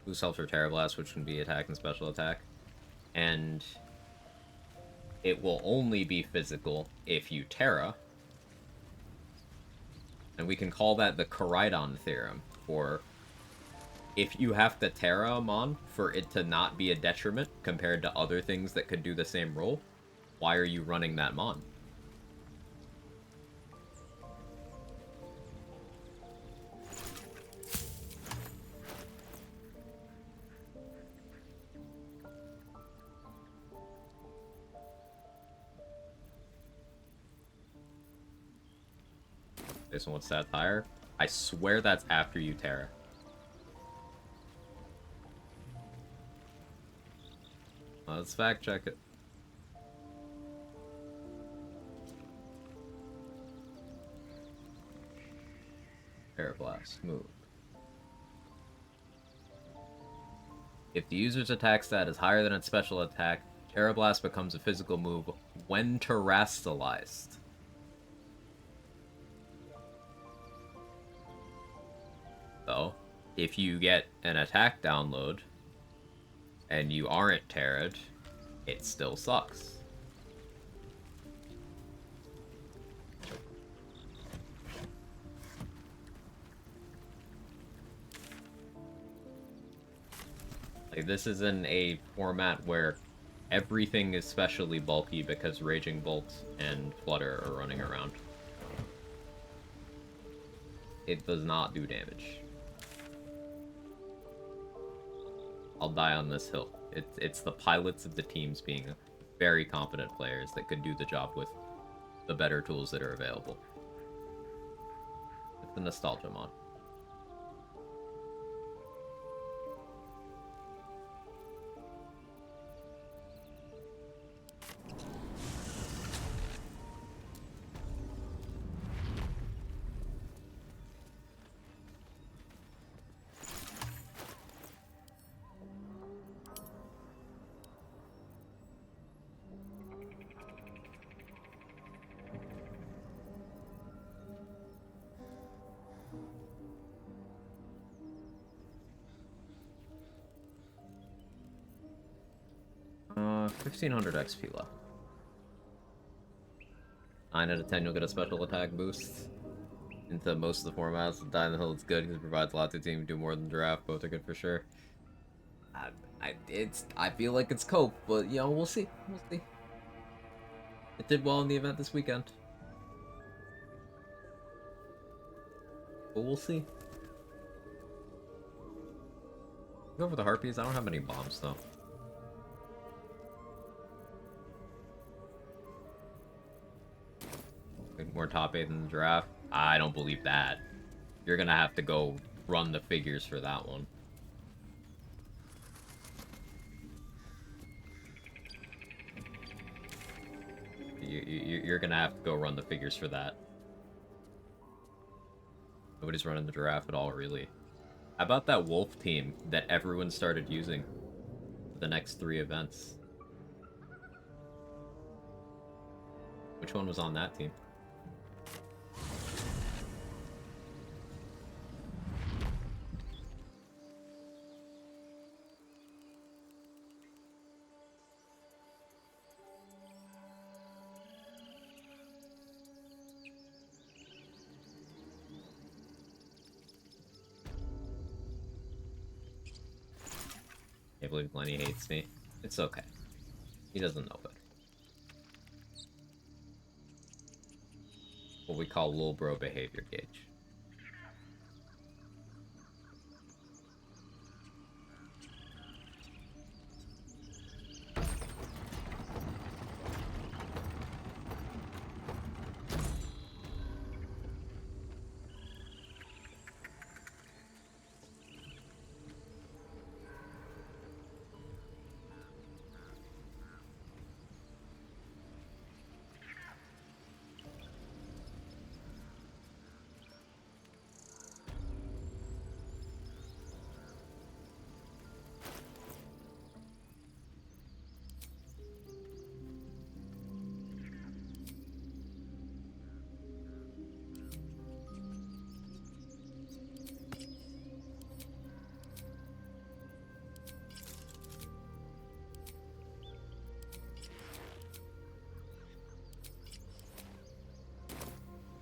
Boost health for Terra Blast, which can be attack and special attack. And it will only be physical if you Terra. And we can call that the Koraidon theorem, for if you have to Terra a Mon for it to not be a detriment compared to other things that could do the same role, why are you running that Mon? This one, what's that higher? I swear that's after you Terra. Let's fact check it. Terra Blast, move. If the user's attack stat is higher than its special attack, Terra Blast becomes a physical move when terastallized. So, if you get an attack download and you aren't Terra'd, it still sucks. Like, this isn't a format where everything is specially bulky because Raging Bolt and Flutter are running around. It does not do damage. I'll die on this hill. It's the pilots of the teams being very competent players that could do the job with the better tools that are available. It's the Nostalgia Mon. Uh, 1500 XP left. 9 out of 10 you'll get a special attack boost. Into most of the formats, Die on the Hill is good because it provides a lot to the team to do more than draft. Both are good for sure. I feel like it's cope, but you know, we'll see. We'll see. It did well in the event this weekend. But we'll see. Go for the Harpies. I don't have any bombs though. More top 8 than the draft. I don't believe that. You're gonna have to go run the figures for that one. You're gonna have to go run the figures for that. Nobody's running the draft at all, really. How about that wolf team that everyone started using for the next 3 events? Which one was on that team? believe Lenny hates me. It's okay. He doesn't know better. What we call little bro behavior gauge.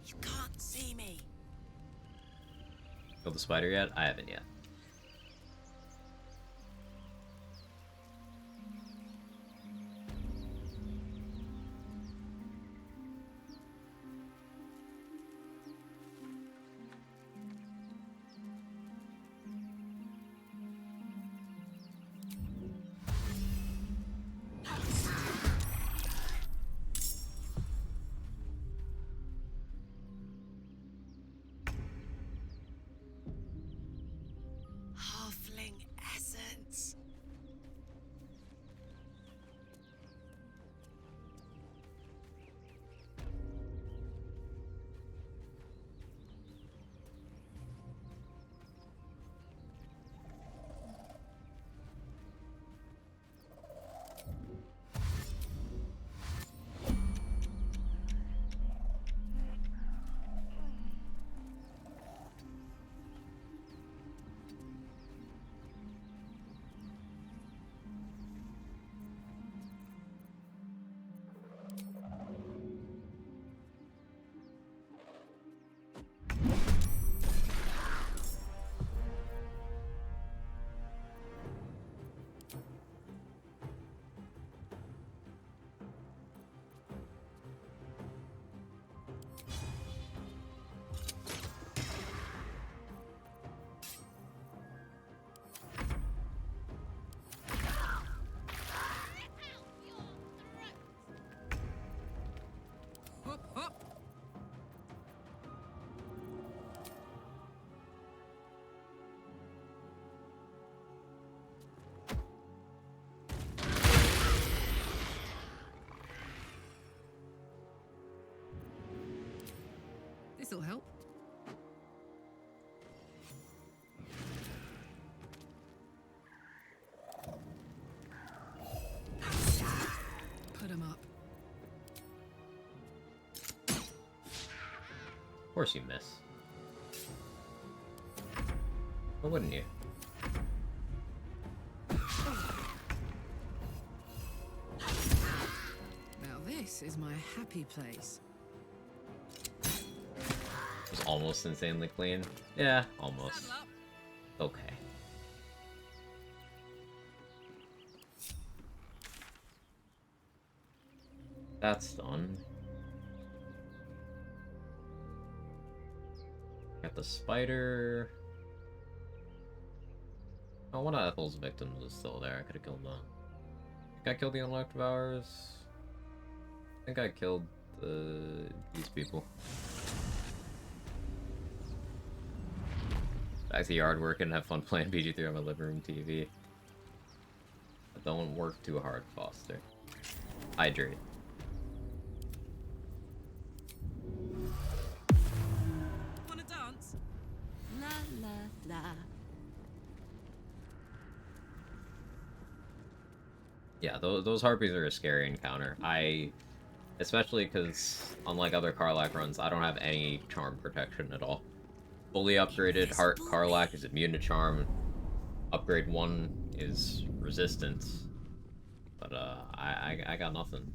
You can't see me.
Killed the spider yet? I haven't yet.
Halfling essence.
Hup, hup. This'll help. Put 'em up.
Of course you miss. Or wouldn't you?
Now this is my happy place.
It was almost insanely clean. Yeah, almost. Okay. That's done. Got the spider. Oh, one of Ethel's victims is still there. I could have killed them. I think I killed the Unlocked Devourers. I think I killed these people. Back to yard work and have fun playing BG3 on my living room TV. But don't work too hard, Foster. Hydrate.
Wanna dance?
La la la.
Yeah, those harpies are a scary encounter. Especially because, unlike other Karlach runs, I don't have any charm protection at all. Fully upgraded Karlach is immune to charm. Upgrade 1 is resistance. But, I got nothing.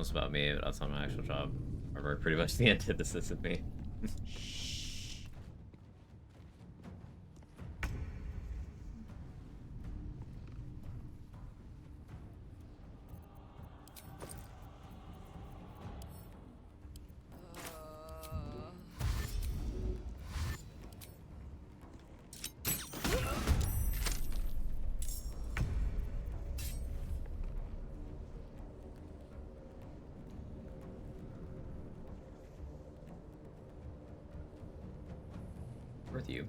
post about me, but outside my actual job are pretty much the antithesis of me. With you.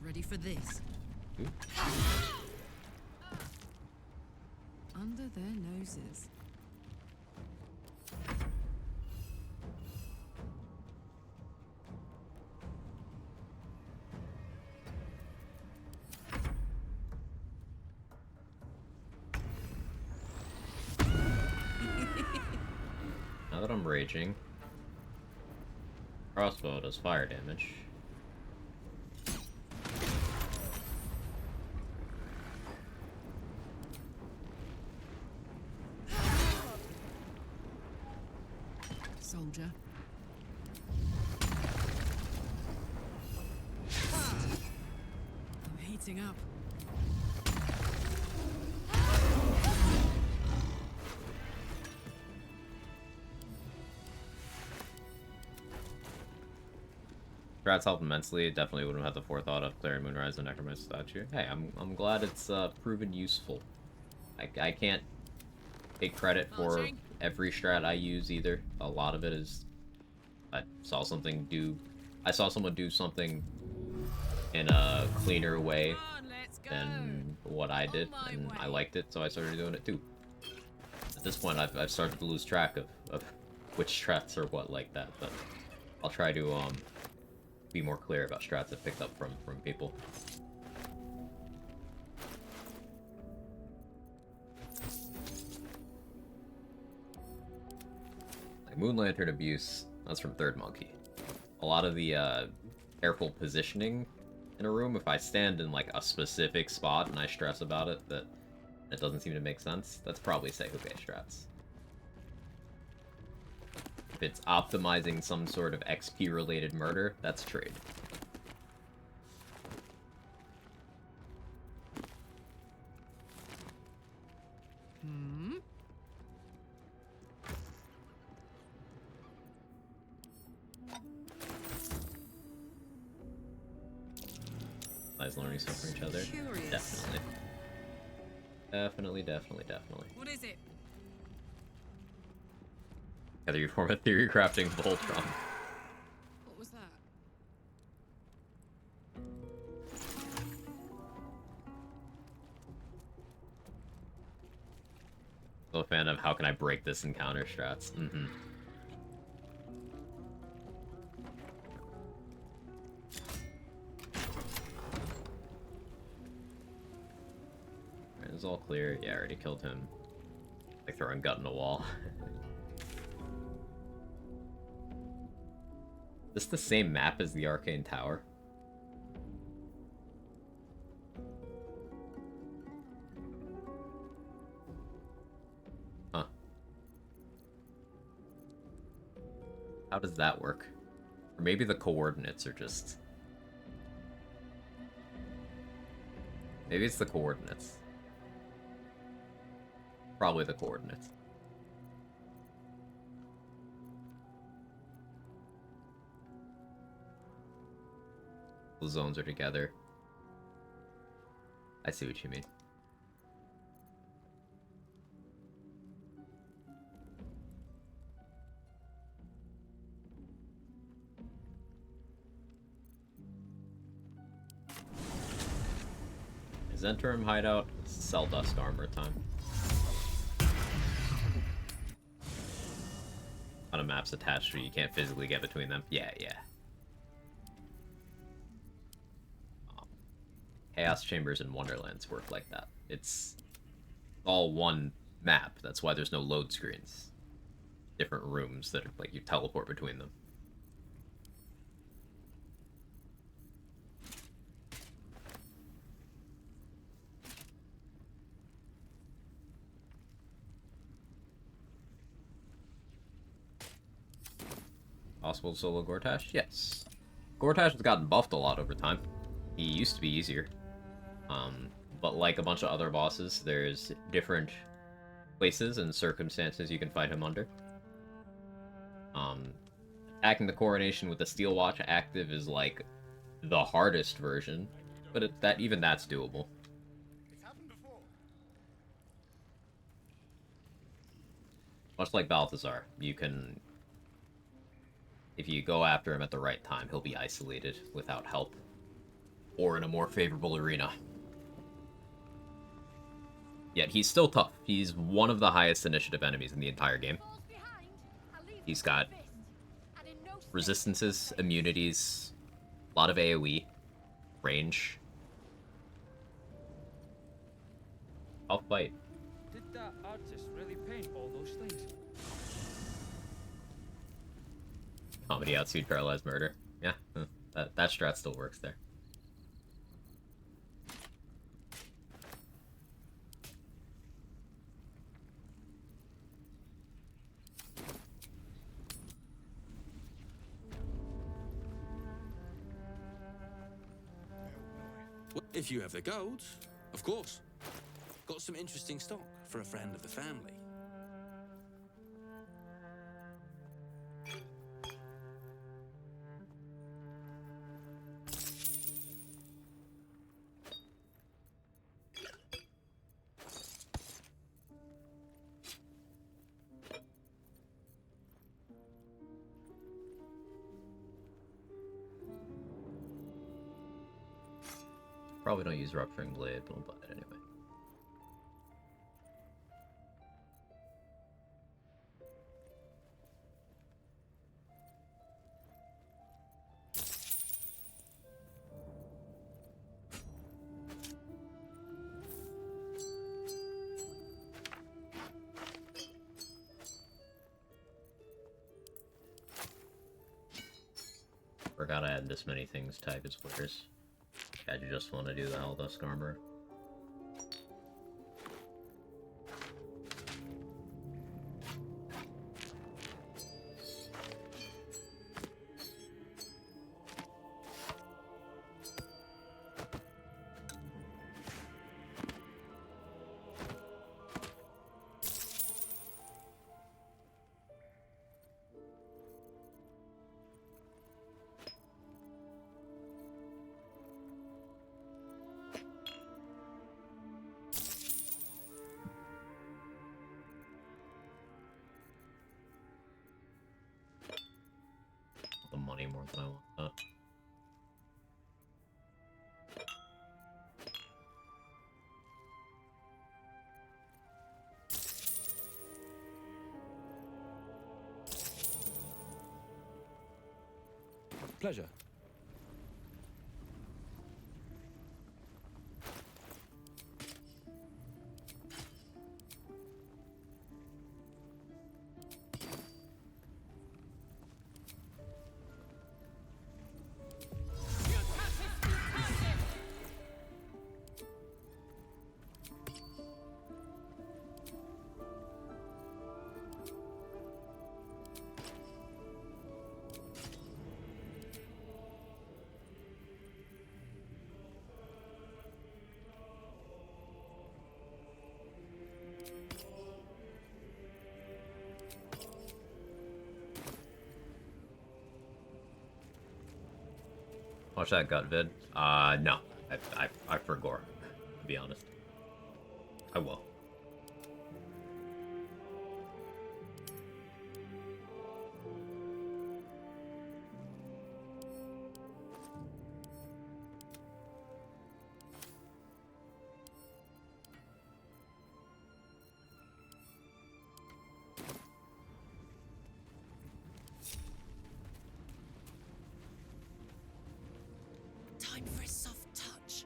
Ready for this?
Ooh.
Under their noses.
Now that I'm raging, crossbow does fire damage.
Soldier. I'm heating up.
Strats help immensely. Definitely wouldn't have had the forethought of clearing Moonrise and Necromancer statue. Hey, I'm glad it's proven useful. I can't take credit for every strat I use either. A lot of it is I saw someone do something in a cleaner way than what I did, and I liked it, so I started doing it too. At this point, I've started to lose track of which strats are what like that, but I'll try to be more clear about strats I've picked up from people. Like Moon Lantern abuse, that's from Third Monkey. A lot of the careful positioning in a room, if I stand in like a specific spot and I stress about it that it doesn't seem to make sense, that's probably Seikuge strats. If it's optimizing some sort of XP related murder, that's trade. Guys learning stuff from each other.
Curious.
Definitely.
What is it?
Together you form a theory crafting Voltron.
What was that?
Still a fan of how can I break this encounter strats. Alright, this is all clear. Yeah, I already killed him. Like throwing gut in a wall. Is this the same map as the Arcane Tower? Huh. How does that work? Or maybe the coordinates are just... Maybe it's the coordinates. Probably the coordinates. The zones are together. I see what you mean. Is Enterim hideout? Sell dust armor time. On a map's attached to you can't physically get between them. Yeah. Chaos Chambers and Wonderlands work like that. It's all one map. That's why there's no load screens. Different rooms that are, like, you teleport between them. Possible solo Gortash? Yes. Gortash has gotten buffed a lot over time. He used to be easier. But like a bunch of other bosses, there's different places and circumstances you can fight him under. Attacking the Coronation with the Steel Watch active is like the hardest version, but even that's doable. Much like Balthazar, you can... If you go after him at the right time, he'll be isolated without help. Or in a more favorable arena. Yet he's still tough. He's one of the highest initiative enemies in the entire game. He's got resistances, immunities, a lot of AoE, range. I'll fight.
Did that artist really paint all those things?
Comedy outspeed paralyzed murder. Yeah, that strat still works there.
If you have the gold, of course. Got some interesting stock for a friend of the family.
Probably don't use Rupturing Blade, but I'll buy it anyway. Forgot I had this many things type as flares. I just want to do the Helldusk armor. The money more than I want that.
Pleasure.
Watch that gut vid. No. I forgot, to be honest. I will.
Time for a soft touch.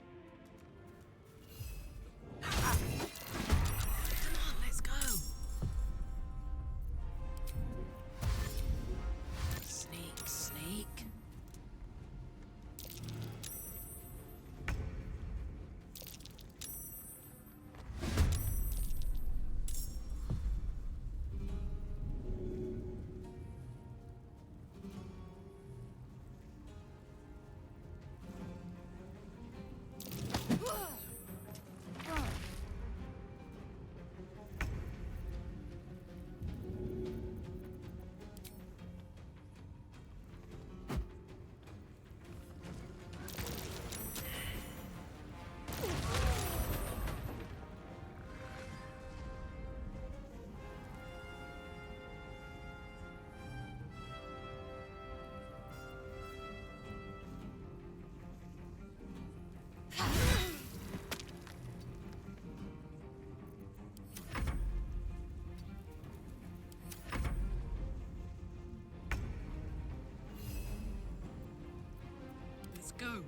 Let's go.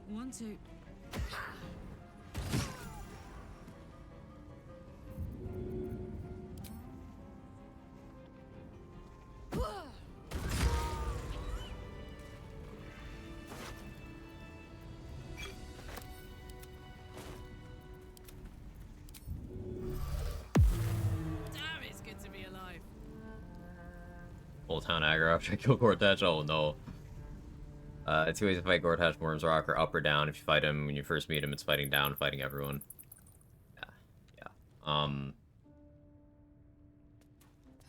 One, two. Damn, it's good to be alive.
Full town aggro after I kill Gortash. Oh no. Two ways to fight Gortash Worms Rock are up or down. If you fight him when you first meet him, it's fighting down, fighting everyone. Yeah.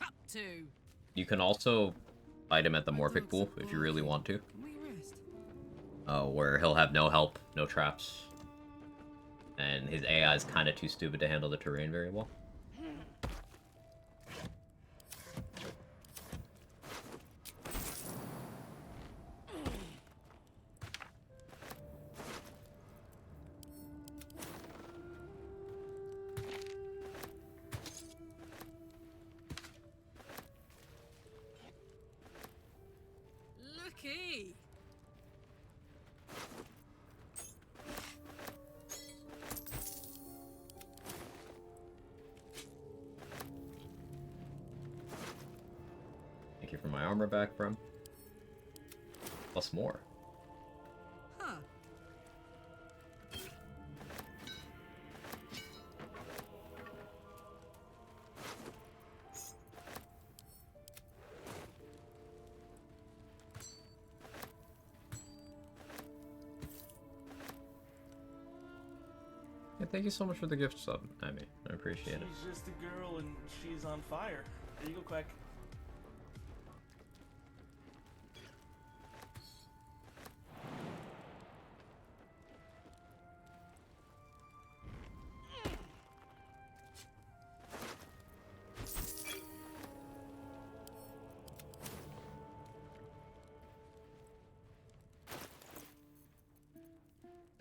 Up two.
You can also fight him at the Morphic Pool if you really want to. Where he'll have no help, no traps. And his AI is kind of too stupid to handle the terrain very well.
Looky.
Thank you for my armor back, bro. Plus more.
Huh.
Yeah, thank you so much for the gift sub, Amy. I appreciate it.
She's just a girl and she's on fire. There you go, Quack.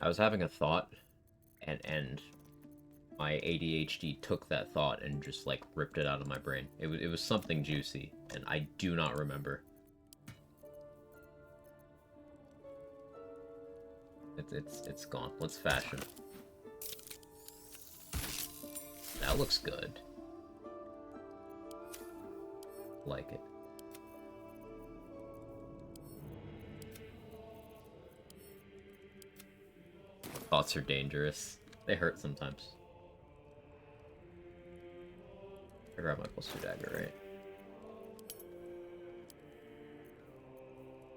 I was having a thought, and my ADHD took that thought and just like ripped it out of my brain. It was something juicy, and I do not remember. It's gone. Let's fashion. That looks good. Like it. Thoughts are dangerous. They hurt sometimes. I grab my +2 dagger, right?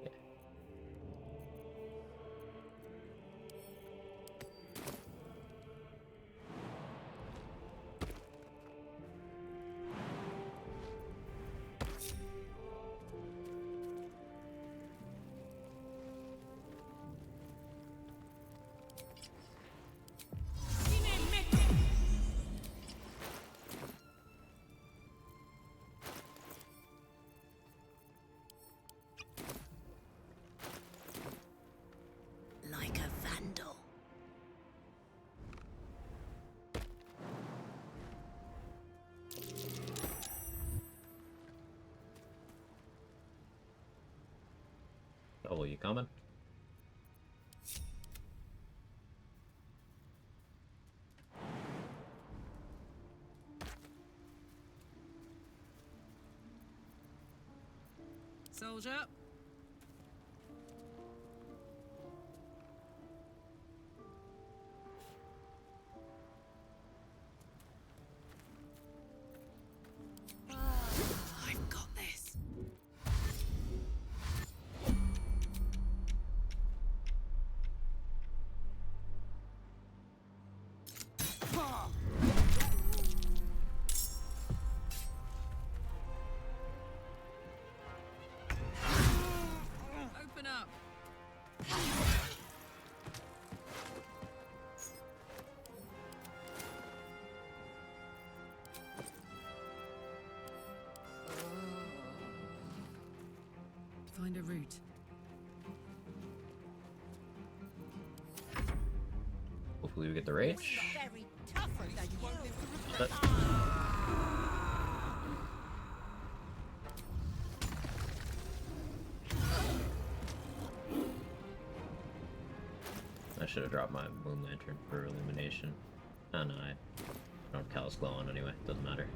Yeah.
Like a vandal.
Oh, you coming?
Soldier. I've got this. find a route.
Hopefully we get the rage.
Very tougher than you won't live to
But I should have dropped my moon lantern for illumination. Oh no, I don't have Callous Glow on anyway, doesn't matter.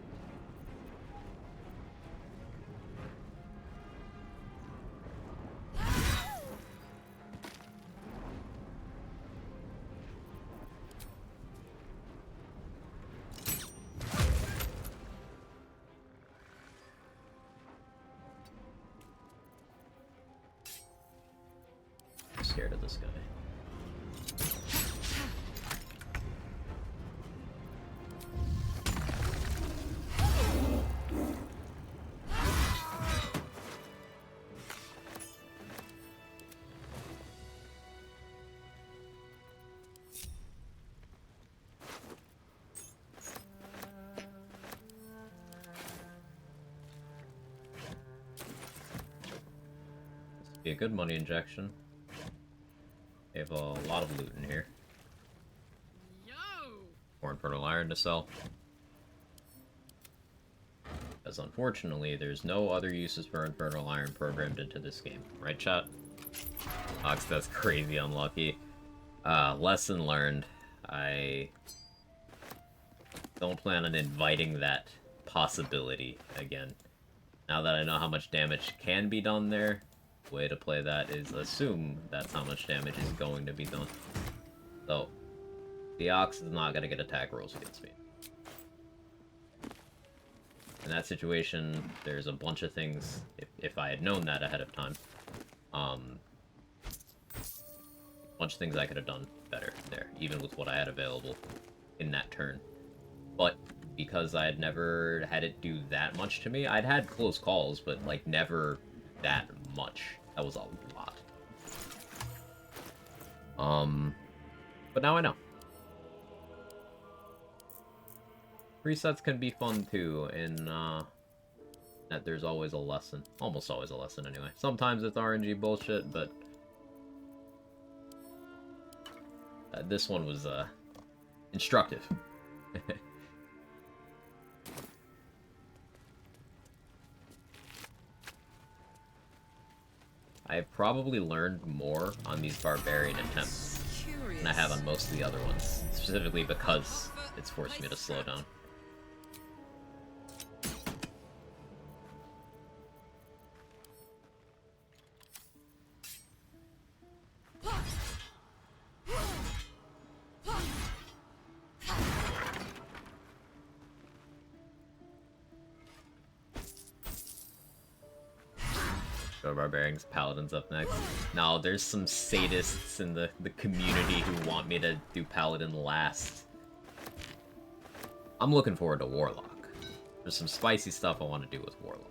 I'm scared of this guy. Be a good money injection. They have a lot of loot in here. More Infernal Iron to sell. Because unfortunately, there's no other uses for Infernal Iron programmed into this game. Right, chat? Ox, that's crazy unlucky. Lesson learned. I don't plan on inviting that possibility again. Now that I know how much damage can be done there, way to play that is assume that's how much damage is going to be done. So, the Ox is not going to get attack rolls against me. In that situation, there's a bunch of things, if I had known that ahead of time, a bunch of things I could have done better there, even with what I had available in that turn. But because I had never had it do that much to me, I'd had close calls, but like never that much. That was a lot. But now I know. Resets can be fun too, in that there's always a lesson. Almost always a lesson anyway. Sometimes it's RNG bullshit, but this one was instructive. I've probably learned more on these Barbarian attempts than I have on most of the other ones, specifically because it's forced me to slow down. Go Barbarians, Paladins up next. Now, there's some sadists in the community who want me to do Paladin last. I'm looking forward to Warlock. There's some spicy stuff I want to do with Warlock.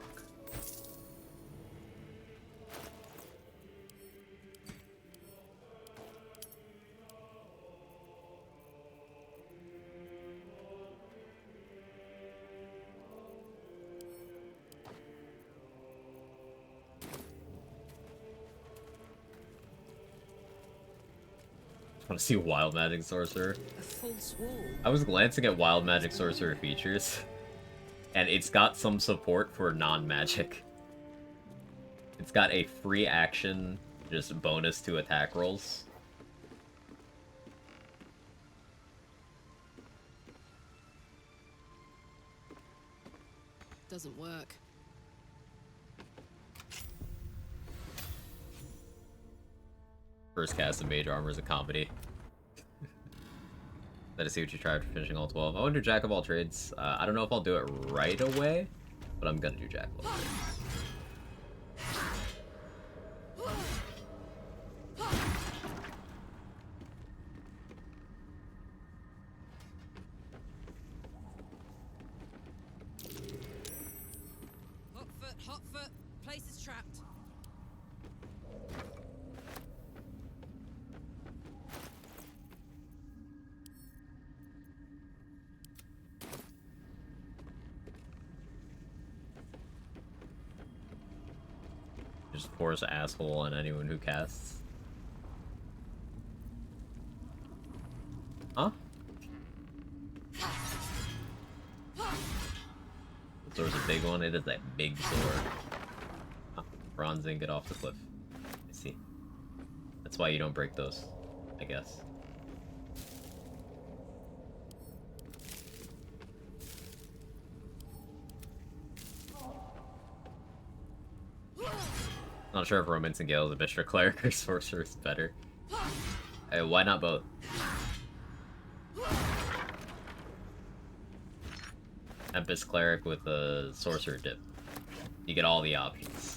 I want to see Wild Magic Sorcerer. I was glancing at Wild Magic Sorcerer features, and it's got some support for non-magic. It's got a free action, just bonus to attack rolls.
Doesn't work.
First cast of Mage Armor is a comedy. Let us see what you tried for finishing all 12. I want to do Jack of all trades. I don't know if I'll do it right away, but I'm gonna do Jack of all trades.
Hot foot. Place is trapped.
Just force asshole on anyone who casts. Huh? Sword's a big one. It is that big sword. Oh, bronzing, get off the cliff. I see. That's why you don't break those, I guess. Not sure if Romance and Gale is a Mr. Cleric or Sorcerer is better. Hey, why not both? Tempest Cleric with a Sorcerer dip. You get all the options.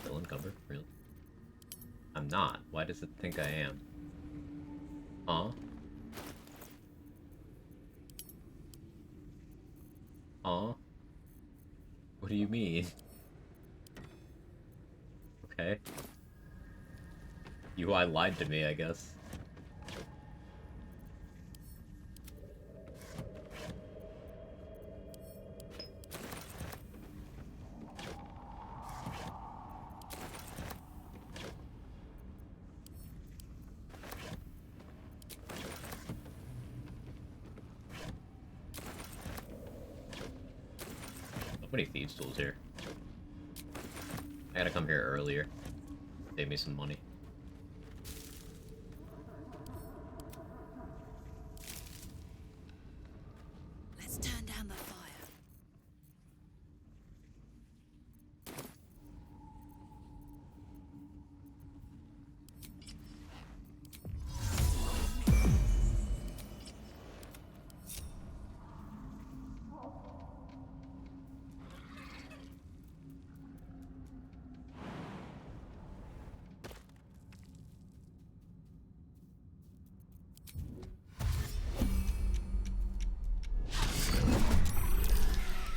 Still encumbered? Really? I'm not. Why does it think I am? Huh? Huh? What do you mean? Okay. UI lied to me, I guess. So many thieves tools here. I gotta come here earlier. Save me some money.
Let's turn down the fire.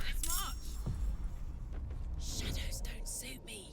Let's march. Shadows don't suit me.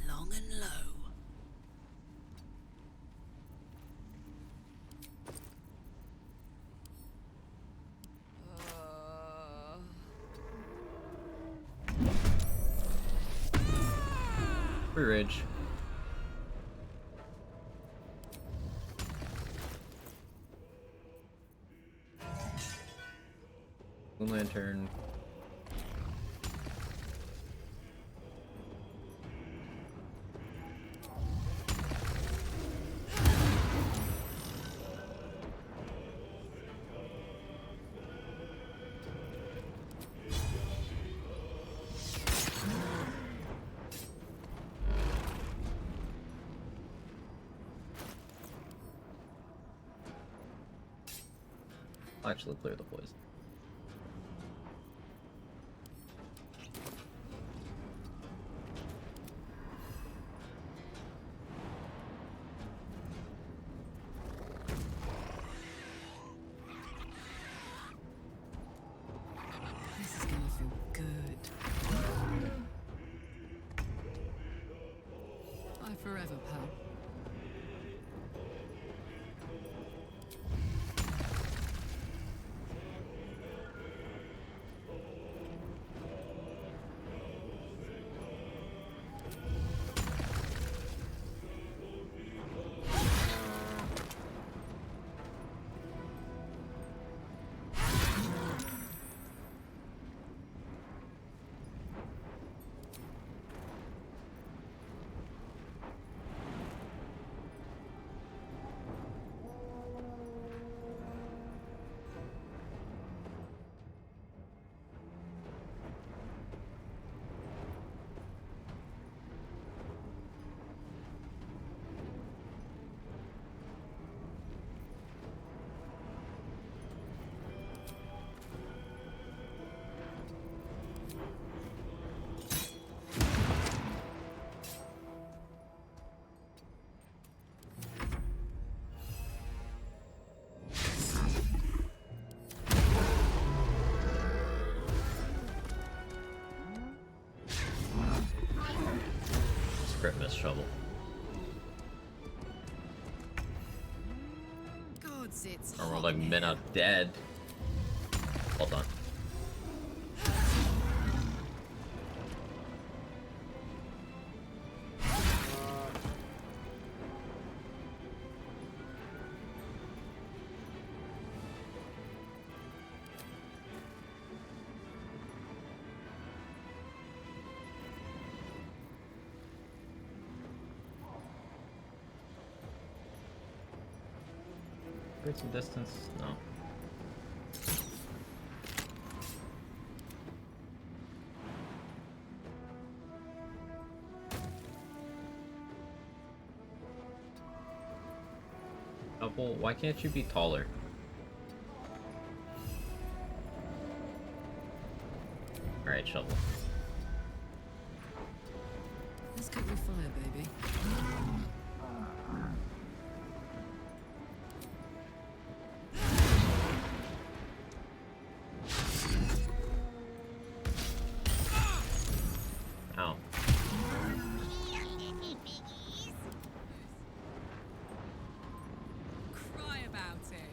Long and low.
Free Ridge. Moon Lantern. I'll actually clear the poison.
This is gonna feel good. Bye forever, pal.
shovel.
Gods, it's
Or we're
hot
like
in here.
Minna dead. Hold on. Create some distance? No. Double, why can't you be taller? Alright, shovel.
Let's get your fire, baby.
Ow.
Cry about it.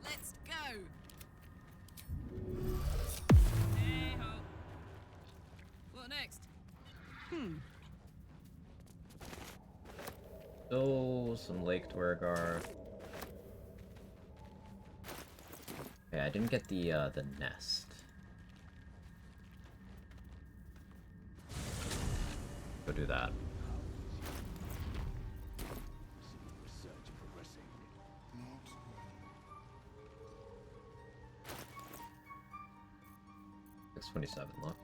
Let's go. Hey-ho. What next?
Oh, some Lake Dwergar. Okay, I didn't get the nest. Go do that.
Research progressing.
627 left.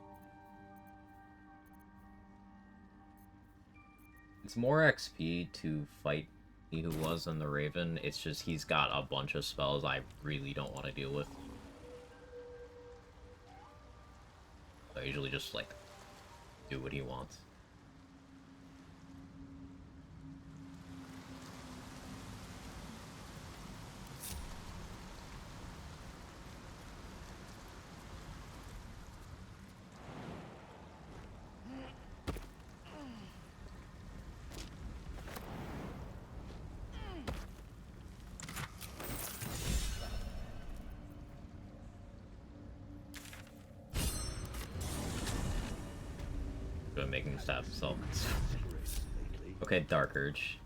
It's more XP to fight he who was in the Raven. It's just he's got a bunch of spells I really don't want to deal with. I usually just like do what he wants. Making him stab himself. Okay, Dark Urge.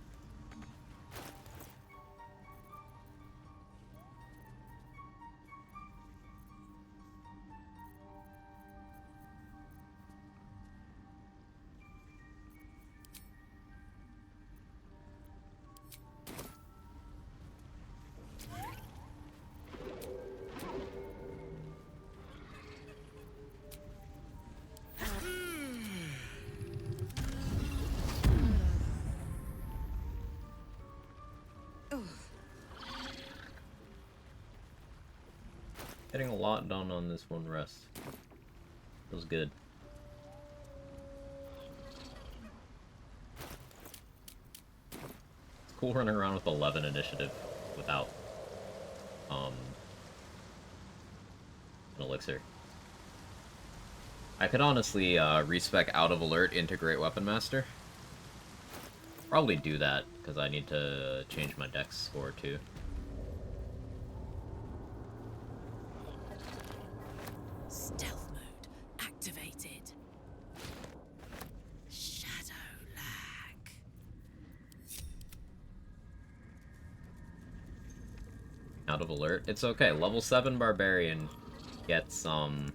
Getting a lot done on this one rest. Feels good. It's cool running around with 11 initiative without an elixir. I could honestly respec out of alert into Great Weapon Master. Probably do that because I need to change my dex score too.
Stealth mode activated. Shadow lag.
Out of alert. It's okay. Level 7 Barbarian gets +3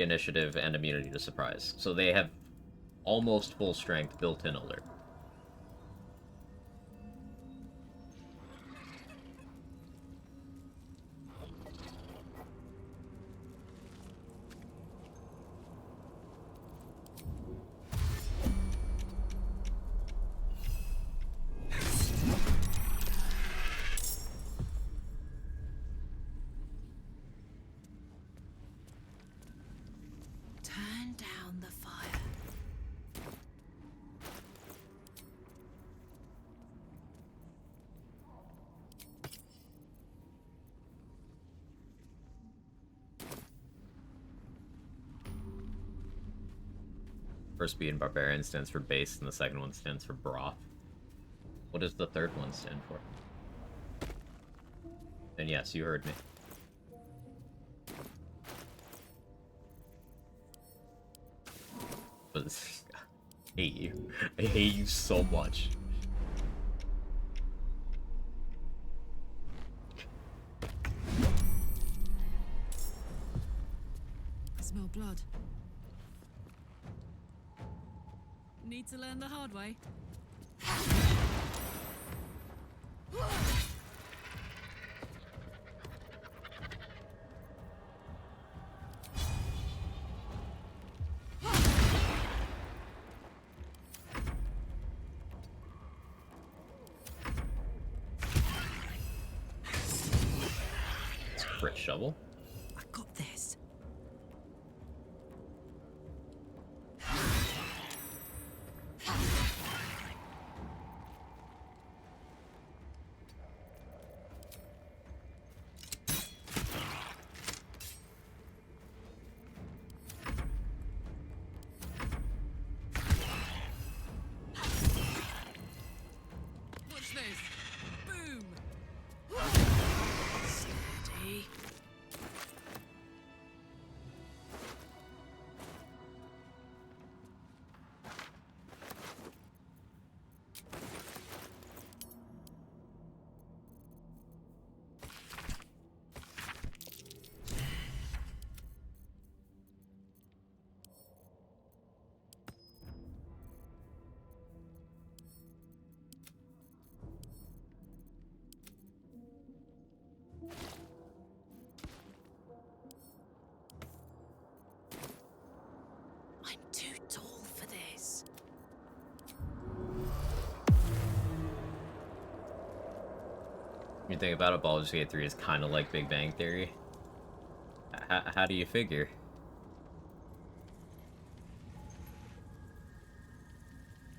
initiative and immunity to surprise. So they have almost full strength built-in alert.
down the fire.
First B in Barbarian stands for base, and the second one stands for broth. What does the third one stand for? And yes, you heard me. But I hate you. I hate you so much.
I smell blood. Need to learn the hard way.
Crit shovel?
I got this. Watch this. Boom. Steady.
I'm too tall for this.
You think about it, Baldur's Gate 3 is kind of like Big Bang Theory. How do you figure?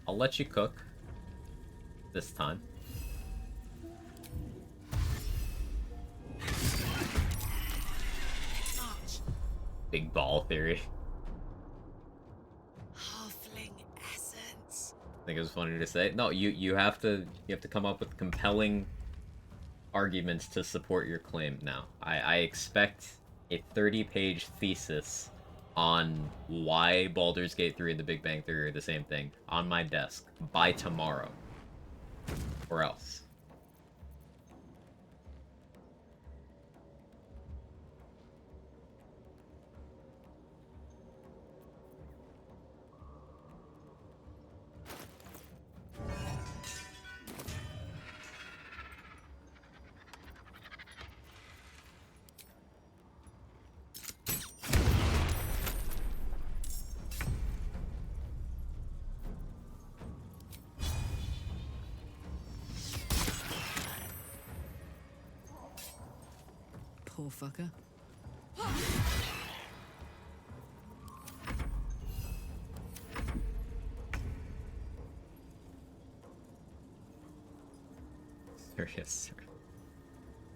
I'll let you cook. This time.
March.
Big ball theory.
Halfling essence.
I think it was funny to say. No, you have to come up with compelling arguments to support your claim now. I expect a 30-page thesis on why Baldur's Gate 3 and the Big Bang Theory are the same thing on my desk by tomorrow. Or else.
Poor fucker.
Serious.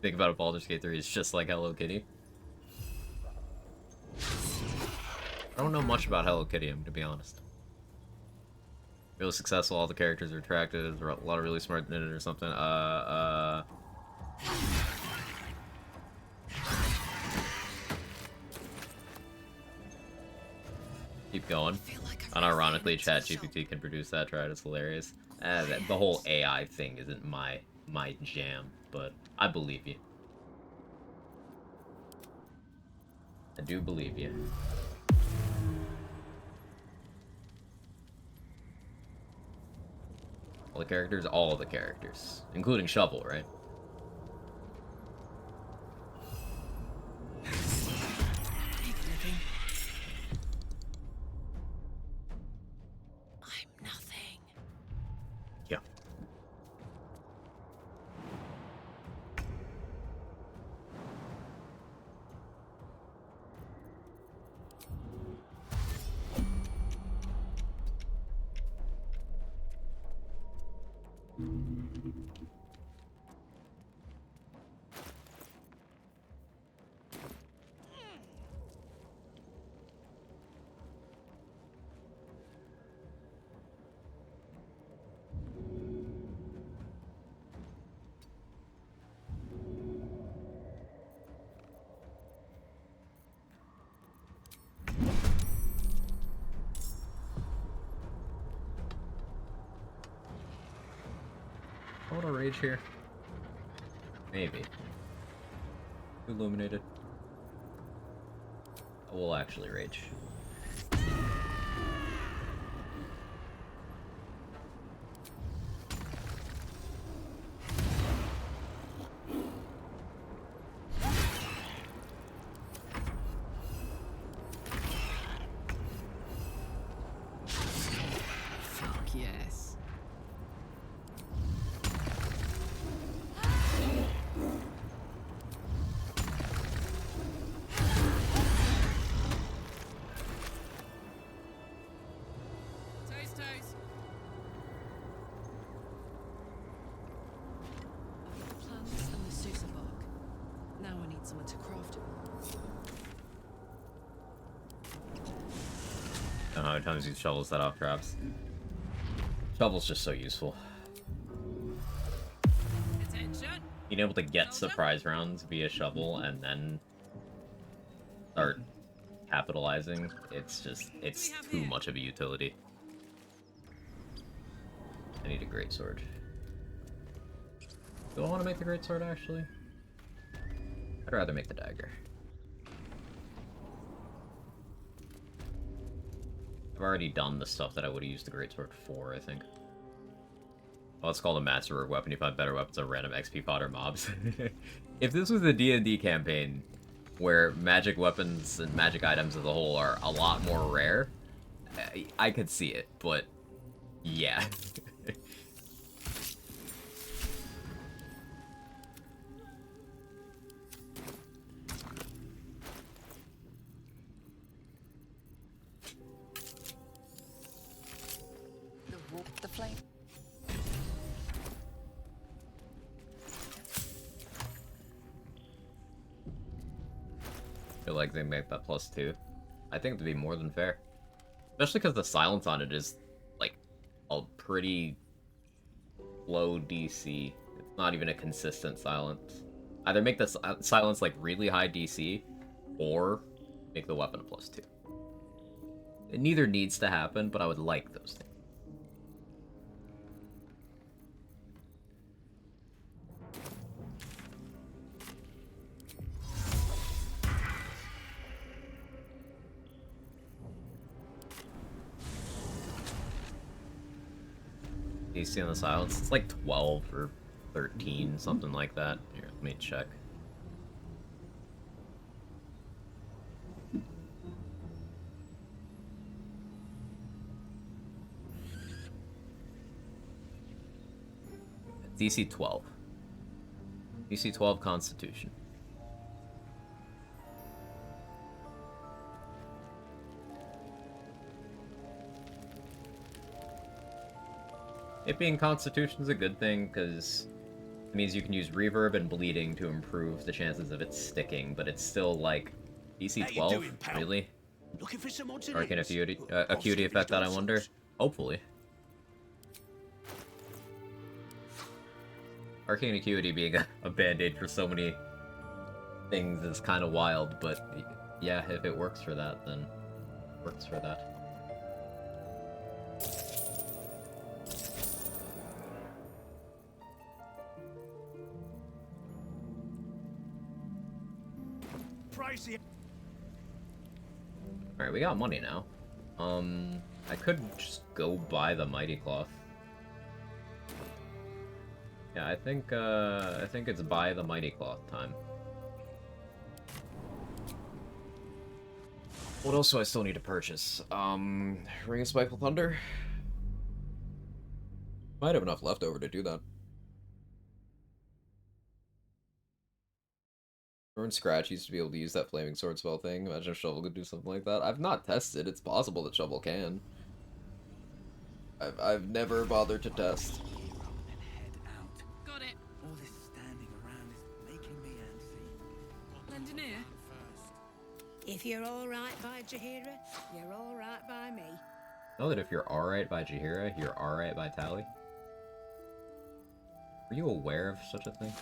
Think about it, Baldur's Gate 3 is just like Hello Kitty. I don't know much about Hello Kitty, to be honest. Really successful, all the characters are attractive, there's a lot of really smart in it or something. Keep going. Unironically, ChatGPT can produce that. Try it. It's hilarious. The whole AI thing isn't my jam, but I believe you. I do believe you. All the characters, including Shovel, right? Yeah. want to rage here? Maybe. Illuminated. I will actually rage.
Fuck yes. Toast, toast. Plants and the Sousa bark. Now I need someone to craft it.
I don't know how many times these shovels set off traps. Shovel's just so useful.
Attention.
Being able to get surprise rounds via shovel and then start capitalizing, it's too much of a utility. I need a greatsword. Do I want to make the greatsword actually? I'd rather make the dagger. I've already done the stuff that I would have used the greatsword for, I think. Well, it's called a masterwork weapon. You find better weapons on random XP fodder mobs. If this was a D&D campaign where magic weapons and magic items as a whole are a lot more rare, I could see it, but yeah.
The flame.
I feel like they make that +2. I think it'd be more than fair. Especially because the silence on it is, like, a pretty low DC. It's not even a consistent silence. Either make the silence, like, really high DC, or make the weapon a +2. It neither needs to happen, but I would like those things. DC on the silence, it's like 12 or 13, something like that. Here, let me check. DC 12. DC 12 Constitution. It being Constitution is a good thing, because it means you can use Reverb and Bleeding to improve the chances of it sticking, but it's still, like, DC 12? Really?
Looking for some odds and
Arcane
ends?
Acuity effect that I wonder? Hopefully. Arcane Acuity being a band-aid for so many things is kind of wild, but yeah, if it works for that, then it works for that.
Pricey.
Alright, we got money now. I could just go buy the Mighty Cloth. Yeah, I think it's buy the Mighty Cloth time. What else do I still need to purchase? Ring of Spiteful Thunder? Might have enough left over to do that. Remember when Scratch used to be able to use that flaming sword spell thing? Imagine if Shovel could do something like that. I've not tested. It's possible that Shovel can. I've never bothered to test.
Got it.
All this standing around is making me antsy.
Lend an ear.
If you're all right by Jahira, you're all right by me.
Know that if you're alright by Jahira, you're alright by Tally? Were you aware of such a thing?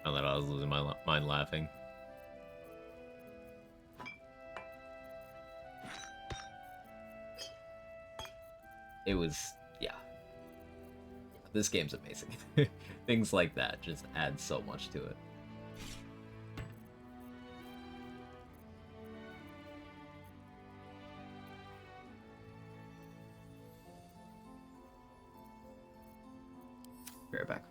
Found that I was losing my mind laughing. It was, yeah. This game's amazing. Things like that just add so much to it. Be right back.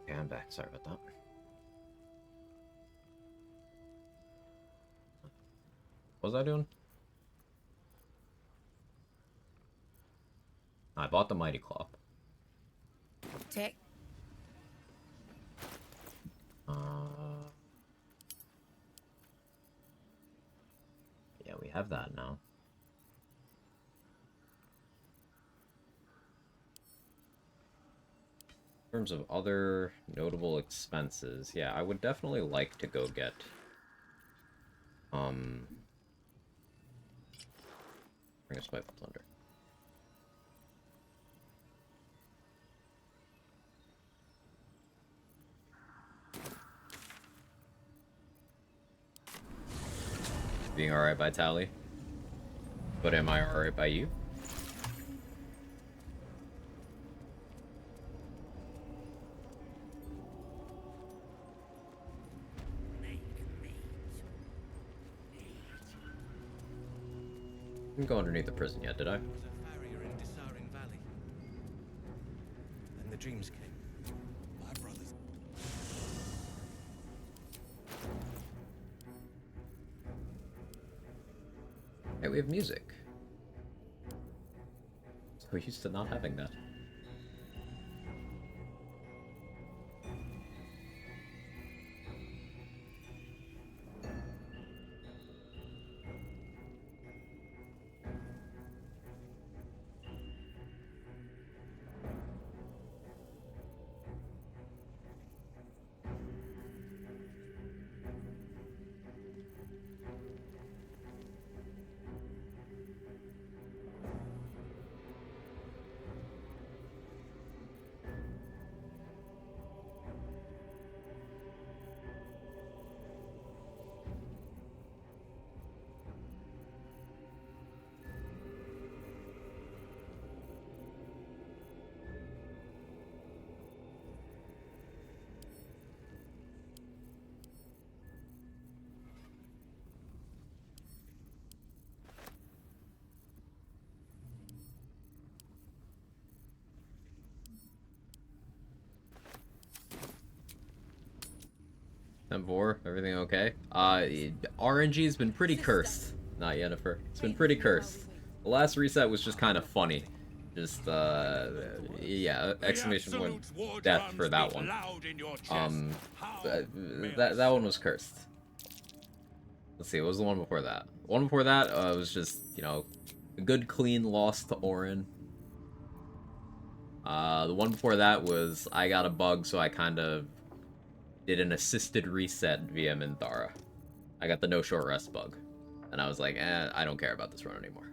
Okay, I'm back. Sorry about that. What was I doing? I bought the Mighty Clop.
Tick.
Yeah, we have that now. In terms of other notable expenses, yeah, I would definitely like to go get bring a Spiteful Thunder. Being alright by Tally? But am I alright by you? Didn't go underneath the prison yet, did I?
Was a farrier in Dissaring Valley. Then the dreams came. My brothers.
Hey, we have music. So used to not having that. M4, everything okay? RNG's been pretty cursed. Not Yennefer. It's been pretty cursed. The last reset was just kind of funny. Just, yeah, exclamation point death for that one. That one was cursed. Let's see, what was the one before that? The one before that was just, you know, a good clean loss to Orin. The one before that was I got a bug, so I kind of did an assisted reset via Minthara. I got the no short rest bug. And I was like, I don't care about this run anymore.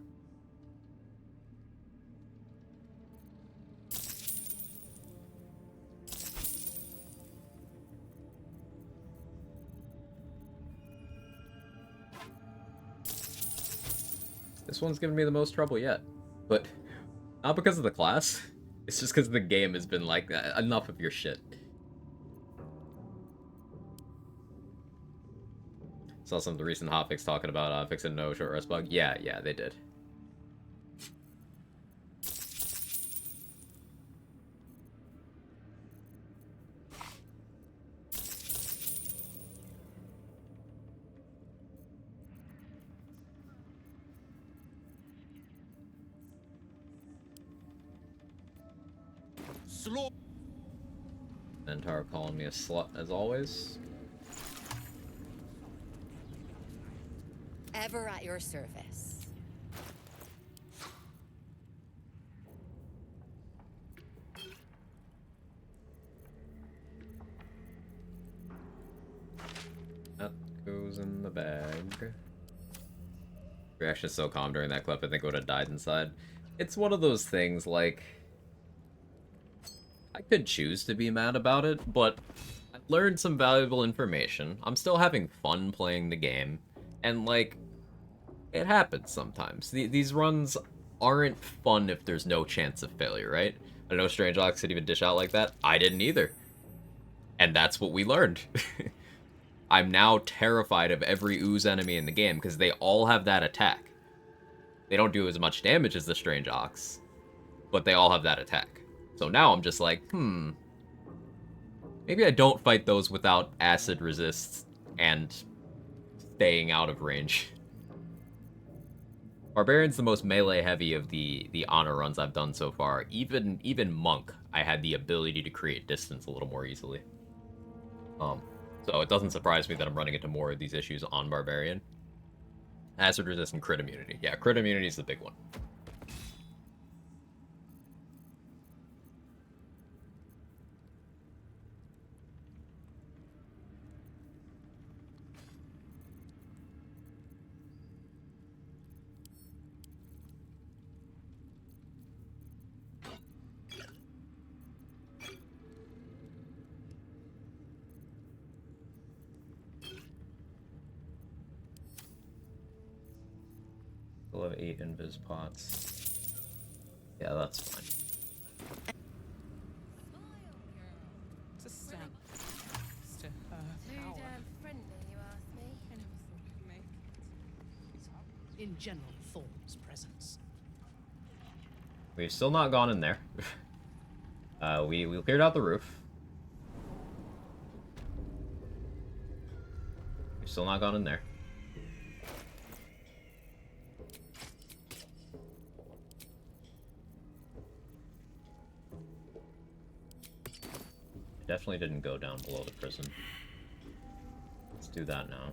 This one's giving me the most trouble yet. But not because of the class. It's just because the game has been like, enough of your shit. Saw some of the recent hotfix talking about fixing no short rest bug. Yeah, they did. Mentar calling me a slut as always.
Ever at your service.
That goes in the bag. Reaction is so calm during that clip, I think I would have died inside. It's one of those things, like, I could choose to be mad about it, but I learned some valuable information. I'm still having fun playing the game, and, like, it happens sometimes. These runs aren't fun if there's no chance of failure, right? I know Strange Ox could even dish out like that. I didn't either. And that's what we learned. I'm now terrified of every ooze enemy in the game, because they all have that attack. They don't do as much damage as the Strange Ox, but they all have that attack. So now I'm just like, maybe I don't fight those without acid resist and staying out of range. Barbarian's the most melee heavy of the honor runs I've done so far. Even Monk, I had the ability to create distance a little more easily. So it doesn't surprise me that I'm running into more of these issues on Barbarian. Acid resist and crit immunity. Yeah, crit immunity is the big one. We'll have 8 invis pots. Yeah, that's fine.
It's a scent. To her
Too
power.
damn friendly, you ask me.
I never thought I'd make it. In general, Thorn's presence.
We've still not gone in there. We cleared out the roof. We've still not gone in there. I definitely didn't go down below the prison. Let's do that now.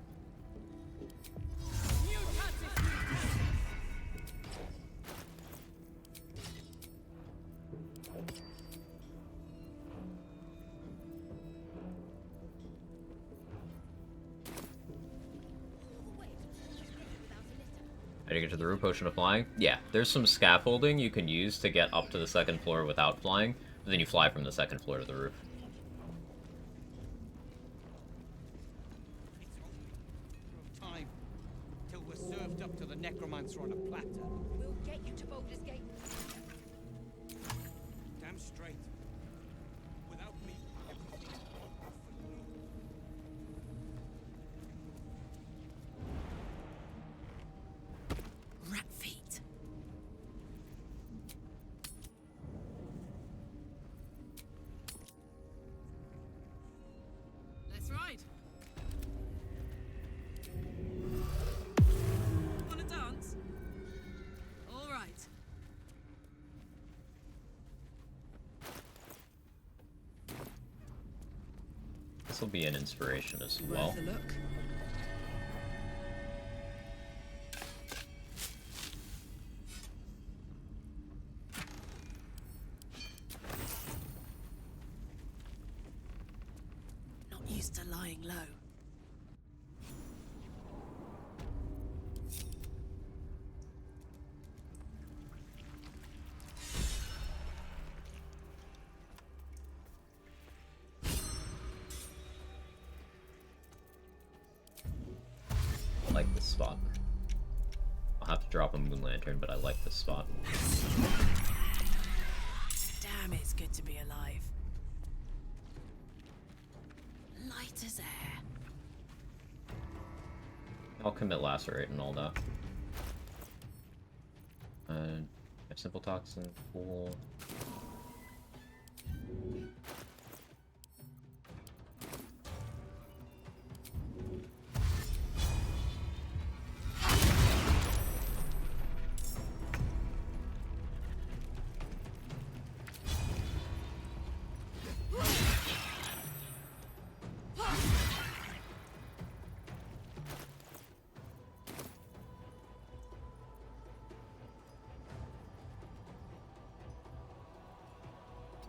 How do you get to the roof? Potion of flying? Yeah, there's some scaffolding you can use to get up to the second floor without flying, but then you fly from the second floor to the roof.
Time till we're served up to the necromancer on a platter.
We'll get you to Baldur's Gate.
Damn straight. Without me, everything is all for naught.
Rat feet.
Let's ride. Wanna dance? All right.
This will be an inspiration as well.
Worth a look.
Not used to lying low.
I like this spot. I'll have to drop a moon lantern, but I like this spot.
Damn, it's good to be alive. Light as air.
I'll commit lacerate and all that. Simple toxin, cool.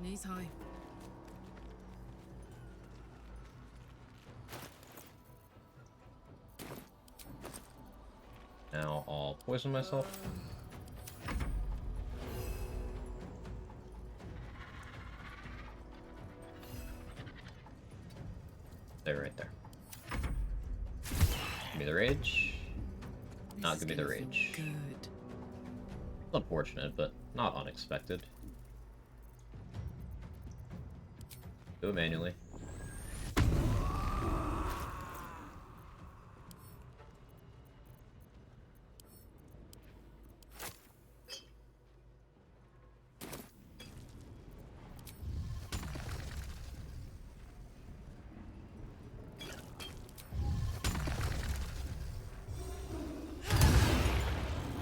Knees high.
Now I'll poison myself. There, right there. Give me the rage. Not give me the rage.
Good.
It's unfortunate, but not unexpected. Do it manually.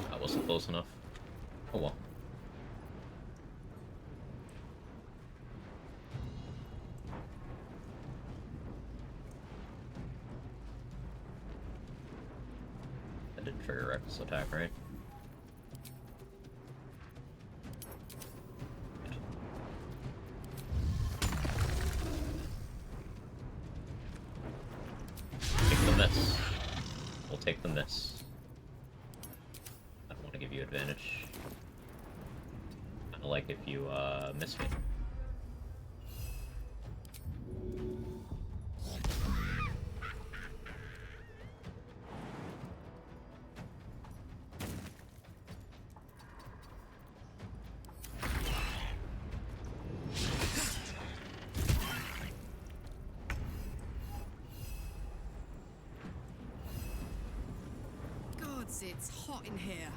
That wasn't close enough. Oh well. That didn't trigger reckless attack, right? Take the miss. We'll take the miss. I don't want to give you advantage. Kinda like if you miss me.
Gods, it's hot in here.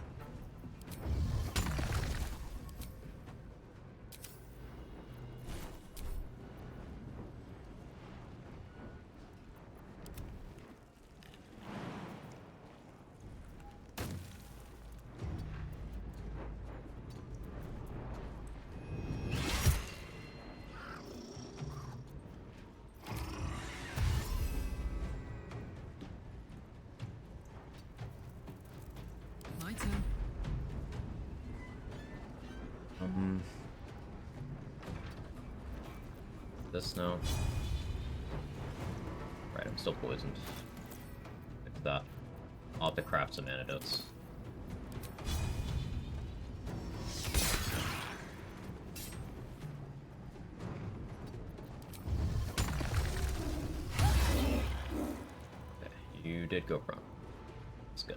This now. Right, I'm still poisoned. Fix that. I'll have to craft some antidotes. Okay, you did go prone. That's good.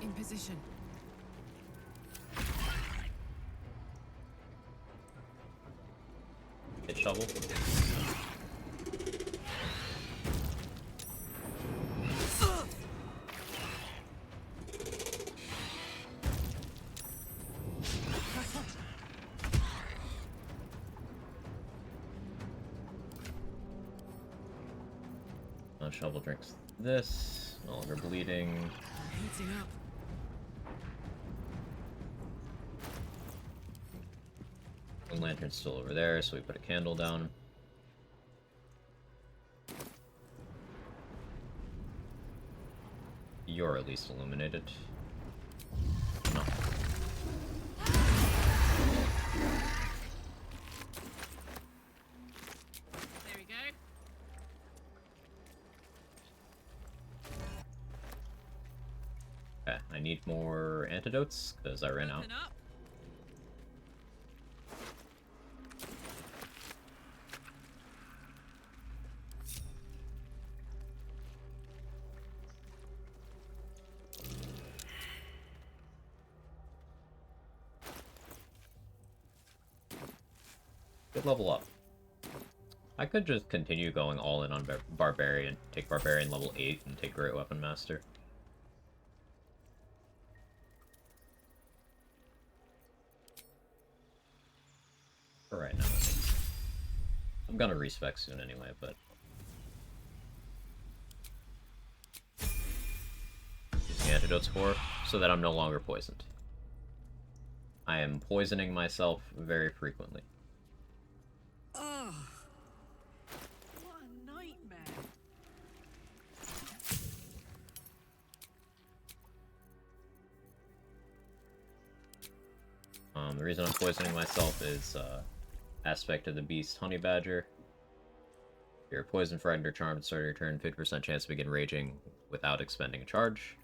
In position.
Hit shovel. Shovel drinks this. No longer bleeding.
Heating up.
One lantern's still over there, so we put a candle down. You're at least illuminated. No.
There we go.
Okay, I need more antidotes, because I ran out.
Open up.
Good level up. I could just continue going all in on Barbarian. Take Barbarian level 8 and take Great Weapon Master. For right now. I'm gonna respec soon anyway, but... using antidotes for, so that I'm no longer poisoned. I am poisoning myself very frequently.
Ugh. What a nightmare.
The reason I'm poisoning myself is aspect of the beast honey badger. If you're poisoned, frightened, or charmed, start your turn, 50% chance to begin raging without expending a charge.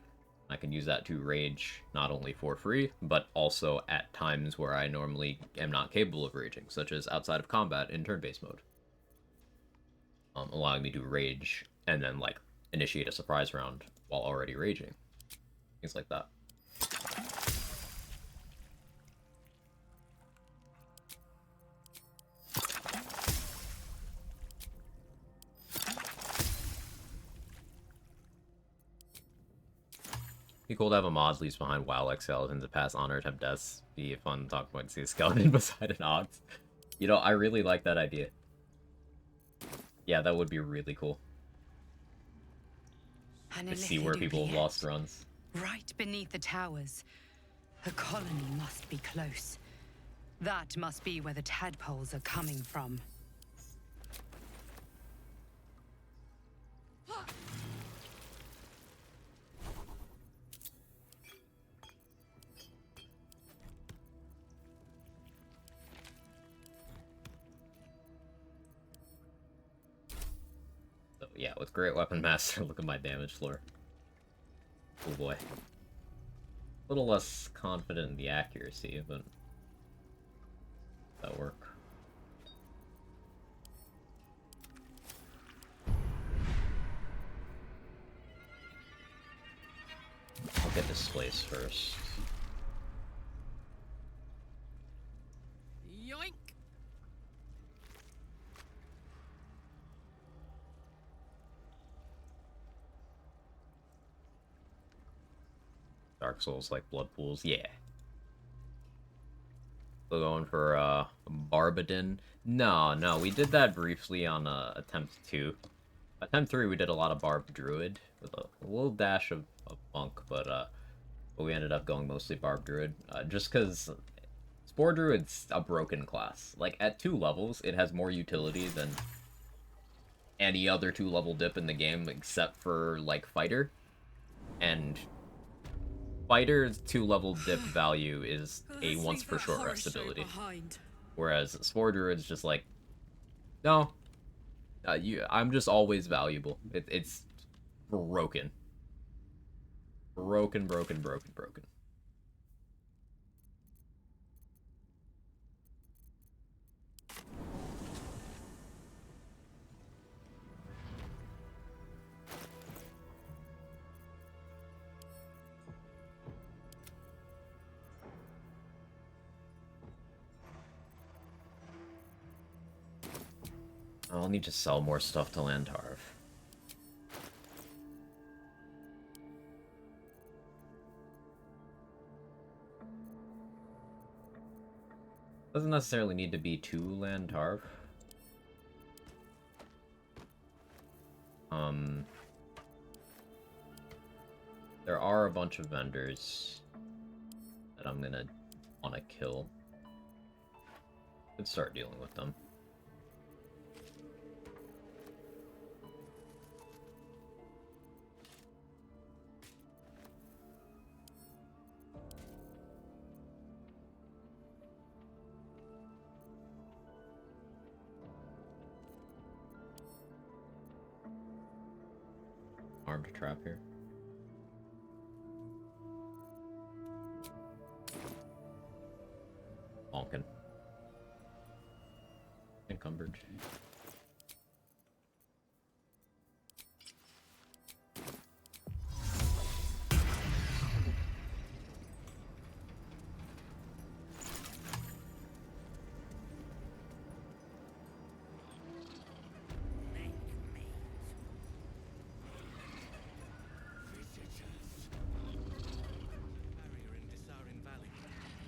I can use that to rage not only for free, but also at times where I normally am not capable of raging, such as outside of combat in turn-based mode. Allowing me to rage and then, like, initiate a surprise round while already raging. Things like that. Be cool to have a mod leaves behind wild skeletons to pass honor attempt deaths. Be fun to talk about see a skeleton beside an ox. You know, I really like that idea. Yeah, that would be really cool. To see where people have lost runs.
Right beneath the towers. A colony must be close. That must be where the tadpoles are coming from.
So yeah, with Great Weapon Master, look at my damage floor. Oh boy. A little less confident in the accuracy, but that'll work. I'll get displaced first.
Yoink!
Dark Souls like blood pools, yeah. We're going for Barbarian. No, we did that briefly on attempt 2. Attempt 3 we did a lot of Barb Druid with a little dash of Monk, but we ended up going mostly Barb Druid, just because Spore Druid's a broken class. Like, at 2 levels, it has more utility than any other 2-level dip in the game, except for, like, Fighter. And Fighter 2-level dip value is a once per short rest ability. Whereas Spore Druid's just like, no, I'm just always valuable. It's broken. Broken. I'll need to sell more stuff to Lantarv. Doesn't necessarily need to be to Lantarv. There are a bunch of vendors that I'm gonna want to kill. Could start dealing with them. Armed trap here. Bonkin. Encumbered.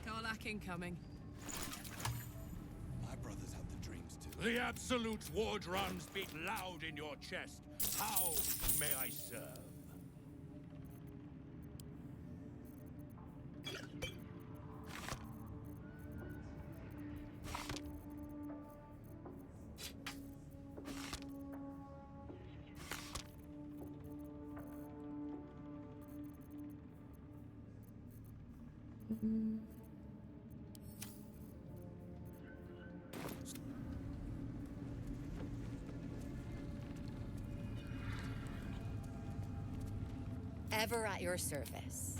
Karlak incoming.
My brothers have the dreams too. The Absolute war drums beat loud in your chest. How may I serve?
Ever at your service.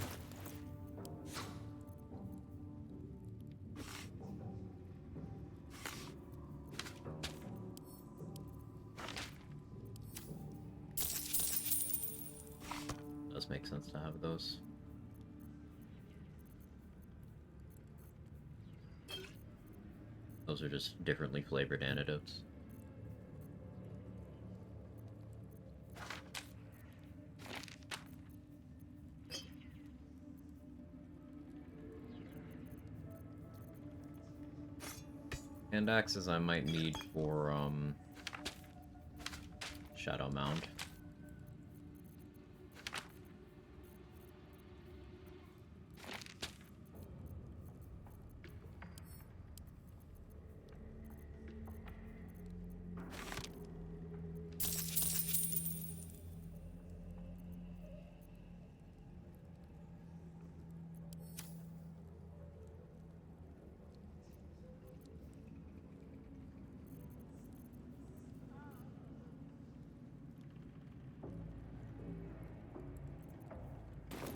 Does make sense to have those. Those are just differently flavored antidotes. And axes I might need for Shadow Mound.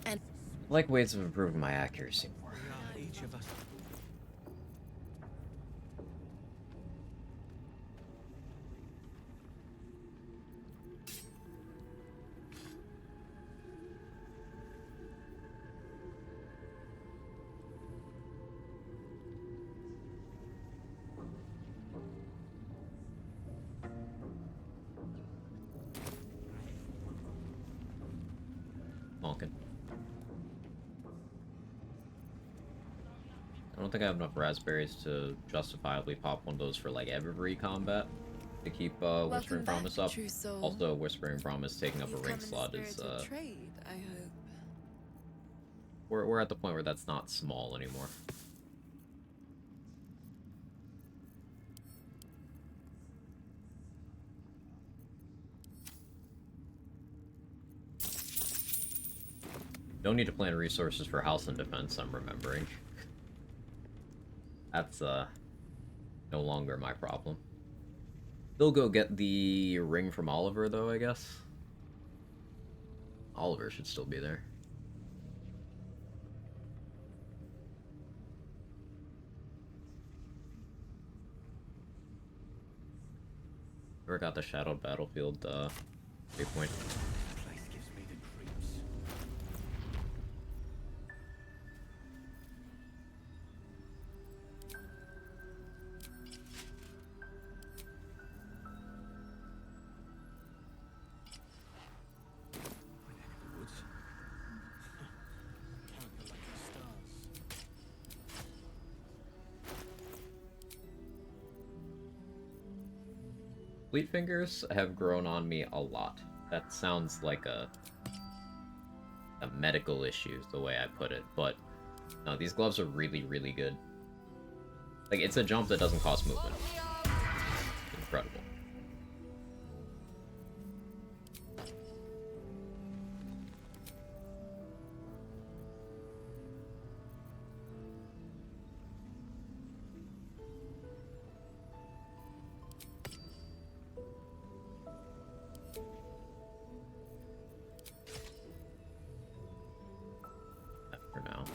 And
I like ways of improving my accuracy more.
Each of us.
Malkin. I don't think I have enough raspberries to justifiably pop one of those for like every combat to keep Whispering
back,
Promise up.
true soul.
Also, Whispering Promise taking up
You've
a
come
ring
in the
slot
spirit
is
of trade, I hope.
we're at the point where that's not small anymore. Don't need to plan resources for house and defense, I'm remembering. That's, no longer my problem. Still go get the ring from Oliver, though, I guess. Oliver should still be there. Never got the Shadowed Battlefield, waypoint.
Place gives me the creeps.
Fleet fingers have grown on me a lot. That sounds like a medical issue, the way I put it, but no, these gloves are really, really good. Like, it's a jump that doesn't cost movement. Incredible. For now.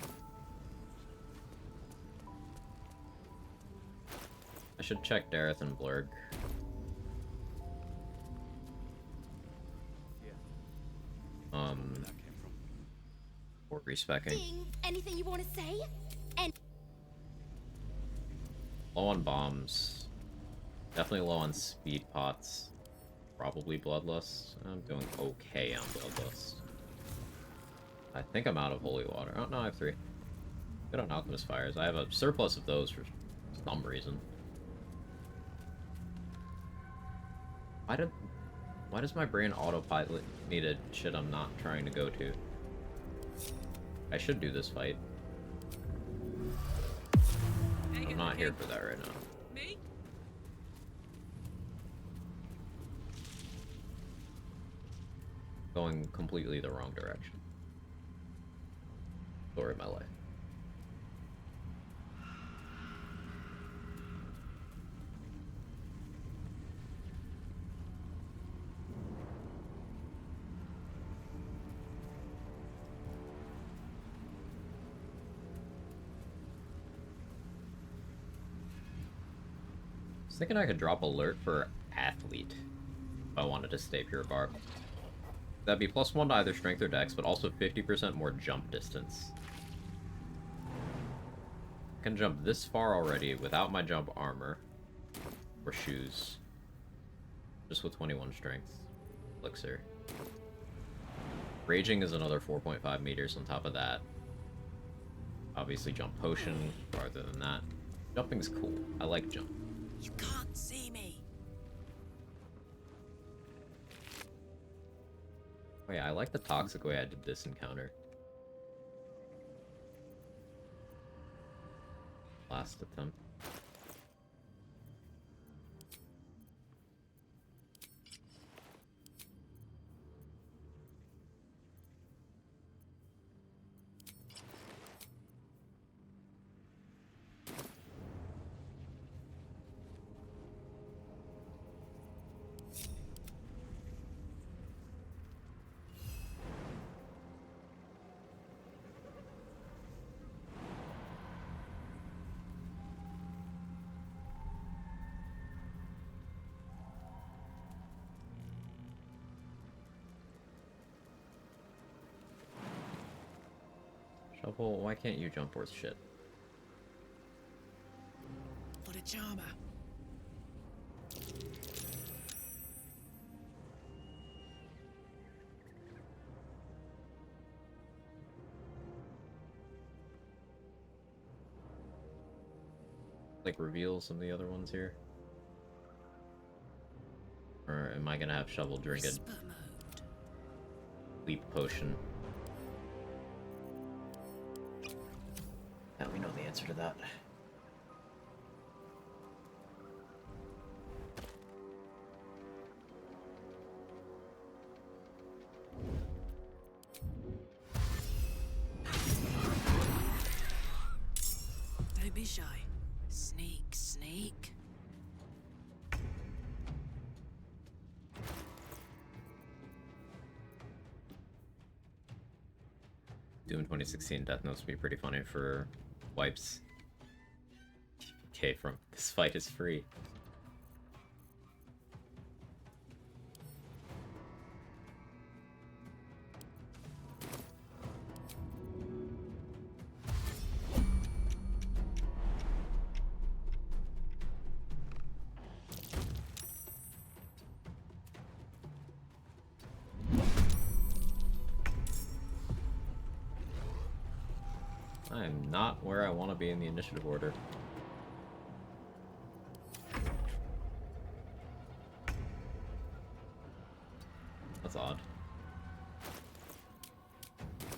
I should check Dareth and Blurg. Or respecking.
Ding, anything you want to say? And
Low on bombs. Definitely low on speed pots. Probably Bloodlust. I'm doing okay on Bloodlust. I think I'm out of Holy Water. Oh, no, I have 3. Good on Alchemist Fires. I have a surplus of those for some reason. Why does my brain autopilot me to shit I'm not trying to go to? I should do this fight. I'm not here for that right now.
Me?
Going completely the wrong direction. Story of my life. I was thinking I could drop alert for athlete if I wanted to stay pure barb. That'd be +1 to either strength or dex, but also 50% more jump distance. I can jump this far already without my jump armor or shoes. Just with 21 strength. Elixir. Raging is another 4.5 meters on top of that. Obviously jump potion, farther than that. Jumping's cool. I like jump.
You can't see me.
Oh yeah, I like the toxic way I did this encounter. Last attempt. Shovel, why can't you jump worth shit?
What a charmer.
Like, reveal some of the other ones here? Or am I gonna have Shovel drink a leap potion? Now we know the answer to that.
shy. Sneak, sneak.
Doom 2016 Death Notes would be pretty funny for wipes. Okay, from this fight is free. I am not where I want to be in the initiative order. That's odd.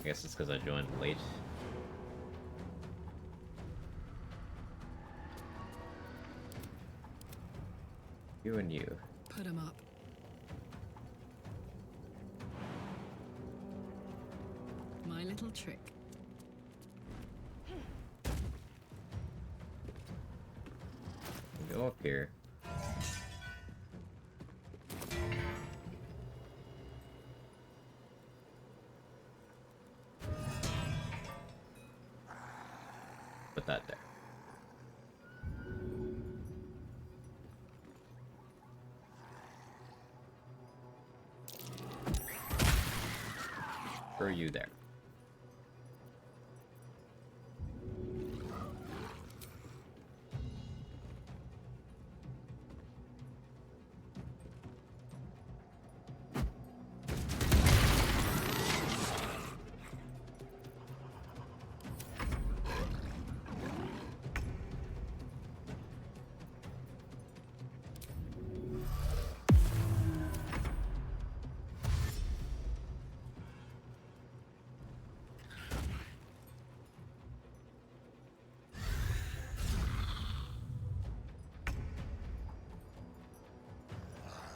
I guess it's because I joined late. You and you.
Put him up. My little trick.
Go up here. Put that there. Throw you there.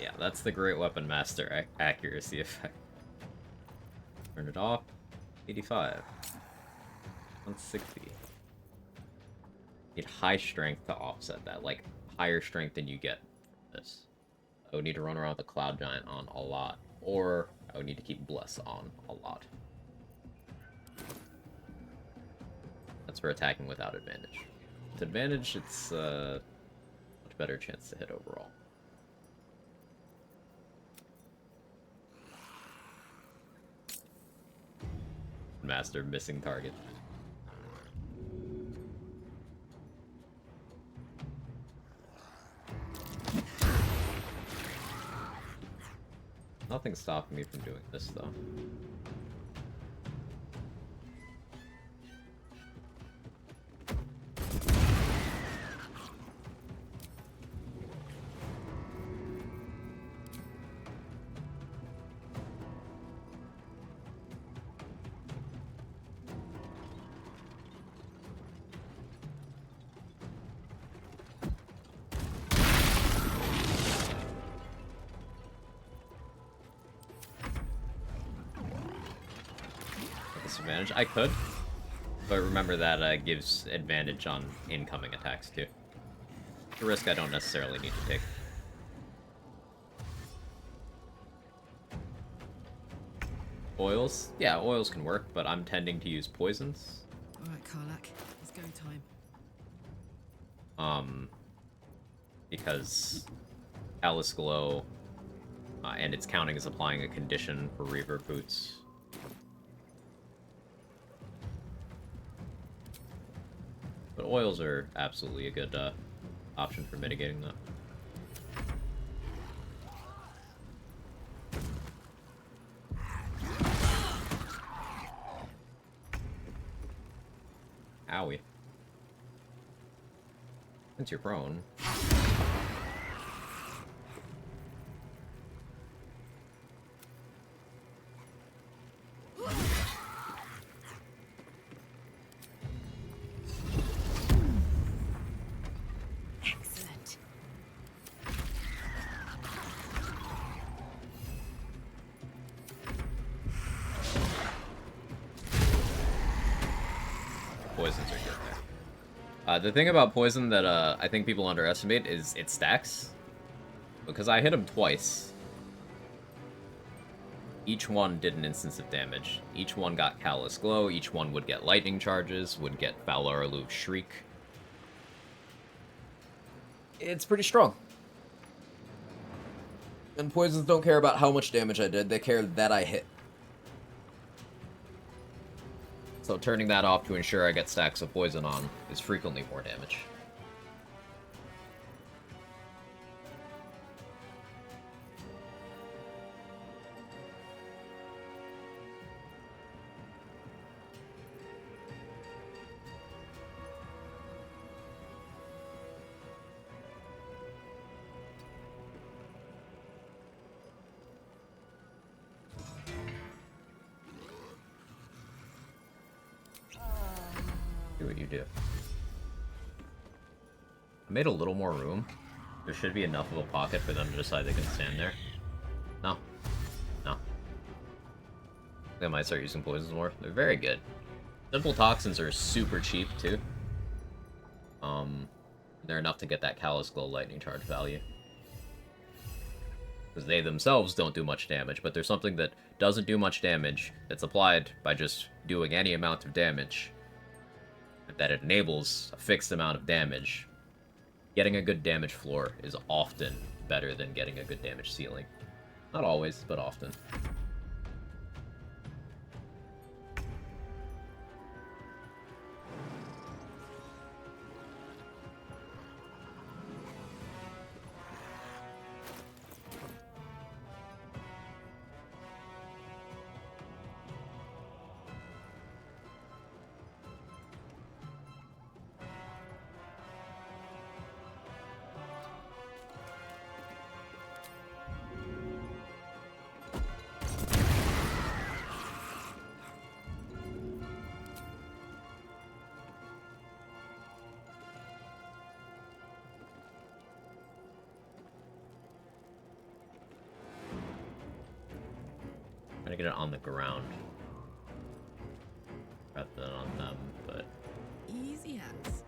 Yeah, that's the Great Weapon Master accuracy effect. Turn it off. 85. 160. Need high strength to offset that, like higher strength than you get from this. I would need to run around the Cloud Giant on a lot, or I would need to keep Bless on a lot. That's for attacking without advantage. With advantage, it's a much better chance to hit overall. Master missing target. Nothing's stopping me from doing this though. Disadvantage. I could, but remember that gives advantage on incoming attacks too. The risk I don't necessarily need to take. Oils? Yeah, oils can work, but I'm tending to use poisons.
Alright, Karlak, it's go time.
Because Alice Glow and its counting is applying a condition for Reaver Boots. But oils are absolutely a good option for mitigating that. Owie. Since you're prone.
Excellent.
Poisons are good The thing about poison that I think people underestimate is it stacks. Because I hit him twice. Each one did an instance of damage. Each one got Callous Glow. Each one would get lightning charges, would get Fowler Aloof Shriek. It's pretty strong. And poisons don't care about how much damage I did, they care that I hit. So turning that off to ensure I get stacks of poison on is frequently more damage. Do what you do. I made a little more room. There should be enough of a pocket for them to decide they can stand there. No. No. I might start using poisons more. They're very good. Simple toxins are super cheap, too. They're enough to get that Callous Glow lightning charge value. Because they themselves don't do much damage, but there's something that doesn't do much damage that's applied by just doing any amount of damage that it enables a fixed amount of damage. Getting a good damage floor is often better than getting a good damage ceiling. Not always, but often. Trying to get it on the ground rather than on them, but
Easy as.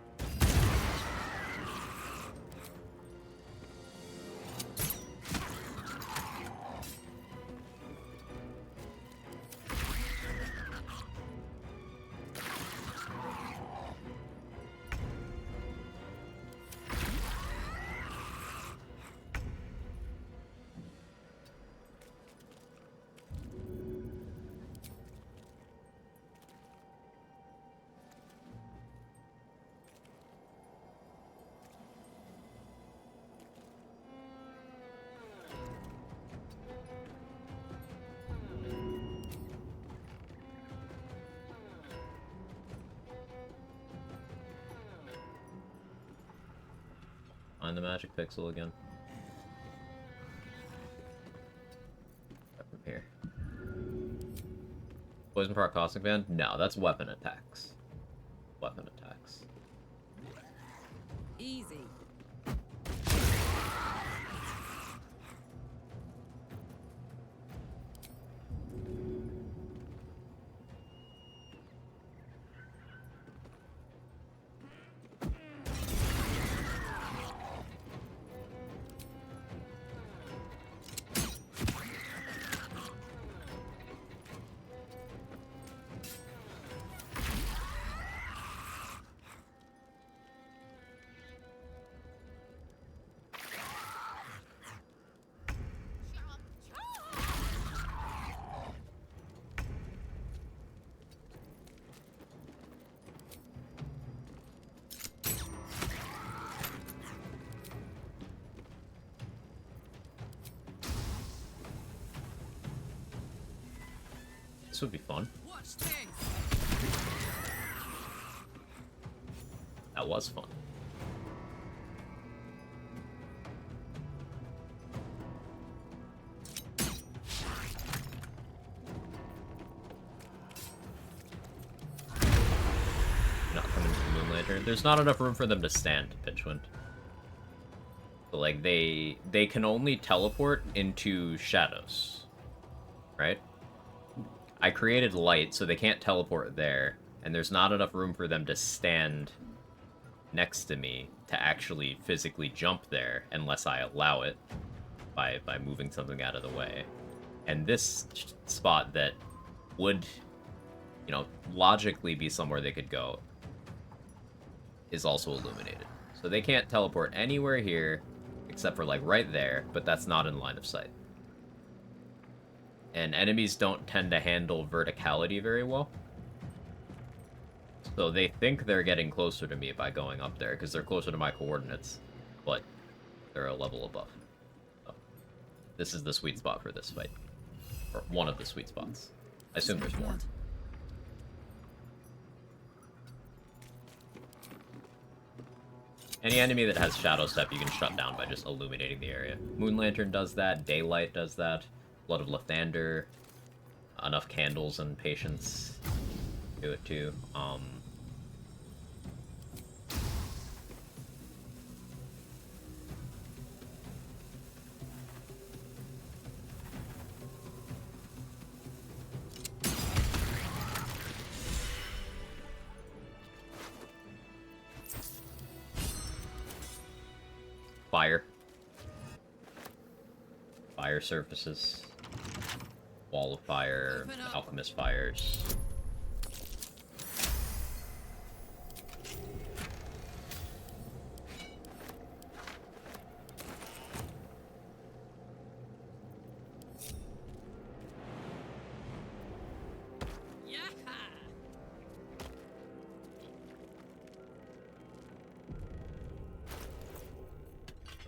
find the magic pixel again. From here. Poison proc Caustic Band? No, that's weapon attacks. Weapon attacks.
Easy.
This would be fun. That was fun. Not coming to the moon later. There's not enough room for them to stand, Pitchwind. But like they can only teleport into shadows. Right? I created light, so they can't teleport there, and there's not enough room for them to stand next to me to actually physically jump there unless I allow it by moving something out of the way. And this spot that would, you know, logically be somewhere they could go is also illuminated. So they can't teleport anywhere here except for like right there, but that's not in line of sight. And enemies don't tend to handle verticality very well. So they think they're getting closer to me by going up there because they're closer to my coordinates, but they're a level above. So this is the sweet spot for this fight. Or one of the sweet spots. I assume there's more. Any enemy that has Shadow Step you can shut down by just illuminating the area. Moon Lantern does that, Daylight does that, Blood of Lathander, enough candles and patience do it too. Fire. Fire surfaces. Wall of fire. Alchemist fires.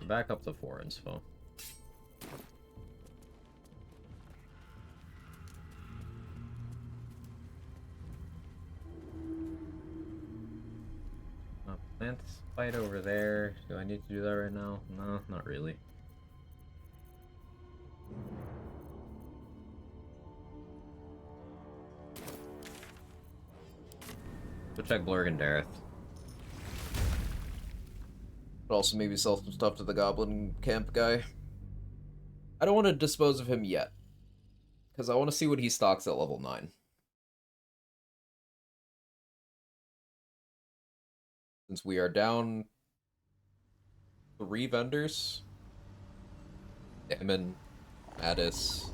Back up to 4 inspo. Plant this fight over there. Do I need to do that right now? No, not really. Go check Blurg and Dareth. But also maybe sell some stuff to the Goblin Camp guy. I don't want to dispose of him yet, because I want to see what he stocks at level 9. Since we are down 3 vendors. Damon, Addis,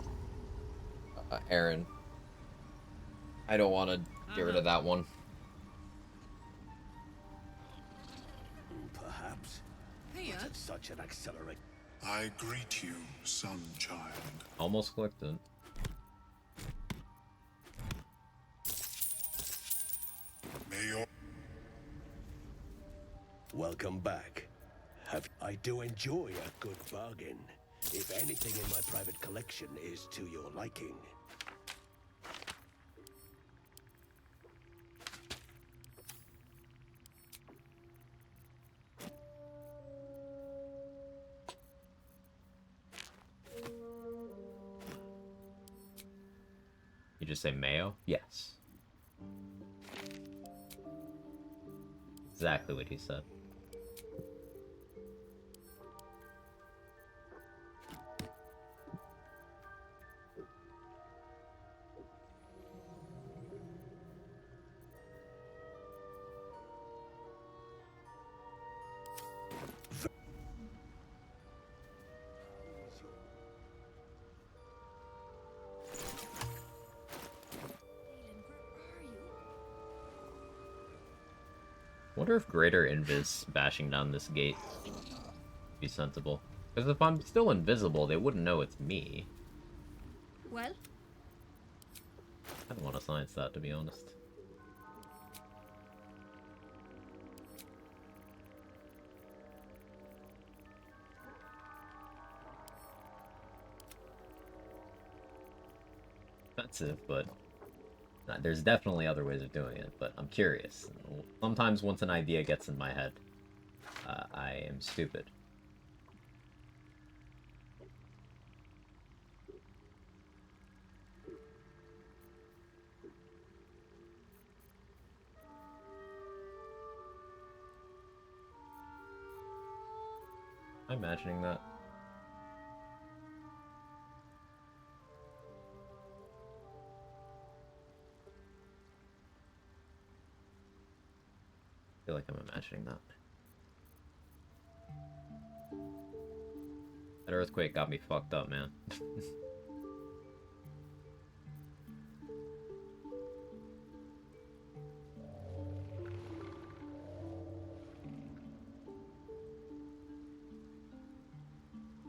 Aaron. I don't want to get rid of that one.
Perhaps. But at such an accelerate.
I greet you, son child.
Almost clicked it.
May your...
Welcome back. I do enjoy a good bargain. If anything in my private collection is to your liking.
You just say mayo? Yes. Exactly what he said. Wonder if greater invis bashing down this gate would be sensible. Because if I'm still invisible, they wouldn't know it's me.
Well?
I don't want to science that, to be honest. Expensive, but there's definitely other ways of doing it, but I'm curious. Sometimes once an idea gets in my head, I am stupid. Am I imagining that? feel like I'm imagining that. That earthquake got me fucked up, man.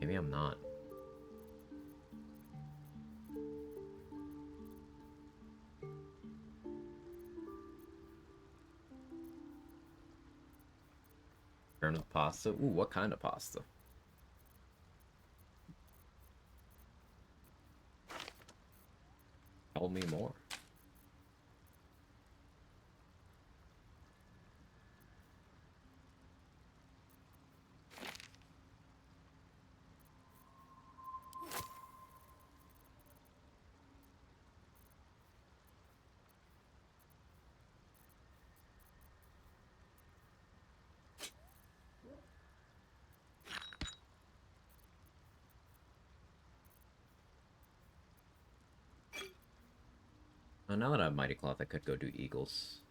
Maybe I'm not. Turn of pasta. Ooh, what kind of pasta? Tell me more. Now that I have Mighty Cloth, I could go do Eagles.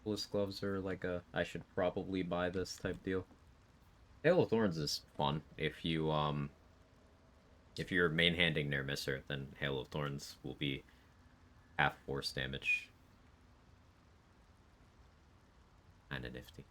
Bliss gloves are like a I should probably buy this type deal. Hail of Thorns is fun if you're main handing near Misser, then Hail of Thorns will be half force damage. Kinda nifty.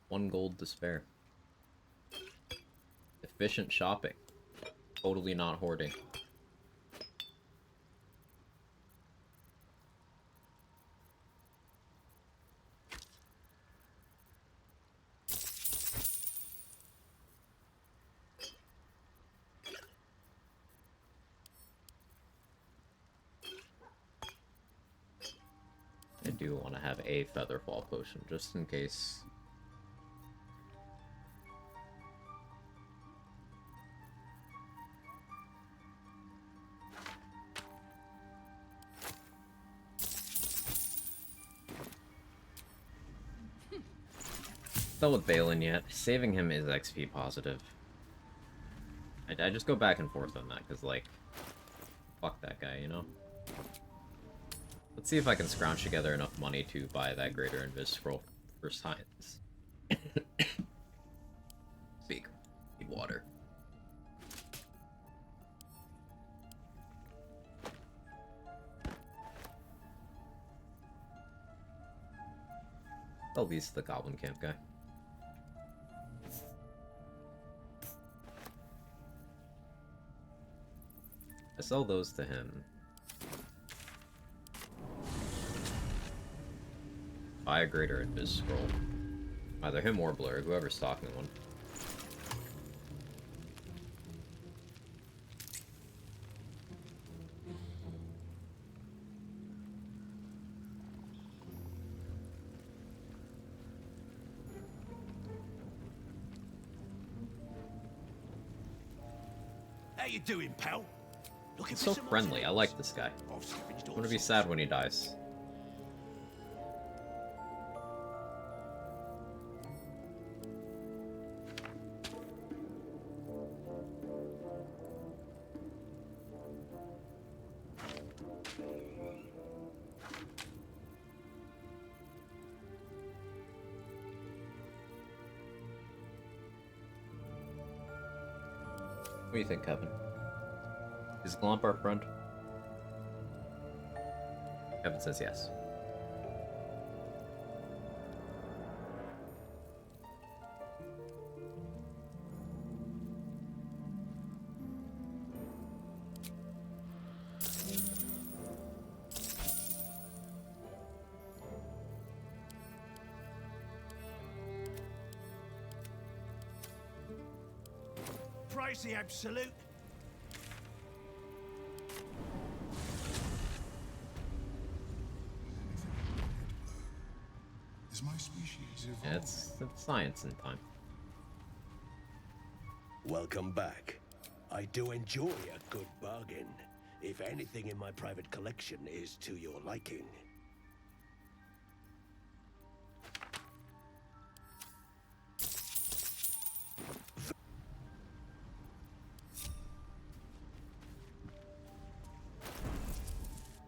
One gold to spare. Efficient shopping. Totally not hoarding. I do want to have a Featherfall potion, just in case. Still with Balin yet. Saving him is XP positive. I just go back and forth on that, because, like, fuck that guy, you know? Let's see if I can scrounge together enough money to buy that Greater Invis Scroll for science. Speak. Need water. At least the Goblin Camp guy. I sell those to him. Buy a Greater Invis Scroll. Either him or Blur, whoever's stocking one.
How you doing, pal?
He's so friendly. I like this guy. I'm gonna be sad when he dies. What do you think, Kevin? Is Glomp our friend? Kevin says yes.
pricey, Absolute.
Is my species evolving?
Yeah, it's science in time.
Welcome back. I do enjoy a good bargain, if anything in my private collection is to your liking.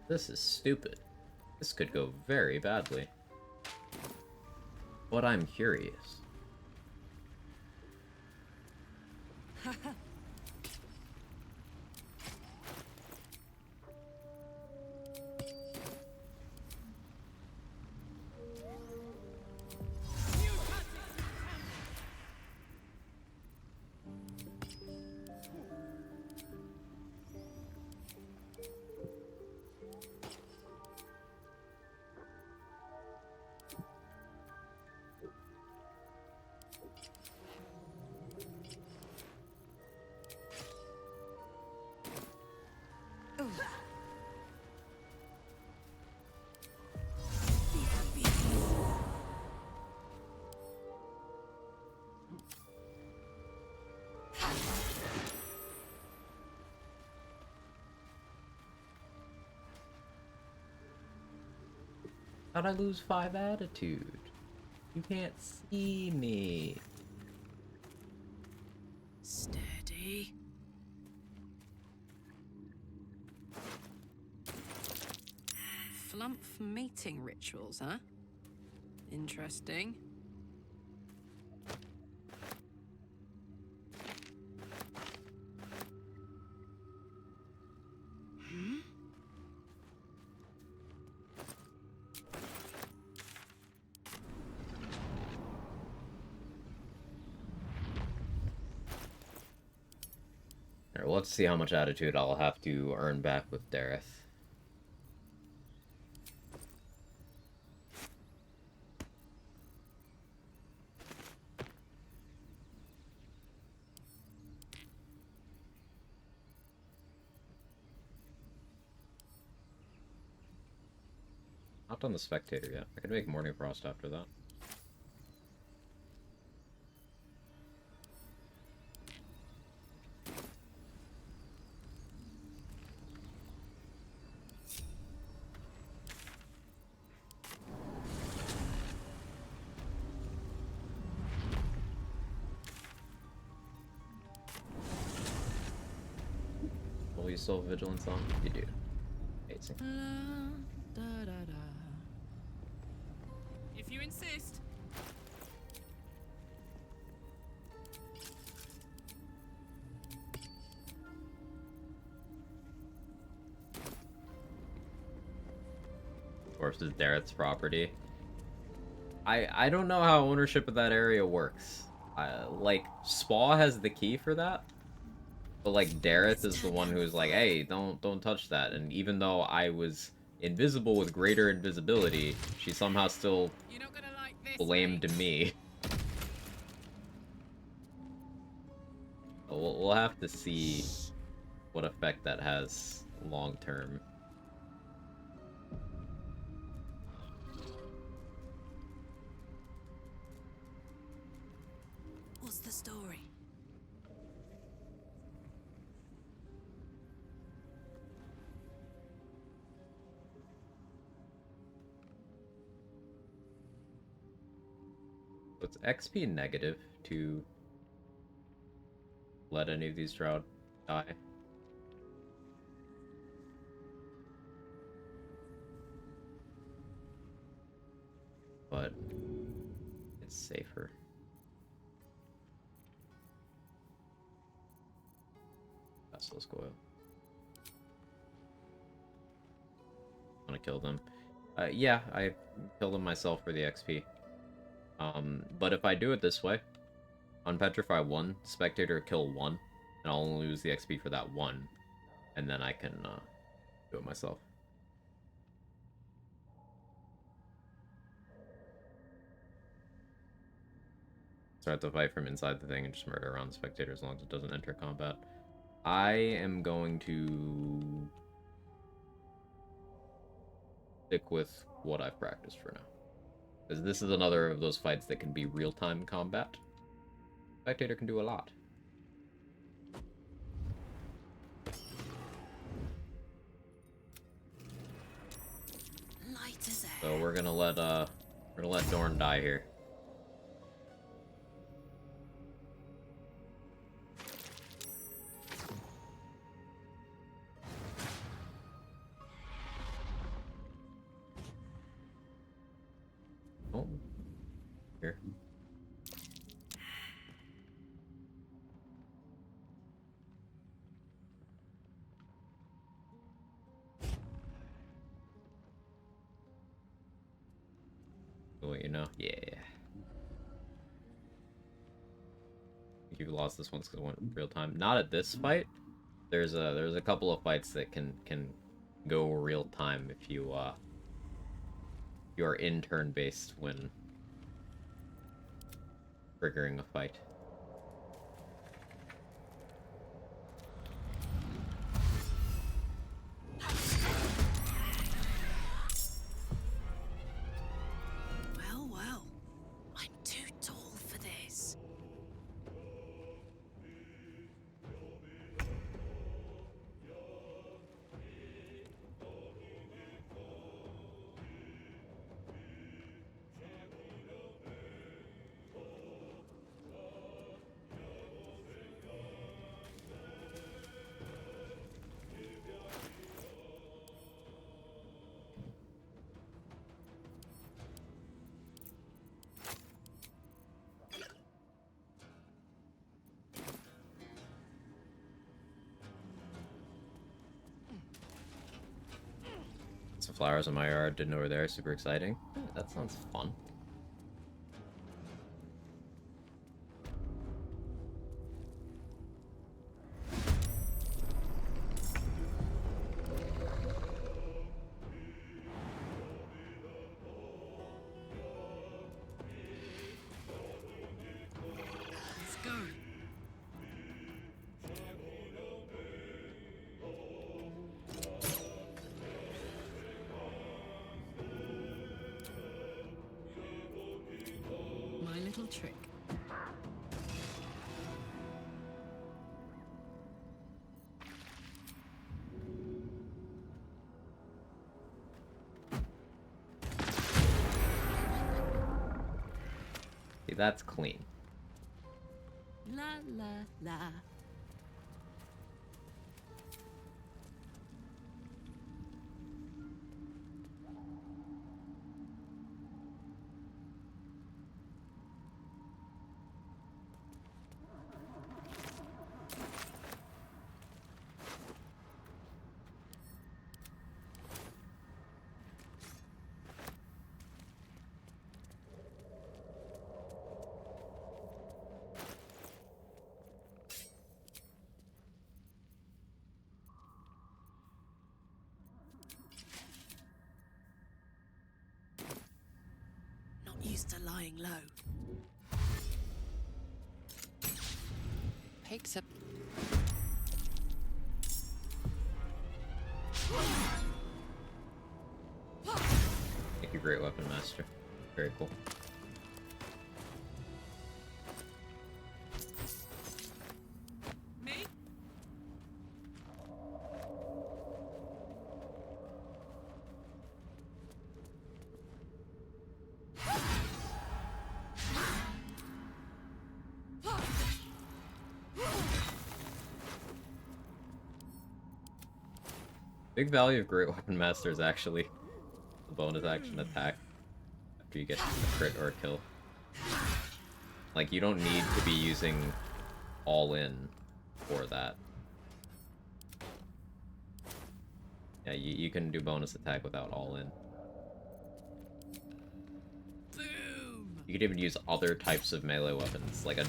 This is stupid. This could go very badly. But I'm curious. How'd I lose 5 attitude? You can't see me.
Steady.
Flump mating rituals, huh? Interesting.
Alright, well, let's see how much attitude I'll have to earn back with Dareth. Not done the spectator yet. I could make Morning Frost after that. Well, you still have vigilance on? You do. Amazing.
If you insist.
Of course, it's Dareth's property. I don't know how ownership of that area works. Like, Spa has the key for that. But like Dareth is the one who's like, hey, don't touch that. And even though I was invisible with greater invisibility, she somehow still blamed me. We'll have to see what effect that has long term.
What's the story?
It's XP negative to let any of these Drow die. But it's safer. Basilisk oil. I'm gonna kill them. Yeah, I killed them myself for the XP. But if I do it this way, unpetrify 1, spectator kill 1, and I'll only lose the XP for that 1, and then I can do it myself. Start the fight from inside the thing and just murder around the spectator as long as it doesn't enter combat. I am going to stick with what I've practiced for now. Because this is another of those fights that can be real-time combat. Spectator can do a lot.
Light as air.
So we're gonna let Dorn die here. Oh. Here. What you know? Yeah. You've lost this one because it went real time. Not at this fight. There's a couple of fights that can go real time if you are in turn based when triggering a fight.
Well, well. I'm too tall for this.
Some flowers in my yard, didn't know were there, super exciting. That sounds fun.
Let's go. My little trick.
See, that's clean.
La la la. Not used to lying low.
Pigs are...
Thank you, Great Weapon Master. Very cool.
Me?
Big value of Great Weapon Master is actually the bonus action attack after you get a crit or a kill. Like, you don't need to be using all in for that. Yeah, you can do bonus attack without all in.
Boom!
You could even use other types of melee weapons, like a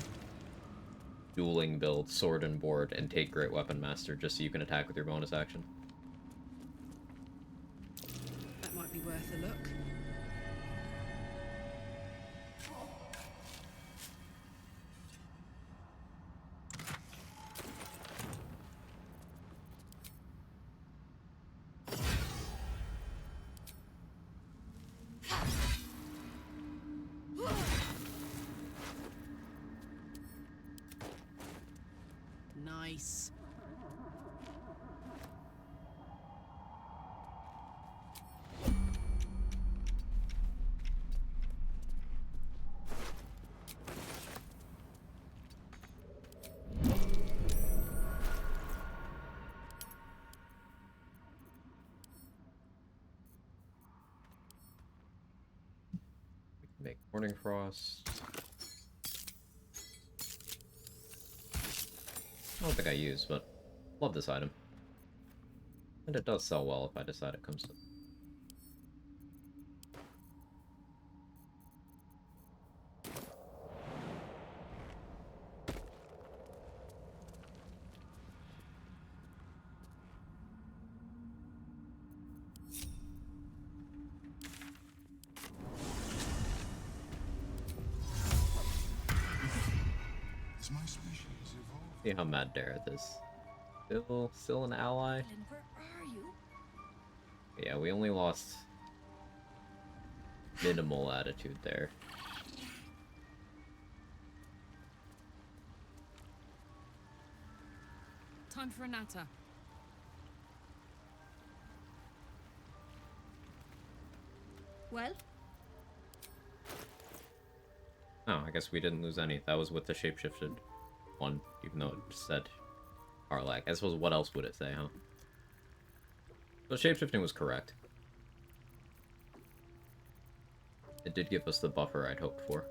dueling build, sword and board, and take Great Weapon Master just so you can attack with your bonus action.
That might be worth a look. nice.
Make Morning Frost. I don't think I use, but love this item. And it does sell well if I decide it comes to.
Is my species evolved?
See how mad Dareth is. Still an ally?
Where are you?
Yeah, we only lost minimal attitude there.
Time for a natter.
Well,
Oh, I guess we didn't lose any. That was with the shapeshifted one, even though it said Arlac. I suppose what else would it say, huh? So shapeshifting was correct. It did give us the buffer I'd hoped for.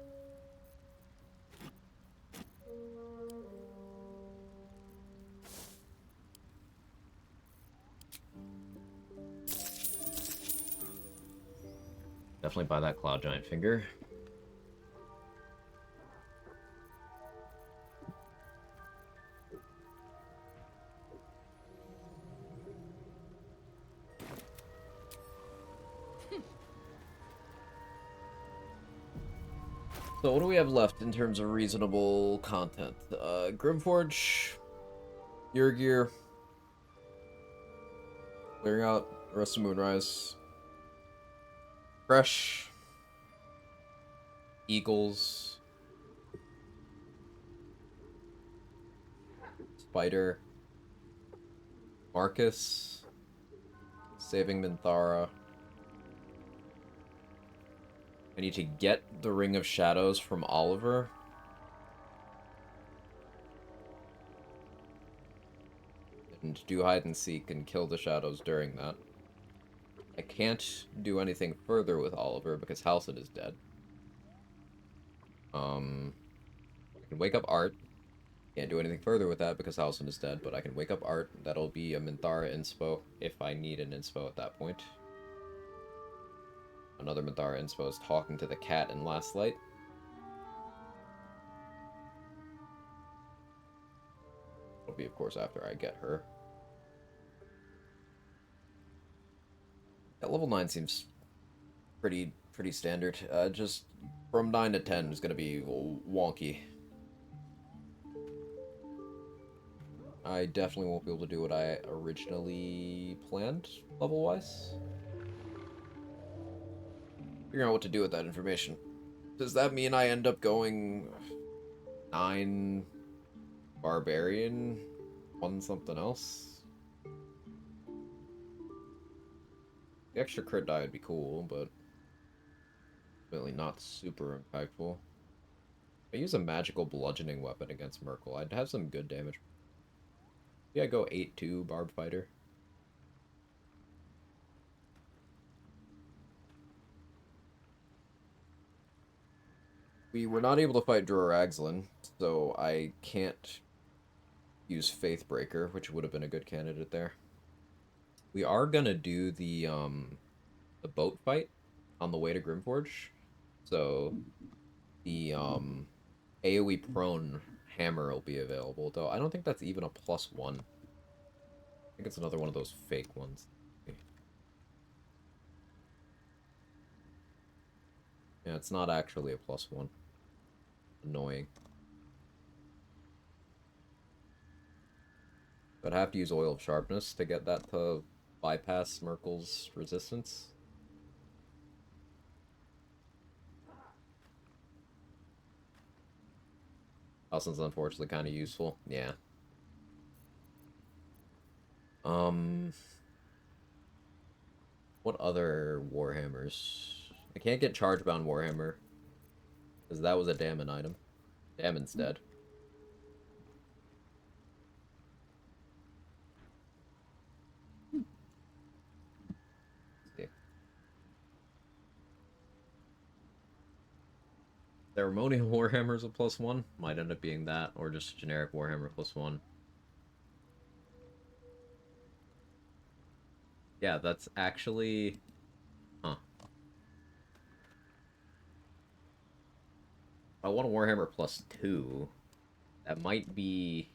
Definitely buy that Cloud Giant finger. So what do we have left in terms of reasonable content? Grimforge, Gear Gear, clearing out the rest of Moonrise, Fresh, Eagles, Spider, Marcus, saving Minthara. I need to get the Ring of Shadows from Oliver. And do hide and seek and kill the shadows during that. I can't do anything further with Oliver because Halcyon is dead. I can wake up Art. Can't do anything further with that because Halcyon is dead, but I can wake up Art. That'll be a Minthara inspo if I need an inspo at that point. Another Minthara inspo is talking to the cat in Last Light. It'll be, of course, after I get her. Yeah, level 9 seems pretty standard. Just from 9 to 10 is going to be wonky. I definitely won't be able to do what I originally planned, level-wise. Figuring out what to do with that information. Does that mean I end up going 9 Barbarian, 1 something else? The extra crit die would be cool, but really not super impactful. I use a magical bludgeoning weapon against Merkel. I'd have some good damage. Yeah, I go 8-2 Barb Fighter. We were not able to fight Droraxlin, so I can't use Faithbreaker, which would have been a good candidate there. We are gonna do the boat fight on the way to Grimforge, so the AoE prone hammer will be available, though I don't think that's even a +1. I think it's another one of those fake ones. Yeah, it's not actually a +1. Annoying. But I have to use Oil of Sharpness to get that to bypass Merkel's resistance. Halcyon's unfortunately kind of useful. Yeah. What other Warhammers? I can't get Chargebound Warhammer. Because that was a Damon item. Damon's dead. Let's see. Ceremonial Warhammer's a +1. Might end up being that, or just generic Warhammer +1. Yeah, that's actually... Huh. I want a Warhammer +2. That might be...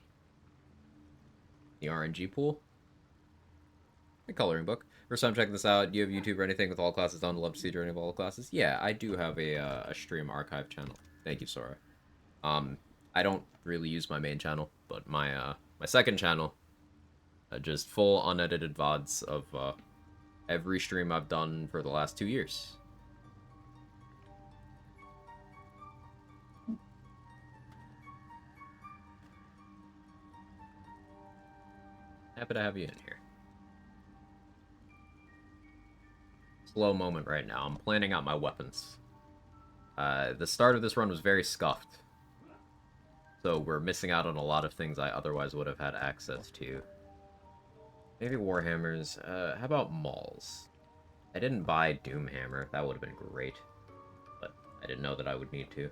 the RNG pool? The coloring book. First time checking this out, do you have YouTube or anything with all classes done? Love to see a journey of all classes. Yeah, I do have a stream archive channel. Thank you, Sora. I don't really use my main channel, but my second channel, just full unedited VODs of every stream I've done for the last 2 years. Happy to have you in here. Slow moment right now. I'm planning out my weapons. The start of this run was very scuffed. So we're missing out on a lot of things I otherwise would have had access to. Maybe Warhammers. How about Mauls? I didn't buy Doomhammer. That would have been great. But I didn't know that I would need to.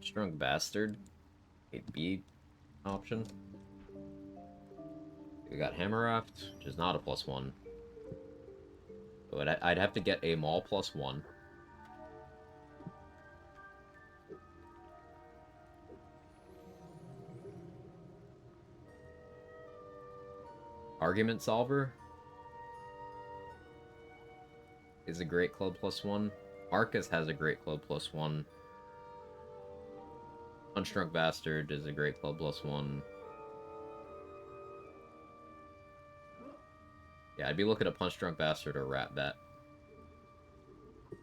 Strong Bastard. 8B option. We got Hammerraft, which is not a +1. But I'd have to get a Maul +1. Argument Solver is a great club +1. Marcus has a great club +1. Unshrunk Bastard is a great club +1. Yeah, I'd be looking at Punch Drunk Bastard or Rat Bat. I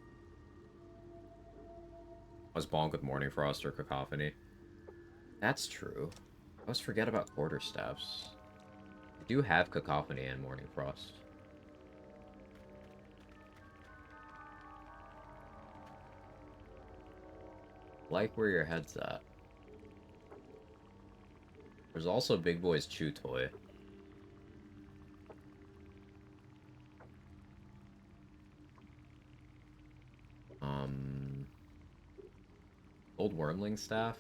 was bonk with Morning Frost or Cacophony. That's true. I always forget about Quarterstaffs. I do have Cacophony and Morning Frost. Like where your head's at. There's also Big Boy's Chew Toy. Old Wormling Staff.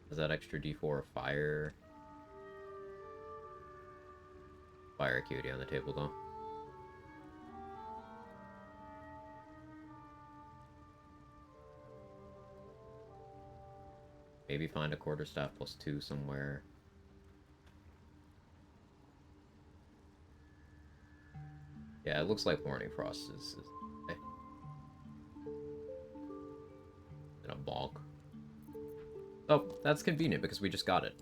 Has that extra D4 of fire. Fire acuity on the table, though. Maybe find a Quarterstaff +2 somewhere. Yeah, it looks like Morning Frost is in a bonk. Oh, that's convenient because we just got it.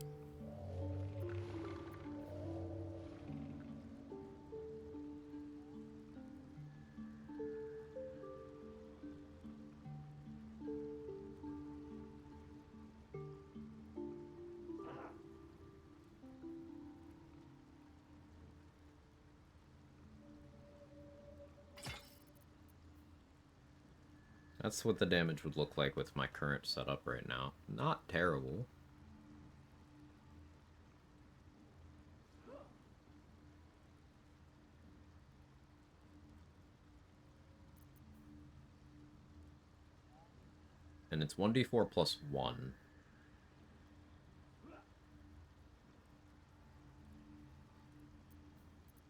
That's what the damage would look like with my current setup right now. Not terrible. And it's 1d4 +1.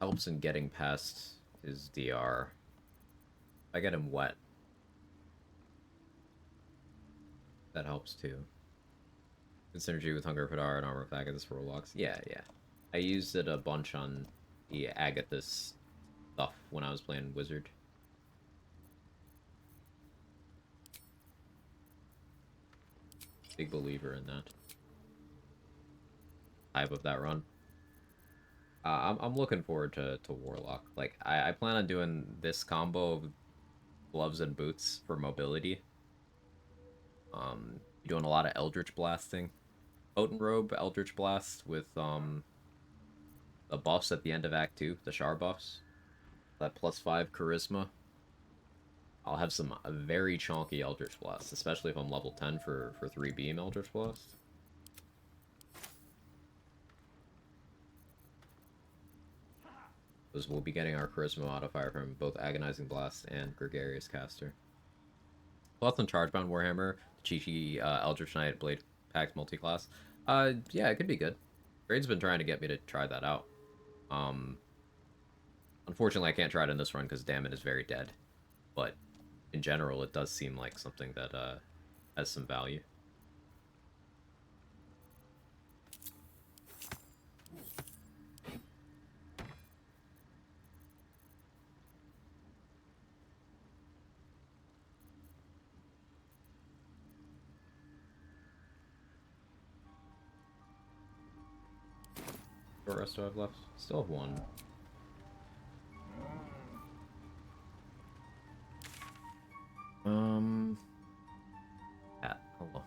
Helps in getting past his DR. I get him wet. That helps too. Good synergy with Hunger Fedar and Armor of Agathis for Warlocks. Yeah, yeah. I used it a bunch on the Agathis stuff when I was playing Wizard. Big believer in that. Hype of that run. I'm looking forward to Warlock. Like, I plan on doing this combo of gloves and boots for mobility. Doing a lot of Eldritch blasting. Potent Robe, Eldritch Blast with the buffs at the end of Act 2, the Char buffs. That +5 Charisma. I'll have some very chonky Eldritch Blast, especially if I'm level 10 for 3 beam Eldritch Blast. Because we'll be getting our Charisma modifier from both Agonizing Blast and Gregarious Caster. Plus on Chargebound Warhammer, cheeky Eldritch Knight Blade Pact multiclass. Yeah, it could be good. Grade's been trying to get me to try that out. Unfortunately, I can't try it in this run because Dammit is very dead. But in general, it does seem like something that has some value. What rest do I have left? Still have one. Hello.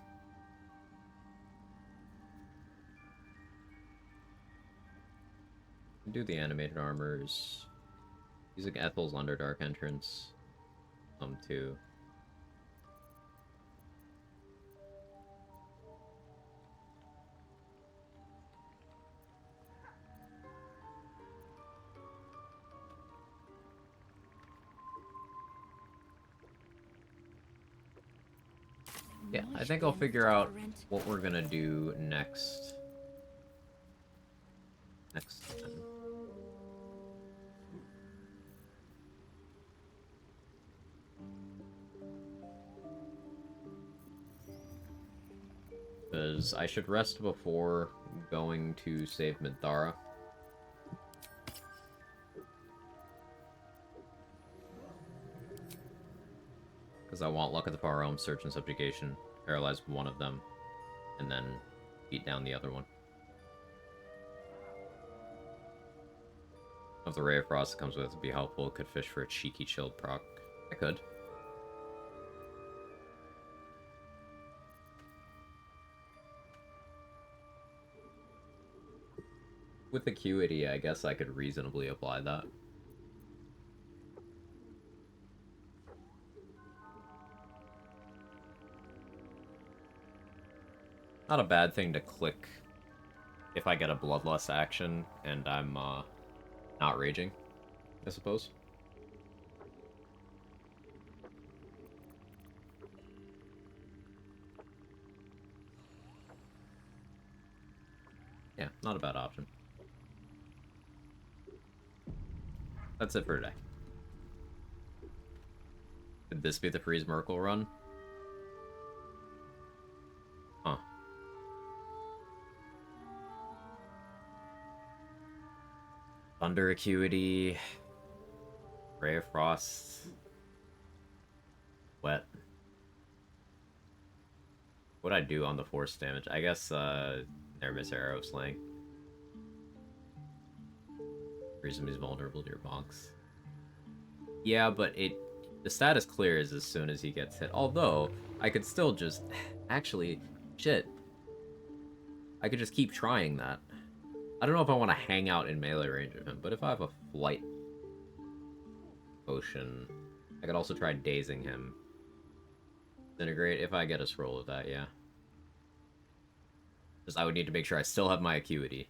Do the animated armors. Using Ethel's Underdark entrance. Too. Yeah, I think I'll figure out what we're gonna do next. Next time. Because I should rest before going to save Minthara. Because I want Luck of the Far Realm, Search and Subjugation, paralyze one of them, and then beat down the other one. If the Ray of Frost that comes with it would be helpful, could fish for a cheeky chilled proc. I could. With Acuity, I guess I could reasonably apply that. Not a bad thing to click if I get a Bloodlust action and I'm not raging, I suppose. Yeah, not a bad option. That's it for today. Could this be the Freeze Merkle run? Huh. Thunder Acuity, Ray of Frost, Wet. What'd I do on the force damage? I guess, Nervous Arrow Slaying. Reason he's vulnerable to your box. Yeah, but the status clears as soon as he gets hit. Although, I could still just... Actually, shit. I could just keep trying that. I don't know if I want to hang out in melee range of him, but if I have a flight potion, I could also try dazing him. Disintegrate, if I get a scroll of that, yeah. Just I would need to make sure I still have my acuity.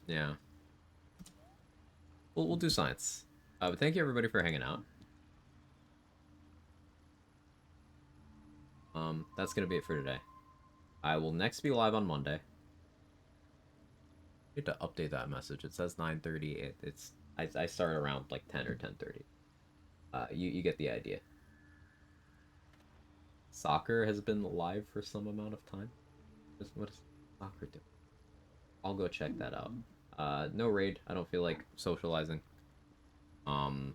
Yeah. We'll do science. But thank you everybody for hanging out. That's gonna be it for today. I will next be live on Monday. I need to update that message. It says 9:30. I start around like 10 or 10:30. You get the idea. Soccer has been live for some amount of time. What does soccer do? I'll go check that out. No raid. I don't feel like socializing. But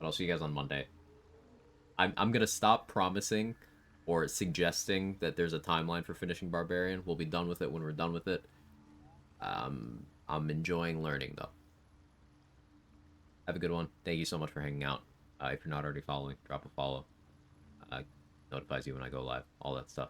I'll see you guys on Monday. I'm gonna stop promising or suggesting that there's a timeline for finishing Barbarian. We'll be done with it when we're done with it. I'm enjoying learning, though. Have a good one. Thank you so much for hanging out. If you're not already following, drop a follow. Notifies you when I go live. All that stuff.